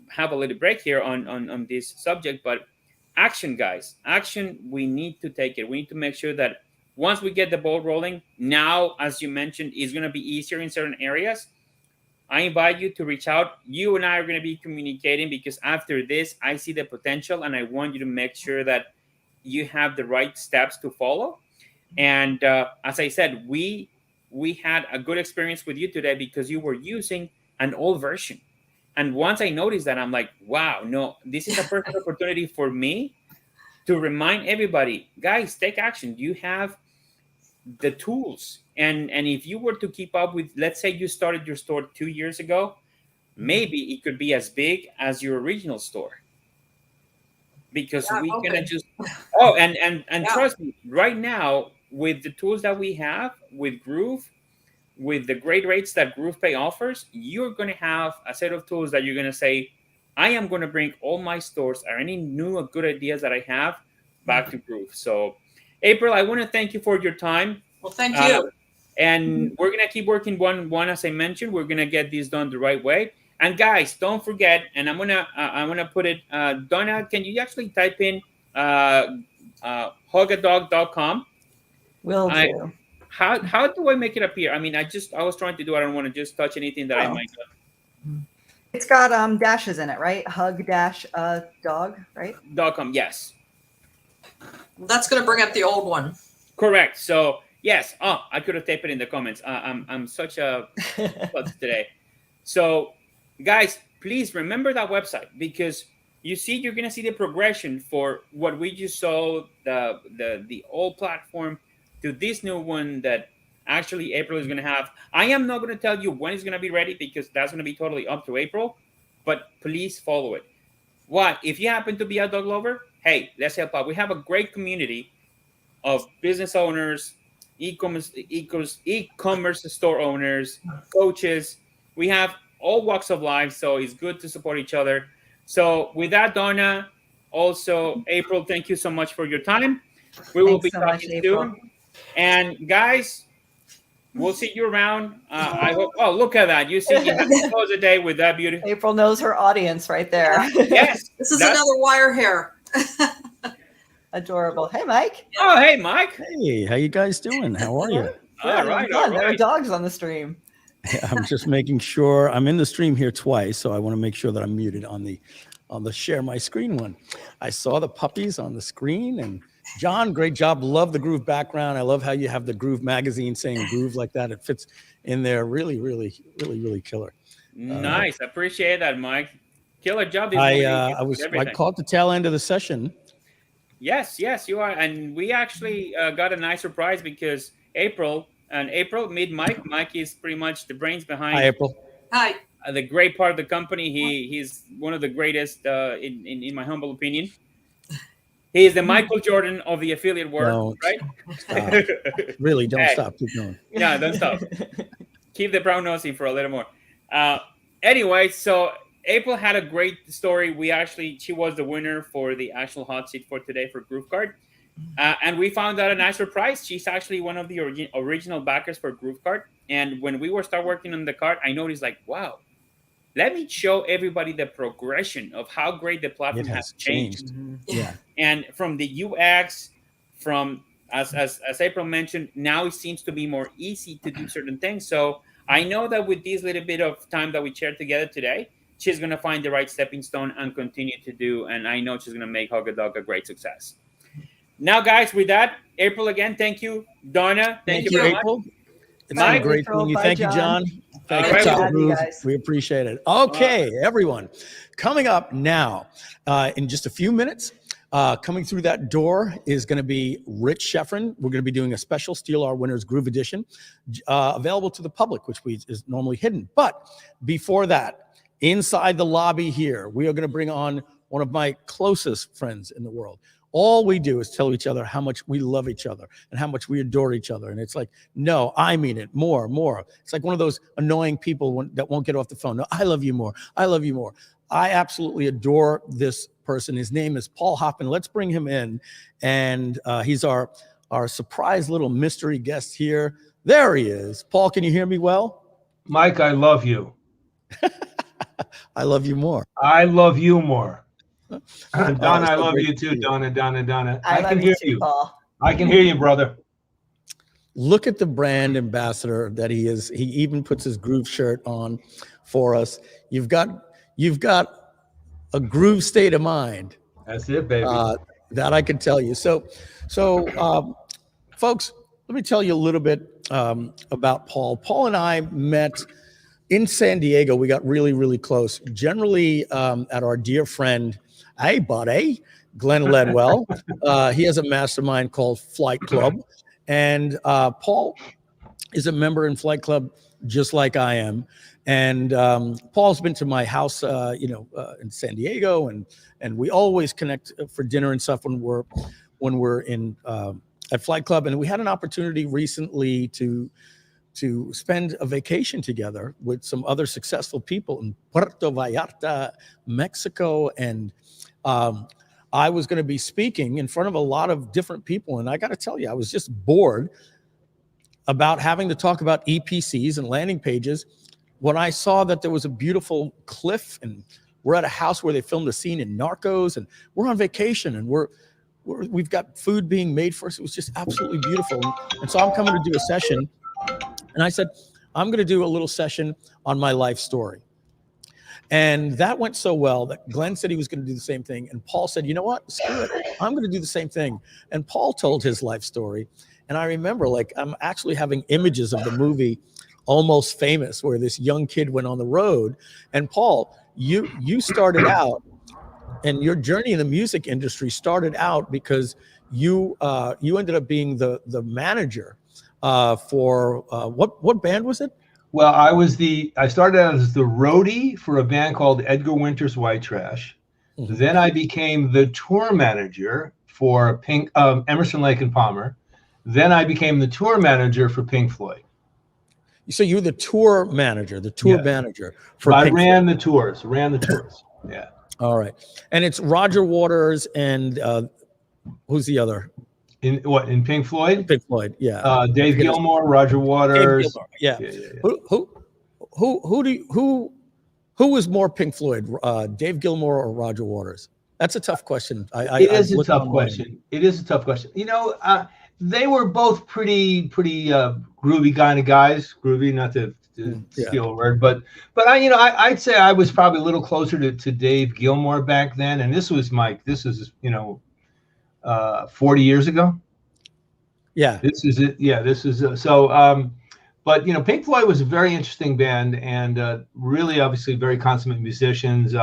have a little break here on this subject, but action, guys, action, we need to take it. We need to make sure that once we get the ball rolling, now, as you mentioned, it's going to be easier in certain areas. I invite you to reach out. You and I are going to be communicating, because after this, I see the potential, and I want you to make sure that you have the right steps to follow. And as I said, we had a good experience with you today because you were using an old version. And once I noticed that, I'm like, wow, no, this is a perfect opportunity for me to remind everybody, guys, take action. You have the tools. And if you were to keep up with, let's say you started your store 2 years ago, maybe it could be as big as your original store. Because we can just, and trust me, right now, with the tools that we have with Groove, with the great rates that GroovePay offers, you're going to have a set of tools that you're going to say, I am going to bring all my stores or any new or good ideas that I have back to Groove. So, April, I want to thank you for your time. Well, thank you. And we're going to keep working one, as I mentioned. We're going to get this done the right way. And guys, don't forget, and I'm going to put it, Donna, can you actually type in hugadog.com? Will do. How do I make it appear? I mean, I was trying to do. I don't want to just touch anything that I might have. It's got dashes in it, right? Hug-dog, right? .com, yes. That's going to bring up the old one. Correct. So yes. Oh, I could have typed it in the comments. I'm such a klutz today. So guys, please remember that website, because you're going to see the progression for what we just saw, the old platform to this new one that actually April is going to have. I am not going to tell you when it's going to be ready, because that's going to be totally up to April, but please follow it. What? If you happen to be a dog lover, hey, let's help out. We have a great community of business owners, e-commerce store owners, coaches. We have all walks of life, so it's good to support each other. So with that, Donna, also April, thank you so much for your time. We will be talking soon. And guys, We'll see you around. I hope. Oh, look at that! You see, you have to close the day with that beauty. April knows her audience right there. Yes, This is another wire hair. Adorable. Hey, Mike. Oh, hey, Mike. Hey, how you guys doing? How are you? All right, There are dogs on the stream. I'm just making sure I'm in the stream here twice, so I want to make sure that I'm muted on the share my screen one. I saw the puppies on the screen, and Jhon, great job. Love the Groove background. I love how you have the Groove magazine saying Groove like that. It fits in there. Really, really, really, really killer. Nice. Appreciate that, Mike. Killer job. I caught the tail end of the session. Yes, you are. And we actually got a nice surprise because April, meet Mike. Mike is pretty much the brains behind. Hi, April. Hi. The great part of the company. He's one of the greatest, in my humble opinion. He is the Michael Jordan of the affiliate world, right? Stop. Really, don't stop. Keep going. Yeah, don't stop. Keep the brown nosing for a little more. Anyway, so April had a great story. She was the winner for the actual hot seat for today for GrooveKart. And we found out a nice surprise. She's actually one of the original backers for GrooveKart. And when we start working on the cart, I noticed wow, let me show everybody the progression of how great the platform has changed. Mm-hmm. Yeah. And from the UX, from as April mentioned, now it seems to be more easy to do certain things. So I know that with this little bit of time that we shared together today, she's going to find the right stepping stone and continue to do. And I know she's going to make Hug a Dog a great success. Now, guys, with that, April, again, thank you. Donna, thank you very April. much. It's been great seeing you. Thank you, Jhon. Thank you, Todd. We appreciate it. Okay, everyone. Coming up now, in just a few minutes, coming through that door is going to be Rich Schefren. We're going to be doing a special Steal Our Winners Groove Edition, available to the public, which is normally hidden. But before that, inside the lobby here, we are going to bring on one of my closest friends in the world. All we do is tell each other how much we love each other and how much we adore each other. And it's like, no, I mean it, more. It's like one of those annoying people that won't get off the phone. No, I love you more. I love you more. I absolutely adore this person. His name is Paul Hoffman. Let's bring him in. And he's our surprise little mystery guest here. There he is. Paul, can you hear me well? Mike, I love you. I love you more. I love you more. Donna, I love you too. Donna. I can hear you, Paul. I can hear you, brother. Look at the brand ambassador that he is. He even puts his Groove shirt on for us. You've got a Groove state of mind. That's it, baby. That I can tell you. So, folks, let me tell you a little bit about Paul. Paul and I met in San Diego. We got really, really close. Generally, at our dear friend, hey, buddy, Glenn Ledwell. He has a mastermind called Flight Club. And Paul is a member in Flight Club just like I am. And Paul's been to my house, in San Diego, and we always connect for dinner and stuff when we're in at Flight Club. And we had an opportunity recently to spend a vacation together with some other successful people in Puerto Vallarta, Mexico. And I was going to be speaking in front of a lot of different people. And I got to tell you, I was just bored about having to talk about EPCs and landing pages when I saw that there was a beautiful cliff, and we're at a house where they filmed a scene in Narcos, and we're on vacation, and we've got food being made for us. It was just absolutely beautiful. And so I'm coming to do a session. And I said, I'm going to do a little session on my life story. And that went so well that Glenn said he was going to do the same thing. And Paul said, you know what? Screw it. I'm going to do the same thing. And Paul told his life story. And I remember, I'm actually having images of the movie Almost Famous, where this young kid went on the road. And Paul, you started out, and your journey in the music industry started out because you ended up being the manager for what band was it? Well, I started out as the roadie for a band called Edgar Winter's White Trash. Mm-hmm. Then I became the tour manager for Emerson, Lake and Palmer. Then I became the tour manager for Pink Floyd. So you were the tour manager, manager for I Pink ran Floyd. the tours. Yeah. All right. And it's Roger Waters and who's the other? In what? In Pink Floyd? Pink Floyd, yeah. Dave Gilmour, Roger Waters. Dave Gilmour, yeah. Who was more Pink Floyd, Dave Gilmour or Roger Waters? That's a tough question. It is a tough question. It is a tough question. You know, they were both pretty groovy kind of guys. Groovy, not to steal a word, but I'd say I was probably a little closer to Dave Gilmour back then. And this was 40 years ago. Yeah. This is it. Yeah, this is but Pink Floyd was a very interesting band and really obviously very consummate musicians.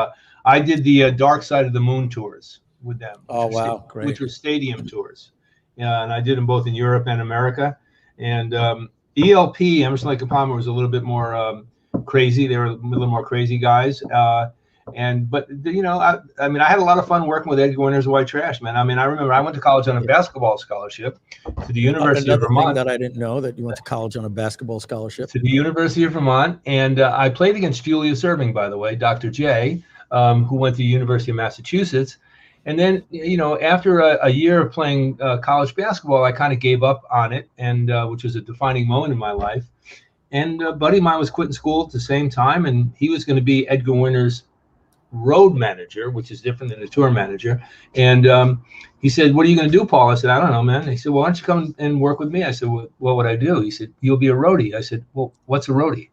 I did the Dark Side of the Moon tours with them. Oh, wow. Great. Which were stadium tours. Yeah, and I did them both in Europe and America. And ELP, Emerson, Lake and Palmer, was a little bit more crazy. They were a little more crazy guys. But I had a lot of fun working with Edgar Winter's White Trash, man. I mean, I remember I went to college on a basketball scholarship to the University of Vermont. Thing that I didn't know, that you went to college on a basketball scholarship. To the University of Vermont. And I played against Julius Erving, by the way, Dr. J, who went to the University of Massachusetts. And then, after a year of playing college basketball, I kind of gave up on it, and which was a defining moment in my life. And a buddy of mine was quitting school at the same time, and he was going to be Edgar Winter's road manager, which is different than a tour manager. And he said, "What are you going to do, Paul?" I said, "I don't know, man." He said, "Well, why don't you come and work with me?" I said, "Well, what would I do?" He said, "You'll be a roadie." I said, "Well, what's a roadie?"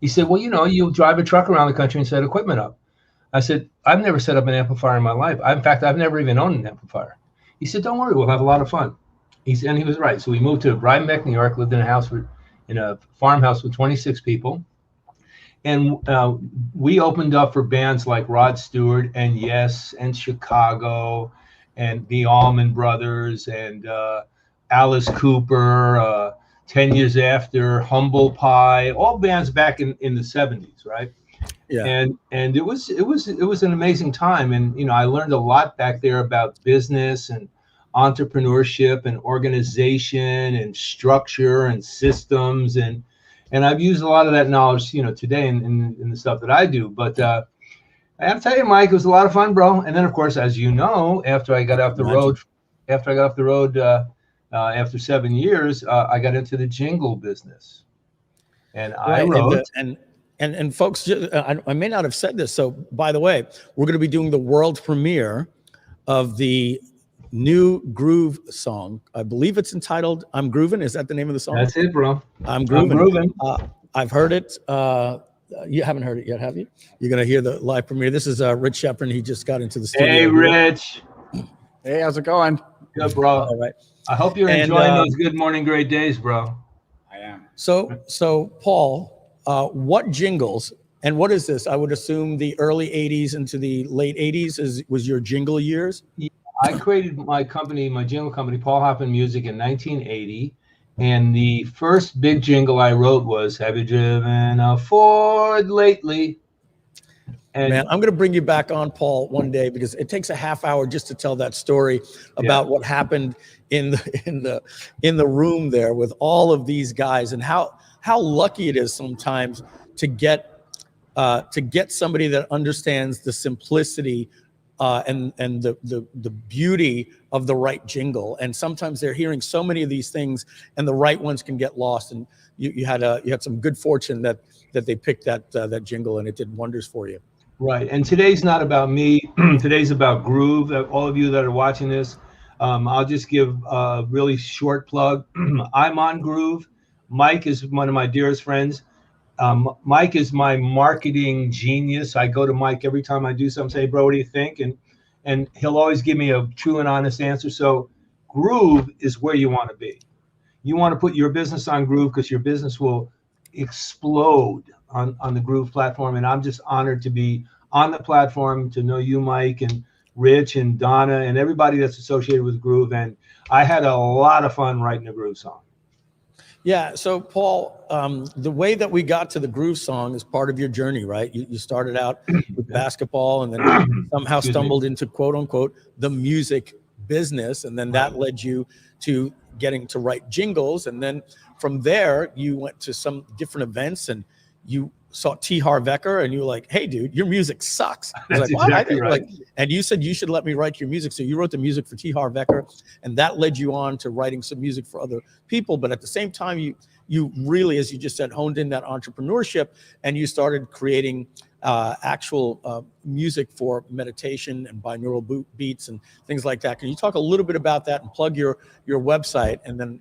He said, "Well, you'll drive a truck around the country and set equipment up." I said, "I've never set up an amplifier in my life. In fact, I've never even owned an amplifier." He said, "Don't worry, we'll have a lot of fun." And he was right. So we moved to Rhinebeck, New York, lived in a farmhouse with 26 people. And we opened up for bands like Rod Stewart and Yes and Chicago and the Allman Brothers and Alice Cooper, 10 Years After, Humble Pie, all bands back in the 70s, right? Yeah. And it was an amazing time. And, I learned a lot back there about business and entrepreneurship and organization and structure and systems. And I've used a lot of that knowledge, today in the stuff that I do. But I have to tell you, Mike, it was a lot of fun, bro. And then, of course, as you know, after I got off the road, after 7 years, I got into the jingle business. And I wrote. And folks, I may not have said this. So, by the way, we're going to be doing the world premiere of the new Groove song. I believe it's entitled "I'm Groovin." Is that the name of the song? That's it, bro. I'm Groovin. I've heard it. You haven't heard it yet, have you? You're going to hear the live premiere. This is Rich Schefren. He just got into the studio. Hey, Rich. Hey, how's it going? Good, bro. All right. I hope you're enjoying those Good Morning Great Days, bro. I am. So Paul, what jingles, and what is this? I would assume the early 80s into the late 80s was your jingle years? Yeah, I created my jingle company, Paul Hoffman Music, in 1980. And the first big jingle I wrote was, "Have you driven a Ford lately?" And man, I'm going to bring you back on, Paul, one day, because it takes a half hour just to tell that story about what happened in the room there with all of these guys, and how lucky it is sometimes to get somebody that understands the simplicity and the beauty of the right jingle. And sometimes they're hearing so many of these things, and the right ones can get lost. And you had some good fortune that they picked that jingle, and it did wonders for you. Right. And today's not about me. Today's about Groove. All of you that are watching this, I'll just give a really short plug. I'm on Groove. Mike is one of my dearest friends. Mike is my marketing genius. I go to Mike every time I do something, say, "Bro, what do you think?" And he'll always give me a true and honest answer. So Groove is where you want to be. You want to put your business on Groove because your business will explode on the Groove platform. And I'm just honored to be on the platform, to know you, Mike, and Rich and Donna and everybody that's associated with Groove. And I had a lot of fun writing a Groove song. Yeah. So Paul, the way that we got to the Groove song is part of your journey, right? You started out with basketball, and then somehow stumbled into, quote unquote, the music business. And then that led you to getting to write jingles. And then from there, you went to some different events, and you saw T. Harv Eker, and you were like, "Hey, dude, your music sucks." I was That's like, "What?" exactly right. Like, and you said you should let me write your music, so you wrote the music for T. Harv Eker, and that led you on to writing some music for other people. But at the same time, you really, as you just said, honed in that entrepreneurship, and you started creating actual music for meditation and binaural beats and things like that. Can you talk a little bit about that and plug your website, and then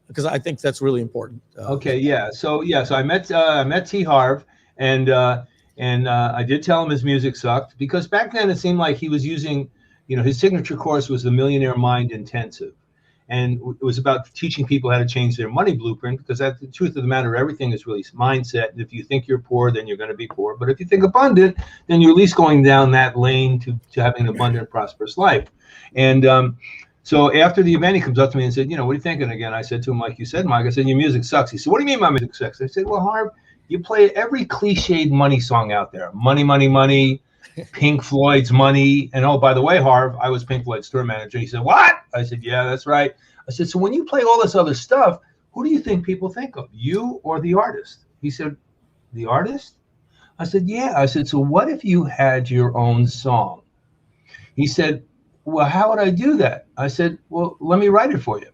because I think that's really important. Okay, yeah. So I met T. Harv, and I did tell him his music sucked, because back then it seemed like he was using, his signature course was the Millionaire Mind Intensive, and it was about teaching people how to change their money blueprint, because that's the truth of the matter. Everything is really mindset. And if you think you're poor, then you're going to be poor. But if you think abundant, then you're at least going down that lane to having an abundant, prosperous life. And so after the event, he comes up to me and said, what are you thinking again? I said to him, like you said, Mike, I said, your music sucks. He said, what do you mean my music sucks? I said, well, Harv, you play every cliched money song out there. Money, money, money, Pink Floyd's Money. And oh, by the way, Harv, I was Pink Floyd's tour manager. He said, what? I said, yeah, that's right. I said, so when you play all this other stuff, who do you think people think of, you or the artist? He said, the artist? I said, yeah. I said, so what if you had your own song? He said, well, how would I do that? I said, well, let me write it for you.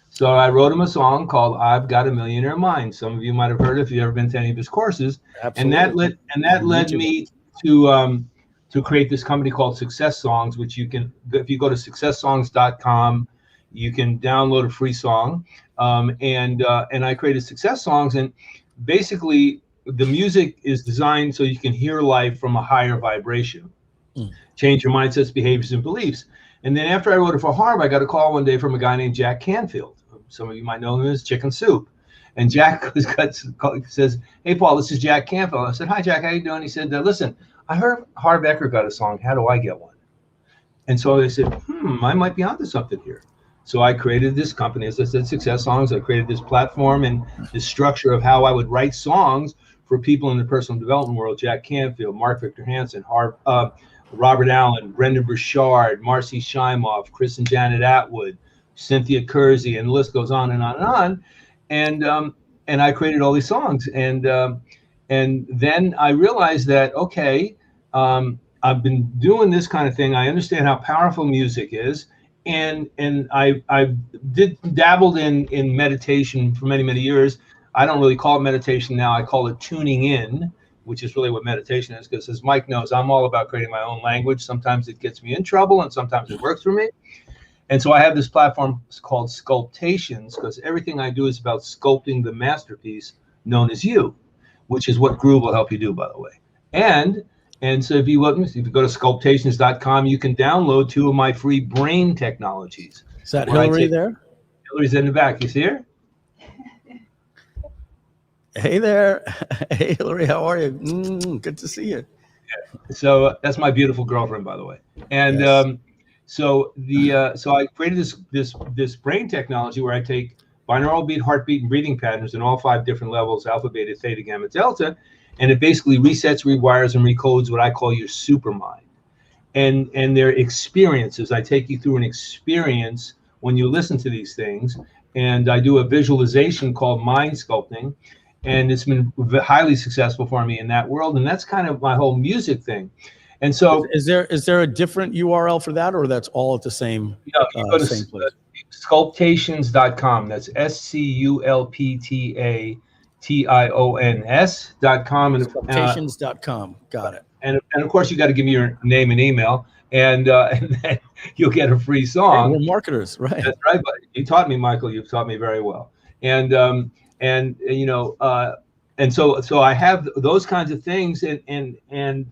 So I wrote him a song called "I've Got a Millionaire Mind." Some of you might have heard it if you've ever been to any of his courses. Absolutely. And that led me to create this company called Success Songs, which you can, if you go to successsongs.com, you can download a free song. And I created Success Songs, and basically the music is designed so you can hear life from a higher vibration. Change your mindsets, behaviors, and beliefs. And then after I wrote it for Harv, I got a call one day from a guy named Jack Canfield. Some of you might know him as Chicken Soup. And Jack says, hey, Paul, this is Jack Canfield. I said, hi, Jack, how you doing? He said, listen, I heard Harv Eker got a song. How do I get one? And so I said, I might be onto something here. So I created this company, as I said, Success Songs. I created this platform and this structure of how I would write songs for people in the personal development world: Jack Canfield, Mark Victor Hansen, Robert Allen, Brendan Burchard, Marcy Shimoff, Chris and Janet Atwood, Cynthia Kersey, and the list goes on and on and on. And I created all these songs. And then I realized that, okay, I've been doing this kind of thing. I understand how powerful music is. And I dabbled in meditation for many, many years. I don't really call it meditation now. I call it tuning in, which is really what meditation is, because as Mike knows, I'm all about creating my own language. Sometimes it gets me in trouble, and sometimes it works for me. And so I have this platform called Sculptations, because everything I do is about sculpting the masterpiece known as you, which is what Groove will help you do, by the way. And so if you go to sculptations.com, you can download 2 of my free brain technologies. Is that Hillary there? Hillary's in the back. You see her? Hey there. Hey, Hillary, how are you? Good to see you. So that's my beautiful girlfriend, by the way. And yes. So I created this brain technology where I take binaural beat, heartbeat, and breathing patterns in all 5 different levels: alpha, beta, theta, gamma, delta, and it basically resets, rewires, and recodes what I call your super mind. And their experiences. I take you through an experience when you listen to these things, and I do a visualization called mind sculpting. And it's been highly successful for me in that world. And that's kind of my whole music thing. And so is there a different URL for that, or that's all at the same, go to same place? Sculptations.com. That's SCULPTATIONS.com. And Sculptations.com. Got it. And of course, you got to give me your name and email, and then you'll get a free song. We're marketers, right? That's right, buddy. You taught me, Michael. You've taught me very well. And so I have those kinds of things, and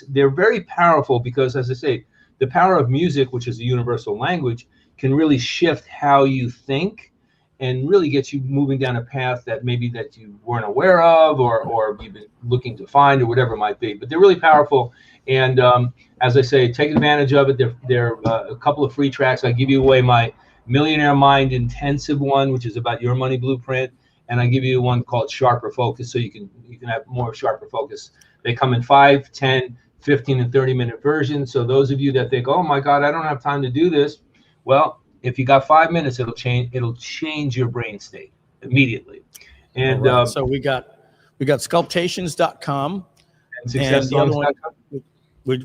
they're very powerful, because, as I say, the power of music, which is a universal language, can really shift how you think and really get you moving down a path that maybe that you weren't aware of, or you've been looking to find, or whatever it might be. But they're really powerful, and as I say, take advantage of it. There are a couple of free tracks. I give you away my Millionaire Mind Intensive one, which is about your money blueprint. And I give you one called Sharper Focus, so you can have more sharper focus. They come in 5, 10, 15, and 30-minute versions. So those of you that think, oh my God, I don't have time to do this, well, if you got 5 minutes, it'll change your brain state immediately. And so we got We got sculptations.com. And And the other one, successsongs.com.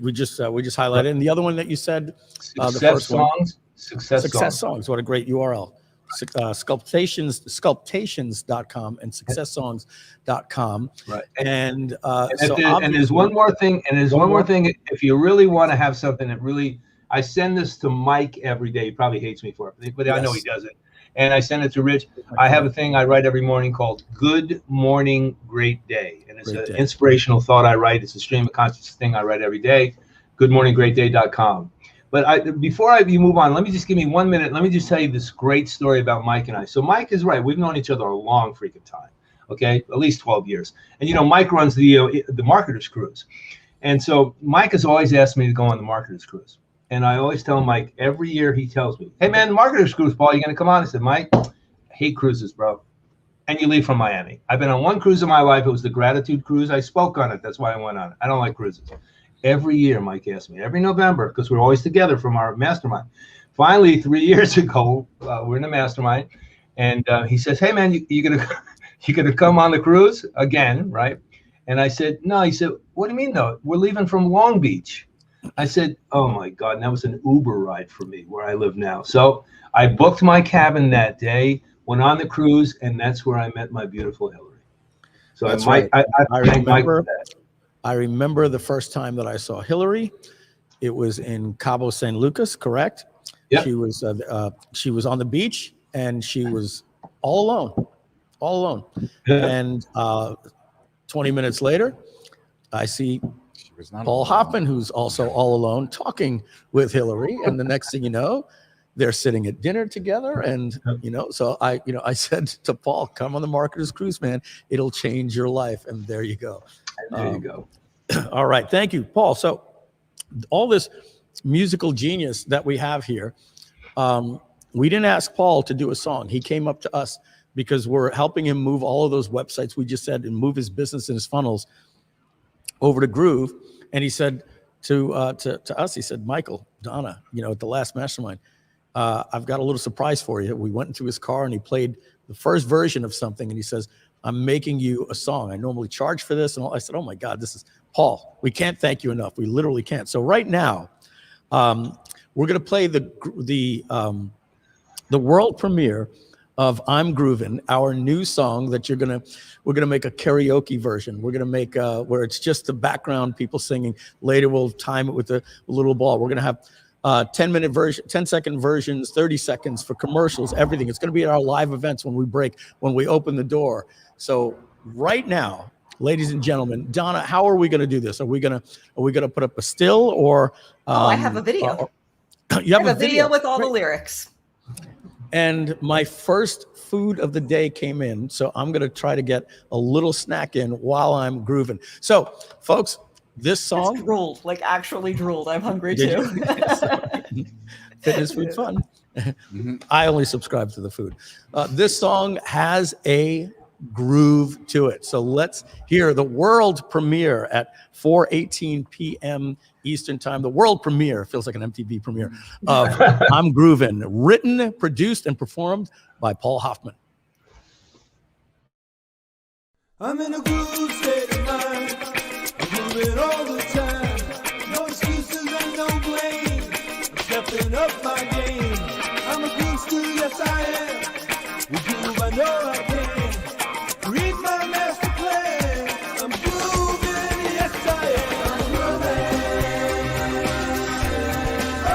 we just highlighted. And the other one that you said, the Success first one, songs. Success Songs. What a great URL. Sculptations.com and successsongs.com. Right. And And there's one more thing. And there's one more thing. If you really want to have something that really, I send this to Mike every day. He probably hates me for it, but I know he does it. And I send it to Rich. I have a thing I write every morning called Good Morning, Great Day. And it's an inspirational thought I write. It's a stream of consciousness thing I write every day. GoodMorningGreatDay.com. But before you move on, let me just give me 1 minute. Let me just tell you this great story about Mike and I. So Mike is right. We've known each other a long freaking time. Okay, at least 12 years. And you know, Mike runs the Marketers Cruise. And so Mike has always asked me to go on the Marketers Cruise. And I always tell Mike, every year he tells me, hey man, Marketers Cruise, Paul, you gonna come on? I said, Mike, I hate cruises, bro. And you leave from Miami. I've been on one cruise in my life. It was the Gratitude Cruise. I spoke on it. That's why I went on it. I don't like cruises. Every year, Mike asks me, every November, because we're always together from our mastermind. Finally, 3 years ago, we're in the mastermind, and he says, hey man, you gonna come on the cruise again, right? And I said, no. He said, what do you mean no? We're leaving from Long Beach. I said, oh my God, and that was an Uber ride for me where I live now. So I booked my cabin that day, went on the cruise, and that's where I met my beautiful Hillary. So That's I thank Mike for that. I remember the first time that I saw Hillary. It was in Cabo San Lucas, correct? Yep. She was on the beach and she was all alone. Yeah. And 20 minutes later, I see Paul Hoffman, who's also all alone, talking with Hillary. And the next thing you know, they're sitting at dinner together. And, so I said to Paul, come on the Marketers Cruise, man. It'll change your life. And there you go. There you go. All right. Thank you, Paul. So all this musical genius that we have here, we didn't ask Paul to do a song. He came up to us because we're helping him move all of those websites we just said and move his business and his funnels over to Groove. And he said to us, he said, Michael, Donna, at the last mastermind, I've got a little surprise for you. We went into his car and he played the first version of something. And he says, I'm making you a song. I normally charge for this. And I said, oh my God, this is Paul. We can't thank you enough. We literally can't. So right now, we're going to play the world premiere of I'm Groovin', our new song that we're going to make a karaoke version. We're going to make where it's just the background people singing. Later, we'll time it with a little ball. We're going to have 10-minute version, 10-second versions, 30 seconds for commercials, everything. It's going to be at our live events when we open the door. So right now, ladies and gentlemen, Donna, how are we going to do this? Are we going to put up a still or? I have a video. You have a video with all the lyrics. And my first food of the day came in, so I'm going to try to get a little snack in while I'm grooving. So, folks, this song drooled, actually drooled. I'm hungry too. Fitness food fun. I only subscribe to the food. This song has a groove to it. So let's hear the world premiere at 4:18 p.m. Eastern time. The world premiere feels like an MTV premiere of I'm Groovin', written, produced, and performed by Paul Hoffman. I'm in a groove state of mind. I'm moving all the time. No excuses and no blame. I'm stepping up my game. I'm a groovster, yes I am. With groove I know I can. Read my master plan. I'm grooving, yes I am. I'm grooving. Oh,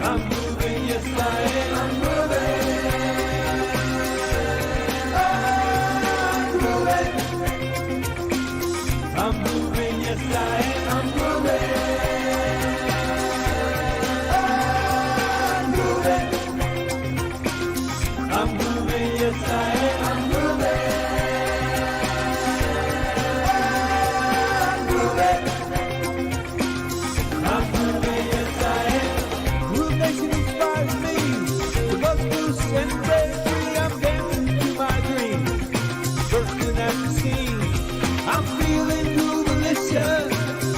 I'm grooving, yes I am. I'm grooving. I'm moving, yes I am. I'm moving. I'm moving, yes I am. I'm moving. I'm moving, yes I am. Groove Nation inspires me. The buzz boost and break free. I'm dancing to my dreams. Bursting at the seams. I'm feeling groove-alicious.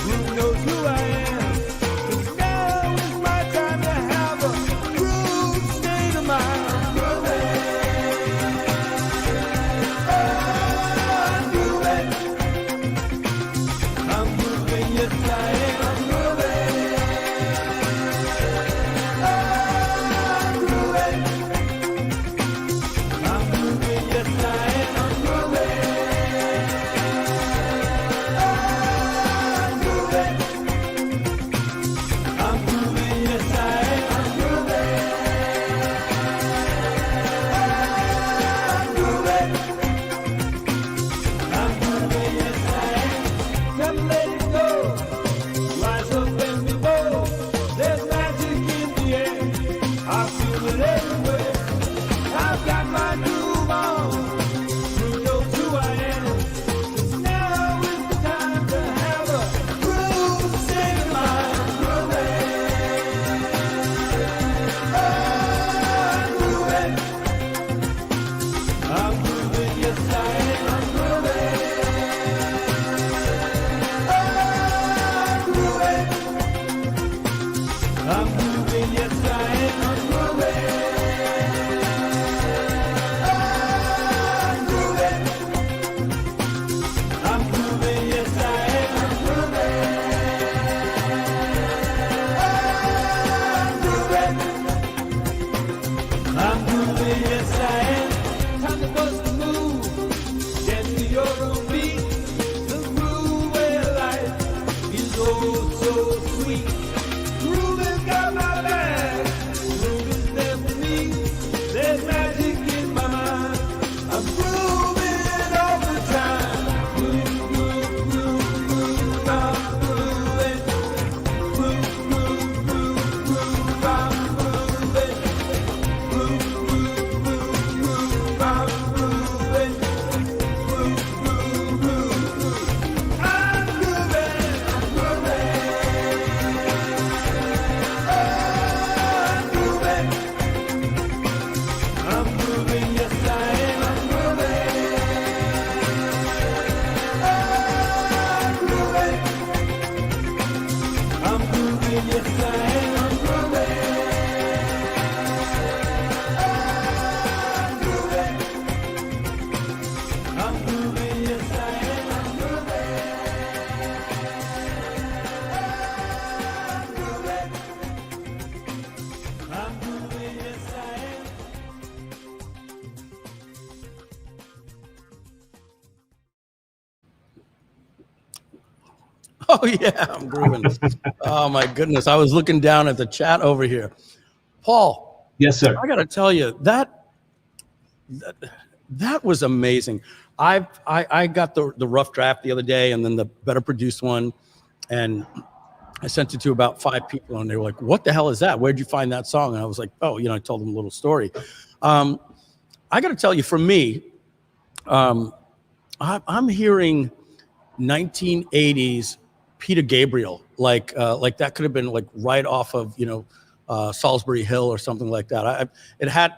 sure to meet the groove where life is oh so sweet. Groove has got my back, groove is there for me. There's magic in my mind, I'm grooving all the time. Groove, groove, groove, groove, I'm grooving. Groove, groove, groove, groove, I'm grooving. Groove, groove, groove, groove, I'm grooving. Groove, groove, groove, groove, I'm grooving. I'm grooving. I'm grooving, yes I am. I'm grooving. I'm grooving. I'm grooving, yes I am. I'm grooving. I'm grooving. I'm grooving, yes I am. I'm grooving. I'm grooving, yes I am. Oh yeah, I'm grooving. Oh my goodness, I was looking down at the chat over here. Paul, Yes, sir. I got to tell you that was amazing. I got the rough draft the other day, and then the better produced one, and I sent it to about 5 people, and they were like, "What the hell is that? Where'd you find that song?" And I was like, "Oh, I told them a little story." I got to tell you, for me, I'm hearing 1980s Peter Gabriel, like that could have been like right off of Salisbury Hill or something like that. It had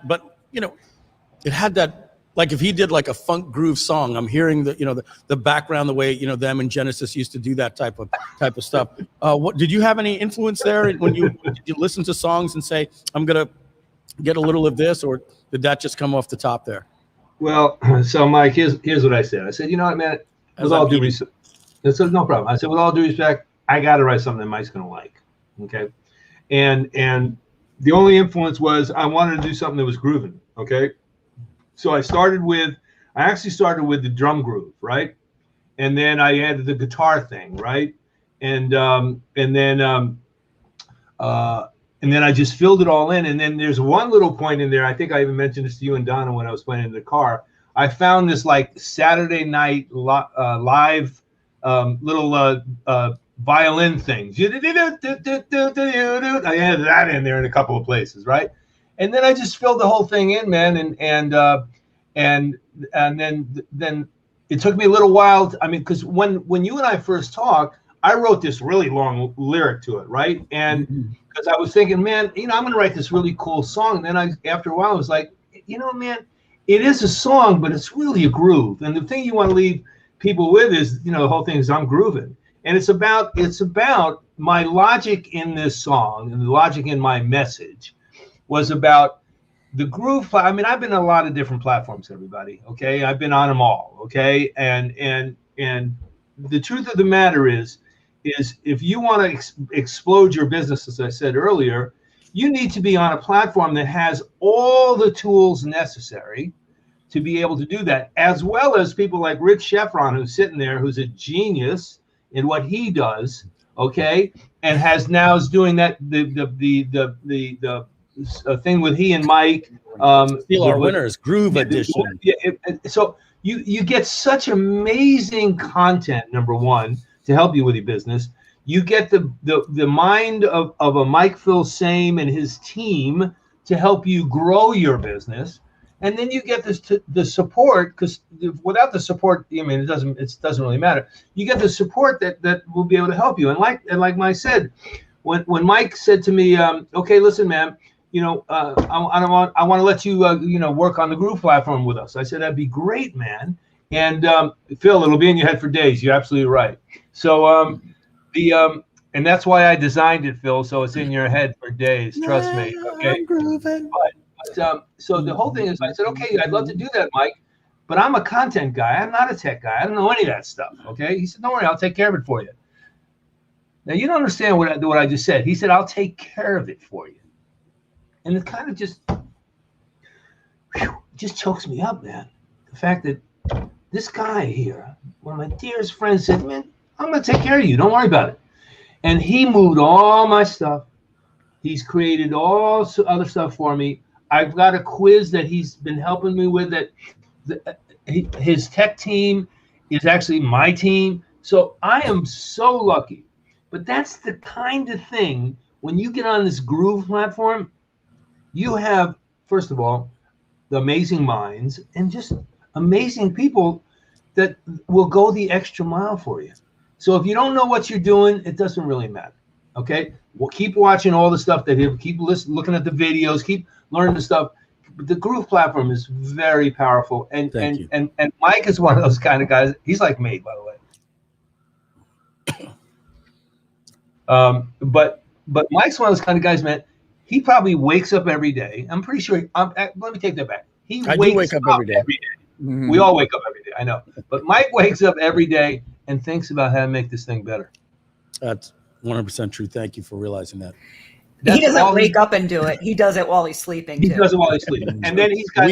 that, like if he did like a funk groove song, I'm hearing the background, the way them and Genesis used to do that type of stuff. What did you have any influence there when did you listen to songs and say, I'm gonna get a little of this, or did that just come off the top there? Well, so Mike, here's what I said. I said, you know what, man, with all due respect, I said, no problem. I said, with all due respect, I got to write something that Mike's going to like. Okay. And the only influence was I wanted to do something that was grooving. Okay. So I actually started with the drum groove, right? And then I added the guitar thing, right? And then I just filled it all in. And then there's one little point in there. I think I even mentioned this to you and Donna when I was playing in the car. I found this like Saturday night live little violin things. I added that in there in a couple of places, right? And then I just filled the whole thing in, man. And then it took me a little while. I mean, because when you and I first talked, I wrote this really long lyric to it, right? And because I was thinking, man, I'm going to write this really cool song. And then after a while, I was like, man, it is a song, but it's really a groove. And the thing you want to leave people with is, the whole thing is I'm grooving. And it's about my logic in this song, and the logic in my message was about the groove. I mean, I've been on a lot of different platforms, everybody. Okay. I've been on them all. Okay. And the truth of the matter is if you want to explode your business, as I said earlier, you need to be on a platform that has all the tools necessary to be able to do that, as well as people like Rich Schefren, who's sitting there, who's a genius in what he does, okay, and is doing that the thing with he and Mike. Steal Our Winners, Groove Edition. So you get such amazing content, number one, to help you with your business. You get the mind of a Mike Phil Same and his team to help you grow your business. And then you get the support, because without the support, I mean, it doesn't really matter. You get the support that will be able to help you. And like Mike said, when Mike said to me, okay, listen, man, I want to let you work on the Groove platform with us. I said, that'd be great, man. And Phil, it'll be in your head for days. You're absolutely right. So and that's why I designed it, Phil. So it's in your head for days. Trust me. Okay. But so the whole thing is, I said, okay, I'd love to do that, Mike, but I'm a content guy. I'm not a tech guy. I don't know any of that stuff. Okay. He said, don't worry, I'll take care of it for you. Now you don't understand what I just said. He said, I'll take care of it for you. And it kind of just chokes me up, man. The fact that this guy here, one of my dearest friends, said, man, I'm going to take care of you. Don't worry about it. And he moved all my stuff. He's created all other stuff for me. I've got a quiz that he's been helping me with that his tech team is actually my team. So I am so lucky. But that's the kind of thing, when you get on this Groove platform, you have, first of all, the amazing minds and just amazing people that will go the extra mile for you. So if you don't know what you're doing, it doesn't really matter. Okay? Well, keep watching all the stuff that he, keep looking at the videos, keep learning the stuff. But the Groove platform is very powerful. And Mike is one of those kind of guys. He's like me, by the way. But Mike's one of those kind of guys, man. He probably wakes up every day. I'm pretty sure. Let me take that back. I do wake up every day. Mm-hmm. We all wake up every day. I know. But Mike wakes up every day and thinks about how to make this thing better. That's 100% true. Thank you for realizing that. He doesn't wake up and do it. He does it while he's sleeping. He does it while he's sleeping. And then he's got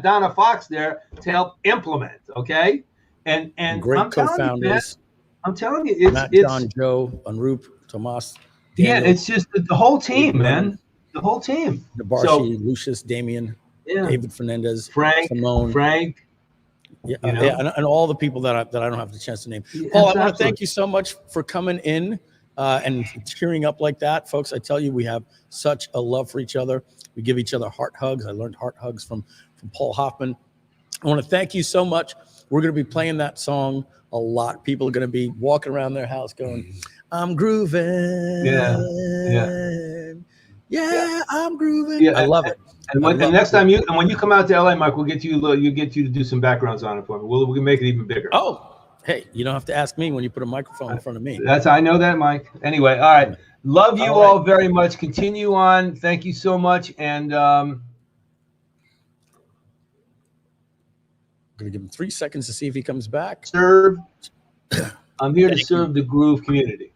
Donna Fox there to help implement. Okay. And great co-founders. I'm telling you, it's Matt, John, Joe, Anup, Tomas. Daniel, it's just the whole team, man. The whole team. Nabarshi, Lucius, Damien, David Fernandez, Simone, Frank. Yeah, and all the people that I don't have the chance to name. Paul, I want to thank you so much for coming in and cheering up like that, folks. I tell you, we have such a love for each other. We give each other heart hugs. I learned heart hugs from Paul Hoffman. I want to thank you so much. We're going to be playing that song a lot. People are going to be walking around their house going, I'm grooving. Yeah, I'm grooving. Yeah, I love it. And when you come out to LA, Mike, we'll get you to do some backgrounds on it for me. We'll make it even bigger. Oh, hey, you don't have to ask me when you put a microphone in front of me. I know that, Mike. Anyway, all right. Love you all very much. Continue on. Thank you so much. And I'm going to give him 3 seconds to see if he comes back. I'm here to serve the Groove community.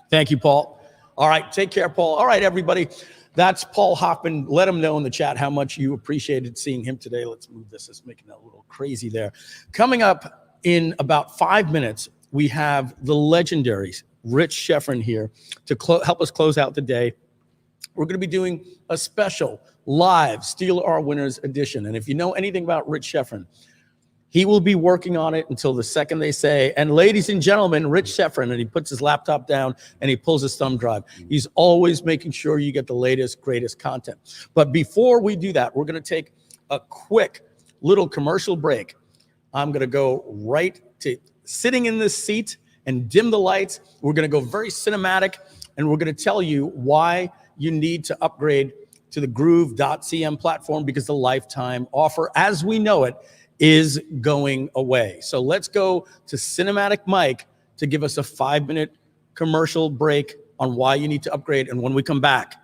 Thank you, Paul. All right. Take care, Paul. All right, everybody. That's Paul Hoffman. Let him know in the chat how much you appreciated seeing him today. Let's move this. It's making that a little crazy there. Coming up in about 5 minutes, we have the legendary Rich Schefren here to help us close out the day. We're going to be doing a special live Steal Our Winners edition. And if you know anything about Rich Schefren, he will be working on it until the second they say, and ladies and gentlemen, Rich Schefren, and he puts his laptop down and he pulls his thumb drive. He's always making sure you get the latest, greatest content. But before we do that, we're going to take a quick little commercial break. I'm going to go right to sitting in this seat and dim the lights. We're going to go very cinematic, and we're going to tell you why you need to upgrade to the Groove.cm platform, because the lifetime offer, as we know it, is going away. So let's go to Cinematic Mike to give us a 5-minute commercial break on why you need to upgrade. And when we come back,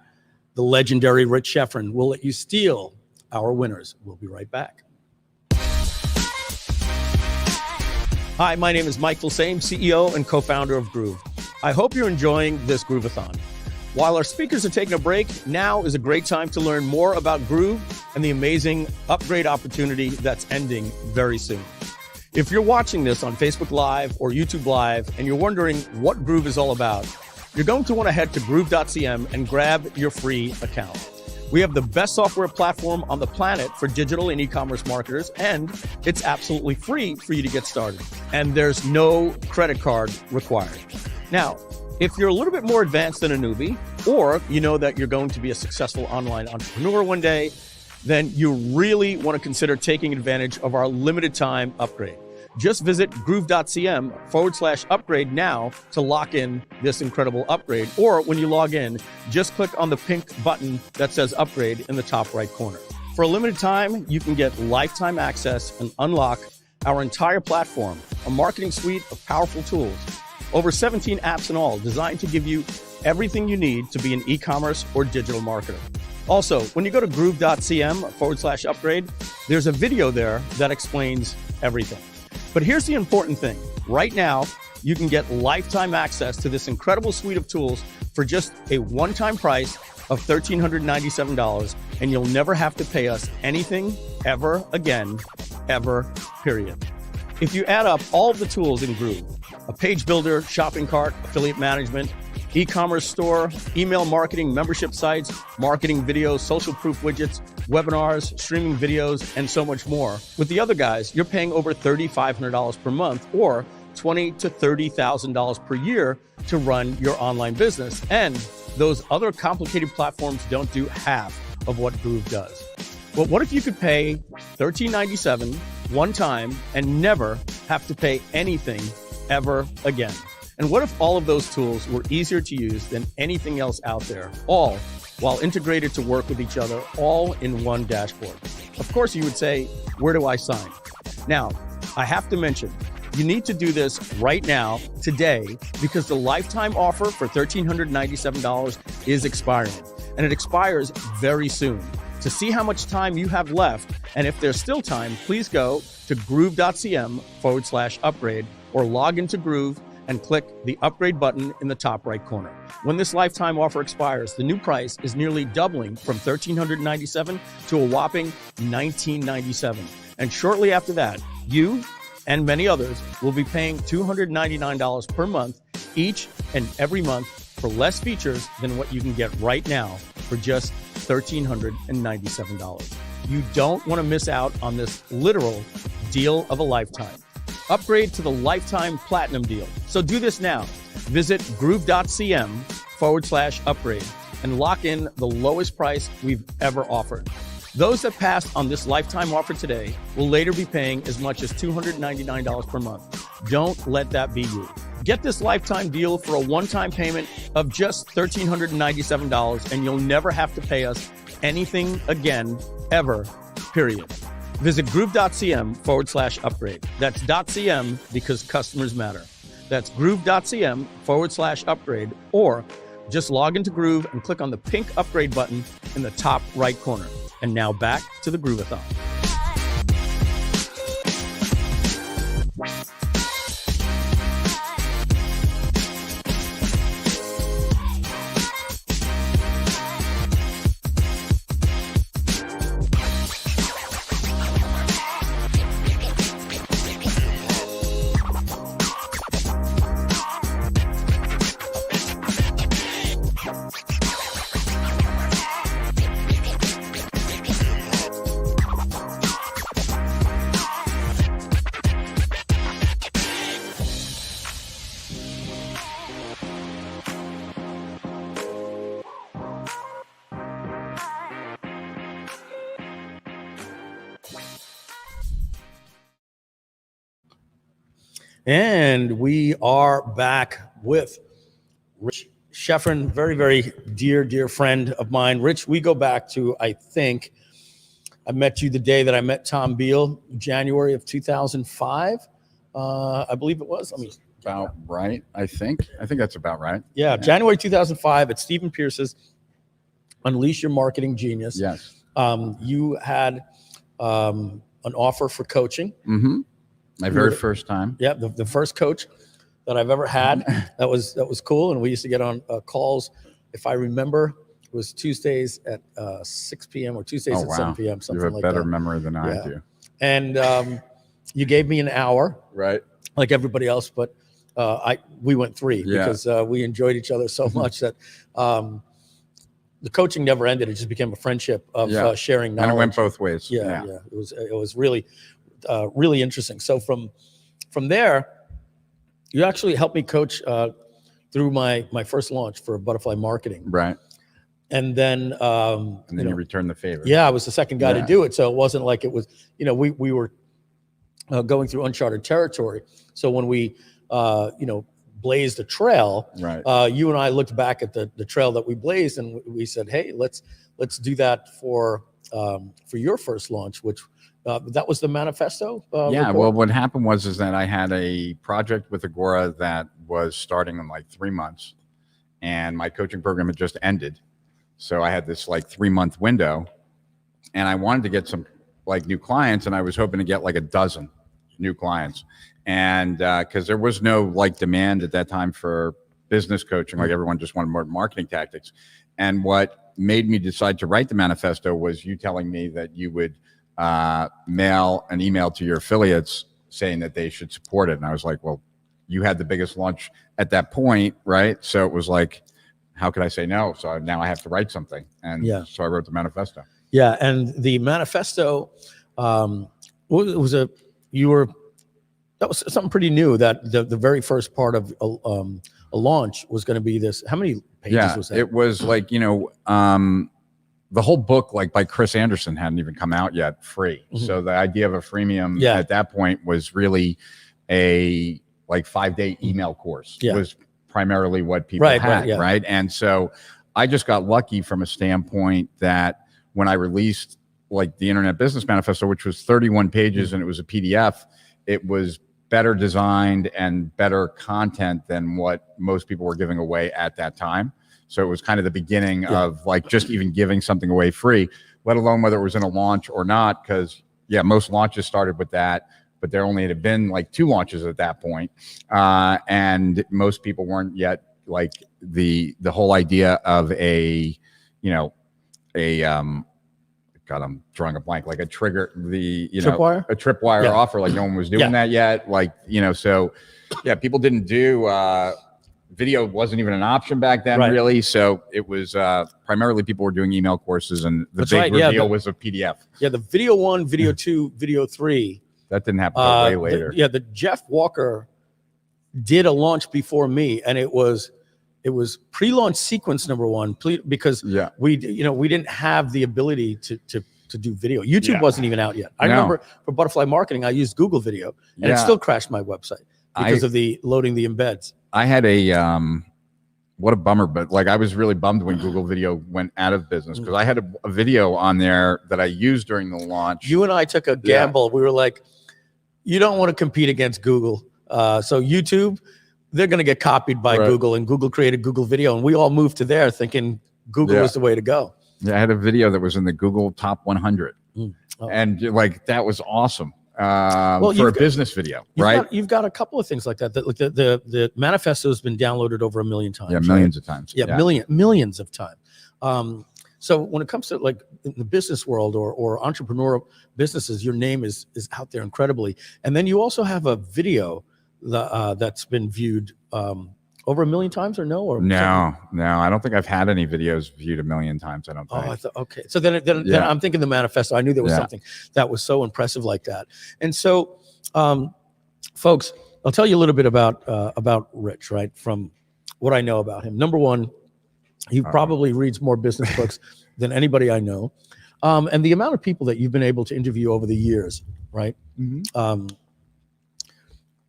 the legendary Rich Schefren will let you steal our winners. We'll be right back. Hi, my name is Mike Filsaime, CEO and co-founder of Groove. I hope you're enjoying this Groovathon. While our speakers are taking a break, now is a great time to learn more about Groove and the amazing upgrade opportunity that's ending very soon. If you're watching this on Facebook Live or YouTube Live and you're wondering what Groove is all about, you're going to want to head to Groove.cm and grab your free account. We have the best software platform on the planet for digital and e-commerce marketers, and it's absolutely free for you to get started. And there's no credit card required. Now, if you're a little bit more advanced than a newbie, or you know that you're going to be a successful online entrepreneur one day, then you really want to consider taking advantage of our limited time upgrade. Just visit groove.cm/upgrade now to lock in this incredible upgrade. Or when you log in, just click on the pink button that says upgrade in the top right corner. For a limited time, you can get lifetime access and unlock our entire platform, a marketing suite of powerful tools. Over 17 apps in all, designed to give you everything you need to be an e-commerce or digital marketer. Also, when you go to groove.cm/upgrade, there's a video there that explains everything. But here's the important thing. Right now, you can get lifetime access to this incredible suite of tools for just a one-time price of $1,397, and you'll never have to pay us anything ever again ever, period. If you add up all of the tools in Groove, a page builder, shopping cart, affiliate management, e-commerce store, email marketing, membership sites, marketing videos, social proof widgets, webinars, streaming videos, and so much more. With the other guys, you're paying over $3,500 per month or $20,000 to $30,000 per year to run your online business. And those other complicated platforms don't do half of what Groove does. But what if you could pay $13.97 one time and never have to pay anything ever again? And what if all of those tools were easier to use than anything else out there, all while integrated to work with each other, all in one dashboard? Of course, you would say, where do I sign? Now, I have to mention, you need to do this right now, today, because the lifetime offer for $1,397 is expiring, and it expires very soon. To see how much time you have left, and if there's still time, please go to groove.cm/upgrade or log into Groove and click the upgrade button in the top right corner. When this lifetime offer expires, the new price is nearly doubling from $1,397 to a whopping $1,997. And shortly after that, you and many others will be paying $299 per month each and every month for less features than what you can get right now for just $1,397. You don't want to miss out on this literal deal of a lifetime. Upgrade to the lifetime platinum deal. So do this now. Visit groove.cm/upgrade and lock in the lowest price we've ever offered. Those that pass on this lifetime offer today will later be paying as much as $299 per month. Don't let that be you. Get this lifetime deal for a one-time payment of just $1,397, and you'll never have to pay us anything again, ever, period. Visit groove.cm/upgrade. That's .cm because customers matter. That's groove.cm/upgrade, or just log into Groove and click on the pink upgrade button in the top right corner. And now back to the Groovathon. And we are back with Rich Schefren, very, very dear friend of mine. Rich, we go back to, I think, I met you the day that I met Tom Beal, January of 2005, I believe it was. Let me About right, I think. I think that's about right. Yeah, January 2005 at Stephen Pierce's Unleash Your Marketing Genius. Yes. You had an offer for coaching. Mm-hmm. My very first time. Yeah, the first coach that I've ever had. That was cool. And we used to get on calls. If I remember, it was Tuesdays at 6 p.m. or Tuesdays at 7 p.m. Something like that. You have a better memory than I do. And you gave me an hour, right? Like everybody else, but we went 3 because we enjoyed each other so much that the coaching never ended. It just became a friendship of sharing knowledge. And it went both ways. Yeah. It was really really interesting. So from there, you actually helped me coach through my first launch for Butterfly Marketing. Right. And then you returned the favor. Yeah, I was the second guy to do it. So it wasn't like it was, we were going through uncharted territory. So when we blazed a trail, right. You and I looked back at the trail that we blazed, and we said, hey, let's do that for your first launch, which that was the manifesto. Well, what happened was that I had a project with Agora that was starting in like 3 months, and my coaching program had just ended. So I had this like 3-month window, and I wanted to get some like new clients, and I was hoping to get like a dozen new clients. And because there was no like demand at that time for business coaching, like everyone just wanted more marketing tactics. And what made me decide to write the manifesto was you telling me that you would mail an email to your affiliates saying that they should support it. And I was like, well, you had the biggest launch at that point, right? So it was like, how could I say no? So now I have to write something. And so I wrote the manifesto. Yeah. And the manifesto, that was something pretty new, that the very first part of a launch was going to be this. How many pages was that? It was like, the whole book, like by Chris Anderson, hadn't even come out yet, free. So the idea of a freemium at that point was really a like 5-day email course. Was primarily what people had, right? And so I just got lucky from a standpoint that when I released like the Internet Business Manifesto, which was 31 pages and it was a PDF, it was better designed and better content than what most people were giving away at that time. So it was kind of the beginning of like just even giving something away free, let alone whether it was in a launch or not. Because most launches started with that, but there only had been like 2 launches at that point. And most people weren't yet like the whole idea of a God, I'm drawing a blank, like a trigger, Tripwire? A tripwire offer. Like no one was doing that yet. Like, so people didn't do, video wasn't even an option back then, really. So it was primarily people were doing email courses, and the big reveal was a PDF. Yeah, the video 1, video 2, video 3. That didn't happen until way later. The Jeff Walker did a launch before me, and it was pre-launch sequence number 1, because we didn't have the ability to do video. YouTube wasn't even out yet. I remember for Butterfly Marketing, I used Google Video, and it still crashed my website because of the loading the embeds. I had what a bummer, but like I was really bummed when Google Video went out of business, because I had a video on there that I used during the launch. You and I took a gamble. We were like, you don't want to compete against Google. So YouTube, they're going to get copied by Google, and Google created Google Video, and we all moved to there thinking Google was the way to go. Yeah, I had a video that was in the Google Top 100, and like that was awesome. For a business video, right? You've got a couple of things like that. Like the manifesto has been downloaded over 1 million times. Yeah, millions of times. Yeah, millions of times. So when it comes to like in the business world or entrepreneurial businesses, your name is out there incredibly. And then you also have a video that's been viewed over 1 million times, or no? Or no, I don't think I've had any videos viewed 1 million times. I don't think. Oh, I thought, okay. So then I'm thinking the manifesto. I knew there was something that was so impressive like that. And so, folks, I'll tell you a little bit about Rich, right? From what I know about him. Number one, he probably reads more business books than anybody I know. And the amount of people that you've been able to interview over the years, right?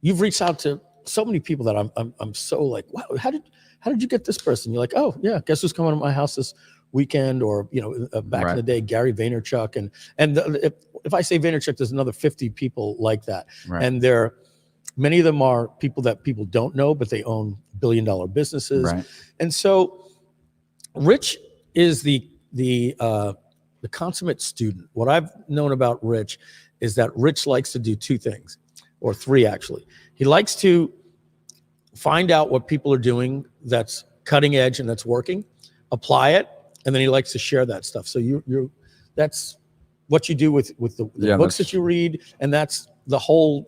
You've reached out to so many people that I'm so like, wow, how did you get this person? You're like, oh yeah, guess who's coming to my house this weekend? Or back in the day, Gary Vaynerchuk, and if I say Vaynerchuk, there's another 50 people like that, and many of them are people that people don't know, but they own billion-dollar businesses, and so Rich is the consummate student. What I've known about Rich is that Rich likes to do 2 things, or 3 actually. He likes to find out what people are doing that's cutting edge and that's working, apply it, and then he likes to share that stuff. So that's what you do with the books that you read, and that's the whole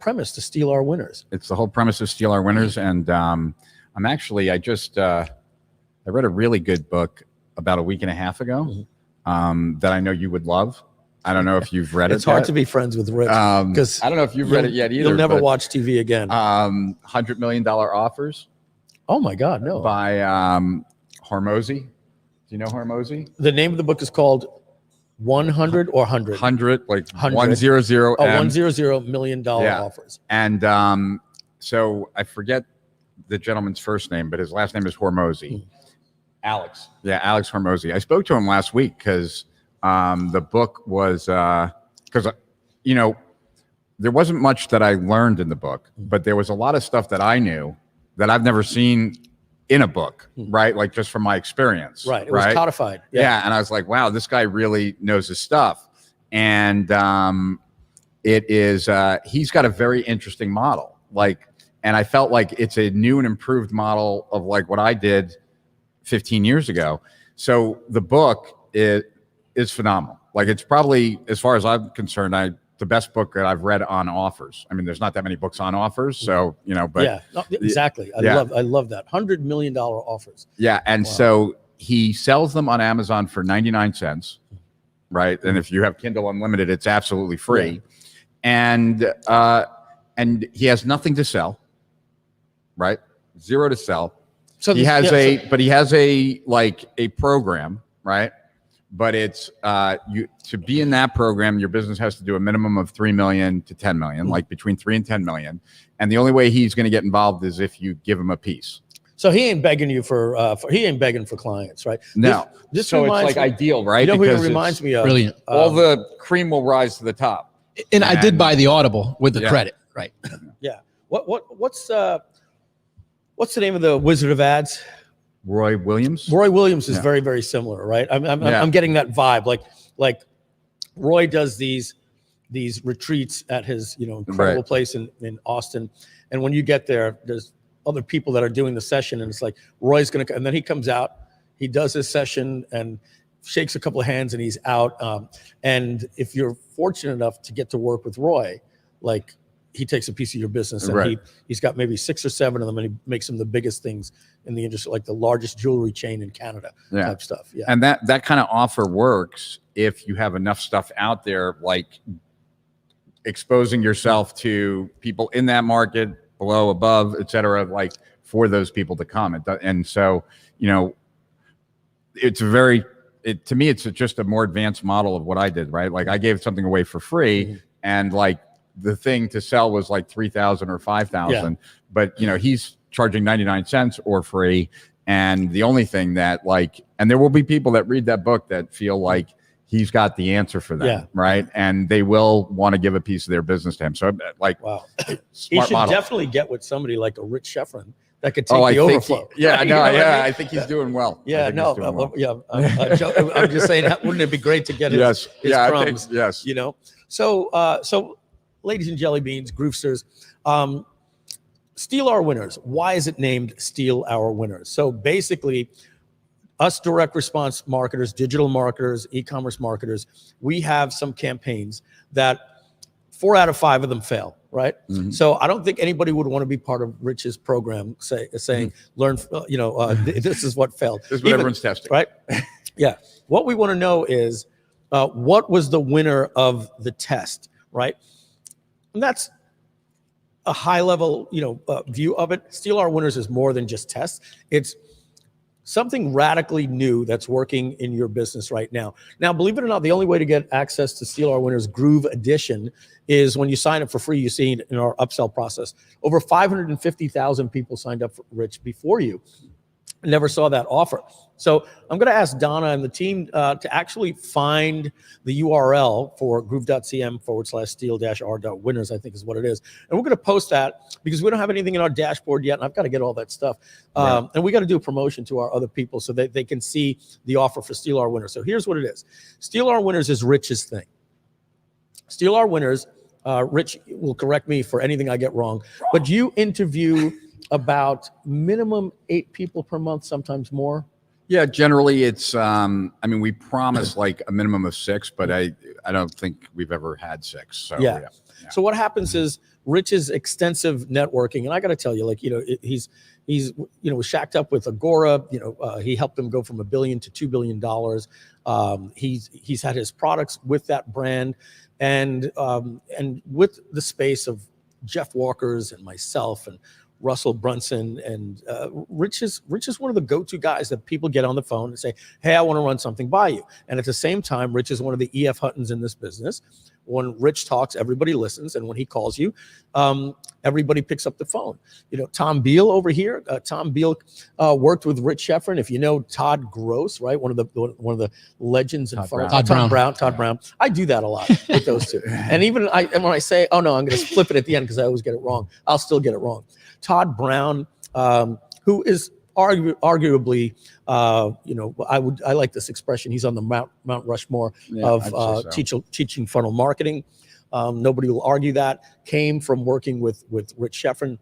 premise, to steal our winners. It's the whole premise to steal our winners, and I read a really good book about a week and a half ago that I know you would love. I don't know if you've read it. It's hard to be friends with Rich, because I don't know if you've read it yet either. You'll never watch TV again. $100 Million Offers. Oh my God, no. By Hormozi. Do you know Hormozi? The name of the book is called 100 or 100? 100, like 100. 100. Oh, $100 million offers. And so I forget the gentleman's first name, but his last name is Hormozi. Alex. Yeah, Alex Hormozi. I spoke to him last week because the book was because there wasn't much that I learned in the book, but there was a lot of stuff that I knew that I've never seen in a book, right? Like just from my experience. Right. It was codified. Yeah. And I was like, wow, this guy really knows his stuff. And it is, he's got a very interesting model. And I felt like it's a new and improved model of like what I did 15 years ago. So the book is phenomenal. Like it's probably, as far as I'm concerned, the best book that I've read on offers. I mean, there's not that many books on offers, so but yeah, no, exactly. I love that $100 million offers. Yeah, and so he sells them on Amazon for 99 cents, right? And if you have Kindle Unlimited, it's absolutely free. Yeah. And he has nothing to sell, right? Zero to sell. So he has but he has a program, right? But it's to be in that program, your business has to do a minimum of 3 million to 10 million, like between 3 and 10 million. And the only way he's going to get involved is if you give him a piece. So he ain't begging you he ain't begging for clients, right? No. This so it's ideal, right? You know who it reminds me of? Brilliant. All the cream will rise to the top. And I did buy the Audible with the credit, right? Yeah. What's the name of the Wizard of Ads? Roy Williams. Roy Williams is very, very similar, right? I'm getting that vibe. Like Roy does these retreats at his incredible place in Austin, and when you get there, there's other people that are doing the session, and it's like Roy's gonna, and then he comes out, he does his session and shakes a couple of hands, and he's out. And if you're fortunate enough to get to work with Roy, like he takes a piece of your business, and he's got maybe 6 or 7 of them, and he makes them the biggest things in the industry, like the largest jewelry chain in Canada type stuff. Yeah. And that kind of offer works if you have enough stuff out there, like exposing yourself to people in that market, below, above, et cetera, like for those people to come. And so, it's to me, it's just a more advanced model of what I did, right? Like I gave something away for free, and like the thing to sell was like 3,000 or 5,000, but he's charging 99 cents or free. And the only thing that and there will be people that read that book that feel like he's got the answer for them, right? And they will want to give a piece of their business to him. So wow, he should definitely get with somebody like a Rich Schefren that could take the overflow. I think he's doing well. Yeah, I'm just saying, wouldn't it be great to get his crumbs? So ladies and jelly beans, Groovesters, Steal Our Winners. Why is it named Steal Our Winners? So basically, us direct response marketers, digital marketers, e-commerce marketers, we have some campaigns that 4 out of 5 of them fail, right? Mm-hmm. So I don't think anybody would want to be part of Rich's program saying, learn, this is what failed. This is what everyone's testing. Right? Yeah. What we want to know is what was the winner of the test, right? And that's a high level, view of it. Steal Our Winners is more than just tests. It's something radically new that's working in your business right now. Now, believe it or not, the only way to get access to Steal Our Winners Groove Edition is when you sign up for free. You see it in our upsell process. Over 550,000 people signed up for Rich before you. Never saw that offer. So I'm going to ask Donna and the team to actually find the URL for groove.cm/steal-r.winners, I think is what it is. And we're going to post that because we don't have anything in our dashboard yet, and I've got to get all that stuff. And we got to do a promotion to our other people so that they can see the offer for Steal Our Winners. So here's what it is. Steal Our Winners is Rich's thing. Steal Our Winners, Rich will correct me for anything I get wrong, but you interview about minimum 8 people per month, sometimes more. Yeah, generally it's we promise like a minimum of 6, but I don't think we've ever had 6. So yeah. So what happens is Rich's extensive networking, and I got to tell you, he's shacked up with Agora. He helped them go from $1 billion to $2 billion. He's had his products with that brand, and with the space of Jeff Walker's and myself and Russell Brunson, and Rich is one of the go-to guys that people get on the phone and say, hey, I want to run something by you. And at the same time, Rich is one of the E.F. Huttons in this business. When Rich talks, everybody listens. And when he calls you, everybody picks up the phone. Tom Beal over here, Tom Beal worked with Rich Schefren. If you know Todd Gross, right? One of the legends in funnel. Todd Brown. I do that a lot with those two. And even when I say, oh no, I'm going to flip it at the end because I always get it wrong. I'll still get it wrong. Todd Brown, who is arguably, I like this expression. He's on the Mount Rushmore of teaching funnel marketing. Nobody will argue that. Came from working with Rich Schefren.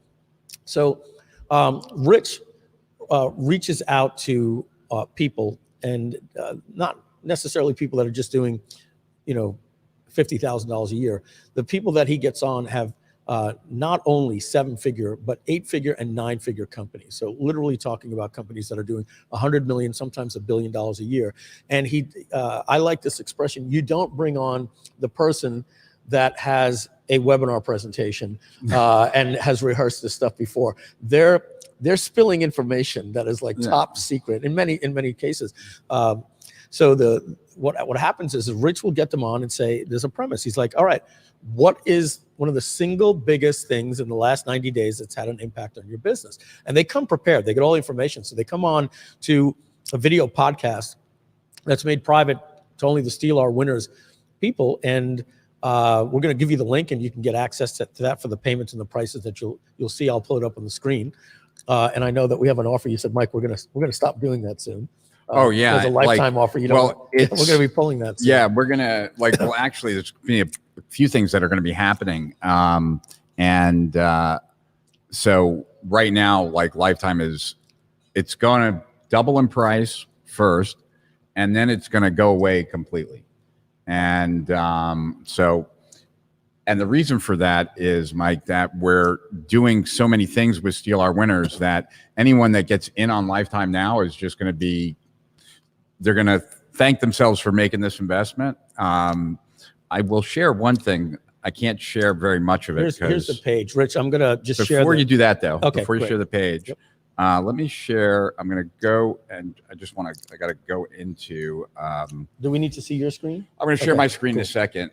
So Rich reaches out to people, and not necessarily people that are just doing $50,000 a year. The people that he gets on have not only 7-figure, but 8-figure and 9-figure companies. So literally talking about companies that are doing 100 million, sometimes $1 billion a year. And I like this expression, you don't bring on the person that has a webinar presentation and has rehearsed this stuff before. They're spilling information that is like top secret in many cases. So what happens is Rich will get them on and say, there's a premise. He's like, all right, what is one of the single biggest things in the last 90 days that's had an impact on your business? And they come prepared. They get all the information. So they come on to a video podcast that's made private to only the Steal Our Winners people. And we're going to give you the link, and you can get access to that for the payments and the prices that you'll see. I'll pull it up on the screen. And I know that we have an offer. You said, Mike, we're going to stop doing that soon. Oh yeah, there's a lifetime offer. We're going to be pulling that soon. Yeah, we're gonna well, actually, there's going to be a few things that are going to be happening. So right now, like lifetime it's going to double in price first, and then it's going to go away completely. And the reason for that is, Mike, that we're doing so many things with Steal Our Winners that anyone that gets in on lifetime now is just going to be, they're going to thank themselves for making this investment. I will share one thing. I can't share very much of it. Here's the page, Rich. I'm going to just share. Before you do that, though, okay, before you share the page, let me share. I'm going to go, and I got to go into. Do we need to see your screen? I'm going to share my screen in a second.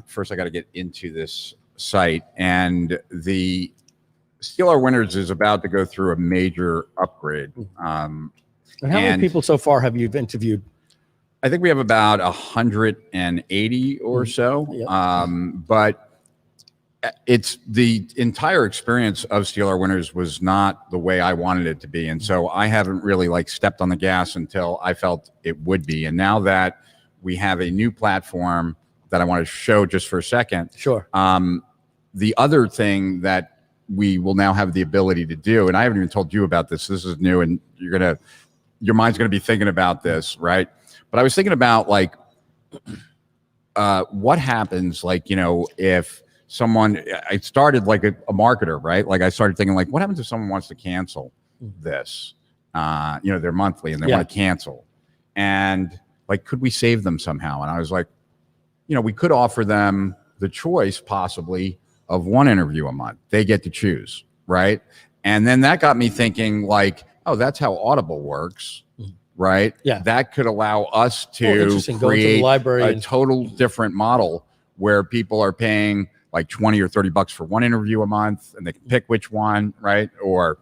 First, I got to get into this site, and the Steal Our Winners is about to go through a major upgrade. And how many people so far have you interviewed? I think we have about 180 or so. But it's the entire experience of Steal Our Winners was not the way I wanted it to be. And so I haven't really stepped on the gas until I felt it would be. And now that we have a new platform that I want to show just for a second. Sure. The other thing that we will now have the ability to do, and I haven't even told you about this. This is new, and your mind's going to be thinking about this, right? But I was thinking about what happens, if someone, I started like a marketer, right? I started thinking what happens if someone wants to cancel this, their monthly, and they want to cancel, and could we save them somehow? And I was like, we could offer them the choice possibly of one interview a month. They get to choose, right? And then that got me thinking oh, that's how Audible works, right? Yeah. That could allow us to create a total different model where people are paying $20 or $30 for one interview a month, and they can pick which one, right? Or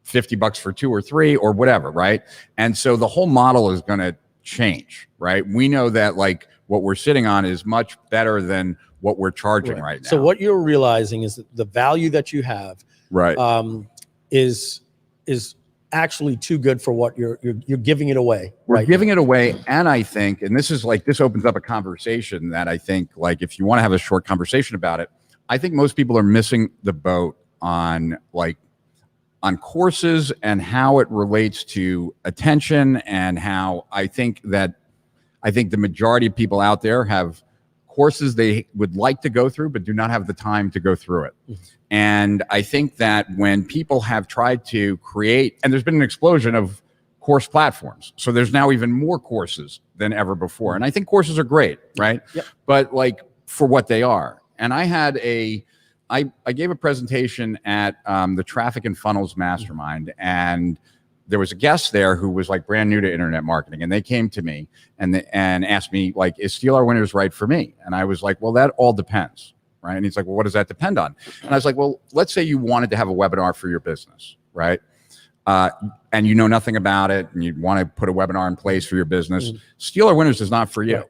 $50 for 2 or 3 or whatever, right? And so the whole model is going to change, right? We know that what we're sitting on is much better than what we're charging right now. So what you're realizing is that the value that you have is actually too good for what you're giving it away. We're giving it away, and I think, and this is this opens up a conversation that I think if you want to have a short conversation about it, I think most people are missing the boat on courses and how it relates to attention, and how I think the majority of people out there have courses they would like to go through but do not have the time to go through it. And I think that when people have tried to create, and there's been an explosion of course platforms, so there's now even more courses than ever before. And I think courses are great, right? Yep. But for what they are. And I had I gave a presentation at the Traffic and Funnels Mastermind, and there was a guest there who was brand new to internet marketing, and they came to me and asked me is Steal Our Winners right for me? And I was like, well, that all depends, right? And he's like, well, what does that depend on? And I was like, well, let's say you wanted to have a webinar for your business, right? And you know nothing about it, and you want to put a webinar in place for your business. Steal Our Winners is not for you.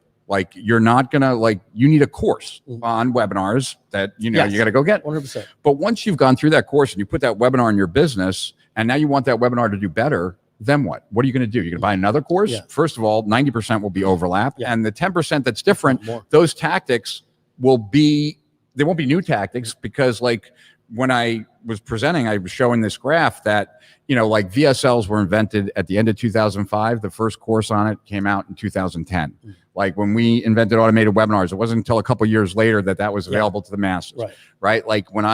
You're not gonna you need a course on webinars that you got to go get. 100%. But once you've gone through that course and you put that webinar in your business, and now you want that webinar to do better, then what? What are you going to do? You're going to buy another course? First of all, 90% will be overlap. And the 10% that's different, those tactics will be, they won't be new tactics, because when I was presenting, I was showing this graph that, VSLs were invented at the end of 2005. The first course on it came out in 2010. Like when we invented automated webinars, it wasn't until a couple years later that that was available to the masses, right? Like when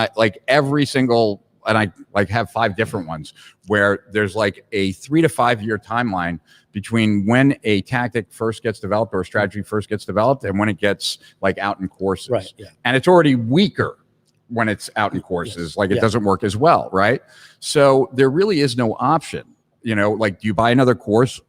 every single, and I like have 5 different ones where there's like a 3 to 5 year timeline between when a tactic first gets developed or a strategy first gets developed and when it gets like out in courses. And it's already weaker when it's out in courses, like it doesn't work as well, right? So there really is no option, you know, like do you buy another course?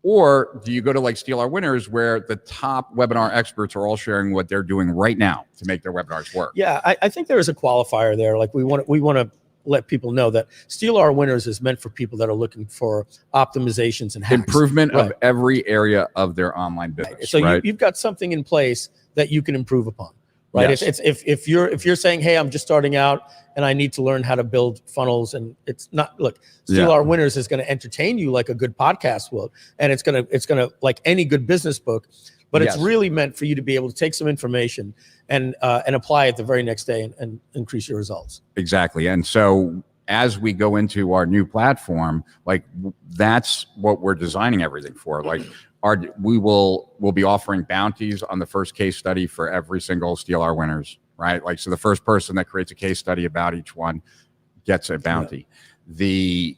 Or do you go to like Steal Our Winners where the top webinar experts are all sharing what they're doing right now to make their webinars work? Yeah, I think there is a qualifier there. Like we want to let people know that Steal Our Winners is meant for people that are looking for optimizations and hacks. Improvement of every area of their online business. So you've got something in place that you can improve upon. Right. Yes. If you're saying, hey, I'm just starting out and I need to learn how to build funnels, and it's not, look, Steal Our Winners is going to entertain you like a good podcast will, and it's gonna like any good business book, but it's really meant for you to be able to take some information and apply it the very next day and increase your results. Exactly. And so as we go into our new platform, like that's what we're designing everything for. Like we'll be offering bounties on the first case study for every single Steal Our Winners, right? Like, so the first person that creates a case study about each one gets a bounty. We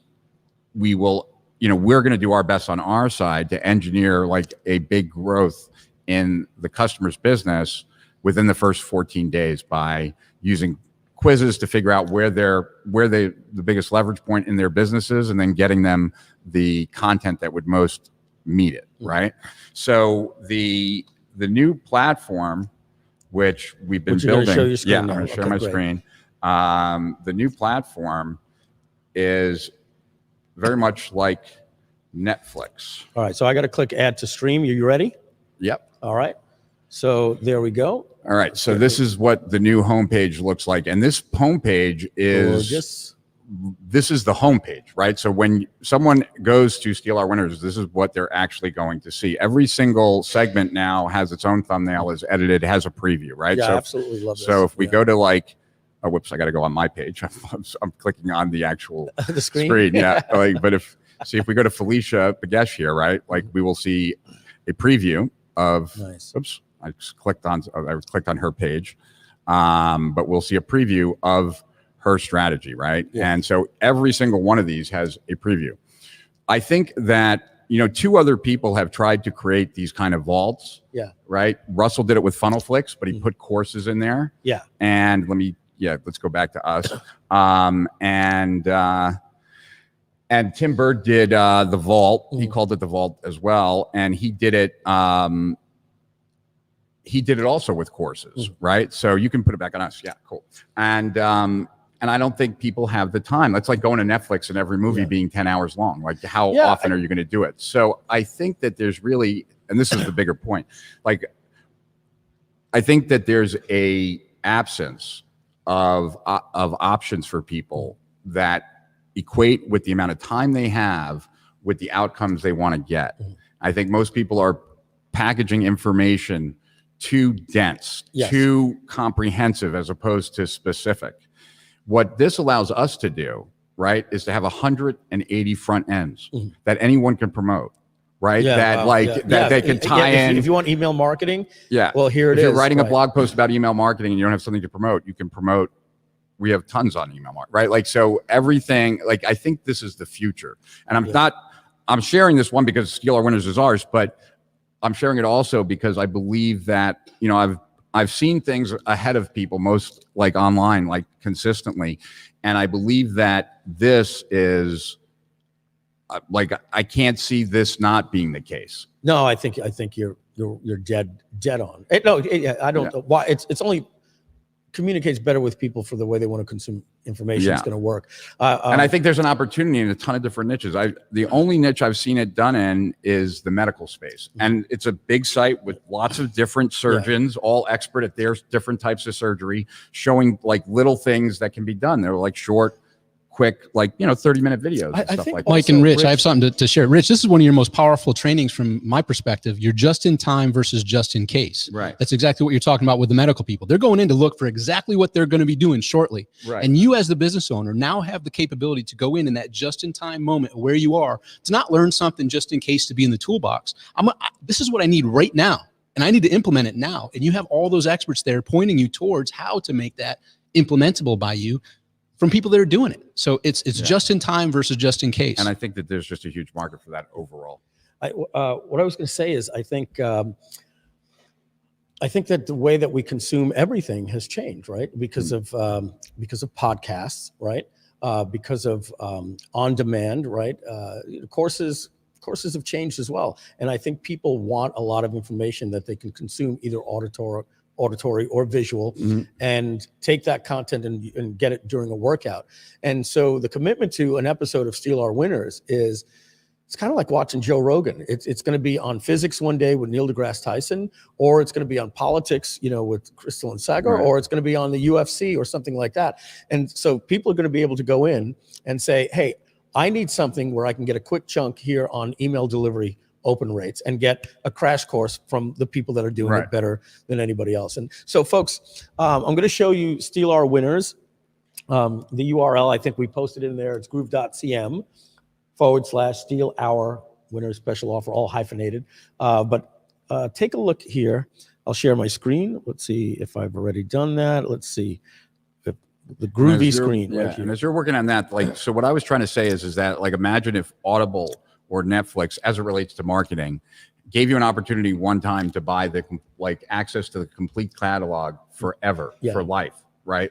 will, you know, we're going to do our best on our side to engineer like a big growth in the customer's business within the first 14 days by using quizzes to figure out where the biggest leverage point in their business is, and then getting them the content that would most meet it, right? So the new platform, which we've been building, I'm going to share my screen. The new platform is very much like Netflix. All right, so I got to click add to stream. Are you ready? Yep. All right. So there we go. All right. So this is what the new homepage looks like. And this homepage is, this is the homepage, right? So when someone goes to Steal Our Winners, this is what they're actually going to see. Every single segment now has its own thumbnail, is edited, has a preview, right? Yeah, so I absolutely love this. So if we go to like, oh, whoops, I got to go on my page. I'm clicking on the actual the screen. Yeah. Like, but if we go to Felicia Bagesh here, right? Like we will see a preview of, oops, I just clicked on her page, but we'll see a preview of her strategy, right? And so every single one of these has a preview. I think that, you know, 2 other people have tried to create these kind of vaults. Right. Russell did it with FunnelFlix, but he put courses in there. And let's go back to us. And Tim Bird did the vault. He called it the vault as well, and he did it. He did it also with courses, right? So you can put it back on us. Yeah, cool. And I don't think people have the time. That's like going to Netflix and every movie being 10 hours long. Like how often are you going to do it? So I think that there's really, and this is the bigger point, like I think that there's a absence of options for people that equate with the amount of time they have with the outcomes they want to get. I think most people are packaging information too dense, too comprehensive as opposed to specific. What this allows us to do, right, is to have 180 front ends that anyone can promote, right? That they can tie in. If you want email marketing, well, here it is. If you're is, writing a blog post about email marketing and you don't have something to promote, you can promote. We have tons on email marketing, right? Like, so everything, like, I think this is the future. And I'm sharing this one because Steal Our Winners is ours, but I'm sharing it also because I believe that, you know, I've seen things ahead of people, most like online, like consistently. And I believe that this is like, I can't see this not being the case. No, I think you're dead on. I don't know why. It's only communicates better with people for the way they want to consume information. It's going to work. And I think there's an opportunity in a ton of different niches. The only niche I've seen it done in is the medical space. And it's a big site with lots of different surgeons, all expert at their different types of surgery, showing like little things that can be done. They're like short, quick, like, you know, 30-minute videos and stuff like that. Mike and Rich, I have something to share. Rich, this is one of your most powerful trainings from my perspective. You're just in time versus just in case. Right. That's exactly what you're talking about with the medical people. They're going in to look for exactly what they're going to be doing shortly. Right. And you as the business owner now have the capability to go in that just in time moment where you are, to not learn something just in case to be in the toolbox. This is what I need right now. and I need to implement it now. And you have all those experts there pointing you towards how to make that implementable by you from people that are doing it. So it's just in time versus just in case. And I think that there's just a huge market for that overall. What I was going to say is I think that the way that we consume everything has changed, right? Because of podcasts, right? Because of on demand, right? Courses have changed as well, and I think people want a lot of information that they can consume either auditory or visual, and take that content and get it during a workout. And so the commitment to an episode of Steal Our Winners is, it's kind of like watching Joe Rogan. It's going to be on physics one day with Neil deGrasse Tyson, or it's going to be on politics, with Crystal and Sagar, or it's going to be on the UFC or something like that. And so people are going to be able to go in and say, hey, I need something where I can get a quick chunk here on email delivery open rates and get a crash course from the people that are doing it better than anybody else. And so folks, I'm going to show you Steal Our Winners. The URL, I think we posted in there. It's groove.cm/Steal Our Winners special offer, all hyphenated. But take a look here. I'll share my screen. Let's see if I've already done that. Let's see. The groovy screen right here. And as you're working on that, so what I was trying to say is that imagine if Audible or Netflix, as it relates to marketing, gave you an opportunity one time to buy the access to the complete catalog forever, for life, right?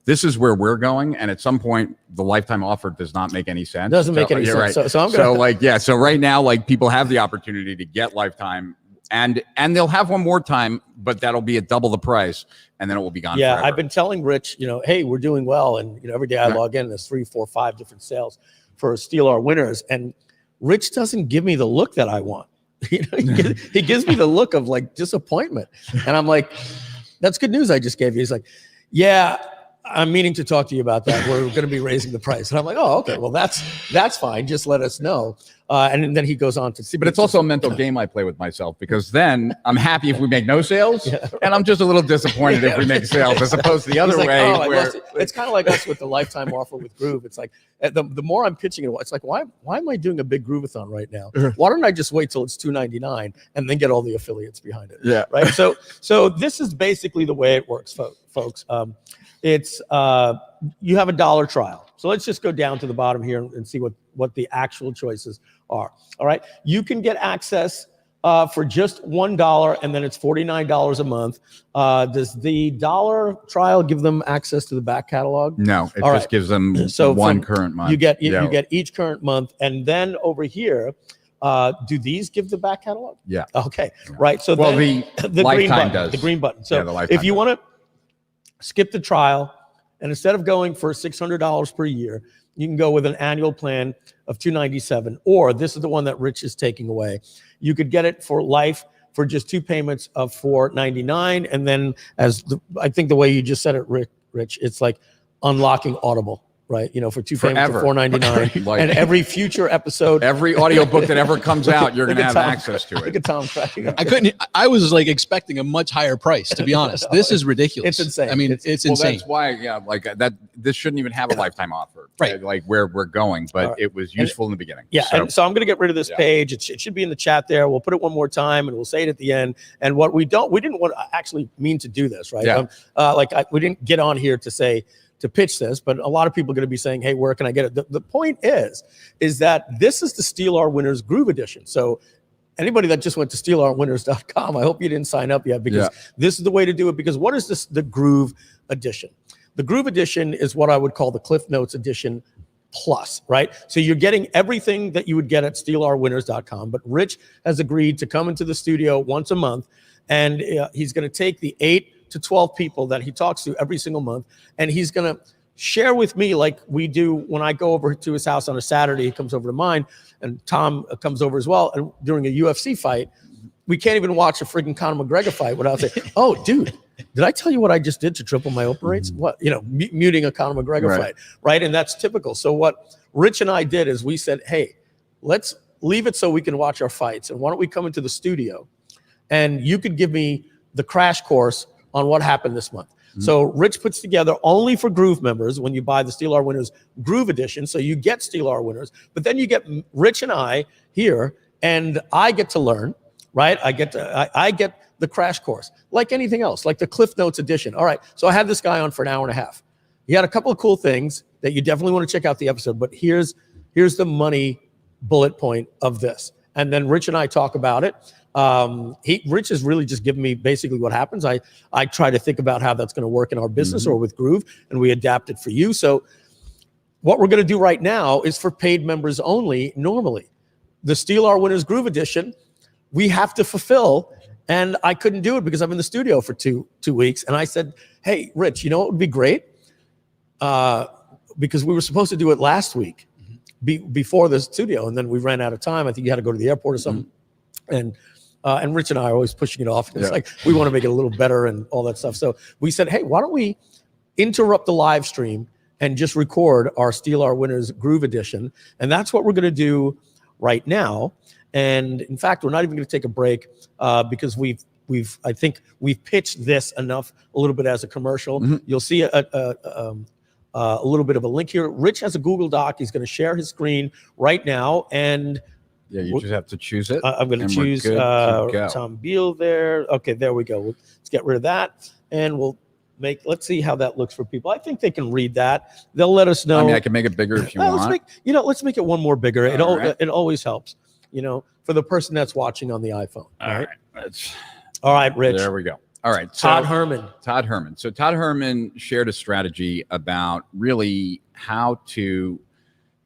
This is where we're going, and at some point, the lifetime offer does not make any sense. Doesn't make any sense. Right. So I'm gonna so right now, people have the opportunity to get lifetime. And they'll have one more time, but that'll be at double the price, and then it will be gone. Yeah, forever. I've been telling Rich, hey, we're doing well, and every day I log in, there's 3, 4, 5 different sales for Steal Our Winners, and Rich doesn't give me the look that I want. He gives me the look of disappointment, and I'm like, that's good news I just gave you. He's like, yeah, I'm meaning to talk to you about that. We're going to be raising the price, and I'm like, oh, okay, well that's fine. Just let us know. And then he goes on to see. But it's also a mental game I play with myself, because then I'm happy if we make no sales, and I'm just a little disappointed if we make sales, as opposed to the other way. Where it's kind of like us with the lifetime offer with Groove. It's like the more I'm pitching it, it's like, why am I doing a big Groovathon right now? Why don't I just wait till it's $2.99 and then get all the affiliates behind it? Yeah, right. So this is basically the way it works, folks. It's you have a $1 trial. So let's just go down to the bottom here and see what the actual choices are. All right. You can get access for just $1, and then it's $49 a month. Does the $1 trial give them access to the back catalog? No, it just gives them one current month. You get each current month, and then over here, do these give the back catalog? Yeah. Okay. Right. So the green button does. The green button. So if you want to skip the trial, and instead of going for $600 per year, you can go with an annual plan of $297, or this is the one that Rich is taking away. You could get it for life for just 2 payments of $499, and then I think the way you just said it, Rich, it's like unlocking Audible. Right, for 2 payments of $499, and every future episode, every audiobook that ever comes out, you're going to have access to it. Look at Tom cracking up. I was expecting a much higher price, to be honest. This is ridiculous. It's insane. I mean, it's insane. That's why, that this shouldn't even have a lifetime offer, right? Where we're going, but it was useful in the beginning. Yeah, and so I'm going to get rid of this page. It should be in the chat there. We'll put it one more time, and we'll say it at the end. And what we didn't want to actually mean to do this, right? Yeah. We didn't get on here to pitch this, but a lot of people are going to be saying, hey, where can I get it? The point is that this is the Steal Our Winners Groove Edition. So anybody that just went to stealourwinners.com, I hope you didn't sign up yet, because this is the way to do it. Because what is this? The Groove Edition. The Groove Edition is what I would call the Cliff Notes Edition Plus, right? So you're getting everything that you would get at stealourwinners.com, but Rich has agreed to come into the studio once a month, and he's going to take the 8 to 12 people that he talks to every single month, and he's going to share with me like we do when I go over to his house on a Saturday. He comes over to mine, and Tom comes over as well. And during a UFC fight, we can't even watch a freaking Conor McGregor fight without saying, oh, dude, did I tell you what I just did to triple my open rates? What, muting a Conor McGregor fight, right? And that's typical. So what Rich and I did is we said, hey, let's leave it so we can watch our fights. And why don't we come into the studio, and you could give me the crash course on what happened this month. So Rich puts together only for Groove members when you buy the Steal Our Winners Groove Edition. So you get Steal Our Winners, but then you get Rich and I here, and I get to learn. right? I get the crash course, like anything else, like the Cliff Notes edition. All right, so I had this guy on for an hour and a half. He had a couple of cool things that you definitely want to check out the episode, but here's the money bullet point of this. And then Rich and I talk about it. Rich has really just given me basically what happens. I try to think about how that's going to work in our business or with Groove, and we adapt it for you. So what we're going to do right now is for paid members only. Normally, the Steal Our Winners Groove Edition, we have to fulfill, and I couldn't do it because I'm in the studio for two weeks. And I said, hey, Rich, you know what would be great? Because we were supposed to do it last week before the studio, and then we ran out of time. I think you had to go to the airport or something. And Rich and I are always pushing it off. It's like, we want to make it a little better and all that stuff. So we said, hey, why don't we interrupt the live stream and just record our Steal Our Winners Groove Edition? And that's what we're going to do right now. And in fact, we're not even going to take a break because I think we've pitched this enough a little bit as a commercial. You'll see a little bit of a link here. Rich has a Google Doc. He's going to share his screen right now. And yeah, you just have to choose it. I'm going to choose Tom Beal there. Okay, there we go. Let's get rid of that. And let's see how that looks for people. I think they can read that. They'll let us know. I mean, I can make it bigger if you want. Let's make it one more bigger. It always helps, for the person that's watching on the iPhone. All right, Rich. There we go. All right. Todd Herman. So Todd Herman shared a strategy about really how to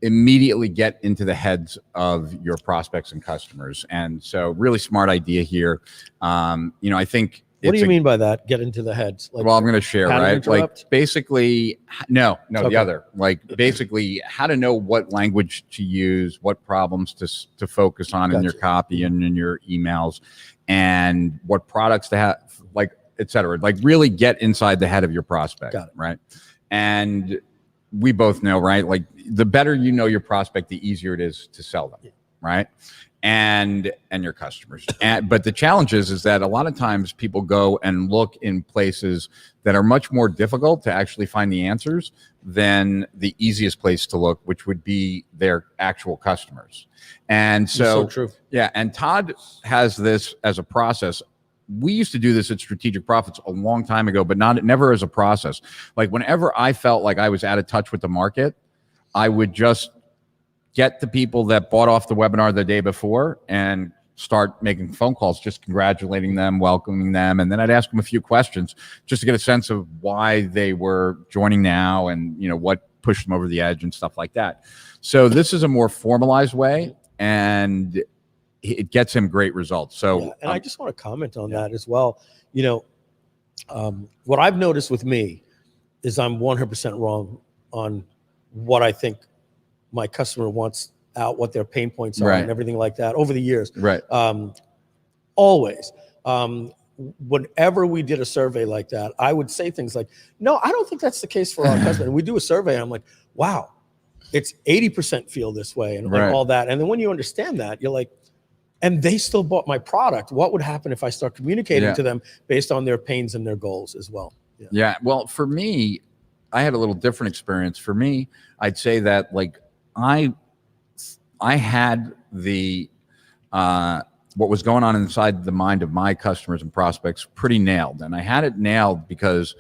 immediately get into the heads of your prospects and customers. And so really smart idea here. I think. What do you mean by that? Get into the heads? Well, I'm going to share, right? Like basically, no, okay. The other, like basically how to know what language to use, what problems to focus on in your copy and in your emails, and what products to have, like, et cetera. Like really get inside the head of your prospect, right? And we both know, right? Like the better you know your prospect, the easier it is to sell them, right? And your customers. But the challenge is that a lot of times people go and look in places that are much more difficult to actually find the answers than the easiest place to look, which would be their actual customers. And so true. Yeah, and Todd has this as a process. We used to do this at Strategic Profits a long time ago, but never as a process. Like whenever I felt like I was out of touch with the market, I would just get the people that bought off the webinar the day before and start making phone calls, just congratulating them, welcoming them. And then I'd ask them a few questions just to get a sense of why they were joining now and, what pushed them over the edge and stuff like that. So this is a more formalized way and it gets him great results. So, and I just want to comment on that as well. What I've noticed with me is I'm 100% wrong on what I think my customer wants out, what their pain points are, and everything like that over the years. Right. Always. Whenever we did a survey like that, I would say things like, no, I don't think that's the case for our customer. And we do a survey and I'm like, wow, it's 80% feel this way and all that. And then when you understand that, you're like, and they still bought my product. What would happen if I start communicating to them based on their pains and their goals as well? Yeah. Well, for me, I had a little different experience. For me, I'd say that like, I had the what was going on inside the mind of my customers and prospects pretty nailed, and I had it nailed because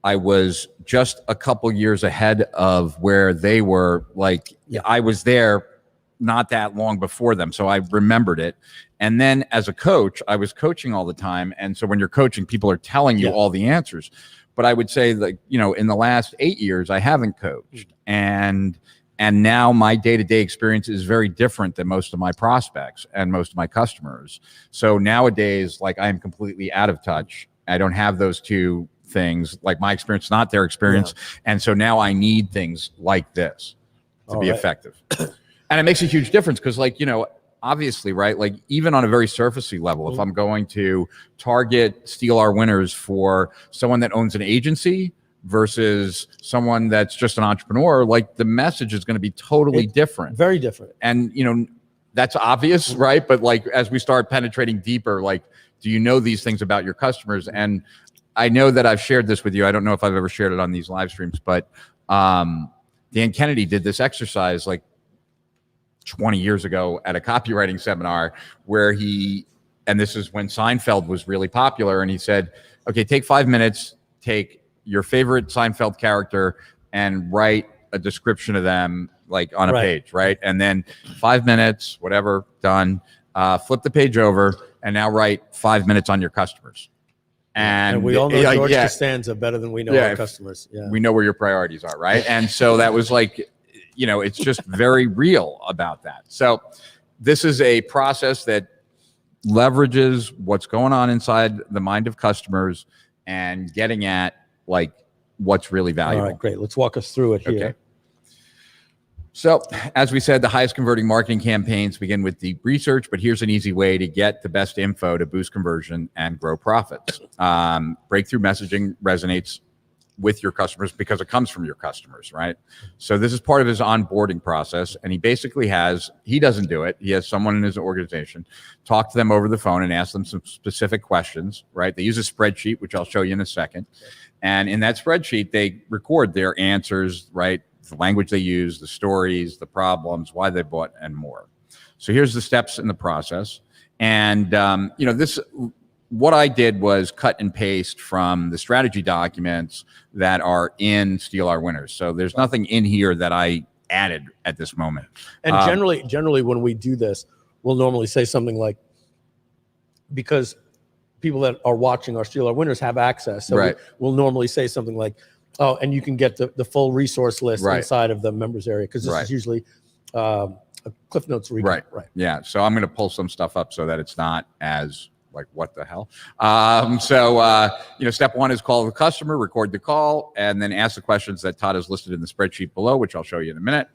I was just a couple years ahead of where they were. Like I was there not that long before them, so I remembered it. And then as a coach, I was coaching all the time, and so when you're coaching, people are telling you all the answers. But I would say like in the last 8 years, I haven't coached, and now my day-to-day experience is very different than most of my prospects and most of my customers. So nowadays, like I'm completely out of touch. I don't have those two things, like my experience, not their experience. And so now I need things like this to be effective. And it makes a huge difference because like, obviously, right? Like even on a very surfacey level, if I'm going to target Steal Our Winners for someone that owns an agency versus someone that's just an entrepreneur, like the message is going to be totally different. Very different. And, that's obvious, right? But like, as we start penetrating deeper, like, do you know these things about your customers? And I know that I've shared this with you. I don't know if I've ever shared it on these live streams, but Dan Kennedy did this exercise like 20 years ago at a copywriting seminar where he and this is when Seinfeld was really popular, and he said, okay, take 5 minutes, take your favorite Seinfeld character and write a description of them like on a page, right? And then 5 minutes, whatever, done. Flip the page over and now write 5 minutes on your customers. And we all know George Costanza better than we know our customers. Yeah. We know where your priorities are, right? And so that was like, you know, it's just very real about that. So this is a process that leverages what's going on inside the mind of customers and getting at like what's really valuable. All right, great. Let's walk us through it here. Okay. So as we said, the highest converting marketing campaigns begin with deep research, but here's an easy way to get the best info to boost conversion and grow profits. Breakthrough messaging resonates with your customers because it comes from your customers, right? So this is part of his onboarding process. And he basically he doesn't do it. He has someone in his organization talk to them over the phone and ask them some specific questions, right? They use a spreadsheet, which I'll show you in a second. And in that spreadsheet, they record their answers, right? The language they use, the stories, the problems, why they bought, and more. So here's the steps in the process. And, you know, what I did was cut and paste from the strategy documents that are in Steal Our Winners. So there's nothing in here that I added at this moment. And generally when we do this, we'll normally say something like, because people that are watching our Steal Our Winners have access. So we'll normally say something like, oh, and you can get the full resource list inside of the members area, because this is usually a Cliff Notes recap. Right. Yeah. So I'm going to pull some stuff up so that it's not as like, what the hell? You know, step one is call the customer, record the call, and then ask the questions that Todd has listed in the spreadsheet below, which I'll show you in a minute.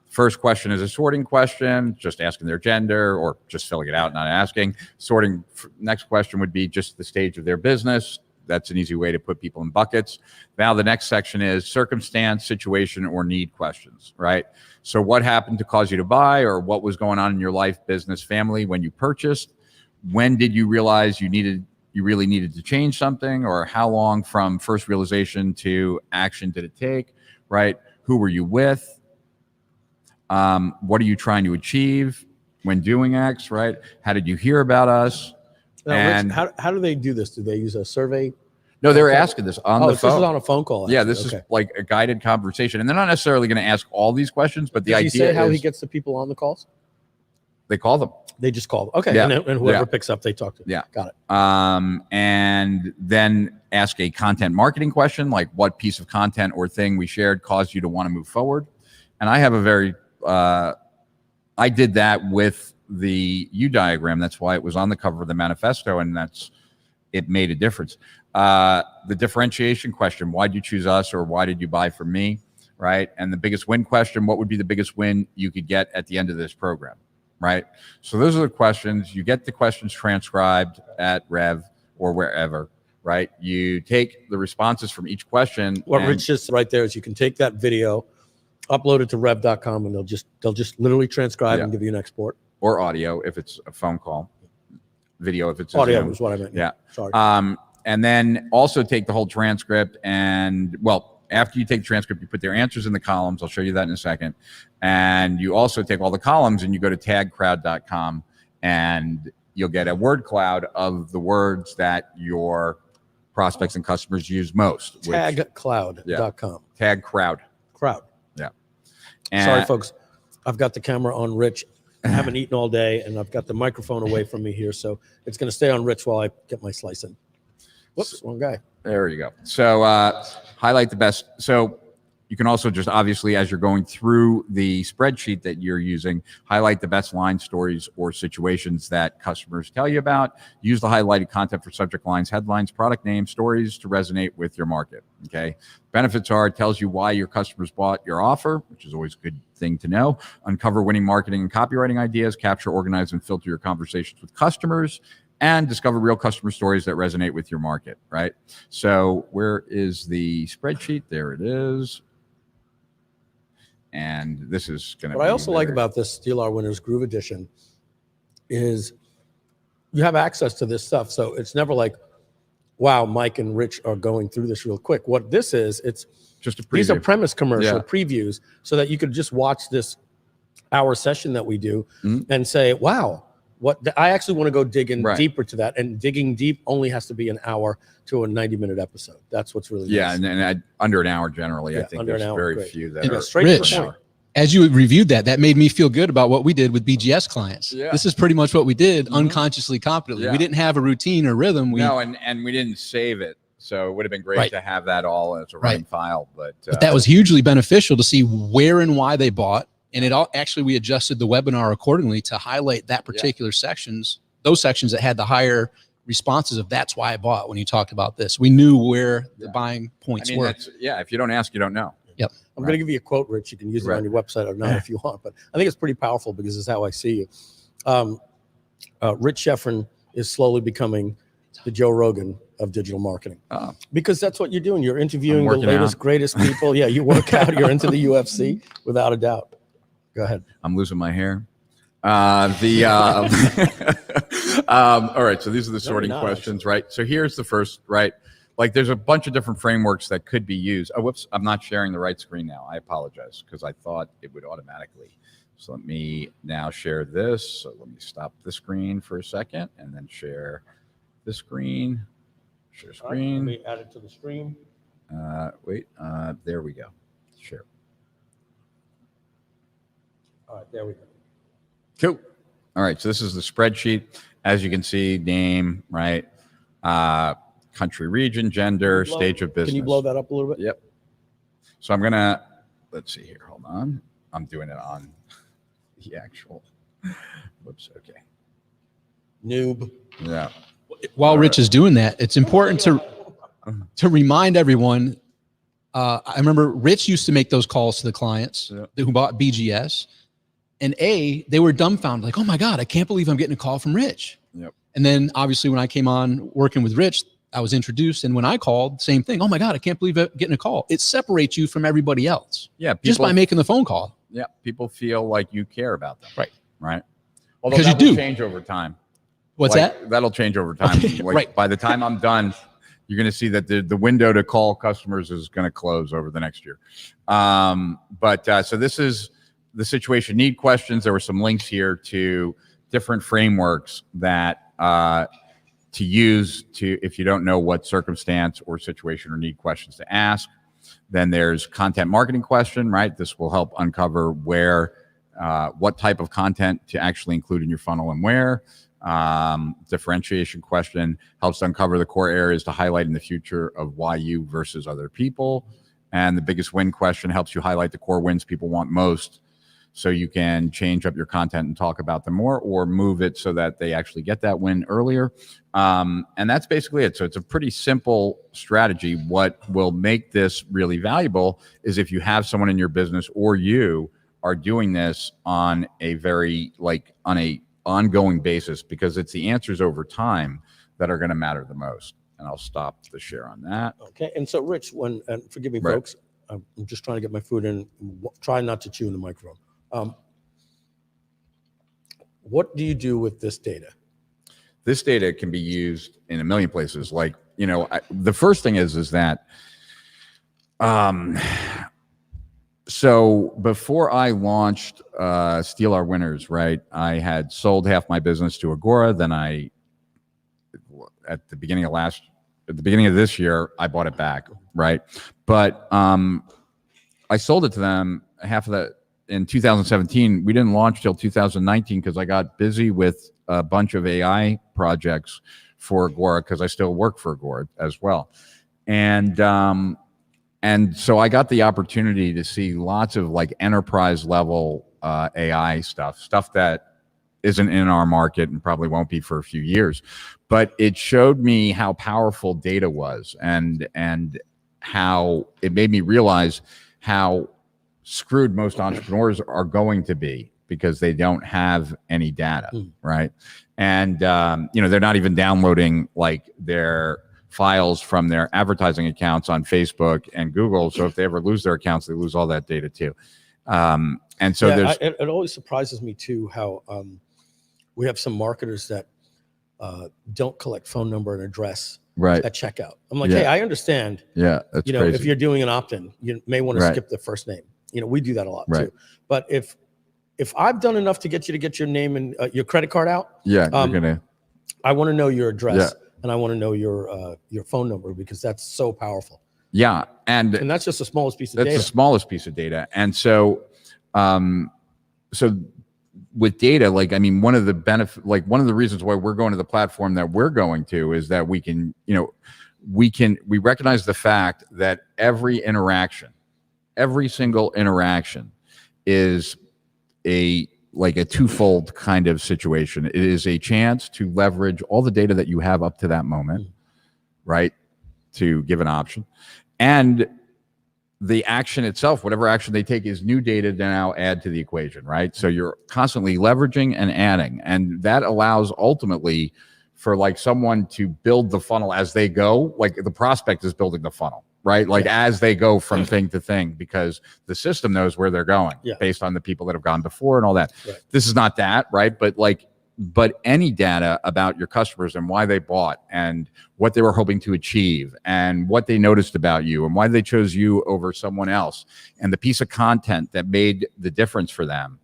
First question is a sorting question, just asking their gender or just filling it out, not asking. Sorting, next question would be just the stage of their business. That's an easy way to put people in buckets. Now the next section is circumstance, situation, or need questions, right? So what happened to cause you to buy, or what was going on in your life, business, family when you purchased? When did you realize you really needed to change something, or how long from first realization to action did it take, right? Who were you with? What are you trying to achieve when doing X, right? How did you hear about us? Now, And Rich, how do they do this? Do they use a survey? no, they're asking this on the phone. This is on a phone call. Yeah, this is like a guided conversation, and they're not necessarily going to ask all these questions, but the idea Does he say how he is gets the people on the calls? they call them. They just call them. Okay, Yeah. and whoever picks up, they talk to. Yeah. Got it. And then ask a content marketing question, like what piece of content or thing we shared caused you to want to move forward. And I have a very, I did that with the U diagram. That's why it was on the cover of the manifesto, and it made a difference. The differentiation question, why'd you choose us, or why did you buy from me, right? And the biggest win question, what would be the biggest win you could get at the end of this program, right? So those are the questions. You get the questions transcribed at Rev or wherever, right? You take the responses from each question. What Rich just right there is you can take that video, upload it to rev.com, and they'll just literally transcribe and give you an export. Or audio if it's a phone call, video if it's a audio Zoom. is what I meant. Yeah. Sorry. And then also take the whole transcript, and after you take the transcript, you put their answers in the columns. I'll show you that in a second. And you also take all the columns and you go to tagcrowd.com, and you'll get a word cloud of the words that your prospects and customers use most. Tagcloud.com. Tag crowd. Crowd. Yeah. Sorry, folks. I've got the camera on Rich. I haven't eaten all day, and I've got the microphone away from me here, so it's going to stay on Rich while I get my slice in. Whoops, wrong guy. There you go. So highlight the best. So you can also just obviously, as you're going through the spreadsheet that you're using, highlight the best line stories or situations that customers tell you about. Use the highlighted content for subject lines, headlines, product names, stories to resonate with your market. Okay. Benefits are, it tells you why your customers bought your offer, which is always a good thing to know. Uncover winning marketing and copywriting ideas, capture, organize, and filter your conversations with customers, and discover real customer stories that resonate with your market, right? So where is the spreadsheet? There it is. And this is going to be What I also like about this Steal Our Winners Groove Edition is you have access to this stuff. So it's never like, wow, Mike and Rich are going through this real quick. What this is, it's just a preview. These are premise commercial previews so that you could just watch this hour session that we do and say, wow, I actually want to go digging Right. deeper to that, and digging deep only has to be an hour to a 90-minute episode. That's what's really Yeah, nice. and under an hour generally. I Yeah, think under an there's hour, very great. few that And are straight to the Rich, point. as you reviewed that made me feel good about what we did with BGS clients. Yeah. This is pretty much what we did Mhm. unconsciously, competently. Yeah. We didn't have a routine or rhythm. No, and we didn't save it, so it would have been great Right. to have that all as a running Right. file. But that was hugely beneficial to see where and why they bought. And it all actually, we adjusted the webinar accordingly to highlight that particular sections, those sections that had the higher responses of that's why I bought. When you talked about this, we knew where the buying I points mean, were. that's, yeah. If you don't ask, you don't know. I'm going to give you a quote, Rich. You can use it Right. on your website or not if you want, but I think it's pretty powerful because it's how I see you. Rich Schefren is slowly becoming the Joe Rogan of digital marketing because that's what you're doing. You're interviewing the working latest, out. greatest people. Yeah, you work out. You're into the UFC without a doubt. Go ahead. I'm losing my hair. All right. So these are the sorting not, questions, right? So here's the first, right? Like there's a bunch of different frameworks that could be used. Oh, whoops. I'm not sharing the right screen now. I apologize because I thought it would automatically. So let me now share this. So let me stop the screen for a second and then share the screen. Share All right, let screen. me add it to the stream. Wait. There we go. Share. All right, there we go. Cool. All right. So this is the spreadsheet. As you can see, name, right? Country, region, gender, stage of business. Can you blow that up a little bit? Yep. So I'm going to, let's see here. Hold on. I'm doing it on the actual, whoops. Okay. Noob. Yeah. While Rich is doing that, it's important to remind everyone. I remember Rich used to make those calls to the clients who bought BGS, and they were dumbfounded, like, "Oh my God, I can't believe I'm getting a call from Rich." Yep. And then obviously when I came on working with Rich, I was introduced, and when I called, same thing. "Oh my God, I can't believe I'm getting a call." It separates you from everybody else. Yeah. Just by making the phone call. Yeah. People feel like you care about them. Right. Right. Although Because you that will do. change over time. What's Like, that? That'll change over time. Like, Right. By the time I'm done, you're going to see that the window to call customers is going to close over the next year. So this is the situation need questions. There were some links here to different frameworks that to use to, if you don't know what circumstance or situation or need questions to ask. Then there's content marketing question, right? This will help uncover where, what type of content to actually include in your funnel and where. Differentiation question helps uncover the core areas to highlight in the future of why you versus other people. And the biggest win question helps you highlight the core wins people want most, so you can change up your content and talk about them more, or move it so that they actually get that win earlier. And that's basically it. So it's a pretty simple strategy. What will make this really valuable is if you have someone in your business or you are doing this on a very, like, on a ongoing basis, because it's the answers over time that are going to matter the most. And I'll stop the share on that. Okay. And so, Rich, and forgive me, Right. folks, I'm just trying to get my food in. Try not to chew in the microphone. What do you do with this data? This data can be used in a million places. Like, the first thing is that, so before I launched Steal Our Winners, right, I had sold half my business to Agora. Then at the beginning of this year, I bought it back, right? But I sold it to them, half of that, in 2017. We didn't launch till 2019 because I got busy with a bunch of AI projects for Agora, because I still work for Agora as well. And so I got the opportunity to see lots of like enterprise level AI stuff that isn't in our market and probably won't be for a few years. But it showed me how powerful data was, and how it made me realize how screwed most entrepreneurs are going to be because they don't have any data, right? And they're not even downloading like their files from their advertising accounts on Facebook and Google. So if they ever lose their accounts, they lose all that data too. And so it always surprises me too how we have some marketers that don't collect phone number and address right at checkout. I'm like, hey, I understand. Yeah, that's crazy. If you're doing an opt-in, you may want to skip the first name. We do that a lot too. But if if I've done enough to get your name and your credit card out, Yeah, you're gonna. I want to know your address Yeah. and I want to know your phone number, because that's so powerful. Yeah, and that's just the smallest piece of that's data. the smallest piece of data. And so, so with data, like, I mean, one of the benefit, like one of the reasons why we're going to the platform that we're going to is that we can, you know, we recognize the fact that every single interaction is a twofold kind of situation. It is a chance to leverage all the data that you have up to that moment, right, to give an option, and the action itself, whatever action they take, is new data to now add to the equation, right? So you're constantly leveraging and adding, and that allows ultimately for like someone to build the funnel as they go. Like the prospect is building the funnel, right? Like as they go from thing to thing, because the system knows where they're going based on the people that have gone before and all that. Right. This is not that, right? But any data about your customers and why they bought and what they were hoping to achieve and what they noticed about you and why they chose you over someone else and the piece of content that made the difference for them.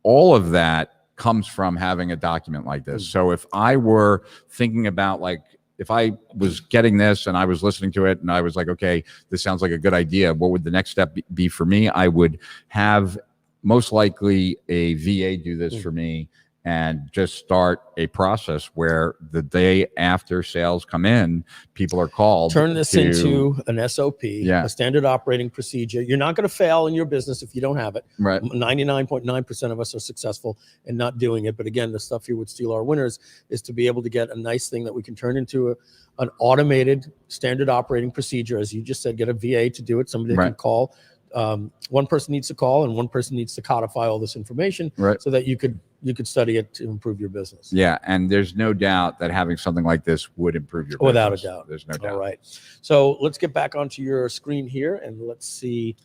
All of that comes from having a document like this. So if I were thinking about, like, if I was getting this and I was listening to it and I was like, okay, this sounds like a good idea, what would the next step be for me? I would have most likely a VA do this for me and just start a process where the day after sales come in, people are called. Turn this into an SOP, a standard operating procedure. You're not going to fail in your business if you don't have it. Right. 99.9% of us are successful in not doing it. But again, the stuff here with Steal Our Winners is to be able to get a nice thing that we can turn into an automated standard operating procedure. As you just said, get a VA to do it. Somebody that can call. One person needs to call and one person needs to codify all this information so that you could study it to improve your business. Yeah, and there's no doubt that having something like this would improve your business. Without a doubt. There's no doubt. All right. So let's get back onto your screen here and let's see.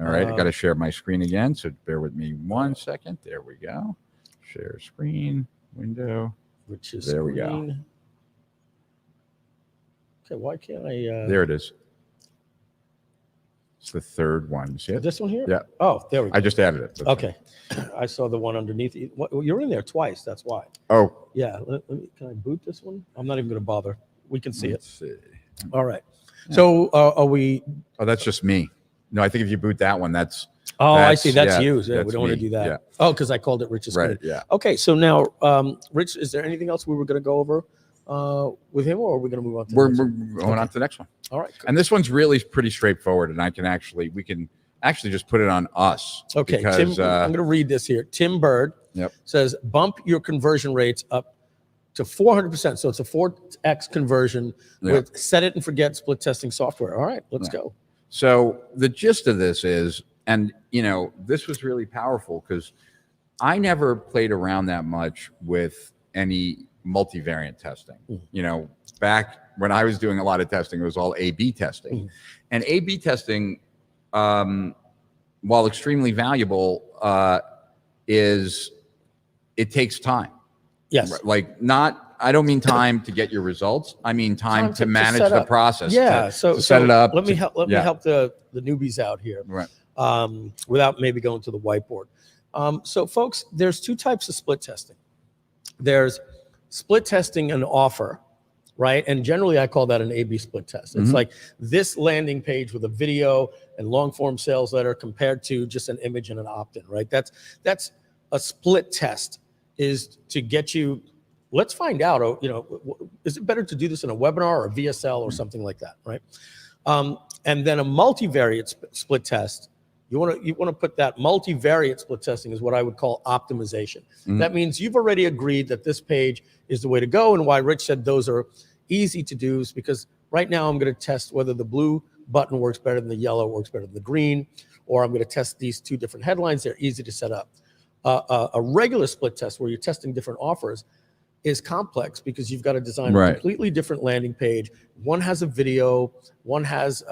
All right, I got to share my screen again, so bear with me 1 second. There we go. Share screen, window. Which is there we go. Okay, why can't I? There it is. It's the third one. See it? This one here? Yeah. Oh, there we go. I just added it. That's okay. I saw the one underneath. You're in there twice. That's why. Oh. Yeah. Let me, can I boot this one? I'm not even going to bother. We can see Let's it. See. All right. So are we? Oh, that's just me. No, I think if you boot that one, that's. Oh, I see. That's you. Yeah, that's we don't want to do that. Yeah. Oh, because I called it Rich's screen. Right. Yeah. Okay. So now, Rich, is there anything else we were going to go over with him, or are we going to move on to we're going on to the next one? All right. And this one's really pretty straightforward, and we can actually just put it on us. Okay, because, Tim, I'm going to read this here. Tim Bird says, bump your conversion rates up to 400%. So it's a 4x conversion with set it and forget split testing software. All right, let's go. So the gist of this is, and you know, this was really powerful because I never played around that much with any multivariant testing. You know, back when I was doing a lot of testing, it was all A/B testing. And A/B testing, while extremely valuable, it takes time. Yes. Like I don't mean time to get your results. I mean time to manage the process. Yeah. To set it up. Let me help the newbies out here. Right. Without maybe going to the whiteboard. So folks, there's two types of split testing. There's split testing an offer, right? And generally I call that an A/B split test. It's like this landing page with a video and long form sales letter compared to just an image and an opt-in, right? That's a split test, is to get you, let's find out, you know, is it better to do this in a webinar or a VSL or something like that, right? And then a multivariate split test, you want to put that multivariate split testing is what I would call optimization. That means you've already agreed that this page is the way to go, and why Rich said those are easy to do is because right now I'm going to test whether the blue button works better than the yellow, works better than the green, or I'm going to test these two different headlines. They're easy to set up. A regular split test where you're testing different offers is complex because you've got to design a completely different landing page. One has a video, one has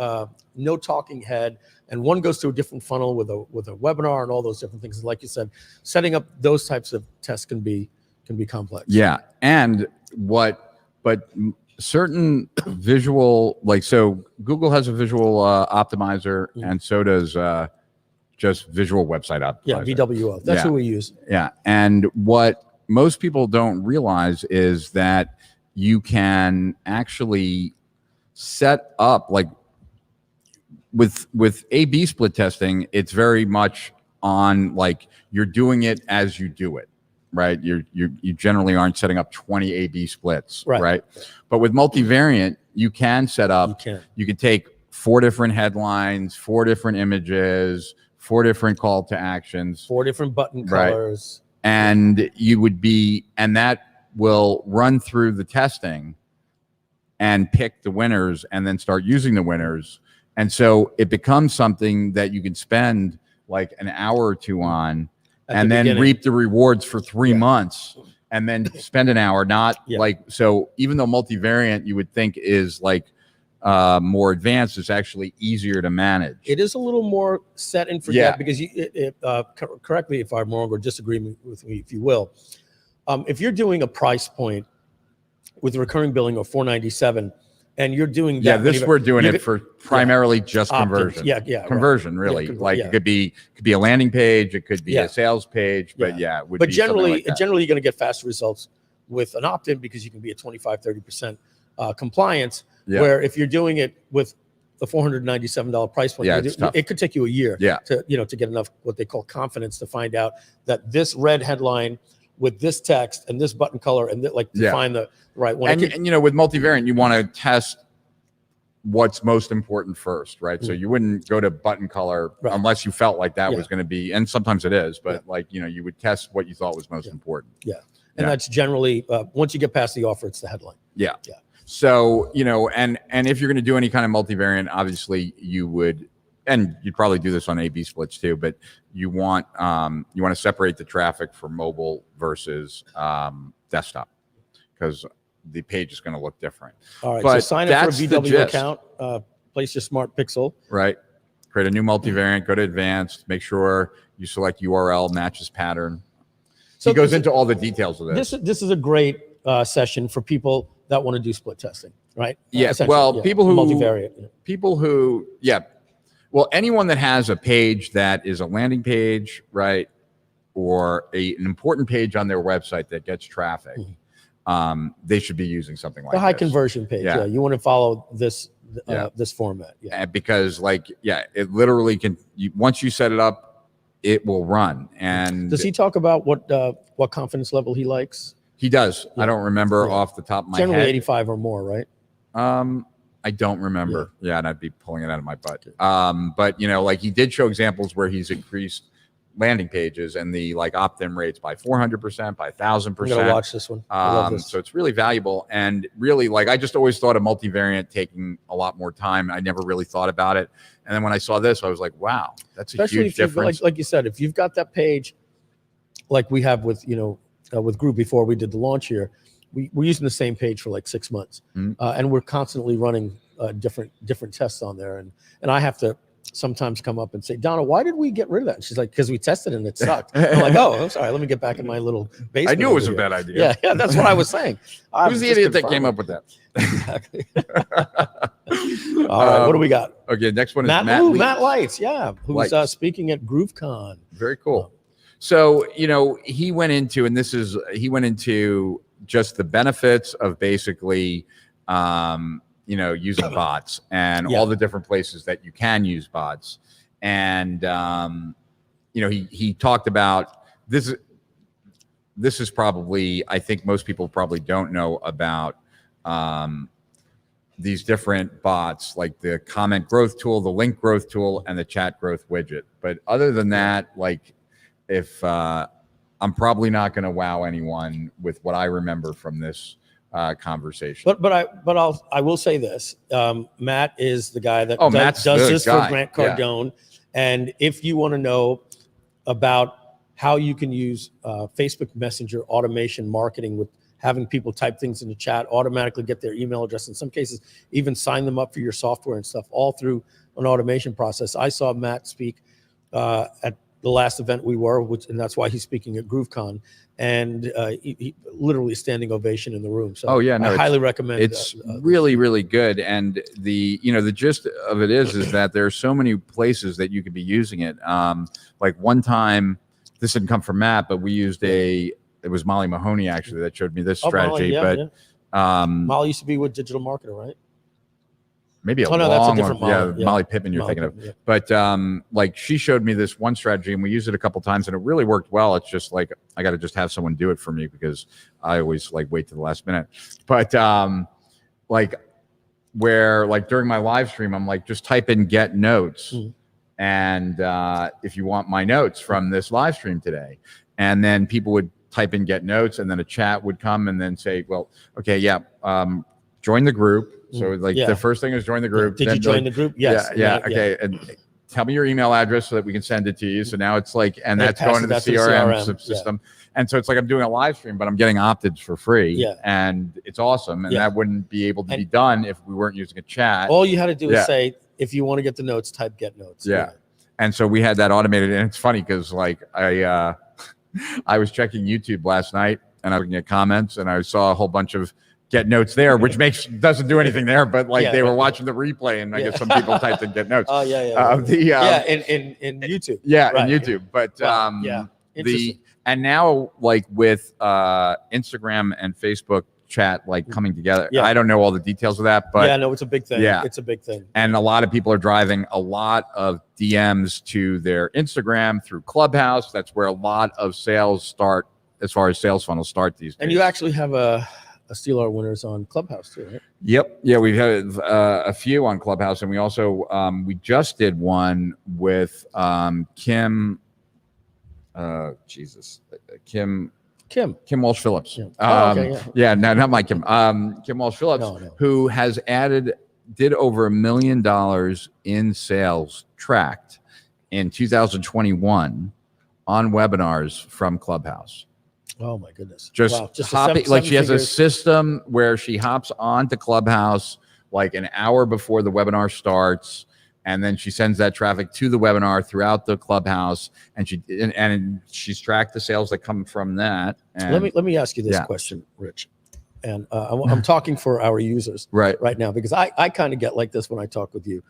no talking head, and one goes to a different funnel with a webinar and all those different things. Like you said, setting up those types of tests can be complex. Yeah, and but certain visual, like, so Google has a visual optimizer, and so does just visual website optimizer. Yeah, VWO. That's who we use. Yeah. And what most people don't realize is that you can actually set up, like with A/B split testing, it's very much on like you're doing it as you do it, right? You generally aren't setting up 20 A/B splits, right? But with multivariant, you can set up, you can take 4 different headlines, 4 different images, 4 different call to actions, 4 different button colors. And you would be, and that will run through the testing and pick the winners and then start using the winners. And so it becomes something that you can spend like an hour or 2 on and then reap the rewards for 3 months and then spend an hour, not like, so even though multivariant you would think is like more advanced, it's actually easier to manage. It is a little more set and forget because correct me if I'm wrong or disagree with me, if you will. If you're doing a price point with recurring billing of $497 and you're doing that, we're doing it for primarily just conversion. Conversion, really. It could be a landing page, it could be a sales page, but it would be generally you're going to get faster results with an opt-in because you can be at 25-30% compliance. Where if you're doing it with the $497 price point, it could take you a year to get enough what they call confidence to find out that this red headline with this text and this button color and to find the right one. And with multivariant, you want to test what's most important first, right? So you wouldn't go to button color unless you felt like that was going to be, and sometimes it is, but you would test what you thought was most important. And that's generally once you get past the offer, it's the headline. So, and if you're going to do any kind of multivariant, obviously you would, and you'd probably do this on A/B splits too, but you want to separate the traffic for mobile versus desktop because the page is going to look different. All right. So sign up for a VW account, place your smart pixel. Right. Create a new multivariant, go to advanced, make sure you select URL matches pattern. So he goes into all the details of this. This is a great session for people that want to do split testing, right? Well, people who, well, anyone that has a page that is a landing page, right, or an important page on their website that gets traffic, they should be using something like the high this. Conversion page. You want to follow this this format. Because it literally can. Once you set it up, it will run. And does he talk about what confidence level he likes? He does. I don't remember off the top of my head. Generally 85 or more, right? I don't remember. And I'd be pulling it out of my butt. But he did show examples where he's increased landing pages and the opt-in rates by 400%, by 1,000%. I'm gonna watch this one. I love this. So it's really valuable. And really, I just always thought of multivariant taking a lot more time. I never really thought about it. And then when I saw this, I was like, wow, that's a huge difference. Like you said, if you've got that page, like we have with with Groove before we did the launch here, we're using the same page for 6 months, and we're constantly running different tests on there. And I have to sometimes come up and say, Donna, why did we get rid of that? And she's like, because we tested it and it sucked. I'm like, oh, I'm sorry. Let me get back in my little basement. I knew it was a bad idea. Yeah, that's what I was saying. Who's the idiot that came up with that? Exactly. All right, what do we got? Okay, next one is Matt Lights, who's speaking at GrooveCon. Very cool. So, he went into just the benefits of basically, using bots and all the different places that you can use bots. And, he talked about this. This is probably, I think most people probably don't know about these different bots, like the comment growth tool, the link growth tool, and the chat growth widget. But other than that, if I'm probably not going to wow anyone with what I remember from this conversation. But I will say this: Matt is the guy that does this for Grant Cardone. And if you want to know about how you can use Facebook Messenger automation marketing with having people type things in the chat, automatically get their email address, in some cases even sign them up for your software and stuff, all through an automation process. I saw Matt speak at the last event we were, and that's why he's speaking at GrooveCon, and he literally standing ovation in the room. So I highly recommend. It's really, really good. And the gist of it is that there are so many places that you could be using it. Like one time, this didn't come from Matt, but we used it was Molly Mahoney actually that showed me this strategy. Molly used to be with Digital Marketer, right? Maybe that's a different Molly. Yeah, Molly Pippin you're thinking of. Yeah. But like she showed me this one strategy and we used it a couple times and it really worked well. It's just like I got to just have someone do it for me because I always like wait to the last minute. But like where like during my live stream, I'm like just type in get notes and if you want my notes from this live stream today, and then people would type in get notes and then a chat would come and then say, well, okay, join the group. So like the first thing is join the group. Did you join the group? Yes. Yeah. Okay. And tell me your email address so that we can send it to you. So now it's like, and that's going to the CRM system. And so it's like I'm doing a live stream, but I'm getting opted for free. Yeah. And it's awesome. And that wouldn't be able to be done if we weren't using a chat. All you had to do is say, if you want to get the notes, type get notes. Yeah. And so we had that automated. And it's funny because like I was checking YouTube last night and I was looking at comments and I saw a whole bunch of get notes there, which doesn't do anything there, but like they were watching the replay and I guess some people typed in get notes. Oh in YouTube. Yeah, in YouTube. But and now like with Instagram and Facebook chat like coming together. I don't know all the details of that, but it's a big thing. Yeah, it's a big thing. And a lot of people are driving a lot of DMs to their Instagram through Clubhouse. That's where a lot of sales start as far as sales funnels start these days. And you actually have a Steal Our Winners on Clubhouse too, right? Yep. Yeah, we've had a few on Clubhouse, and we also we just did one with Kim Walsh Phillips. Yeah. No, not my Kim. Kim Walsh Phillips, who has did over $1 million in sales tracked in 2021 on webinars from Clubhouse. Oh my goodness! Just hopping, like she has a system where she hops onto Clubhouse like an hour before the webinar starts, and then she sends that traffic to the webinar throughout the Clubhouse, and she's tracked the sales that come from that. And let me ask you this question, Rich, and I'm talking for our users right now because I kind of get like this when I talk with you.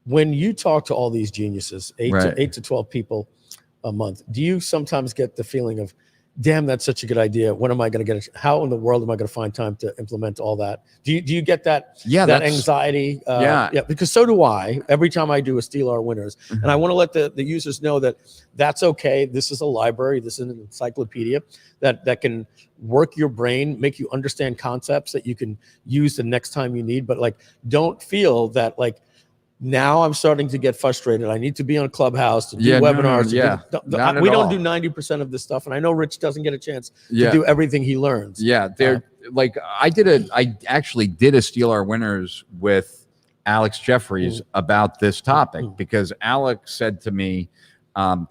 When you talk to all these geniuses, 8 to 12 people a month, do you sometimes get the feeling of, damn, that's such a good idea, when am I going to get it? How in the world am I going to find time to implement all that? Do you get that that anxiety? Because so do I every time I do a Steal Our Winners. And I want to let the users know that that's okay. This is a library, this is an encyclopedia that can work your brain, make you understand concepts that you can use the next time you need. But like, don't feel that like, now I'm starting to get frustrated. I need to be on Clubhouse to do webinars. We don't do 90% of this stuff. And I know Rich doesn't get a chance to do everything he learns. Yeah. Like I actually did a Steal Our Winners with Alex Jeffries about this topic because Alex said to me,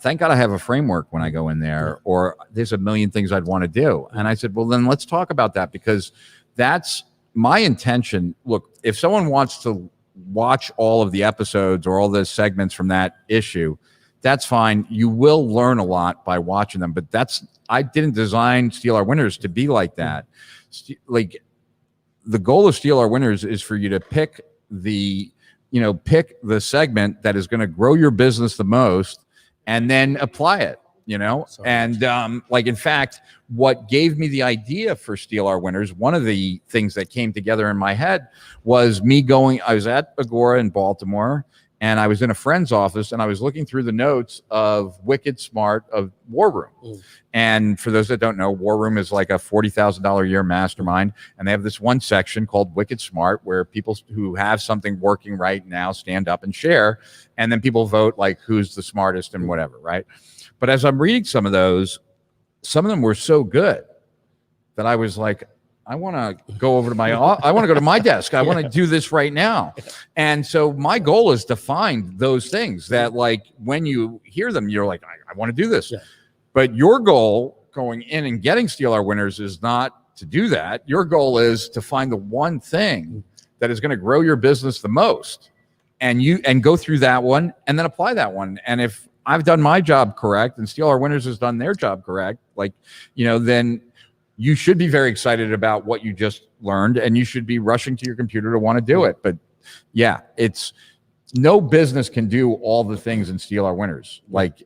thank God I have a framework when I go in there, or there's a million things I'd want to do. And I said, well, then let's talk about that because that's my intention. Look, if someone wants to watch all of the episodes or all the segments from that issue, that's fine. You will learn a lot by watching them, but I didn't design Steal Our Winners to be like that. Like the goal of Steal Our Winners is for you to pick the segment that is going to grow your business the most and then apply it. Like, in fact, what gave me the idea for Steal Our Winners, one of the things that came together in my head was I was at Agora in Baltimore, and I was in a friend's office, and I was looking through the notes of Wicked Smart of War Room. And for those that don't know, War Room is like a $40,000 a year mastermind, and they have this one section called Wicked Smart where people who have something working right now stand up and share, and then people vote like who's the smartest and whatever, right? But as I'm reading some of those, some of them were so good that I was like, I want to go over to I want to go to my desk. I want to do this right now. And so my goal is to find those things that like, when you hear them, you're like, I want to do this. But your goal going in and getting Steal Our Winners is not to do that. Your goal is to find the one thing that is going to grow your business the most. And go through that one and then apply that one. And if I've done my job correct and Steal Our Winners has done their job correct, like, then you should be very excited about what you just learned and you should be rushing to your computer to want to do it. But yeah, it's no business can do all the things in Steal Our Winners. Like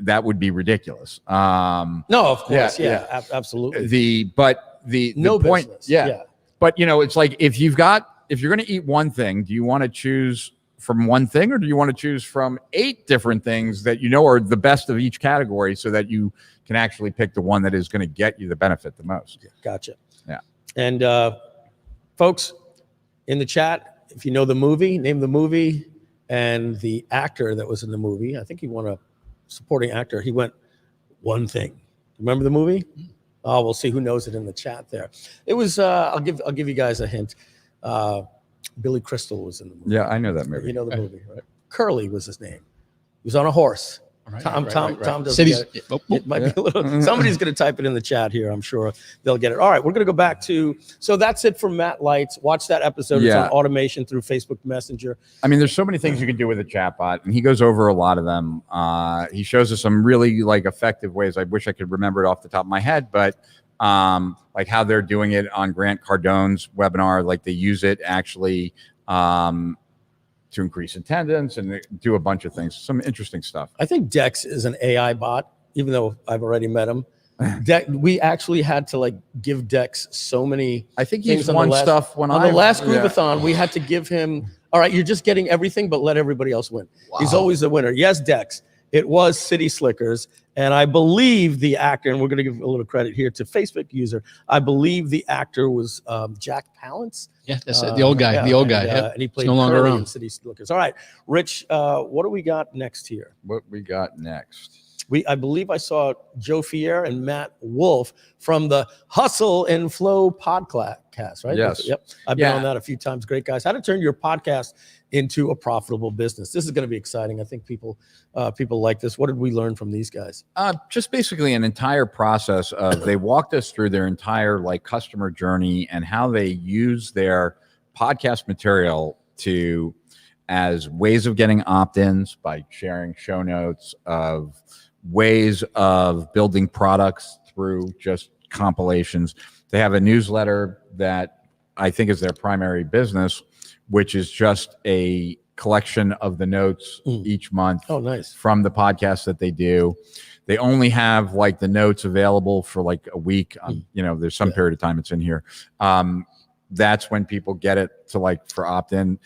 that would be ridiculous. No, of course. Yeah. Absolutely. The no point, business. yeah. But it's like if you're going to eat one thing, do you want to choose from one thing or do you want to choose from 8 different things that are the best of each category so that you can actually pick the one that is going to get you the benefit the most? Gotcha. Yeah. And folks in the chat, if you know the movie, name the movie and the actor that was in the movie. I think he won a supporting actor. He went one thing. Remember the movie? Oh, we'll see who knows it in the chat there. It was I'll give you guys a hint. Billy Crystal was in the movie. Yeah, I know that movie. You know the movie, right? Curly was his name. He was on a horse. Tom doesn't get it. It might be a little. Somebody's going to type it in the chat here. I'm sure they'll get it. All right, we're going to go back to. So that's it for Matt Lights. Watch that episode. It's on automation through Facebook Messenger. I mean, there's so many things you can do with a chatbot, and he goes over a lot of them. He shows us some really effective ways. I wish I could remember it off the top of my head, but like how they're doing it on Grant Cardone's webinar. Like they use it actually. To increase attendance and do a bunch of things. Some interesting stuff. I think Dex is an AI bot, even though I've already met him. We actually had to give Dex so many. I think he's won stuff on the last Groovathon. We had to give him. All right, you're just getting everything, but let everybody else win. Wow. He's always the winner. Yes, Dex. It was City Slickers, and I believe the actor. And we're going to give a little credit here to Facebook user. I believe the actor was Jack Palance. Yeah, that's the old guy. The old guy. And he played no longer Curly around. in City Slickers. All right, Rich. What do we got next here? What we got next? I believe I saw Joe Fier and Matt Wolf from the Hustle and Flow podcast, right? Yes. Yep. I've been on that a few times. Great guys. How to turn your podcast into a profitable business. This is going to be exciting. I think people like this. What did we learn from these guys? Just basically an entire process of they walked us through their entire customer journey and how they use their podcast material as ways of getting opt-ins by sharing show notes, of ways of building products through just compilations. They have a newsletter that I think is their primary business, which is just a collection of the notes each month. Oh, nice. From the podcast that they do. They only have the notes available for a week. There's some period of time it's in here. That's when people get it to for opt-in.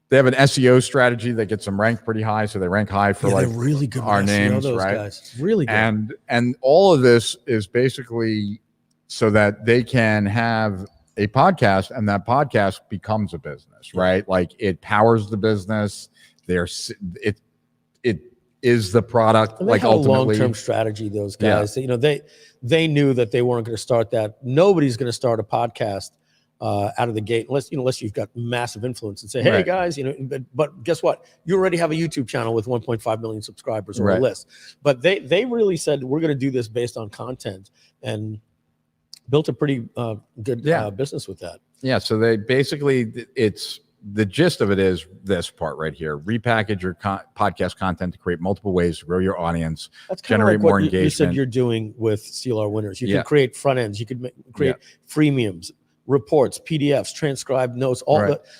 They have an SEO strategy that gets them ranked pretty high, so they rank high for they're really good our SEO, names, those right? Guys. Really good. And all of this is basically so that they can have a podcast and that podcast becomes a business, right? It powers the business. It is the product. And they have ultimately, a long-term strategy. Those guys, they knew that they weren't going to start that. Nobody's going to start a podcast out of the gate, unless you've got massive influence and say, hey guys, but guess what? You already have a YouTube channel with 1.5 million subscribers or a list. But they really said, we're going to do this based on content and built a pretty good business with that. Yeah. So they basically, the gist of it is this part right here: repackage your podcast content to create multiple ways to grow your audience, that's generate more engagement. You said you're doing with Steal Our Winners. You can create front ends. You could create freemiums, reports, PDFs, transcribed notes,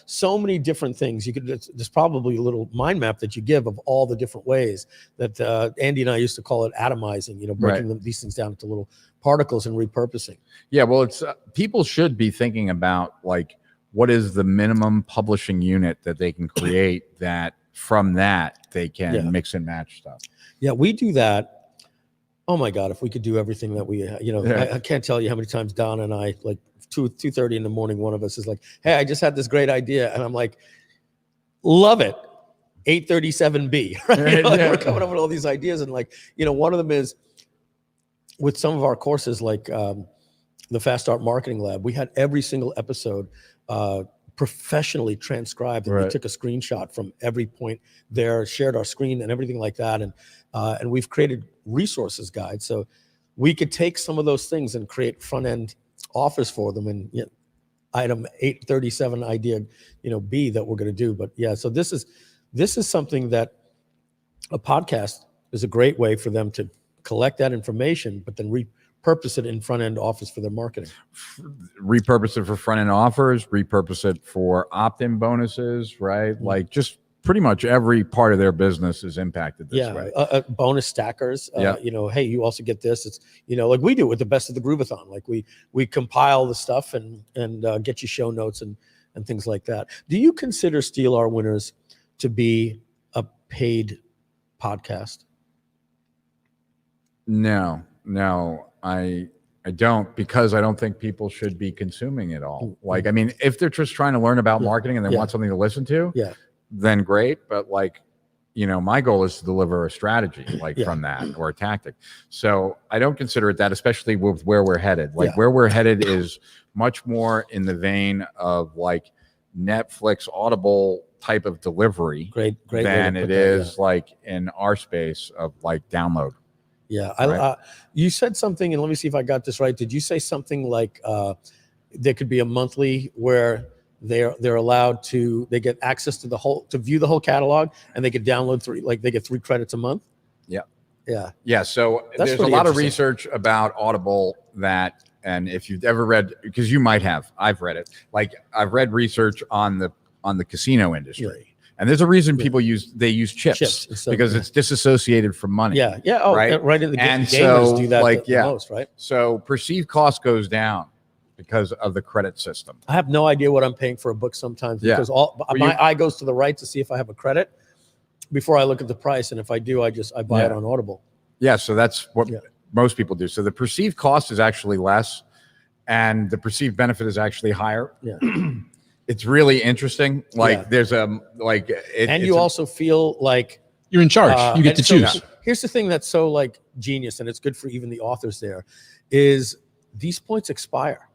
so many different things. You could, there's probably a little mind map that you give of all the different ways that Andy and I used to call it atomizing, breaking these things down into little particles and repurposing. Yeah. Well, it's people should be thinking about what is the minimum publishing unit that they can create that from that they can mix and match stuff. Yeah, we do that. Oh my God, if we could do everything that we, I can't tell you how many times Donna and I, 2:30 in the morning, one of us is like, hey, I just had this great idea. And I'm like, love it. 837B, right? We're coming up with all these ideas. And one of them is with some of our courses, the Fast Start Marketing Lab, we had every single episode professionally transcribed. And we took a screenshot from every point there, shared our screen and everything like that. And we've created resources guides. So we could take some of those things and create front end offers for them, and item 837 idea B that we're going to do. But so this is something that a podcast is a great way for them to collect that information, but then repurpose it in front-end office for their marketing. Repurpose it for front-end offers, repurpose it for opt-in bonuses, right? Like just pretty much every part of their business is impacted this way. Bonus stackers. Yeah. You know, hey, you also get this. It's, you know, like we do with the best of the Groovathon. Like we compile the stuff and get you show notes and things like that. Do you consider Steal Our Winners to be a paid podcast? No, I don't, because I don't think people should be consuming it all. Like, I mean, if they're just trying to learn about marketing and they want something to listen to, then great. But like, you know, my goal is to deliver a strategy like from that, or a tactic. So I don't consider it that, especially with where we're headed. Like where we're headed is much more in the vein of like Netflix, Audible type of delivery great than it is like in our space of like download. Yeah. You said something, and let me see if I got this right. Did you say something like there could be a monthly where they're allowed to, they get access to to view the whole catalog, and they could download they get 3 credits a month? Yeah. So there's a lot of research about Audible that, and if you've ever read, because you might have, I've read it. Like I've read research on the casino industry. And there's a reason people use chips so, because it's disassociated from money. Right in the and gamers so do that like the most, right? So perceived cost goes down because of the credit system. I have no idea what I'm paying for a book sometimes because my eye goes to the right to see if I have a credit before I look at the price, and if I do, I buy it on Audible. Yeah, so that's what most people do. So the perceived cost is actually less, and the perceived benefit is actually higher. Yeah. It's really interesting. Like there's and you also feel like you're in charge. You get to choose. Here's the thing that's so like genius, and it's good for even the authors there, is these points expire,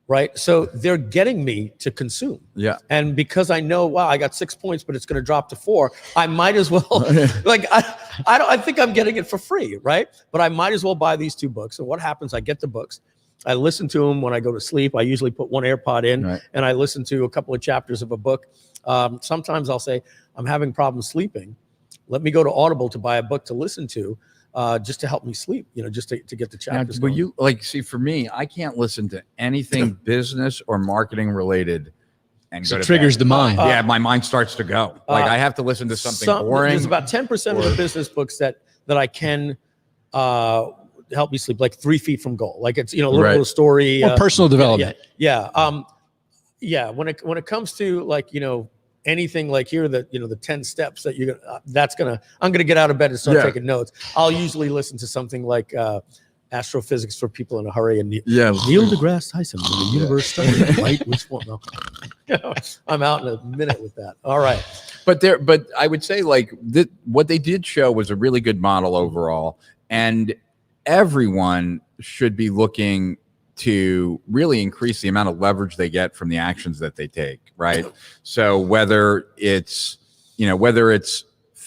right? So they're getting me to consume. Yeah. And because I know, wow, I got 6 points, but it's going to drop to 4, I might as well, like, I think I'm getting it for free, right? But I might as well buy these 2 books. And what happens? I get the books. I listen to them when I go to sleep. I usually put one AirPod in and I listen to a couple of chapters of a book. Sometimes I'll say, I'm having problems sleeping. Let me go to Audible to buy a book to listen to, just to help me sleep, you know, just to get the chapters going. You like, see, for me, I can't listen to anything business or marketing related. And so it triggers the mind. Yeah, my mind starts to go. Like I have to listen to something boring. There's about 10% of the business books that I can help me sleep, like 3 Feet from Goal. Like it's, you know, a little story. Or personal development. Yeah. When it comes to like, you know, anything like here, the 10 steps that you're gonna, I'm gonna get out of bed and start taking notes. I'll usually listen to something like Astrophysics for People in a Hurry and Neil deGrasse Tyson, when the universe started, light was formed. I'm out in a minute with that. All right. But I would say like what they did show was a really good model overall, and everyone should be looking to really increase the amount of leverage they get from the actions that they take, right? So whether it's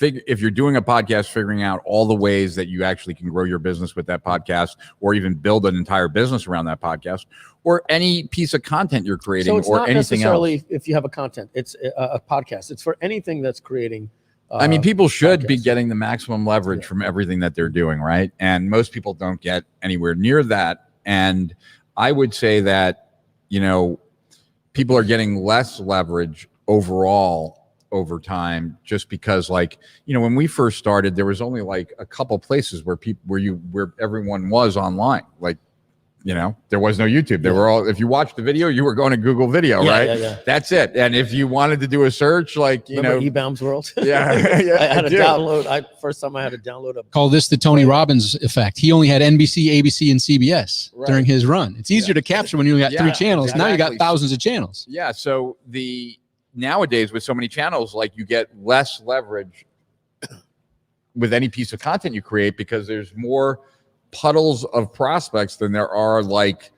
if you're doing a podcast, figuring out all the ways that you actually can grow your business with that podcast, or even build an entire business around that podcast, or any piece of content you're creating, so it's or not anything necessarily else. If you have it's a podcast. It's for anything that's creating. I mean, people should be getting the maximum leverage from everything that they're doing, right? And most people don't get anywhere near that. And I would say that, you know, people are getting less leverage overall over time, just because, like, you know, when we first started, there was only like a couple places where everyone was online. Like, you know, there was no YouTube. There were all, if you watched the video, you were going to Google Video, right? Yeah. That's it. And if you wanted to do a search, like, Remember Ebaum's World? I had to download. First time I had to download Call this the Tony Robbins effect. He only had NBC, ABC, and CBS during his run. It's easier to capture when you only got 3 channels. Exactly. Now you got thousands of channels. Yeah. So nowadays with so many channels, like, you get less leverage with any piece of content you create, because there's more puddles of prospects than there are, like,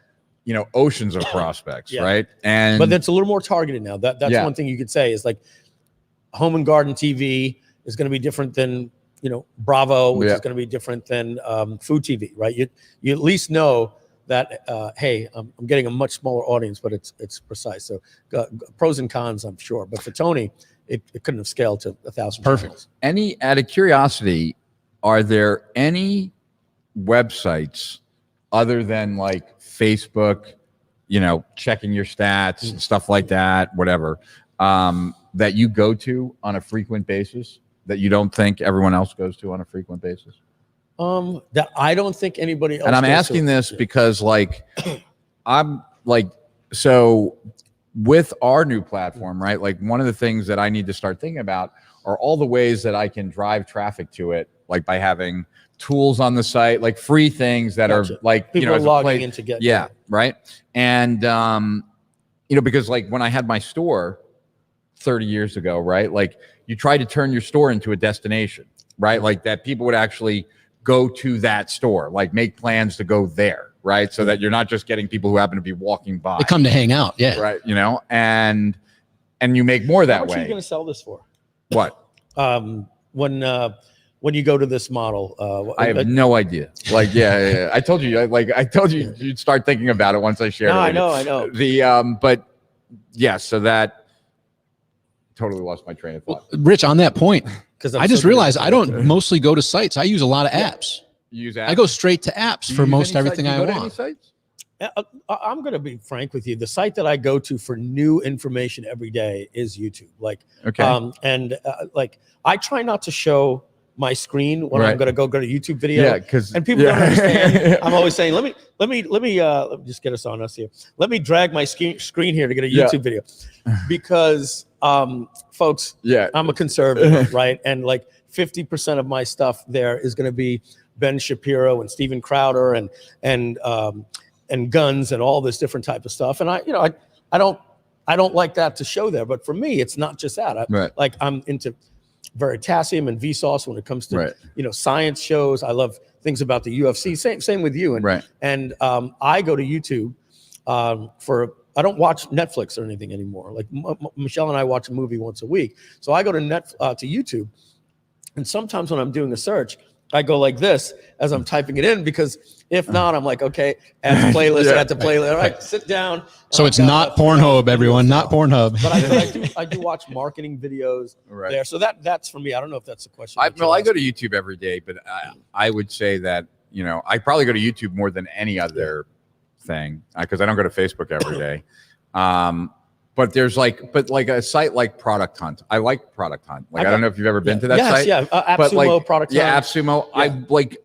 you know, oceans of prospects, right? But that's a little more targeted now. That's one thing you could say is, like, Home and Garden TV is going to be different than, you know, Bravo, which is going to be different than Food TV, right? You at least know that hey, I'm getting a much smaller audience, but it's precise. So pros and cons, I'm sure. But for Tony, it couldn't have scaled to 1,000. Perfect. Out of curiosity, are there any websites other than like Facebook, you know, checking your stats and stuff like that, whatever, that you go to on a frequent basis that you don't think everyone else goes to on a frequent basis? That I don't think anybody else. And I'm goes asking to. this because, like, I'm like, so with our new platform, right? Like, one of the things that I need to start thinking about are all the ways that I can drive traffic to it, like by having tools on the site, like free things that Gotcha. are like, People you know, are as a logging place- in to get. yeah, right. And you know, because like when I had my store 30 years ago, right? Like you try to turn your store into a destination, right? Like that people would actually go to that store, like make plans to go there, right? So that you're not just getting people who happen to be walking by. They come to hang out. Yeah. Right. You know, and you make more that How much way. are you going to sell this for? What? When you go to this model, I have no idea. Like, yeah. I told you, you'd start thinking about it once I shared it. No, with you. I know. The but yeah, so that totally lost my train of thought. Rich, on that point, Because I just realized I don't mostly go to sites. I use a lot of apps. You use apps? I go straight to apps Do you for use most any everything site? Do I you go to any want. sites? I'm going to be frank with you. The site that I go to for new information every day is YouTube. Like, Okay. Like I try not to show my screen when I'm Right. going to go to YouTube video. Yeah, because And people don't understand. I'm always saying, let me just get us on us here. Let me drag my screen here to get a Yeah. YouTube video, because folks, yeah, I'm a conservative, right? And like 50% of my stuff there is going to be Ben Shapiro and Steven Crowder and guns and all this different type of stuff. And I don't like that to show there. But for me, it's not just that. Right. Like I'm into Veritasium and Vsauce when it comes to Right. science shows. I love things about the UFC. Same with you. And Right. and I go to YouTube I don't watch Netflix or anything anymore. Like Michelle and I watch a movie once a week. So I go to YouTube, and sometimes when I'm doing a search, I go like this as I'm typing it in, because if not, I'm like, okay, add to playlist, Yeah. add to playlist. All right, sit down. So it's not Pornhub, everyone, not Pornhub. But I do watch marketing videos Right. there. So that's for me. I don't know if that's a question. I that you're go to asking. YouTube every day, but I would say that, I probably go to YouTube more than any other thing, because I don't go to Facebook every day. But there's like a site like Product Hunt. I like Product Hunt. Like, I don't know if you've ever been to that site. Yes, yeah. But AppSumo, Product yeah, Hunt. AppSumo. Yeah. I like,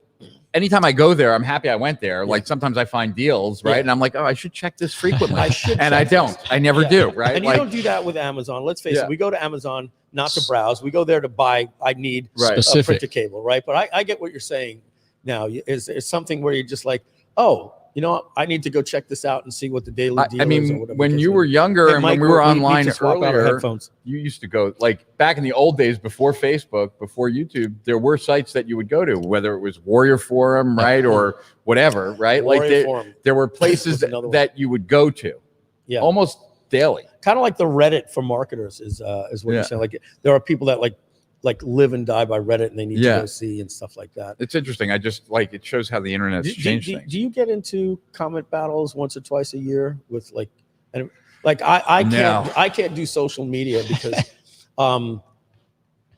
anytime I go there, I'm happy I went there. Like sometimes I find deals, right? Yeah. And I'm like, oh, I should check this frequently. I should and check I don't. this. I never Yeah. do, right? And you don't do that with Amazon. Let's face Yeah. it. We go to Amazon not to browse. We go there to buy. I need Right. a Specific. printer cable, right? But I get what you're saying now. Is something where you're just like, oh, I need to go check this out and see what the daily deal I is. Or mean, whatever when the you case were may be. younger Hey, and Mike, when we were we need online to swap out our earlier, headphones. you used to go, like back in the old days before Facebook, before YouTube, there were sites that you would go to, whether it was Warrior Forum, right, or whatever, right? Warrior Forum. There were places Was another one. that you would go to, Yeah. almost daily. Kind of like the Reddit for marketers is what Yeah. you're saying. Like there are people that like live and die by Reddit, and they need Yeah. to go see and stuff like that. It's interesting. I just like, it shows how the internet's changed things. Do you get into comment battles once or twice a year with I No. can't do social media because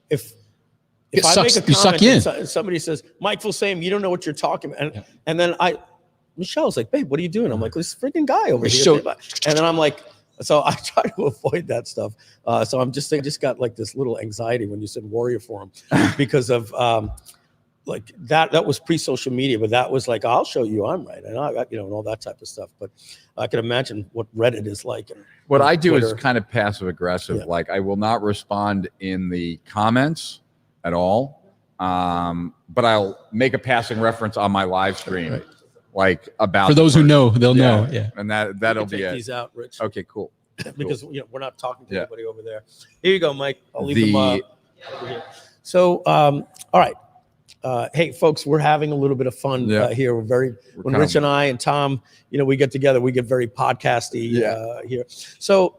if It I sucks- make a you suck comment in. and somebody says, Mike Fulsame, you don't know what you're talking about, and then Michelle's like, babe, what are you doing? I'm like, this freaking guy over here. So- babe. And then I'm like, so I try to avoid that stuff. So I just got like this little anxiety when you said Warrior Forum because of like that was pre-social media, but that was like, I'll show you I'm right. And I got, and all that type of stuff. But I can imagine what Reddit is like. And What I do is Twitter. kind of passive aggressive. Yeah. Like I will not respond in the comments at all. But I'll make a passing reference on my live stream, like about For those who the know, they'll person. know. Yeah. And that'll You can be take it. these out, Rich, Okay, cool. because we're not talking to Yeah. anybody over there. Here you go, Mike. I'll leave The- them over here. So, all right. Hey, folks, we're having a little bit of fun Yeah. here. When kind Rich of- and I and Tom, we get together, we get very podcasty here. So,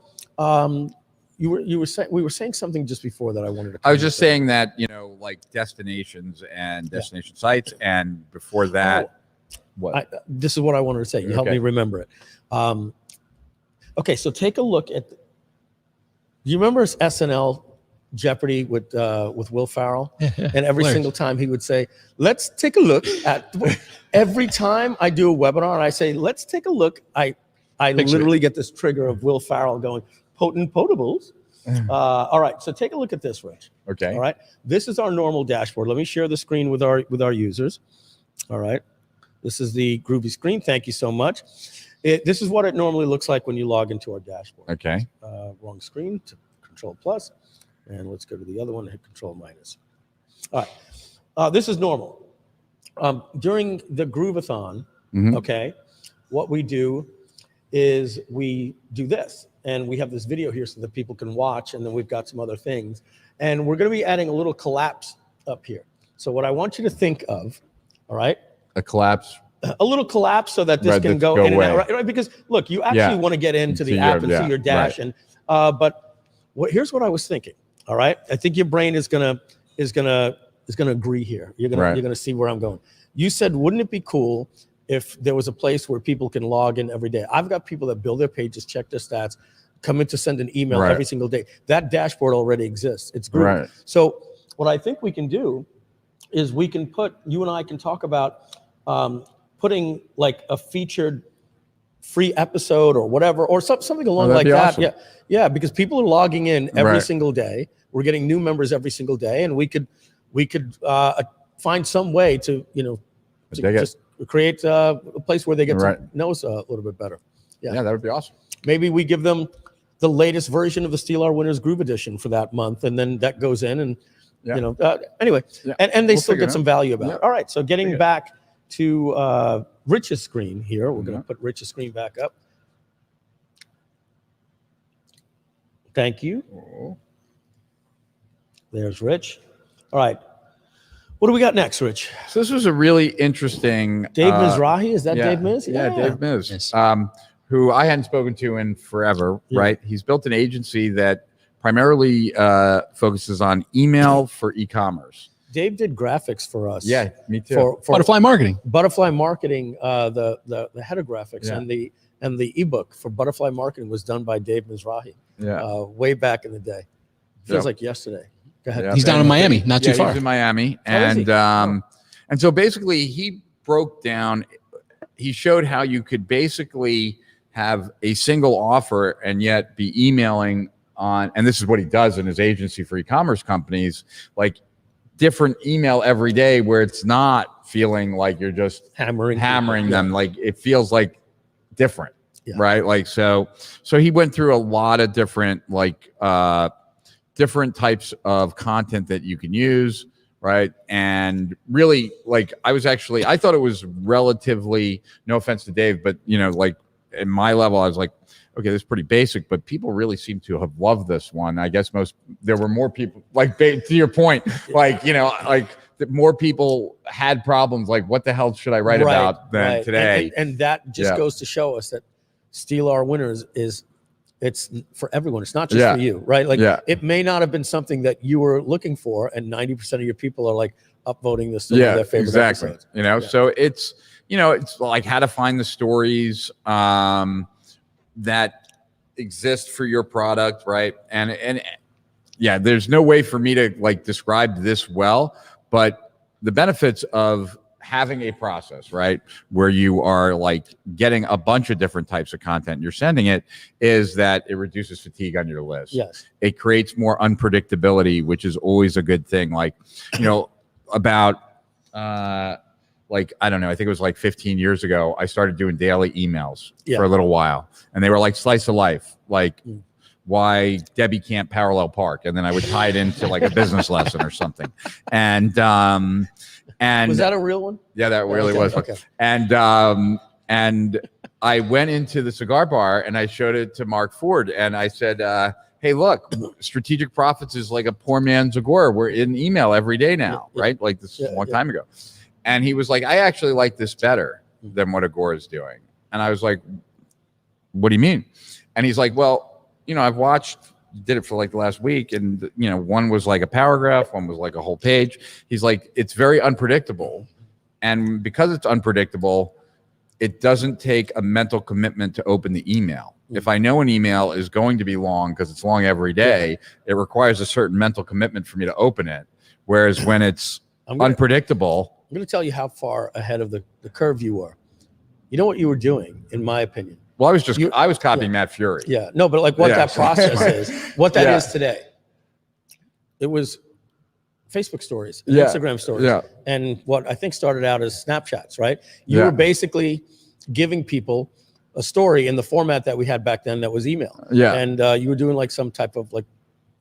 we were saying something just before that I wanted to. I was comment just saying that, like destinations and destination sites. And before that, what? This is what I wanted to say. You helped Okay. me remember it. Okay, so take a look at. Do you remember SNL Jeopardy with Will Ferrell, and every Hilarious. single time he would say, "Let's take a look at." Every time I do a webinar and I say, "Let's take a look," I literally get this trigger of Will Ferrell going, "Potent potables." All right, so take a look at this, Rich. Okay. All right, this is our normal dashboard. Let me share the screen with our users. All right, this is the Groovy screen. Thank you so much. This is what it normally looks like when you log into our dashboard. Okay. Wrong screen. Control plus. And let's go to the other one and hit Control minus. All right. This is normal. During the Groovathon, okay, what we do is we do this. And we have this video here so that people can watch. And then we've got some other things. And we're going to be adding a little collapse up here. So what I want you to think of, all right? A collapse. A little collapse so that this can go in and out, right? Because look, you actually want to get into the app and see your dash. And but here's what I was thinking. All right, I think your brain is gonna agree here. You're gonna see where I'm going. You said, wouldn't it be cool if there was a place where people can log in every day? I've got people that build their pages, check their stats, come in to send an email every single day. That dashboard already exists. It's Groovin. Right. So what I think we can do is we can you and I can talk about putting like a featured free episode or whatever, or something along like that. Awesome. Yeah, because people are logging in every single day. We're getting new members every single day, and we could find some way to just create a place where they get to know us a little bit better. Yeah, that would be awesome. Maybe we give them the latest version of the Steal Our Winners Groove Edition for that month, and then that goes in, and anyway, and they still get some value about it. All right, so getting back to Rich's screen here, we're going to put Rich's screen back up. Thank you. There's Rich. All right. What do we got next, Rich? So this was a really interesting. Dave Mizrahi, is that Dave Miz? Yeah, Dave Miz, who I hadn't spoken to in forever, right? He's built an agency that primarily focuses on email for e-commerce. Dave did graphics for us. Yeah, me too. For Butterfly Marketing. Butterfly Marketing, the header graphics and the ebook for Butterfly Marketing was done by Dave Mizrahi. Way back in the day. Feels like yesterday. Go ahead. He's down in Miami, not too far. He's in Miami, and so basically he broke down. He showed how you could basically have a single offer and yet be emailing on, and this is what he does in his agency for e-commerce companies, like different email every day, where it's not feeling like you're just hammering them. Like it feels like different, right? Like so he went through a lot of different different types of content that you can use, right? And really, like I thought it was relatively, no offense to Dave, but like at my level, I was like, okay, this is pretty basic, but people really seem to have loved this one. I guess there were more people, like to your point, like, more people had problems like, what the hell should I write about than today? And that just goes to show us that Steal Our Winners it's for everyone. It's not just for you, right? Like it may not have been something that you were looking for, and 90% of your people are like upvoting this to their favorite episodes. So it's it's like how to find the stories that exist for your product, right? And there's no way for me to like describe this well, but the benefits of having a process, right, where you are like getting a bunch of different types of content, you're sending it, is that it reduces fatigue on your list. Yes. It creates more unpredictability, which is always a good thing. Like, about like, I don't know, I think it was like 15 years ago, I started doing daily emails for a little while, and they were like slice of life, like why Debbie can't parallel park. And then I would tie it into like a business lesson or something. And was that a real one? Yeah, that really was. Okay. And I went into the cigar bar and I showed it to Mark Ford, and I said, hey, look, Strategic Profits is like a poor man's Agora. We're in email every day now, right? Like this is a long time ago. And he was like, I actually like this better than what Agora is doing. And I was like, what do you mean? And he's like, well, I've did it for like the last week, and one was like a paragraph, one was like a whole page. He's like, it's very unpredictable, and because it's unpredictable, it doesn't take a mental commitment to open the email. If I know an email is going to be long because it's long every day, it requires a certain mental commitment for me to open it. Whereas when it's unpredictable. I'm going to tell you how far ahead of the curve you were. You know what you were doing, in my opinion? Well, I was copying Matt Fury. Yeah. No, but like what that process is, what that is today. It was Facebook stories, Instagram stories, and what I think started out as Snapchats, right? You were basically giving people a story in the format that we had back then that was email. Yeah. And you were doing like some type of like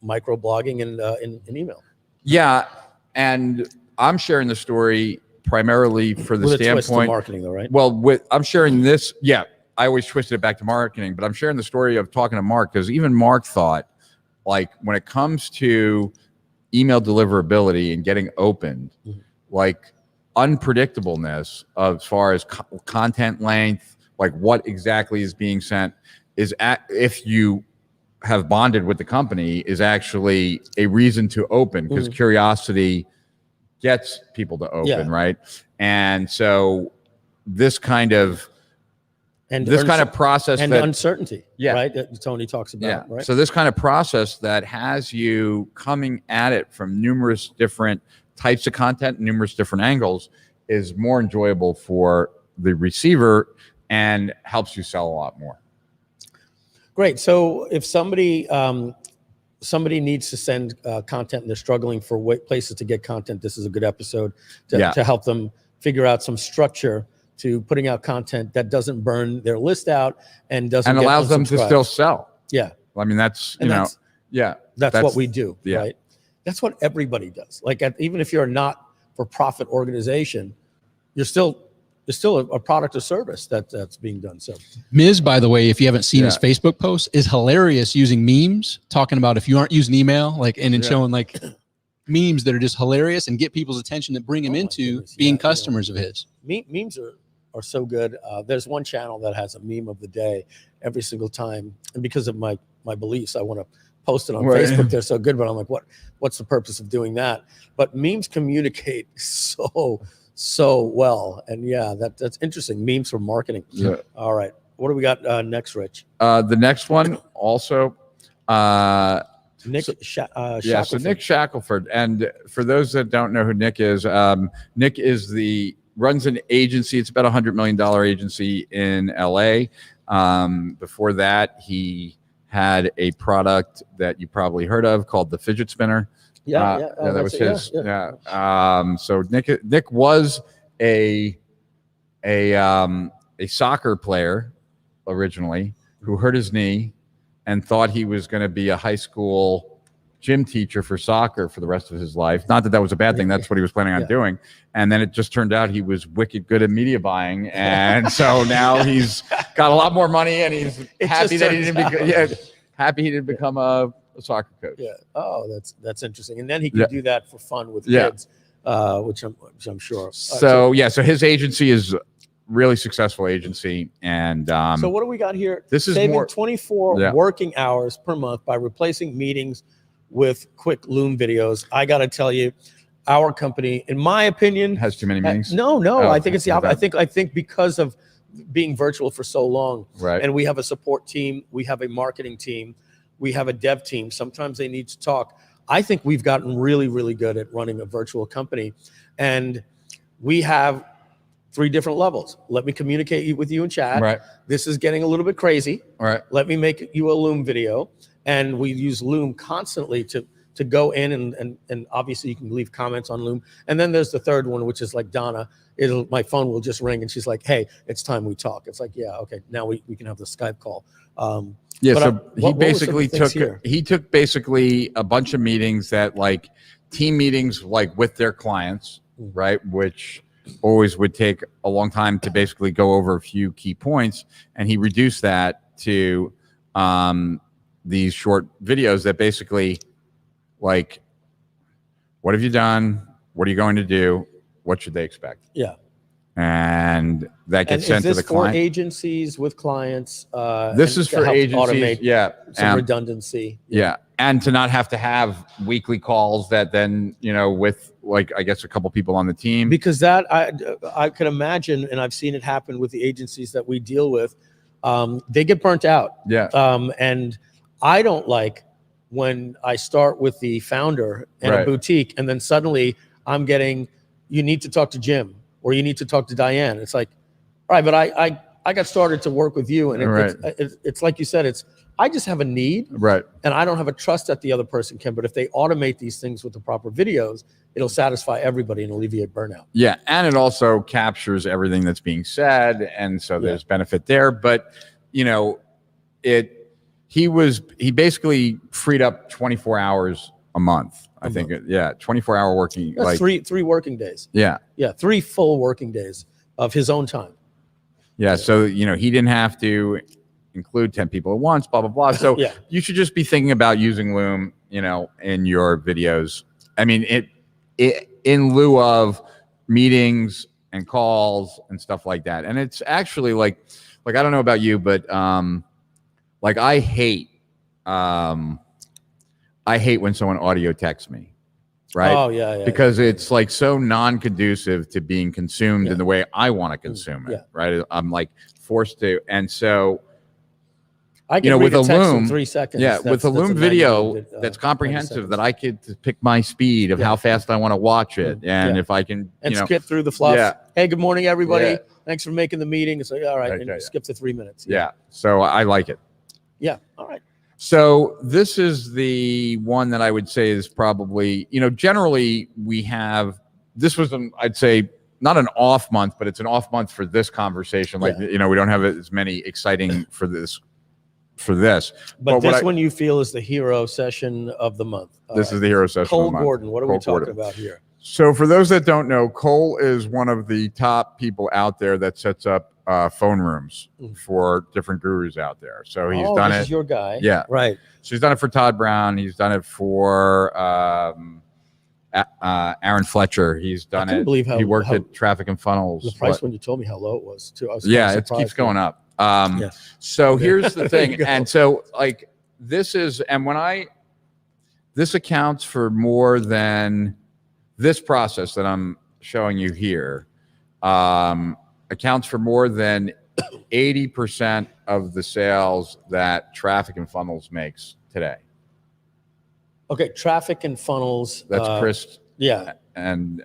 micro blogging in email. Yeah. And I'm sharing the story primarily for the with a twist to standpoint marketing though, right? Well, I'm sharing this. Yeah. I always twisted it back to marketing, but I'm sharing the story of talking to Mark because even Mark thought, like, when it comes to email deliverability and getting opened, like unpredictableness as far as content length, like what exactly is being sent is if you have bonded with the company is actually a reason to open because curiosity gets people to open, right? And so this kind of process and that uncertainty, right? That Tony talks about, right? So this kind of process that has you coming at it from numerous different types of content, numerous different angles, is more enjoyable for the receiver and helps you sell a lot more. Great. So if somebody needs to send content and they're struggling for places to get content, this is a good episode to help them figure out some structure to putting out content that doesn't burn their list out and doesn't get allows them to still sell. Yeah. Well, I mean, that's what we do, right? That's what everybody does. Like even if you're a not-for-profit organization, you're still a product or service that's being done. So Miz, by the way, if you haven't seen his Facebook post, is hilarious using memes, talking about if you aren't using email, like, and then showing like memes that are just hilarious and get people's attention that bring him into being customers of his. Memes are so good. There's one channel that has a meme of the day every single time. And because of my beliefs, I want to post it on Facebook. They're so good, but I'm like, what's the purpose of doing that? But memes communicate so well. And that's interesting. Memes for marketing. Yeah. All right. What do we got next, Rich? The next one also, Nick Shackelford. So Nick Shackelford. And for those that don't know who Nick is runs an agency. It's about $100 million agency in LA. Before that, he had a product that you probably heard of called the fidget spinner. That was his. So Nick was a soccer player originally who hurt his knee and thought he was going to be a high school gym teacher for soccer for the rest of his life. Not that was a bad thing. That's what he was planning on doing. And then it just turned out he was wicked good at media buying. And so now he's got a lot more money and he's happy that he didn't become a soccer coach. Yeah. Oh, that's interesting. And then he could do that for fun with kids, which I'm sure. So his agency is really successful agency. And so what do we got here? This is saving 24 working hours per month by replacing meetings with quick Loom videos. I got to tell you, our company, in my opinion, has too many meetings. No, I think it's the opposite. I think because of being virtual for so long, right? And we have a support team, we have a marketing team, we have a dev team. Sometimes they need to talk. I think we've gotten really, really good at running a virtual company, and we have 3 different levels. Let me communicate with you in chat. Right. This is getting a little bit crazy. Right. Let me make you a Loom video. And we use Loom constantly to go in and obviously you can leave comments on Loom. And then there's the third one, which is like Donna. My phone will just ring and she's like, hey, it's time we talk. It's like, yeah, okay, now we can have the Skype call. He took basically a bunch of meetings that like team meetings like with their clients, right? Which always would take a long time to basically go over a few key points. And he reduced that to these short videos that basically like, what have you done? What are you going to do? What should they expect? Yeah. And that gets sent to the client. For agencies with clients? This is for agencies. Some redundancy. Yeah. And to not have to have weekly calls that then, with like, I guess, a couple people on the team. Because that I can imagine, and I've seen it happen with the agencies that we deal with. They get burnt out. Yeah. And I don't like when I start with the founder and a boutique, and then suddenly I'm getting, you need to talk to Jim or you need to talk to Diane. It's like, all right, but I got started to work with you, and it's like you said, I just have a need, and I don't have a trust that the other person can. But if they automate these things with the proper videos, it'll satisfy everybody and alleviate burnout. Yeah, and it also captures everything that's being said, and so there's benefit there. But you know, he basically freed up 24 hours a month. I think 24-hour working. That's like three working days. Yeah, 3 full working days of his own time. Yeah, so you know, he didn't have to include 10 people at once, blah blah blah. So you should just be thinking about using Loom, you know, in your videos. I mean, it in lieu of meetings and calls and stuff like that. And it's actually like I don't know about you, but like I hate when someone audio texts me. Right. Oh yeah. Because it's like so non-conducive to being consumed in the way I want to consume it. Right. I'm like forced to, and so I can with a Loom, in 3 seconds. Yeah, with a Loom video that's comprehensive, that I could pick my speed of how fast I want to watch it, and if I can, skip through the fluff. Yeah. Hey, good morning, everybody. Thanks for making the meeting. It's like, all right, and skip to 3 minutes. Yeah. So I like it. Yeah. All right. So this is the one that I would say is probably, generally we have, this was, I'd say, not an off month, but it's an off month for this conversation. Like, we don't have as many exciting for this. But this one you feel is the hero session of the month. This is the hero session Cole of the month. Gordon, what are we talking about here? So for those that don't know, Cole is one of the top people out there that sets up phone rooms for different gurus out there. So he's done it. This is your guy. Yeah. Right. So he's done it for Todd Brown. He's done it for Aaron Fletcher. He's done it. Believe he worked at Traffic and Funnels. The price when you told me how low it was too. I was it keeps going up. So here's the thing. And so like this accounts for more than this process that I'm showing you here. Accounts for more than 80% of the sales that Traffic and Funnels makes today. Okay, Traffic and Funnels. That's Chris. Yeah. And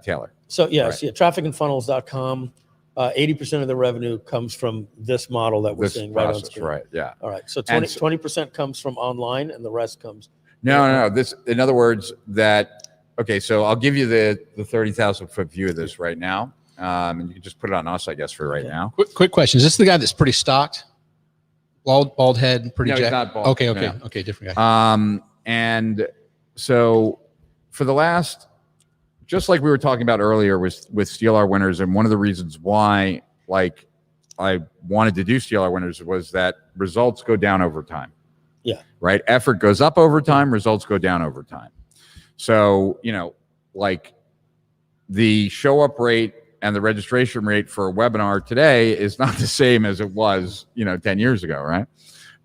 Taylor. So yes, trafficandfunnels.com. 80% of the revenue comes from this model that we're seeing right on screen. Right. Yeah. All right. So 20% comes from online, and the rest comes. No. This, in other words, okay. So I'll give you the 30,000 foot view of this right now. And you can just put it on us, I guess, for right now. Quick question. Is this the guy that's pretty stocked? Bald head, pretty jacked? He's not bald. Okay, different guy. And so for the last, just like we were talking about earlier with Steal Our Winners, and one of the reasons why I wanted to do Steal Our Winners was that results go down over time. Yeah. Right? Effort goes up over time, results go down over time. So, like the show up rate and the registration rate for a webinar today is not the same as it was, 10 years ago, right?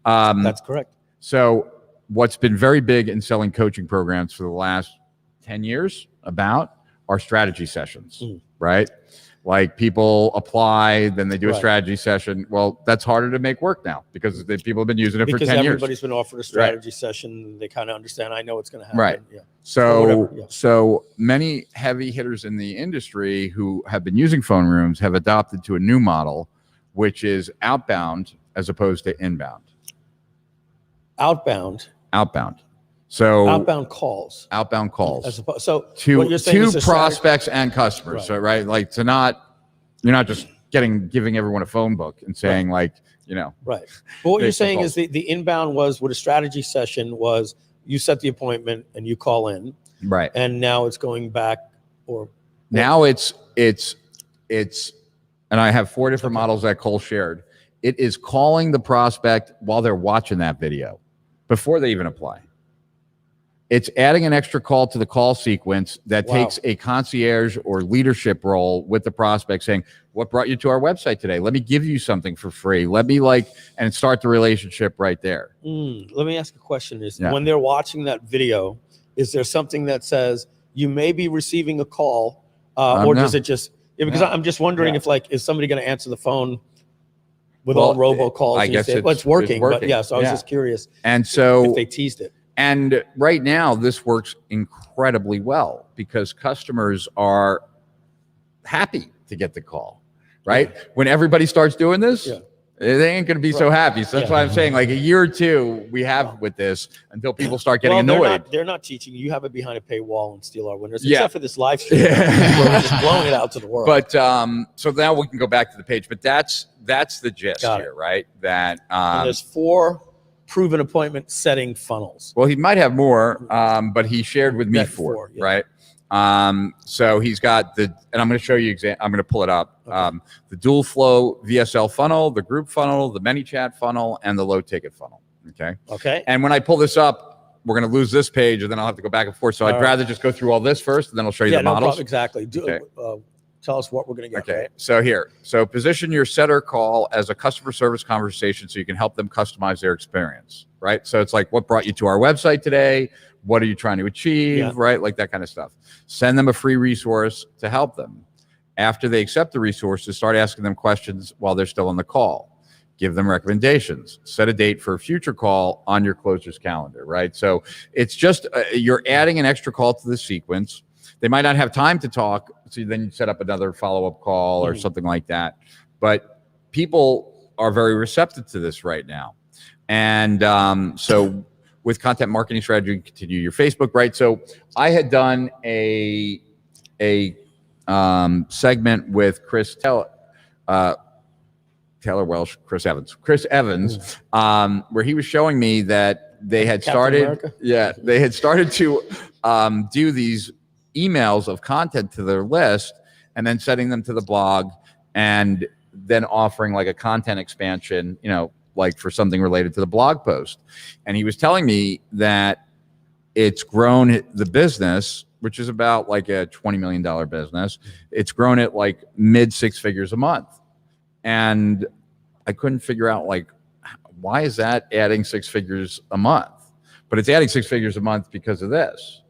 That's correct. So what's been very big in selling coaching programs for the last 10 years are strategy sessions, right? Like people apply, then they do a strategy session. Well, that's harder to make work now because people have been using it for 10 years. Because everybody's been offered a strategy session. They kind of understand, I know it's going to happen. Right. Yeah. So many heavy hitters in the industry who have been using phone rooms have adopted to a new model, which is outbound as opposed to inbound. Outbound. So outbound calls. So to prospects and customers. Right. So like you're not just giving everyone a phone book and saying Right. But what you're saying is the inbound was what a strategy session was. You set the appointment and you call in. Right. And now it's going back now it's and I have 4 different models that Cole shared. It is calling the prospect while they're watching that video before they even apply. It's adding an extra call to the call sequence that takes a concierge or leadership role with the prospect saying, what brought you to our website today? Let me give you something for free. Let me and start the relationship right there. Let me ask a question. When they're watching that video, is there something that says, you may be receiving a call, or does No. it just? Because No. I'm just wondering Yeah. if like, is somebody going to answer the phone with Well, all robocalls? I and you guess say, well, it's working, but working. yeah. So I was Yeah. just curious And so if they teased it. And right now, this works incredibly well because customers are happy to get the call, right? Yeah. When everybody starts doing this, Yeah. they ain't going to be so happy. So that's Yeah. why I'm saying like a year or two we have with this until people start getting Well, annoyed. They're not teaching you. You have it behind a paywall and steal our winners, Yeah. except for this live stream. Yeah. Where we're just blowing it out to the world. But so now we can go back to the page, but that's the gist Got it. here, right? That and there's 4 proven appointment setting funnels. well, he might have more, but he shared with me Yeah, 4, four, yeah. right? So he's got and I'm going to show you, I'm going to pull it up. Okay. The dual flow VSL funnel, the group funnel, the ManyChat funnel, and the low ticket funnel. Okay. Okay. And when I pull this up, we're going to lose this page and then I'll have to go back and forth. So I'd All right. rather just go through all this first and then I'll show you Yeah, the no models. problem. Exactly. Okay. Tell us what we're going to get. Okay, Right? so here, position your setter call as a customer service conversation so you can help them customize their experience, right? So it's like, what brought you to our website today? What are you trying to achieve, Yeah. right? Like that kind of stuff. Send them a free resource to help them. After they accept the resources, start asking them questions while they're still on the call. Give them recommendations. Set a date for a future call on your closer's calendar, right? So it's just, you're adding an extra call to the sequence. They might not have time to talk, so then you set up another follow-up call or something like that. But people are very receptive to this right now. And so with content marketing strategy, continue your Facebook, right? So I had done a segment with Chris Taylor Welsh, Chris Evans, where he was showing me that they had started, they had started to do these emails of content to their list and then setting them to the blog and then offering like a content expansion, like for something related to the blog post. And he was telling me that it's grown the business, which is about like a $20 million business. It's grown at like mid 6 figures a month. And I couldn't figure out like, why is that adding 6 figures a month? But it's adding 6 figures a month because of this.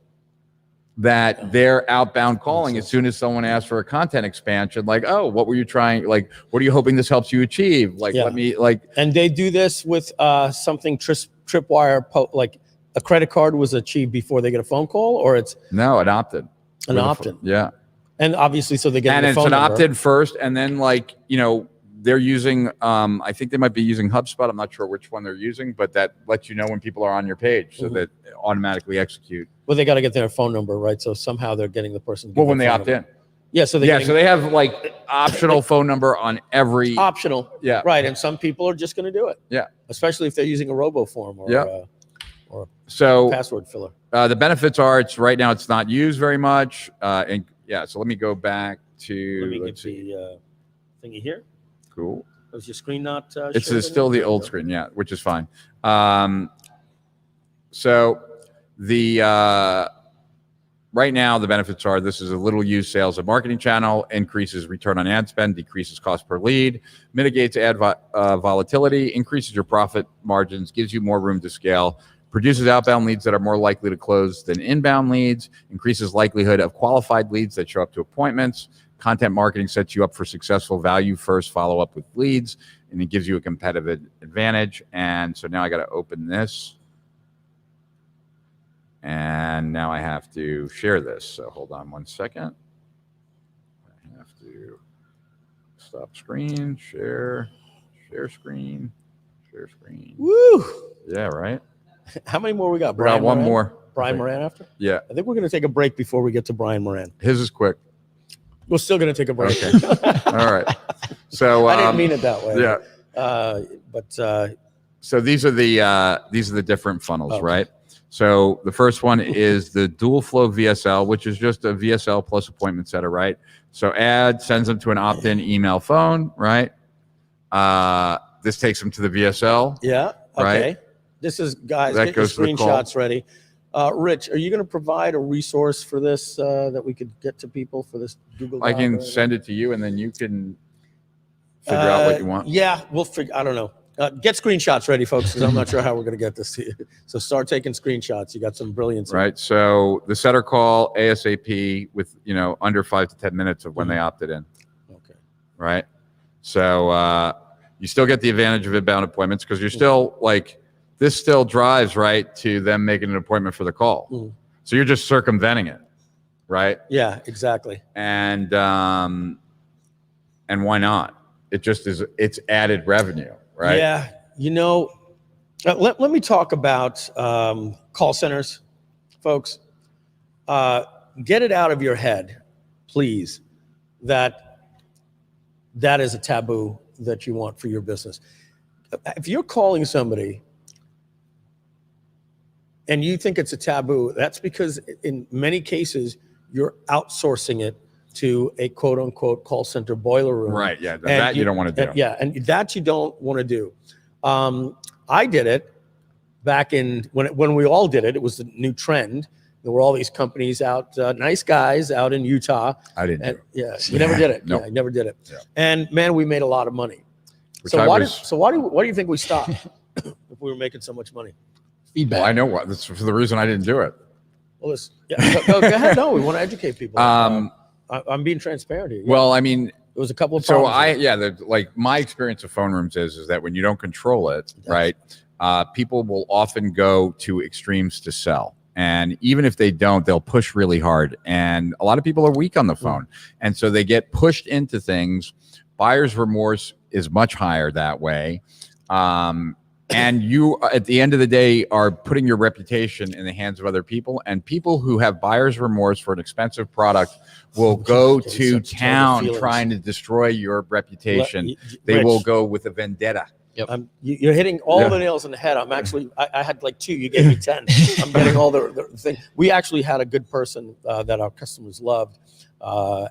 That they're outbound calling as soon as someone asks for a content expansion, like, oh, what were you trying? Like, what are you hoping this helps you achieve? Like, let me like. And they do this with something tripwire, like a credit card was achieved before they get a phone call, or it's No, an opt-in. an opt-in. Yeah. And obviously, so they get And the it's phone an number. opt-in first, and then like, they're using, I think they might be using HubSpot. I'm not sure which one they're using, but that lets you know when people are on your page so that it automatically execute. Well, they got to get their phone number, right? So somehow they're getting the person. to give Well, when their they phone opt number. in. Yeah. So So they have like optional phone number on every. optional. Yeah. Right. And some people are just going to do it. Yeah. Especially if they're using a robo form or So password filler. the benefits are right now it's not used very much. And yeah, so let me go back to. Let me get let's see. the thingy here. Cool. Was your screen not? It's shared still the anymore? old screen, yeah, which is fine. So the right now the benefits are this is a little used sales and marketing channel, increases return on ad spend, decreases cost per lead, mitigates ad volatility, increases your profit margins, gives you more room to scale, produces outbound leads that are more likely to close than inbound leads, increases likelihood of qualified leads that show up to appointments. Content marketing sets you up for successful value first follow-up with leads, and it gives you a competitive advantage. And so now I got to open this. And now I have to share this. So hold on one second. I have to stop screen, share screen. Woo! Yeah, right? How many more we got? We got one Moran? more. Brian Moran after? Yeah. I think we're going to take a break before we get to Brian Moran. His is quick. We're still going to take a break. Okay. All right. So I didn't mean it that way. Yeah. So these are the different funnels, Okay. right? So the first one is the dual flow VSL, which is just a VSL plus appointment setter, right? So ad sends them to an opt-in email phone, right? This takes them to the VSL. Yeah. Okay. Right. This is, guys, That get your goes to the call. screenshots ready. Rich, are you going to provide a resource for this that we could get to people for this Google? I Doc can or send it to you, and then you can figure out what you want. Yeah, we'll figure. I don't know. Get screenshots ready, folks, because I'm not sure how we're going to get this to you. So start taking screenshots. You got some brilliance. Right. So the setter call ASAP with, under 5 to 10 minutes of when they opted in. Okay. Right. So you still get the advantage of inbound appointments because you're still this still drives right to them making an appointment for the call. So you're just circumventing it. Right. Yeah, exactly. And why not? It just is. It's added revenue. Right. Yeah. Let me talk about call centers, folks. Get it out of your head, please, that is a taboo that you want for your business. If you're calling somebody and you think it's a taboo, that's because in many cases you're outsourcing it to a quote unquote call center boiler room. Right. Yeah. That you don't want to do. Yeah. And that you don't want to do. I did it back in when we all did it. It was the new trend. There were all these companies out, nice guys out in Utah. I didn't. And, yeah. You never did it. No. Yeah, I never did it. Yeah. And man, we made a lot of money. Why do you think we stopped if we were making so much money? Feedback. Well, I know what. That's for the reason I didn't do it. Well, go ahead. No, we want to educate people. I'm being transparent here. Yeah. Well, I mean, it was a couple of so problems. my experience of phone rooms is that when you don't control it, right, people will often go to extremes to sell. And even if they don't, they'll push really hard. And a lot of people are weak on the phone. And so they get pushed into things. Buyer's remorse is much higher that way. And you, at the end of the day, are putting your reputation in the hands of other people. And people who have buyer's remorse for an expensive product will go to town trying to destroy your reputation. They will go with a vendetta. Yep. You're hitting all the nails on the head. I had like 2. You gave me 10. I'm getting all the thing. We actually had a good person that our customers loved,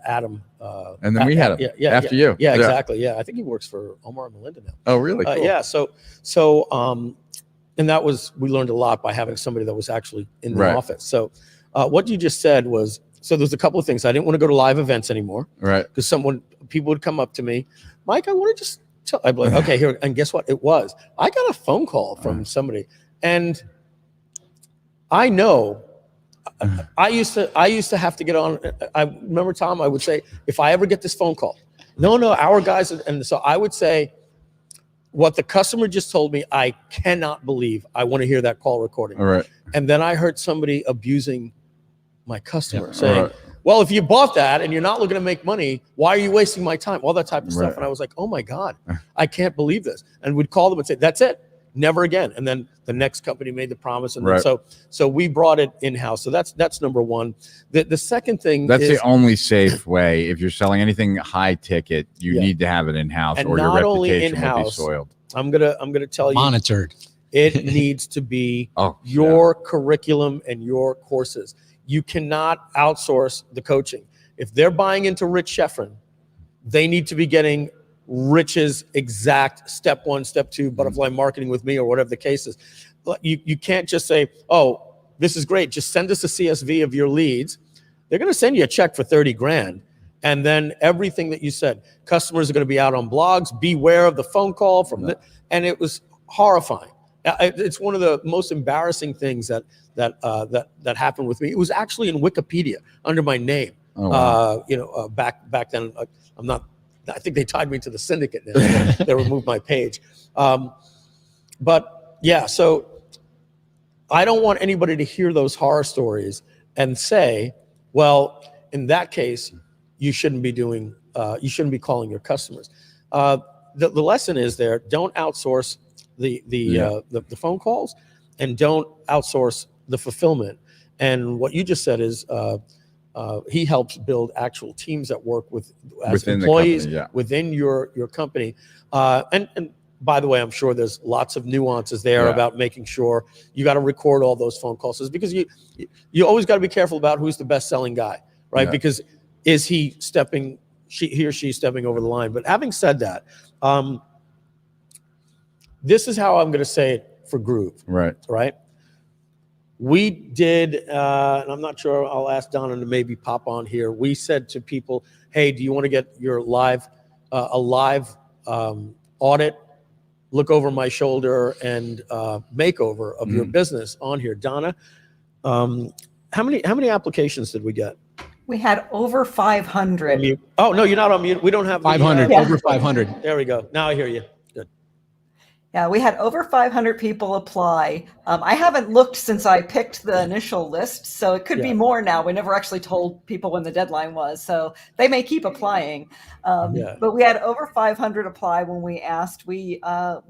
Adam. And then we had him after you. Yeah, exactly. Yeah, I think he works for Omar and Melinda now. Oh, really? Cool. Yeah. And that was, we learned a lot by having somebody that was actually in the office. So what you just said was, so there's a couple of things. I didn't want to go to live events anymore. Right. Because people would come up to me, Mike, I want to just I'd be like, okay, here. And guess what? It was. I got a phone call from somebody. And I know I used to have to get on. I remember, Tom, I would say, if I ever get this phone call, no, our guys. And so I would say, what the customer just told me, I cannot believe. I want to hear that call recording. All right. And then I heard somebody abusing my customer saying, well, if you bought that and you're not looking to make money, why are you wasting my time? All that type of stuff. And I was like, oh my God, I can't believe this. And we'd call them and say, that's it, never again. And then the next company made the promise. And then so we brought it in-house. So that's number one. The second thing is the only safe way. If you're selling anything high ticket, you need to have it in-house, or your reputation will be soiled. I'm gonna tell you, monitored. It needs to be your curriculum and your courses. You cannot outsource the coaching. If they're buying into Rich Schefren, they need to be getting Rich's exact step 1, step 2 butterfly marketing with me, or whatever the case is. You can't just say, oh, this is great, just send us a CSV of your leads. They're going to send you a check for 30 grand. And then everything that you said, customers are going to be out on blogs, beware of the phone call from and it was horrifying. It's one of the most embarrassing things that happened with me. It was actually in Wikipedia under my name. Oh, wow. Back then, I'm not. I think they tied me to the syndicate now. They removed my page. But yeah, so I don't want anybody to hear those horror stories and say, well, in that case, you shouldn't be doing. You shouldn't be calling your customers. The lesson is there: don't outsource the phone calls, and don't outsource the fulfillment. And what you just said is he helps build actual teams that work as employees within your company. And by the way, I'm sure there's lots of nuances there about making sure you got to record all those phone calls, because you always got to be careful about who's the best selling guy, right? Because is he or she stepping over the line? But having said that, this is how I'm going to say it for Groove. Right. We did, and I'm not sure, I'll ask Donna to maybe pop on here. We said to people, hey, do you want to get your a live audit look over my shoulder and makeover of your business on here. Donna, how many applications did we get? We had over 500. Oh, no, you're not on mute. We don't have 500, over 500. There we go. Now I hear you. Good. Yeah, we had over 500 people apply. I haven't looked since I picked the initial list, so it could be more now. We never actually told people when the deadline was, so they may keep applying. But we had over 500 apply when we asked. We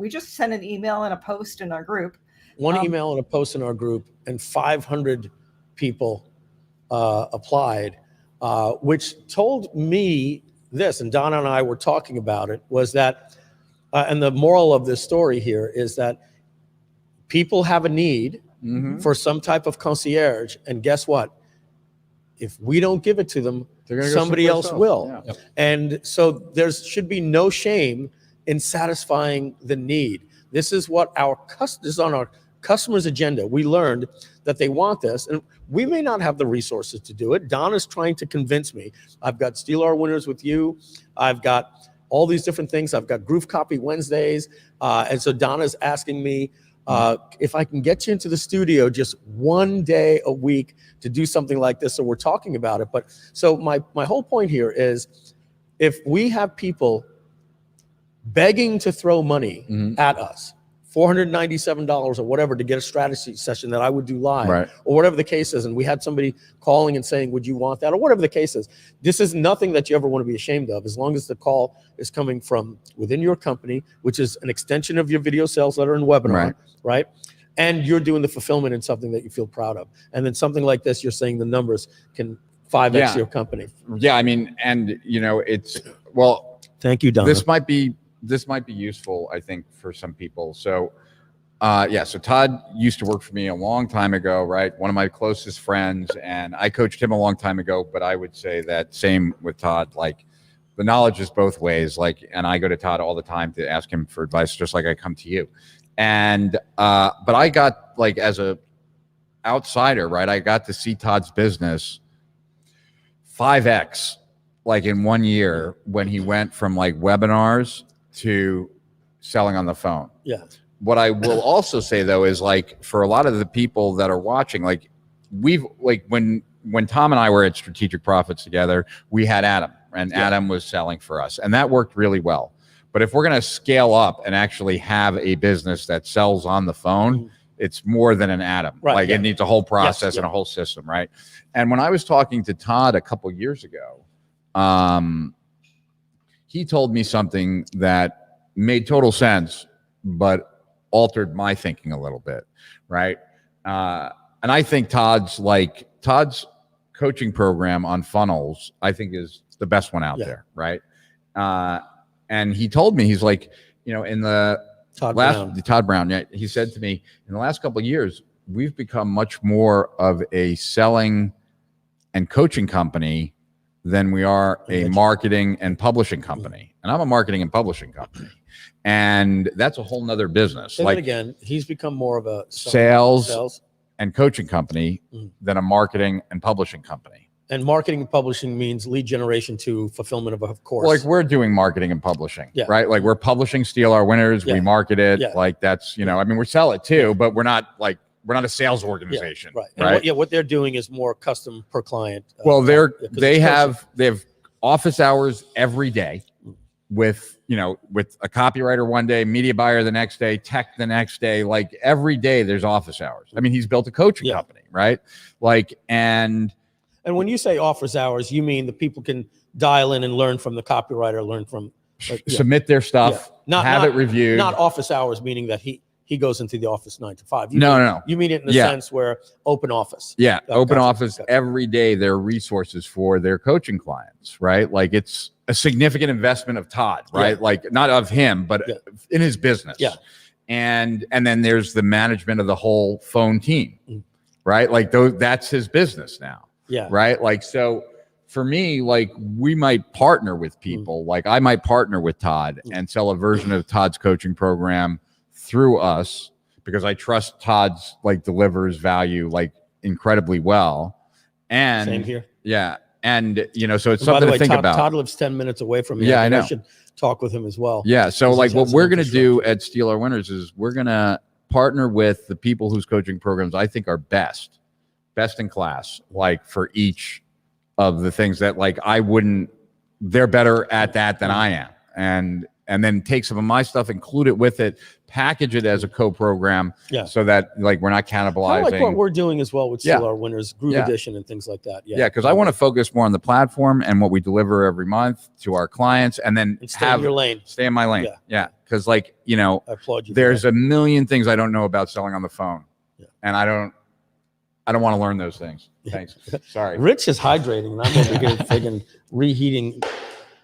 just sent an email and a post in our group. One email and a post in our group, and 500 people applied, which told me this, and Donna and I were talking about it, was that, and the moral of this story here is that people have a need for some type of concierge, and guess what? If we don't give it to them, somebody else will. Yeah. And so there should be no shame in satisfying the need. This is what this is on our customers' agenda. We learned that they want this, and we may not have the resources to do it. Donna's trying to convince me. I've got Steal Our Winners with you. I've got all these different things. I've got Groove Copy Wednesdays. And so Donna's asking me if I can get you into the studio just one day a week to do something like this. So we're talking about it. But so my whole point here is, if we have people begging to throw money at us, $497 or whatever, to get a strategy session that I would do live, or whatever the case is, and we had somebody calling and saying, would you want that, or whatever the case is, this is nothing that you ever want to be ashamed of, as long as the call is coming from within your company, which is an extension of your video sales letter and webinar, right? And you're doing the fulfillment in something that you feel proud of. And then something like this, you're saying the numbers can 5x your company. Yeah, I mean, and it's, well, thank you, Donna. This might be useful, I think, for some people. So, so Todd used to work for me a long time ago, right? One of my closest friends, and I coached him a long time ago, but I would say that same with Todd, like the knowledge is both ways. Like, and I go to Todd all the time to ask him for advice, just like I come to you. And, but I got, like, as a outsider, right? I got to see Todd's business 5x, like in 1 year, when he went from like webinars to selling on the phone. Yeah. What I will also say though is, like, for a lot of the people that are watching, like we've, like when Tom and I were at Strategic Profits together, we had Adam, and Adam was selling for us, and that worked really well. But if we're going to scale up and actually have a business that sells on the phone, it's more than an Adam. Like it needs a whole process and a whole system, right? And when I was talking to Todd a couple years ago, he told me something that made total sense, but altered my thinking a little bit, right? And I think Todd's coaching program on funnels, I think, is the best one out there, right? And he told me, he's like, in the Todd Brown, he said to me, in the last couple of years, we've become much more of a selling and coaching company than we are a marketing and publishing company. And I'm a marketing and publishing company. And that's a whole nother business. Say that again, he's become more of a sales and coaching company than a marketing and publishing company. And marketing and publishing means lead generation to fulfillment of a course. Like, we're doing marketing and publishing, right? Like, we're publishing Steal Our Winners. We market it. Like, that's, I mean, we sell it too, but we're not a sales organization. Right. What they're doing is more custom per client. Well, they have office hours every day with a copywriter one day, media buyer the next day, tech the next day. Like, every day there's office hours. I mean, he's built a coaching company, right? Like, and when you say office hours, you mean the people can dial in and learn from the copywriter, learn from submit their stuff, have it reviewed. Not office hours, meaning that he goes into the office 9 to 5. No. You mean it in the sense where open office. Yeah, open office. Every day there are resources for their coaching clients, right? Like, it's a significant investment of Todd, right? Like, not of him, but in his business. Yeah. And then there's the management of the whole phone team, right? Like, that's his business now. Yeah. Right. Like, so for me, like, we might partner with people. Like, I might partner with Todd and sell a version of Todd's coaching program through us, because I trust Todd's delivers value incredibly well. And same here. Yeah. And you know, so it's And by something the way, to think Todd, about. Todd lives 10 minutes away from me. Yeah, I know. should talk with him as well. Yeah. So Because like he's what got some we're going to do infrastructure. at Steal Our Winners is we're going to partner with the people whose coaching programs I think are best in class, like for each of the things that like they're better at that than I am. And then take some of my stuff, include it with it, package it as a co-program, Yeah. so that like we're not cannibalizing. Kind of like what we're doing as well with Steal Yeah. Our Winners, Groove Yeah. Edition, and things like that. Yeah, because I want to focus more on the platform and what we deliver every month to our clients, and then And stay in your lane. Stay in my lane. Yeah. Yeah, because like you know, I applaud you. for there's that. a million things I don't know about selling on the phone, Yeah. and I don't want to learn those things. Thanks. Sorry. Rich is hydrating, and I'm over here friggin' reheating,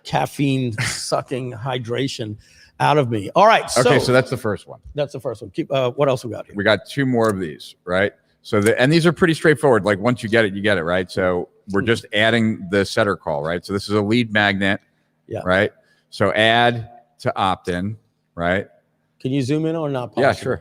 caffeine sucking hydration out of me. All right. Okay, so that's the first one. that's the first one. Keep. What else we got here? We got 2 more of these, right? So and these are pretty straightforward. Like once you get it, right? So we're just adding the setter call, right? So this is a lead magnet, Yeah. right? So add to opt-in, right? Can you zoom in or not? Yeah, possible?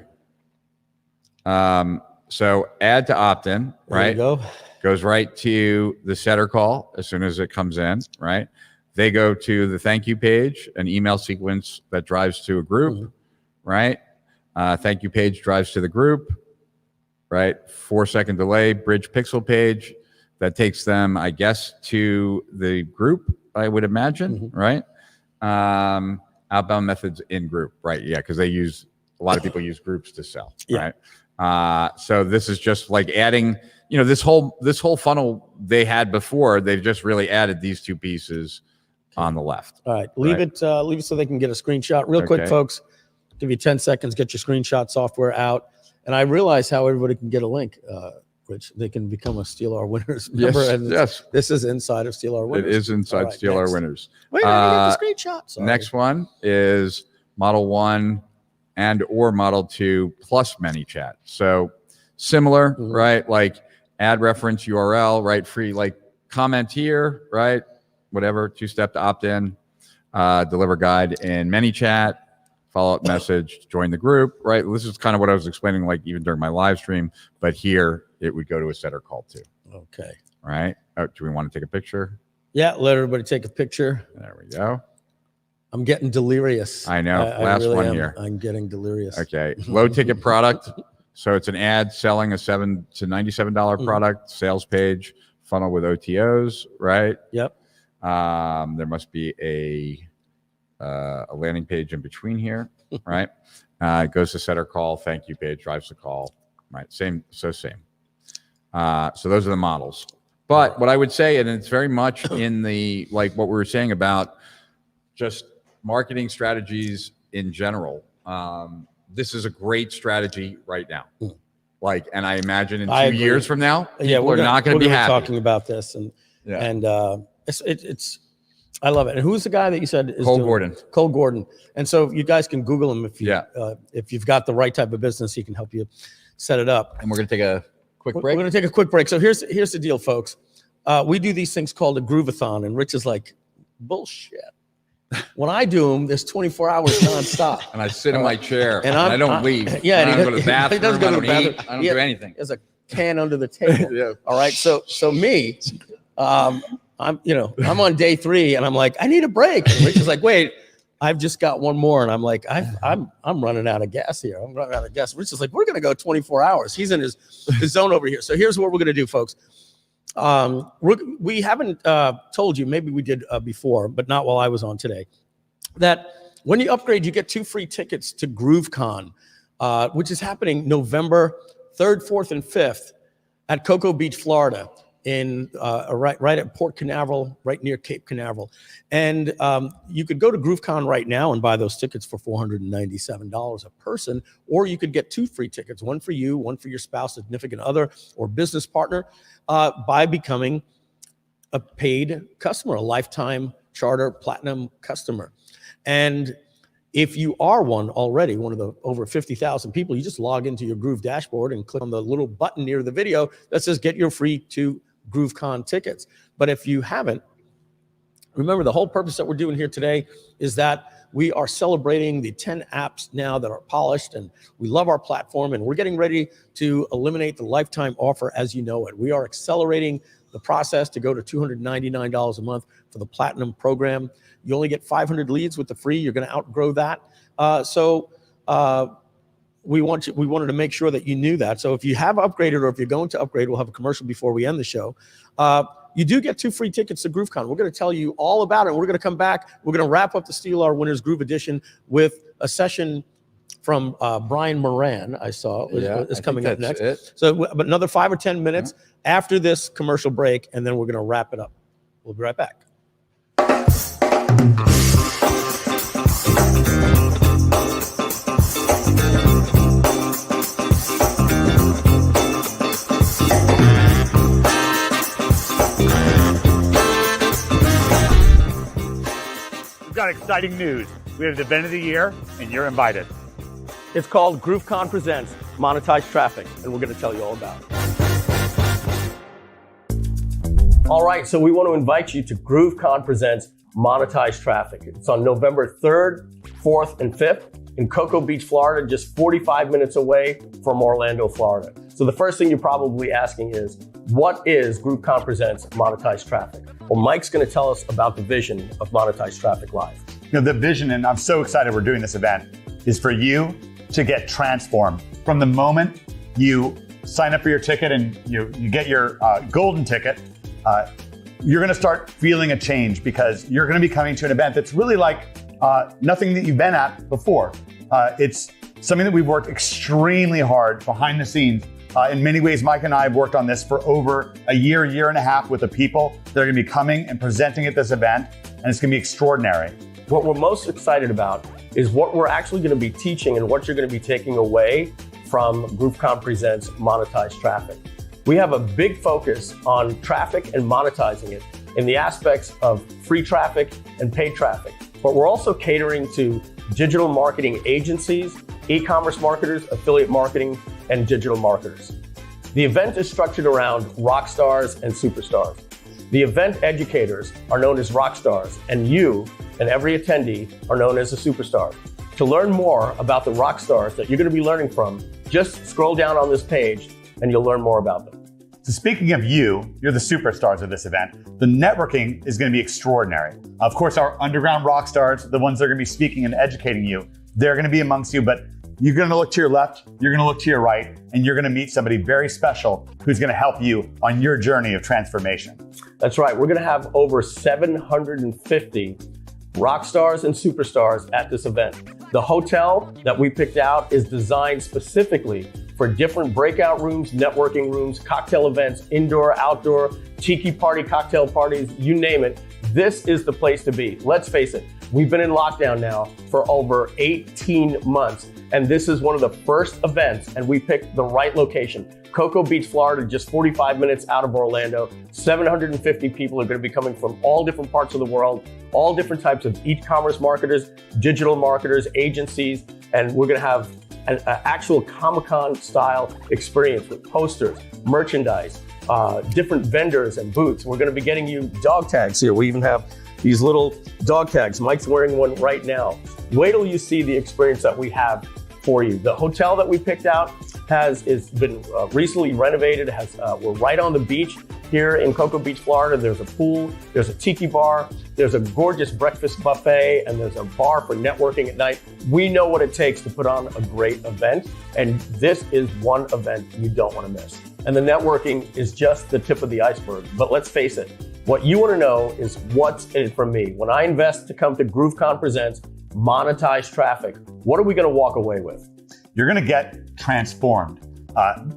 sure. So add to opt-in, There you right? go. Goes right to the setter call as soon as it comes in, right? They go to the thank you page, an email sequence that drives to a group, right? Thank you page drives to the group, right? 4-second delay, bridge pixel page that takes them, I guess, to the group, I would imagine, right? Outbound methods in group, right? Yeah, because a lot of people use groups to sell, Yeah. right? So this is just like adding, you know, this whole funnel they had before. They've just really added these 2 pieces on the left. All right. Leave it so they can get a screenshot. Real quick, Okay. folks. Give you 10 seconds. Get your screenshot software out. And I realize how everybody can get a link, which they can become a Steal Our Winners member. Yes, And yes. This is inside of Steal Our It Winners. is inside All right, Steal Our next. Winners. Wait, I didn't get the screenshot. Sorry. Next one is Model 1 and or Model 2 plus ManyChat. So similar, right? Like add reference URL, right? Free, like comment here, right? Whatever, 2-step to opt in, deliver guide in ManyChat, follow-up message, join the group, right? This is kind of what I was explaining, like even during my live stream, but here it would go to a setter call too, Okay. right? Oh, do we want to take a picture? Yeah. Let everybody take a picture. There we go. I'm getting delirious. I know. Last really one am. here. I'm getting delirious. Okay. Low ticket product. So it's an ad selling a $7 to $97 product, sales page, funnel with OTOs, right? Yep. There must be a landing page in between here, right? It goes to setter call, thank you page, drives the call, right? Same. So those are the models. But what I would say, and it's very much in the, like what we were saying about just marketing strategies in general. This is a great strategy right now. Like, and I imagine in 2 agree. years from now, people Yeah, are not going to be happy. talking about this, and it's I love it. And who's the guy that you said is Cole doing it? Gordon. Cole Gordon. And so you guys can Google him if you've got the right type of business, he can help you set it up. And we're going to take a quick We're break. going to take a quick break. So here's the deal, folks. We do these things called a Groovathon, and Rich is like, bullshit. When I do them, there's 24 hours nonstop. And I sit in my chair and I'm- I don't leave. Yeah, I and don't go to the bathroom. he doesn't go I to don't the bathroom. eat. I don't Yeah. do anything. There's a can under the table. Yeah. All right. So me, I'm on day 3 and I'm like, I need a break. And Rich is like, wait, I've just got one more. And I'm like, I'm running out of gas here. I'm running out of gas. Rich is like, we're going to go 24 hours. He's in his zone over here. So here's what we're going to do, folks. We haven't told you, maybe we did before, but not while I was on today, that when you upgrade, you get 2 free tickets to GrooveCon, which is happening November 3rd, 4th, and 5th at Cocoa Beach, Florida, in right at Port Canaveral, right near Cape Canaveral. And you could go to GrooveCon right now and buy those tickets for $497 a person, or you could get 2 free tickets, one for you, one for your spouse, significant other, or business partner, by becoming a paid customer, a lifetime charter platinum customer. And if you are one already, one of the over 50,000 people, you just log into your Groove dashboard and click on the little button near the video that says get your free 2 GrooveCon tickets. But if you haven't, remember the whole purpose that we're doing here today is that we are celebrating the 10 apps now that are polished, and we love our platform, and we're getting ready to eliminate the lifetime offer as you know it. We are accelerating the process to go to $299 a month for the Platinum program. You only get 500 leads with the free. You're going to outgrow that. We wanted to make sure that you knew that. So if you have upgraded or if you're going to upgrade, we'll have a commercial before we end the show. You do get 2 free tickets to GrooveCon. We're going to tell you all about it. We're going to come back. We're going to wrap up the Steal Our Winners Groove Edition with a session from Brian Moran, I saw is coming up next. So, but another 5 or 10 minutes after this commercial break, and then we're going to wrap it up. We'll be right back. We've got exciting news. We have the event of the year, and you're invited. It's called GrooveCon Presents Monetized Traffic, and we're going to tell you all about it. All right, so we want to invite you to GrooveCon Presents Monetized Traffic. It's on November 3rd, 4th, and 5th in Cocoa Beach, Florida, just 45 minutes away from Orlando, Florida. So the first thing you're probably asking is, what is GrooveCon Presents Monetized Traffic? Well, Mike's going to tell us about the vision of Monetized Traffic Live. You know, the vision, and I'm so excited we're doing this event, is for you to get transformed. From the moment you sign up for your ticket and you get your golden ticket, you're going to start feeling a change because you're going to be coming to an event that's really like nothing that you've been at before. It's something that we've worked extremely hard behind the scenes. In many ways, Mike and I have worked on this for over a year and a half with the people that are going to be coming and presenting at this event, and it's going to be extraordinary. What we're most excited about is what we're actually going to be teaching and what you're going to be taking away from GrooveCon Presents Monetized Traffic. We have a big focus on traffic and monetizing it in the aspects of free traffic and paid traffic. But we're also catering to digital marketing agencies, e-commerce marketers, affiliate marketing, and digital marketers. The event is structured around rock stars and superstars. The event educators are known as rock stars, and you and every attendee are known as a superstar. To learn more about the rock stars that you're going to be learning from, just scroll down on this page and you'll learn more about them. So speaking of you're the superstars of this event. The networking is going to be extraordinary. Of course, our underground rock stars, the ones that are going to be speaking and educating you, they're going to be amongst you, but you're going to look to your left, you're going to look to your right, and you're going to meet somebody very special who's going to help you on your journey of transformation. That's right. We're going to have over 750 rock stars and superstars at this event. The hotel that we picked out is designed specifically for different breakout rooms, networking rooms, cocktail events, indoor, outdoor, tiki party, cocktail parties, you name it. This is the place to be. Let's face it, we've been in lockdown now for over 18 months, and this is one of the first events, and we picked the right location. Cocoa Beach, Florida, just 45 minutes out of Orlando. 750 people are going to be coming from all different parts of the world, all different types of e-commerce marketers, digital marketers, agencies, and we're going to have an actual Comic-Con style experience with posters, merchandise, different vendors and booths. We're going to be getting you dog tags here. We even have these little dog tags. Mike's wearing one right now. Wait till you see the experience that we have for you. The hotel that we picked out has been recently renovated. We're right on the beach here in Cocoa Beach, Florida. There's a pool, there's a tiki bar, there's a gorgeous breakfast buffet, and there's a bar for networking at night. We know what it takes to put on a great event, and this is one event you don't want to miss. And the networking is just the tip of the iceberg. But let's face it, what you want to know is what's in it for me. When I invest to come to GrooveCon Presents Monetized Traffic, what are we going to walk away with? You're going to get transformed.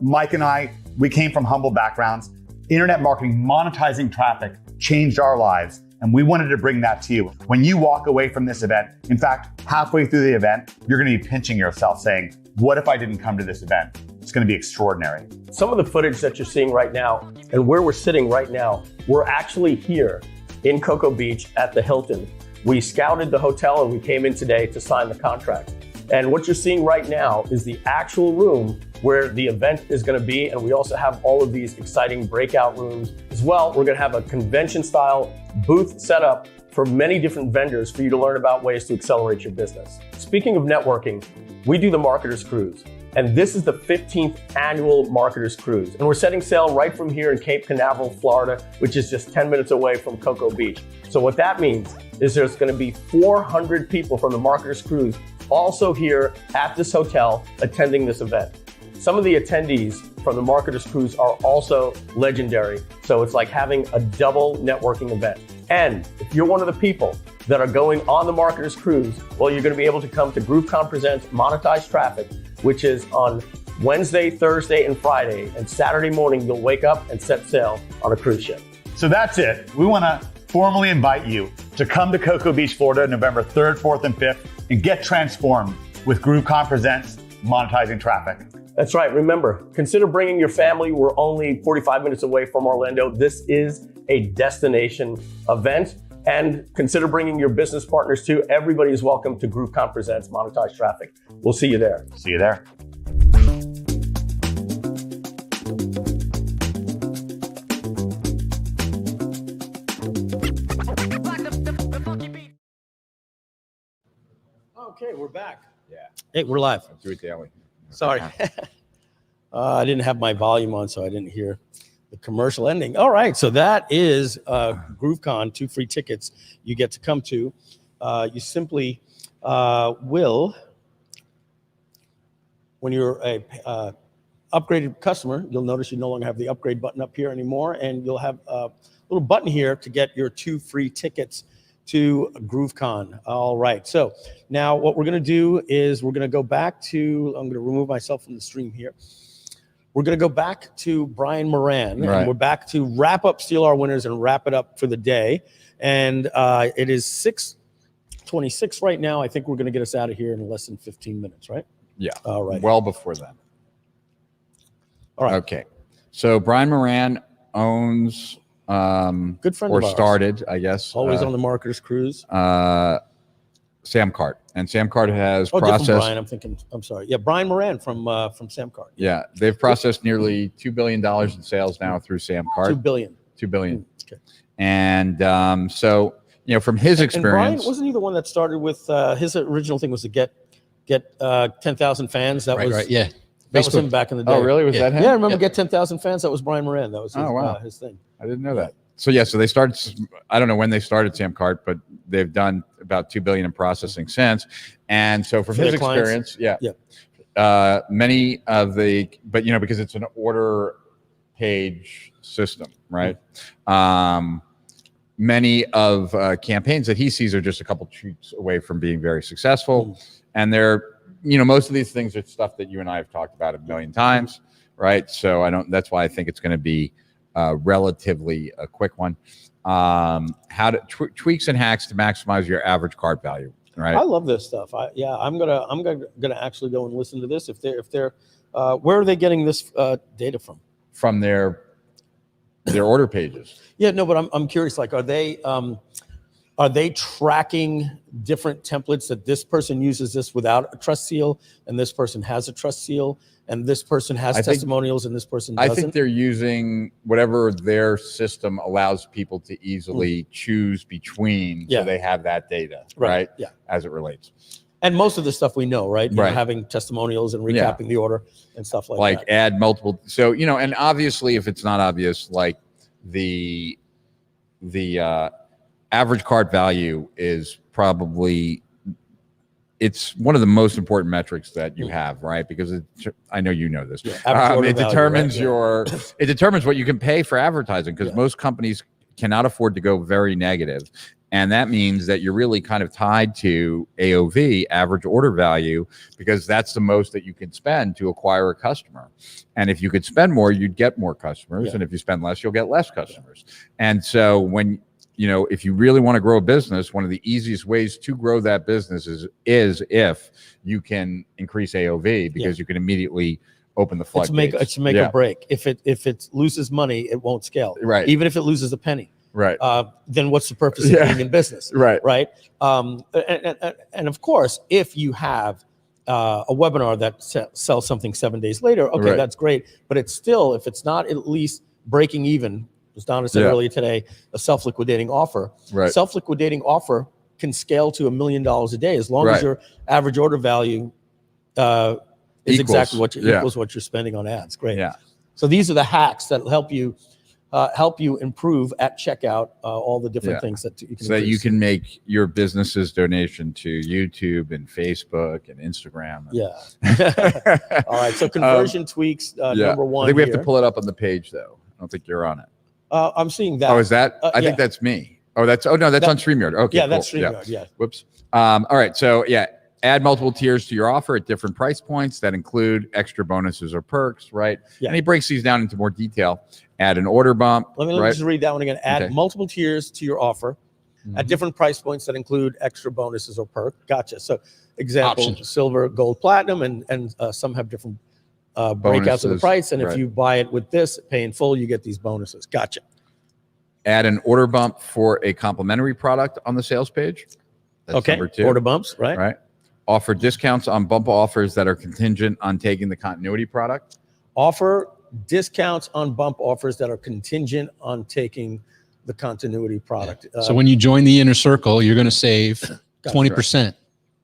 Mike and I, we came from humble backgrounds. Internet marketing, monetizing traffic changed our lives, and we wanted to bring that to you. When you walk away from this event, in fact, halfway through the event, you're going to be pinching yourself saying, what if I didn't come to this event? It's going to be extraordinary. Some of the footage that you're seeing right now and where we're sitting right now, we're actually here in Cocoa Beach at the Hilton. We scouted the hotel and we came in today to sign the contract. And what you're seeing right now is the actual room where the event is going to be. And we also have all of these exciting breakout rooms as well. We're going to have a convention style booth set up for many different vendors for you to learn about ways to accelerate your business. Speaking of networking, we do the Marketers Cruise. And this is the 15th annual Marketers Cruise. And we're setting sail right from here in Cape Canaveral, Florida, which is just 10 minutes away from Cocoa Beach. So what that means is there's going to be 400 people from the Marketers Cruise also here at this hotel attending this event. Some of the attendees from the Marketers Cruise are also legendary. So it's like having a double networking event. And if you're one of the people that are going on the Marketers Cruise, well, you're going to be able to come to GrooveCon Presents Monetized Traffic, which is on Wednesday, Thursday, and Friday. And Saturday morning, you'll wake up and set sail on a cruise ship. So that's it. We want to formally invite you to come to Cocoa Beach, Florida, November 3rd, 4th, and 5th, and get transformed with GrooveCon Presents Monetizing Traffic. That's right. Remember, consider bringing your family. We're only 45 minutes away from Orlando. This is a destination event. And consider bringing your business partners too. Everybody is welcome to GrooveCon Presents Monetized Traffic. We'll see you there. See you there. Okay, we're back. Yeah. Hey, we're live. Do it daily. Sorry. I didn't have my volume on, so I didn't hear the commercial ending. All right, so that is GrooveCon, 2 free tickets you get to come to. You simply will, when you're a upgraded customer, you'll notice you no longer have the upgrade button up here anymore, and you'll have a little button here to get your 2 free tickets to GrooveCon. All right, so now what we're gonna do is we're gonna go back to, I'm gonna remove myself from the stream here. We're gonna go back to Brian Moran, Right. and we're back to wrap up Steal Our Winners and wrap it up for the day. And it is 6:26 right now. I think we're gonna get us out of here in less than 15 minutes, right? Yeah. All right. Well before then. All right. Okay. So Brian Moran owns Good friend or of ours. started, I guess. Always on the Marketers Cruise. SamCart. And SamCart has Different processed. Brian, I'm sorry. Yeah, Brian Moran from SamCart. Yeah, they've processed nearly $2 billion in sales now through SamCart. 2 billion. 2 billion. Okay. And so, you know, from his And Brian, experience. wasn't he the one that started with his original thing was to get 10,000 fans? That was Yeah. That was him back in the day. Oh, really? Was that him? Yeah, I remember Get 10,000 Fans. That was Brian Moran. That was his, Oh, wow. his thing. I didn't know that. So yeah, so they started. I don't know when they started SamCart, but they've done about 2 billion in processing since. And so from For his their experience, clients? many of the, but you know, because it's an order page system, right? Many of campaigns that he sees are just a couple tweaks away from being very successful, and they're, you know, most of these things are stuff that you and I have talked about a million times, right? So I don't. That's why I think it's going to be relatively a quick one. How to tweaks and hacks to maximize your average cart value, right? I love this stuff. I'm gonna actually go and listen to this. If they're where are they getting this data from? From their order pages. Yeah, no, but I'm curious. Like, are they tracking different templates that this person uses this without a trust seal, and this person has a trust seal, and this person has testimonials, and this person doesn't? I think they're using whatever their system allows people to easily choose between, so they have that data, right? Yeah, as it relates. And most of the stuff we know, right? You know, Right. having testimonials and recapping the order and stuff like that. Add multiple. So, you know, and obviously, if it's not obvious, like the average cart value is probably, it's one of the most important metrics that you have, right? Because I know you know this. Yeah, average order it value, determines right? it determines what you can pay for advertising, because most companies cannot afford to go very negative. And that means that you're really kind of tied to AOV, average order value, because that's the most that you can spend to acquire a customer. And if you could spend more, you'd get more customers. Yeah. And if you spend less, you'll get less customers. And so when, you know, if you really want to grow a business, one of the easiest ways to grow that business is if you can increase AOV, because you can immediately open the floodgates. It's make or break. If it loses money, it won't scale. Right. Even if it loses a penny. Right. Then what's the purpose of being in business? Right. Right. And of course, if you have a webinar that sells something 7 days later, okay, that's great. But it's still, if it's not at least breaking even, as Donna said earlier today, a self-liquidating offer. Right. Self-liquidating offer can scale to $1 million a day as long as your average order value is is equals, exactly what yeah. equals what you're spending on ads. Great. Yeah. So these are the hacks that help you improve at checkout all the different things that you can. So that you can make your business's donation to YouTube and Facebook and Instagram. Yeah. All right. So conversion tweaks, number one. I think we have here. to pull it up on the page though. I don't think you're on it. I'm seeing that. Oh, is that? I yeah. think that's me. Oh, that's on StreamYard. Okay. Yeah, cool. that's StreamYard. Yeah. Whoops. All right. So add multiple tiers to your offer at different price points that include extra bonuses or perks, right? Yeah. And he breaks these down into more detail. Add an order bump. Let me just read that one again. Add multiple tiers to your offer at different price points that include extra bonuses or perks. Gotcha. So example, Options. silver, gold, platinum, and some have different breakouts of the price. And if you buy it with this, pay in full, you get these bonuses. Gotcha. Add an order bump for a complimentary product on the sales page. That's number 2. Order bumps, right? Right. Offer discounts on bump offers that are contingent on taking the continuity product. Offer discounts on bump offers that are contingent on taking the continuity product. So when you join the inner circle, you're going to save 20%.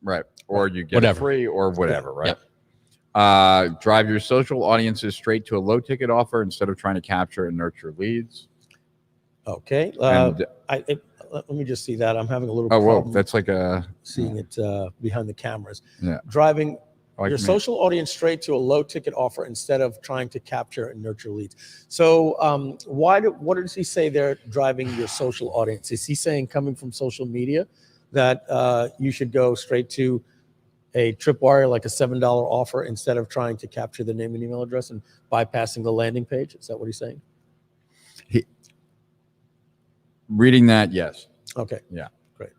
Right. Or you get it free or whatever, right? Yep. Drive your social audiences straight to a low ticket offer instead of trying to capture and nurture leads. Okay. Let me just see that. I'm having a little problem. That's like seeing it behind the cameras. Yeah. Driving your social audience straight to a low ticket offer instead of trying to capture and nurture leads. So what does he say there, driving your social audience? Is he saying coming from social media that you should go straight to a tripwire, like a $7 offer, instead of trying to capture the name and email address and bypassing the landing page? Is that what he's saying? Reading that, yes. Okay. Yeah. Great.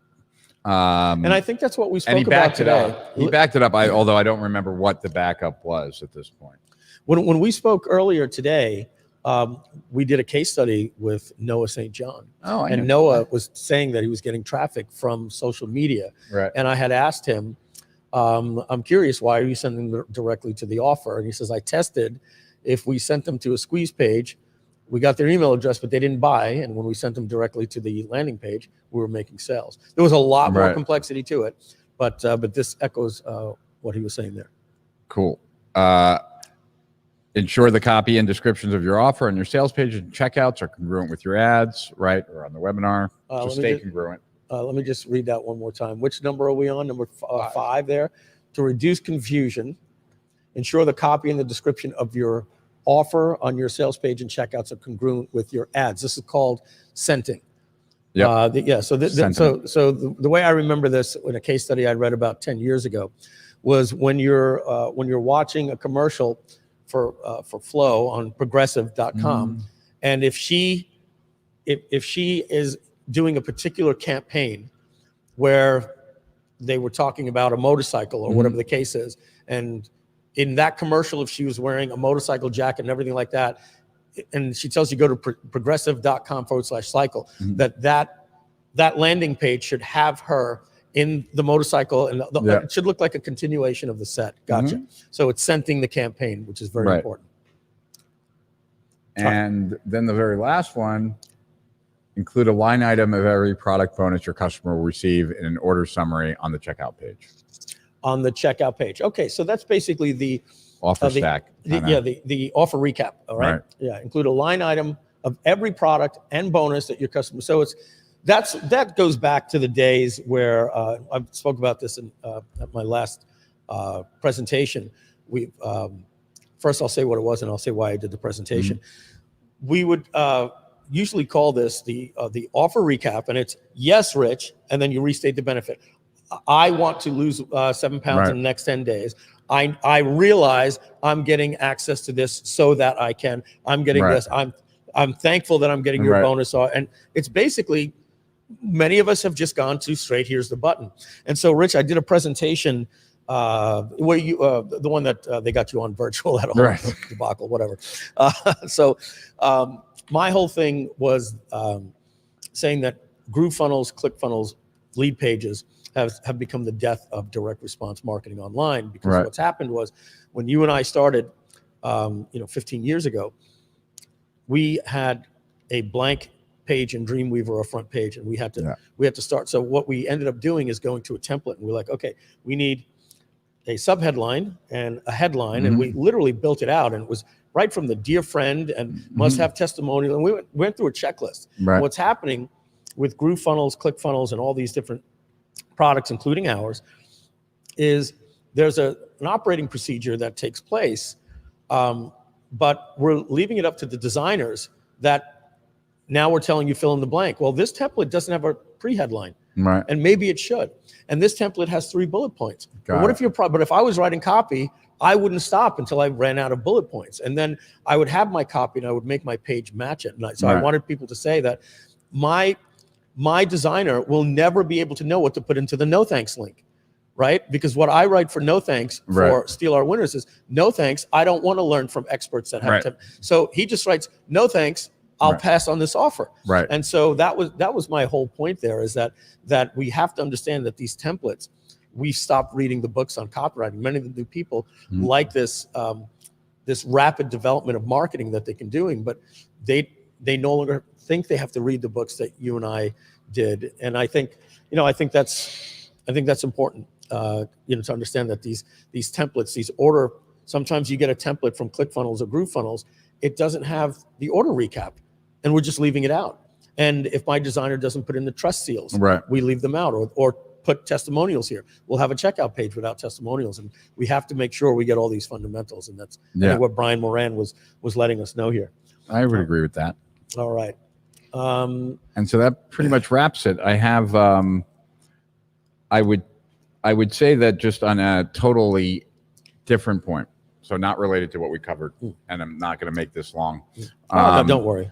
And I think that's what we spoke he about backed today. it up. He backed it up, although I don't remember what the backup was at this point. When we spoke earlier today, we did a case study with Noah St. John. Oh, I and know. Noah was saying that he was getting traffic from social media. Right. And I had asked him, I'm curious, why are you sending them directly to the offer? And he says, I tested if we sent them to a squeeze page, we got their email address, but they didn't buy. And when we sent them directly to the landing page, we were making sales. There was a lot more complexity to it, but this echoes what he was saying there. Cool. Ensure the copy and descriptions of your offer on your sales page and checkouts are congruent with your ads, right? Or on the webinar. So stay congruent. Let me just read that one more time. Which number are we on? Number 5 there. To reduce confusion, ensure the copy and the description of your offer on your sales page and checkouts are congruent with your ads. This is called scenting. Yeah. So the way I remember this in a case study I read about 10 years ago was when you're watching a commercial for Flow on progressive.com, and if she is doing a particular campaign where they were talking about a motorcycle or whatever the case is, and in that commercial, if she was wearing a motorcycle jacket and everything like that, and she tells you go to progressive.com/cycle, that landing page should have her in the motorcycle, and it should look like a continuation of the set. Gotcha. So it's scenting the campaign, which is very important. And then the very last one, include a line item of every product bonus your customer will receive in an order summary on the checkout page. On the checkout page. Okay, so that's basically the offer stack. The offer recap. All right. Yeah, include a line item of every product and bonus that your customer. So that goes back to the days where I spoke about this in at my last presentation. We first I'll say what it was and I'll say why I did the presentation. We would usually call this the offer recap, and it's yes, Rich, and then you restate the benefit. I want to lose 7 pounds in the next 10 days. I realize I'm getting access to this so that I can. I'm getting this. I'm thankful that I'm getting your bonus. And it's basically, many of us have just gone to straight, here's the button. And so, Rich, I did a presentation where you, the one that they got you on virtual at all, debacle, whatever. My whole thing was saying that GrooveFunnels, ClickFunnels, lead pages have become the death of direct response marketing online, because what's happened was when you and I started 15 years ago, we had a blank page in Dreamweaver or front page, and we had to start. So what we ended up doing is going to a template, and we're like, okay, we need a subheadline and a headline, and we literally built it out, and it was right from the dear friend and must have testimonial, and we went through a checklist. Right. What's happening with GrooveFunnels, ClickFunnels, and all these different products, including ours, is there's an operating procedure that takes place, but we're leaving it up to the designers that now we're telling you fill in the blank. Well, this template doesn't have a pre-headline, Right. and maybe it should. And this template has 3 bullet points. Got But what it. if you're but if I was writing copy, I wouldn't stop until I ran out of bullet points, and then I would have my copy and I would make my page match it. And so I Right. wanted people to say that my designer will never be able to know what to put into the no thanks link, right? Because what I write for no thanks for Right. Steal Our Winners is no thanks. I don't want to learn from experts that have Right. So he just writes no thanks. I'll Right. pass on this offer. Right. And so that was my whole point there, is that we have to understand that these templates, we stopped reading the books on copywriting. Many of the new people like this this rapid development of marketing that they can doing, but they no longer think they have to read the books that you and I did. And I think that's important, to understand that these templates, these order, sometimes you get a template from ClickFunnels or GrooveFunnels, it doesn't have the order recap, and we're just leaving it out. And if my designer doesn't put in the trust seals, Right. we leave them out, or put testimonials here. We'll have a checkout page without testimonials, and we have to make sure we get all these fundamentals. And that's I think what Brian Moran was letting us know here. I would agree with that. All right. And so that pretty much wraps it. I have, I would say that just on a totally different point, so not related to what we covered, and I'm not going to make this long. No, don't worry.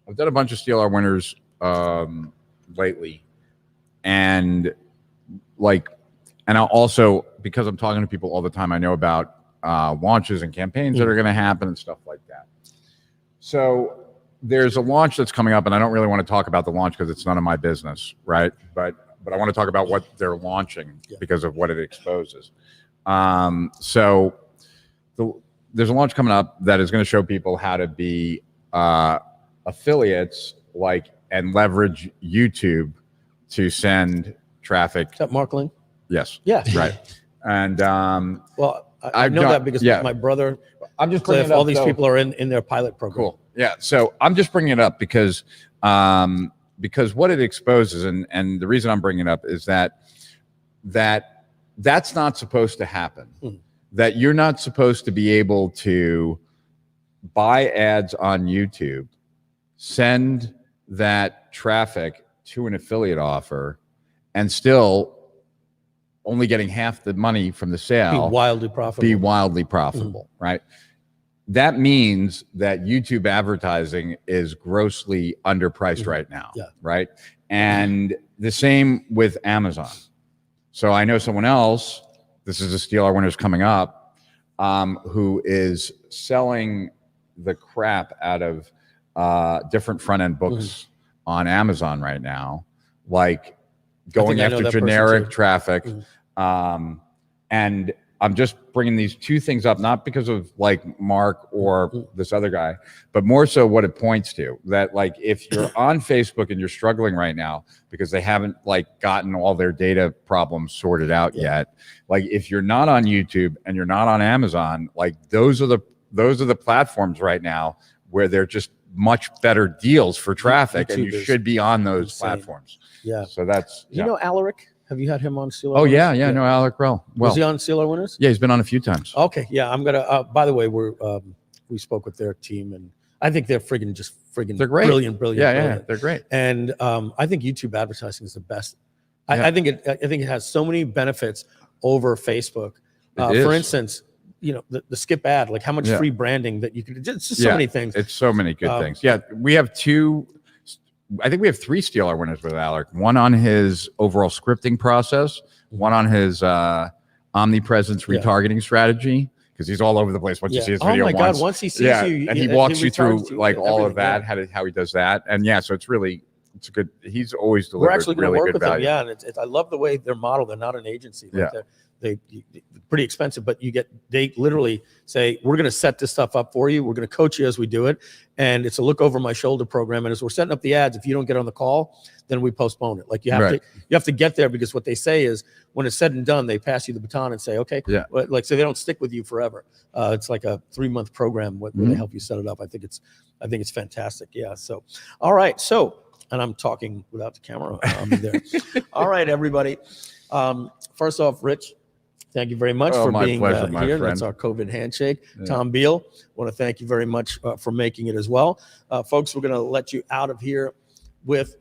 I've done a bunch of Steal Our Winners lately, and I'll also, because I'm talking to people all the time, I know about launches and campaigns that are going to happen and stuff like that. So there's a launch that's coming up, and I don't really want to talk about the launch because it's none of my business, right? But I want to talk about what they're launching because of what it exposes. So there's a launch coming up that is going to show people how to be affiliates, and leverage YouTube to send traffic. Is that Mark Link? Yes. Yeah. Right. And well, I know that because my brother, I'm just Cliff, bringing it up, all these so- people are in their pilot program. Cool. Yeah. So I'm just bringing it up because what it exposes, and the reason I'm bringing it up is that's not supposed to happen. That you're not supposed to be able to buy ads on YouTube, send that traffic to an affiliate offer, and still only getting half the money from the sale. Be wildly profitable. Right? That means that YouTube advertising is grossly underpriced right now. Yeah. Right? And the same with Amazon. So I know someone else, this is a Steal Our Winners coming up, who is selling the crap out of different front-end books on Amazon right now, going after generic traffic. And I'm just bringing these two things up, not because of Mark or this other guy, but more so what it points to, that if you're on Facebook and you're struggling right now because they haven't gotten all their data problems sorted out yet, if you're not on YouTube and you're not on Amazon, those are the platforms right now where they're just much better deals for traffic, and you should be on those platforms. Yeah. So that's You know Alaric? Have you had him on Steal Our Oh Winners? yeah, no, Alec Rell. Was he on Steal Our Winners? Yeah, he's been on a few times. Okay, yeah, I'm gonna. By the way, we spoke with their team, and I think they're friggin' They're great. brilliant. Yeah, brilliant. they're great. And I think YouTube advertising is the best. I think it has so many benefits over Facebook. It is. For instance, the skip ad, how much free branding that you could. It's just so many things. It's so many good things. Yeah, we have I think we have 3 Steal Our Winners with Alec. One on his overall scripting process, one on his omnipresence retargeting strategy, because he's all over the place once you see his video. Oh my God! Once he sees you, and he walks you through retargets you, all of everything, that, how he does that, and so it's really it's a good. He's always We're delivered actually going to really work good with them. value. Yeah, and I love the way they're modeled. They're not an agency. Like Yeah. They're pretty expensive, but they literally say, we're going to set this stuff up for you. We're going to coach you as we do it. And it's a look over my shoulder program. And as we're setting up the ads, if you don't get on the call, then we postpone it. Like you have to get there, because what they say is when it's said and done, they pass you the baton and say, okay, like, so they don't stick with you forever. It's like a 3-month program where they help you set it up. I think it's fantastic. Yeah. So, all right. So, and I'm talking without the camera there. All right, everybody. First off, Rich, thank you very much for being pleasure, here. friend. That's our COVID handshake. Yeah. Tom Beal, want to thank you very much for making it as well. Folks, we're going to let you out of here with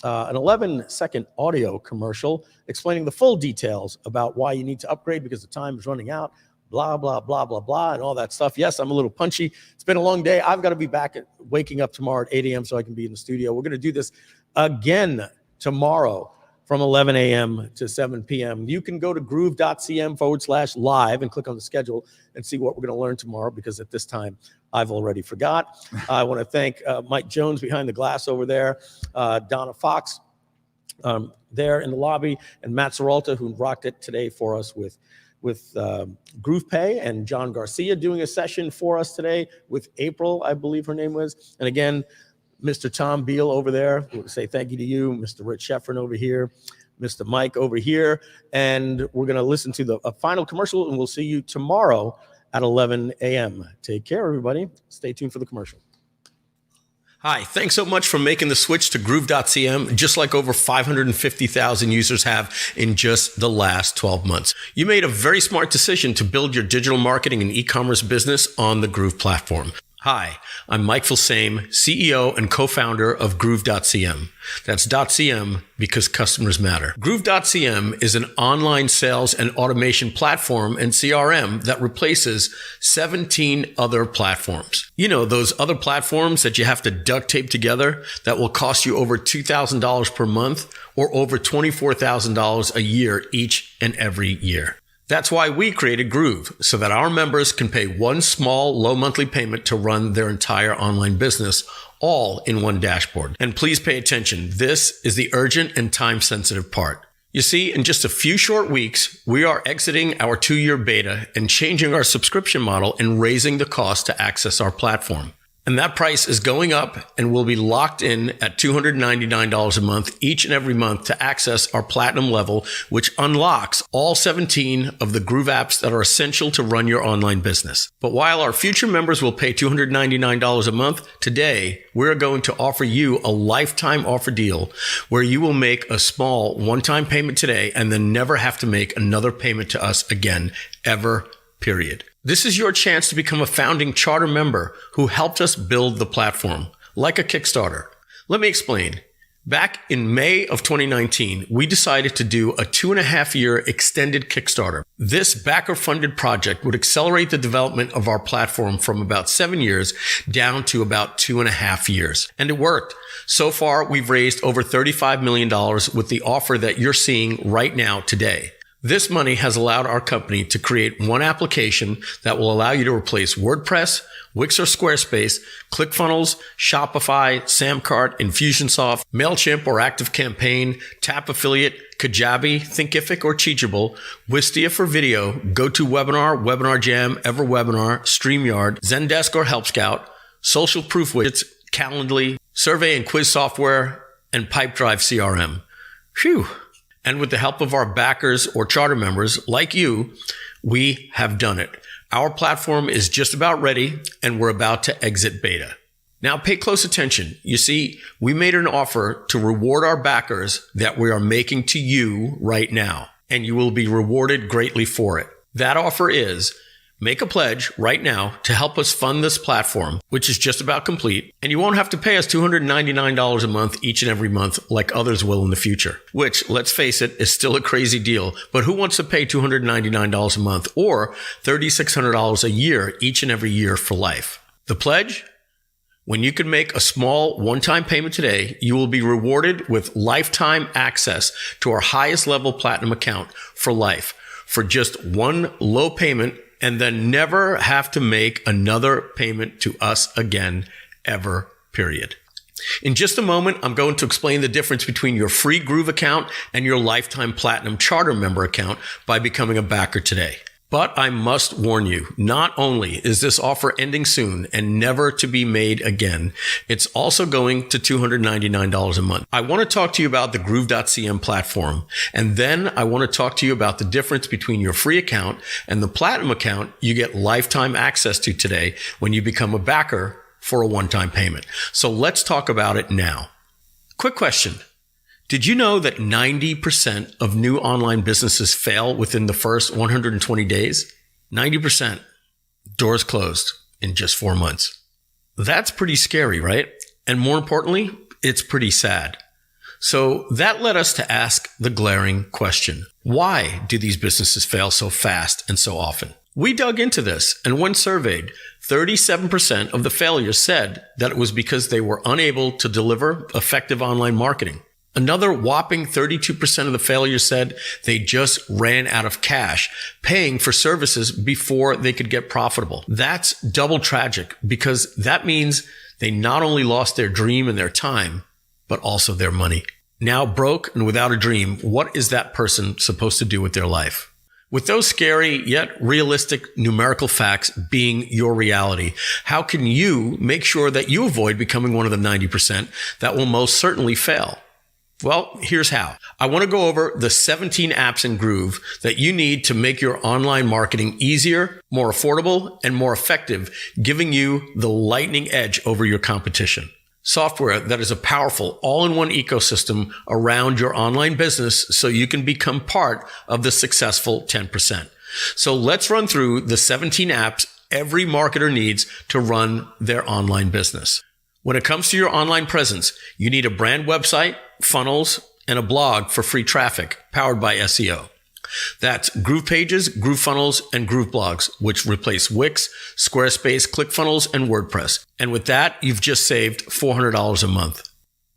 an 11-second audio commercial explaining the full details about why you need to upgrade because the time is running out, blah, blah, blah, blah, blah, and all that stuff. Yes, I'm a little punchy. It's been a long day. I've got to be back waking up tomorrow at 8 a.m. so I can be in the studio. We're going to do this again tomorrow from 11 a.m. to 7 p.m. You can go to groove.cm/live and click on the schedule and see what we're going to learn tomorrow, because at this time, I've already forgot. I want to thank Mike Jones behind the glass over there, Donna Fox there in the lobby, and Matt Seralta, who rocked it today for us with GroovePay, and Jhon Garcia doing a session for us today with April, I believe her name was. And again, Mr. Tom Beal over there, we'll say thank you to you, Mr. Rich Schefren over here, Mr. Mike over here. And we're going to listen to a final commercial, and we'll see you tomorrow at 11 a.m. Take care, everybody. Stay tuned for the commercial. Hi, thanks so much for making the switch to Groove.cm, just like over 550,000 users have in just the last 12 months. You made a very smart decision to build your digital marketing and e-commerce business on the Groove platform. Hi, I'm Mike Filsame, CEO and co-founder of Groove.cm. That's .cm because customers matter. Groove.cm is an online sales and automation platform and CRM that replaces 17 other platforms. You know, those other platforms that you have to duct tape together that will cost you over $2,000 per month or over $24,000 a year each and every year. That's why we created Groove, so that our members can pay one small, low monthly payment to run their entire online business, all in one dashboard. And please pay attention. This is the urgent and time-sensitive part. You see, in just a few short weeks, we are exiting our 2-year beta and changing our subscription model and raising the cost to access our platform. And that price is going up and will be locked in at $299 a month each and every month to access our platinum level, which unlocks all 17 of the Groove apps that are essential to run your online business. But while our future members will pay $299 a month, today we're going to offer you a lifetime offer deal where you will make a small one-time payment today and then never have to make another payment to us again, ever, period. This is your chance to become a founding charter member who helped us build the platform, like a Kickstarter. Let me explain. Back in May of 2019, we decided to do a 2.5-year extended Kickstarter. This backer-funded project would accelerate the development of our platform from about 7 years down to about 2.5 years. And it worked. So far, we've raised over $35 million with the offer that you're seeing right now today. This money has allowed our company to create one application that will allow you to replace WordPress, Wix or Squarespace, ClickFunnels, Shopify, Samcart, Infusionsoft, MailChimp or ActiveCampaign, Tap Affiliate, Kajabi, Thinkific or Teachable, Wistia for video, GoToWebinar, Webinar Jam, EverWebinar, StreamYard, Zendesk or Help Scout, Social Proof Widgets, Calendly, Survey and Quiz Software, and Pipedrive CRM. Phew. And with the help of our backers or charter members like you, we have done it. Our platform is just about ready, and we're about to exit beta. Now pay close attention. You see, we made an offer to reward our backers that we are making to you right now, and you will be rewarded greatly for it. That offer is make a pledge right now to help us fund this platform, which is just about complete, and you won't have to pay us $299 a month each and every month like others will in the future, which, let's face it, is still a crazy deal. But who wants to pay $299 a month or $3,600 a year each and every year for life? The pledge? When you can make a small one-time payment today, you will be rewarded with lifetime access to our highest level platinum account for life for just one low payment, and then never have to make another payment to us again, ever, period. In just a moment, I'm going to explain the difference between your free Groove account and your lifetime platinum charter member account by becoming a backer today. But I must warn you, not only is this offer ending soon and never to be made again, it's also going to $299 a month. I want to talk to you about the Groove.cm platform, and then I want to talk to you about the difference between your free account and the platinum account you get lifetime access to today when you become a backer for a one-time payment. So let's talk about it now. Quick question. Did you know that 90% of new online businesses fail within the first 120 days? 90%. Doors closed in just 4 months. That's pretty scary, right? And more importantly, it's pretty sad. So that led us to ask the glaring question. Why do these businesses fail so fast and so often? We dug into this, and when surveyed, 37% of the failures said that it was because they were unable to deliver effective online marketing. Another whopping 32% of the failures said they just ran out of cash, paying for services before they could get profitable. That's double tragic because that means they not only lost their dream and their time, but also their money. Now broke and without a dream, what is that person supposed to do with their life? With those scary yet realistic numerical facts being your reality, how can you make sure that you avoid becoming one of the 90% that will most certainly fail? Well, here's how. I want to go over the 17 apps in Groove that you need to make your online marketing easier, more affordable, and more effective, giving you the lightning edge over your competition. Software that is a powerful all-in-one ecosystem around your online business so you can become part of the successful 10%. So let's run through the 17 apps every marketer needs to run their online business. When it comes to your online presence, you need a brand website, funnels, and a blog for free traffic powered by SEO. That's Groove Pages, Groove Funnels, and Groove Blogs, which replace Wix, Squarespace, ClickFunnels, and WordPress. And with that, you've just saved $400 a month.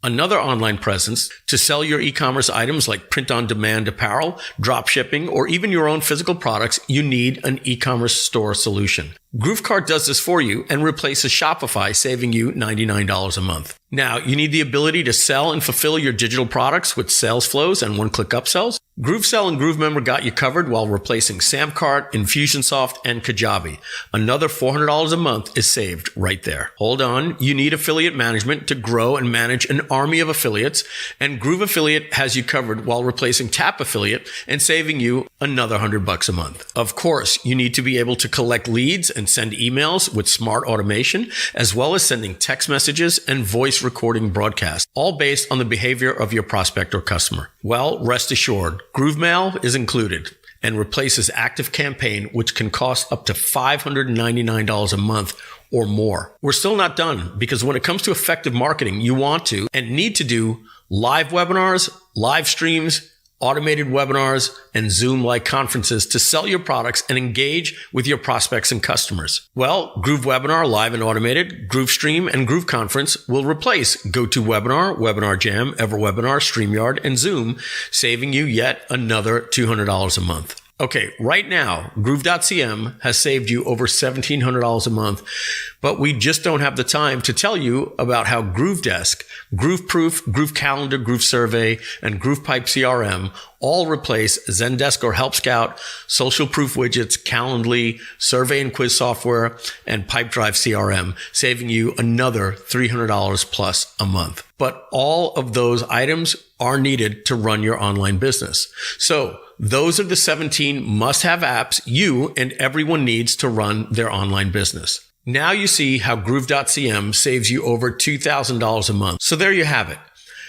Another online presence to sell your e-commerce items like print-on-demand apparel, drop shipping, or even your own physical products, you need an e-commerce store solution. GrooveKart does this for you and replaces Shopify, saving you $99 a month. Now, you need the ability to sell and fulfill your digital products with sales flows and one-click upsells. GrooveSell and GrooveMember got you covered while replacing Samcart, Infusionsoft, and Kajabi. Another $400 a month is saved right there. Hold on. You need affiliate management to grow and manage an army of affiliates, and Groove Affiliate has you covered while replacing Tap Affiliate and saving you another $100 a month. Of course, you need to be able to collect leads and send emails with smart automation, as well as sending text messages and voice recording broadcasts, all based on the behavior of your prospect or customer. Well, rest assured, GrooveMail is included and replaces ActiveCampaign, which can cost up to $599 a month or more. We're still not done because when it comes to effective marketing, you want to and need to do live webinars, live streams, automated webinars, and Zoom-like conferences to sell your products and engage with your prospects and customers. Well, Groove Webinar, live and automated, Groove Stream, and Groove Conference will replace GoToWebinar, Webinar Jam, EverWebinar, StreamYard, and Zoom, saving you yet another $200 a month. Okay, right now, Groove.cm has saved you over $1,700 a month, but we just don't have the time to tell you about how GrooveDesk, GrooveProof, Groove Calendar, Groove Survey, and GroovePipe CRM all replace Zendesk or Help Scout, Social Proof Widgets, Calendly, Survey and Quiz Software, and Pipedrive CRM, saving you another $300 plus a month. But all of those items are needed to run your online business. So those are the 17 must-have apps you and everyone needs to run their online business. Now you see how Groove.cm saves you over $2,000 a month. So there you have it.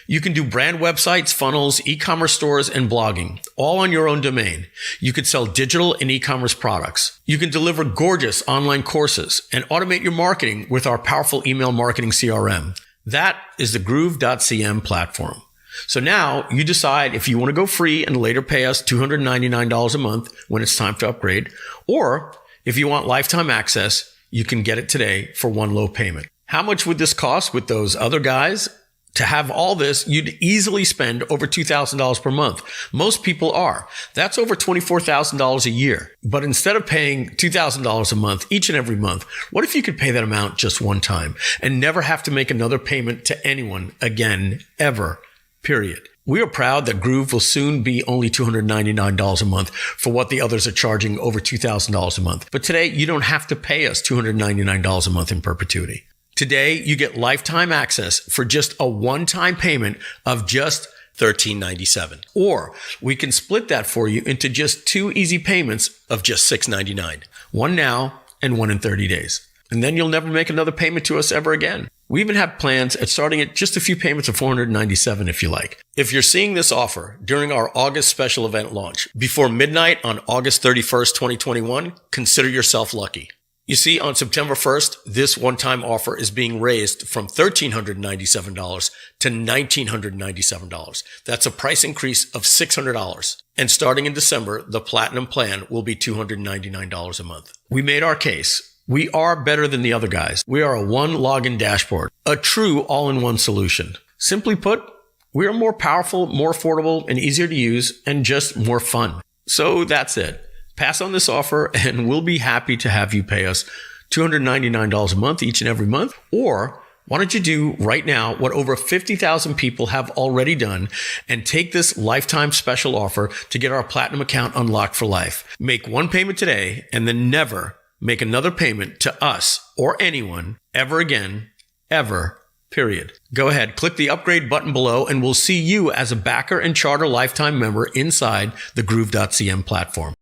You can do brand websites, funnels, e-commerce stores, and blogging, all on your own domain. You could sell digital and e-commerce products. You can deliver gorgeous online courses and automate your marketing with our powerful email marketing CRM. That is the Groove.cm platform. So now you decide if you want to go free and later pay us $299 a month when it's time to upgrade, or if you want lifetime access, you can get it today for one low payment. How much would this cost with those other guys? To have all this, you'd easily spend over $2,000 per month. Most people are. That's over $24,000 a year. But instead of paying $2,000 a month each and every month, what if you could pay that amount just one time and never have to make another payment to anyone again, ever, period? We are proud that Groove will soon be only $299 a month for what the others are charging over $2,000 a month. But today, you don't have to pay us $299 a month in perpetuity. Today, you get lifetime access for just a one-time payment of just $13.97. Or we can split that for you into just 2 easy payments of just $6.99. One now and one in 30 days. And then you'll never make another payment to us ever again. We even have plans at starting at just a few payments of $497 if you like. If you're seeing this offer during our August special event launch before midnight on August 31st, 2021, consider yourself lucky. You see, on September 1st, this one-time offer is being raised from $1,397 to $1,997. That's a price increase of $600. And starting in December, the Platinum plan will be $299 a month. We made our case. We are better than the other guys. We are a one login dashboard, a true all-in-one solution. Simply put, we are more powerful, more affordable, and easier to use, and just more fun. So that's it. Pass on this offer and we'll be happy to have you pay us $299 a month each and every month. Or why don't you do right now what over 50,000 people have already done and take this lifetime special offer to get our Platinum account unlocked for life. Make one payment today and then never make another payment to us or anyone ever again, ever, period. Go ahead, click the upgrade button below and we'll see you as a backer and charter lifetime member inside the Groove.cm platform.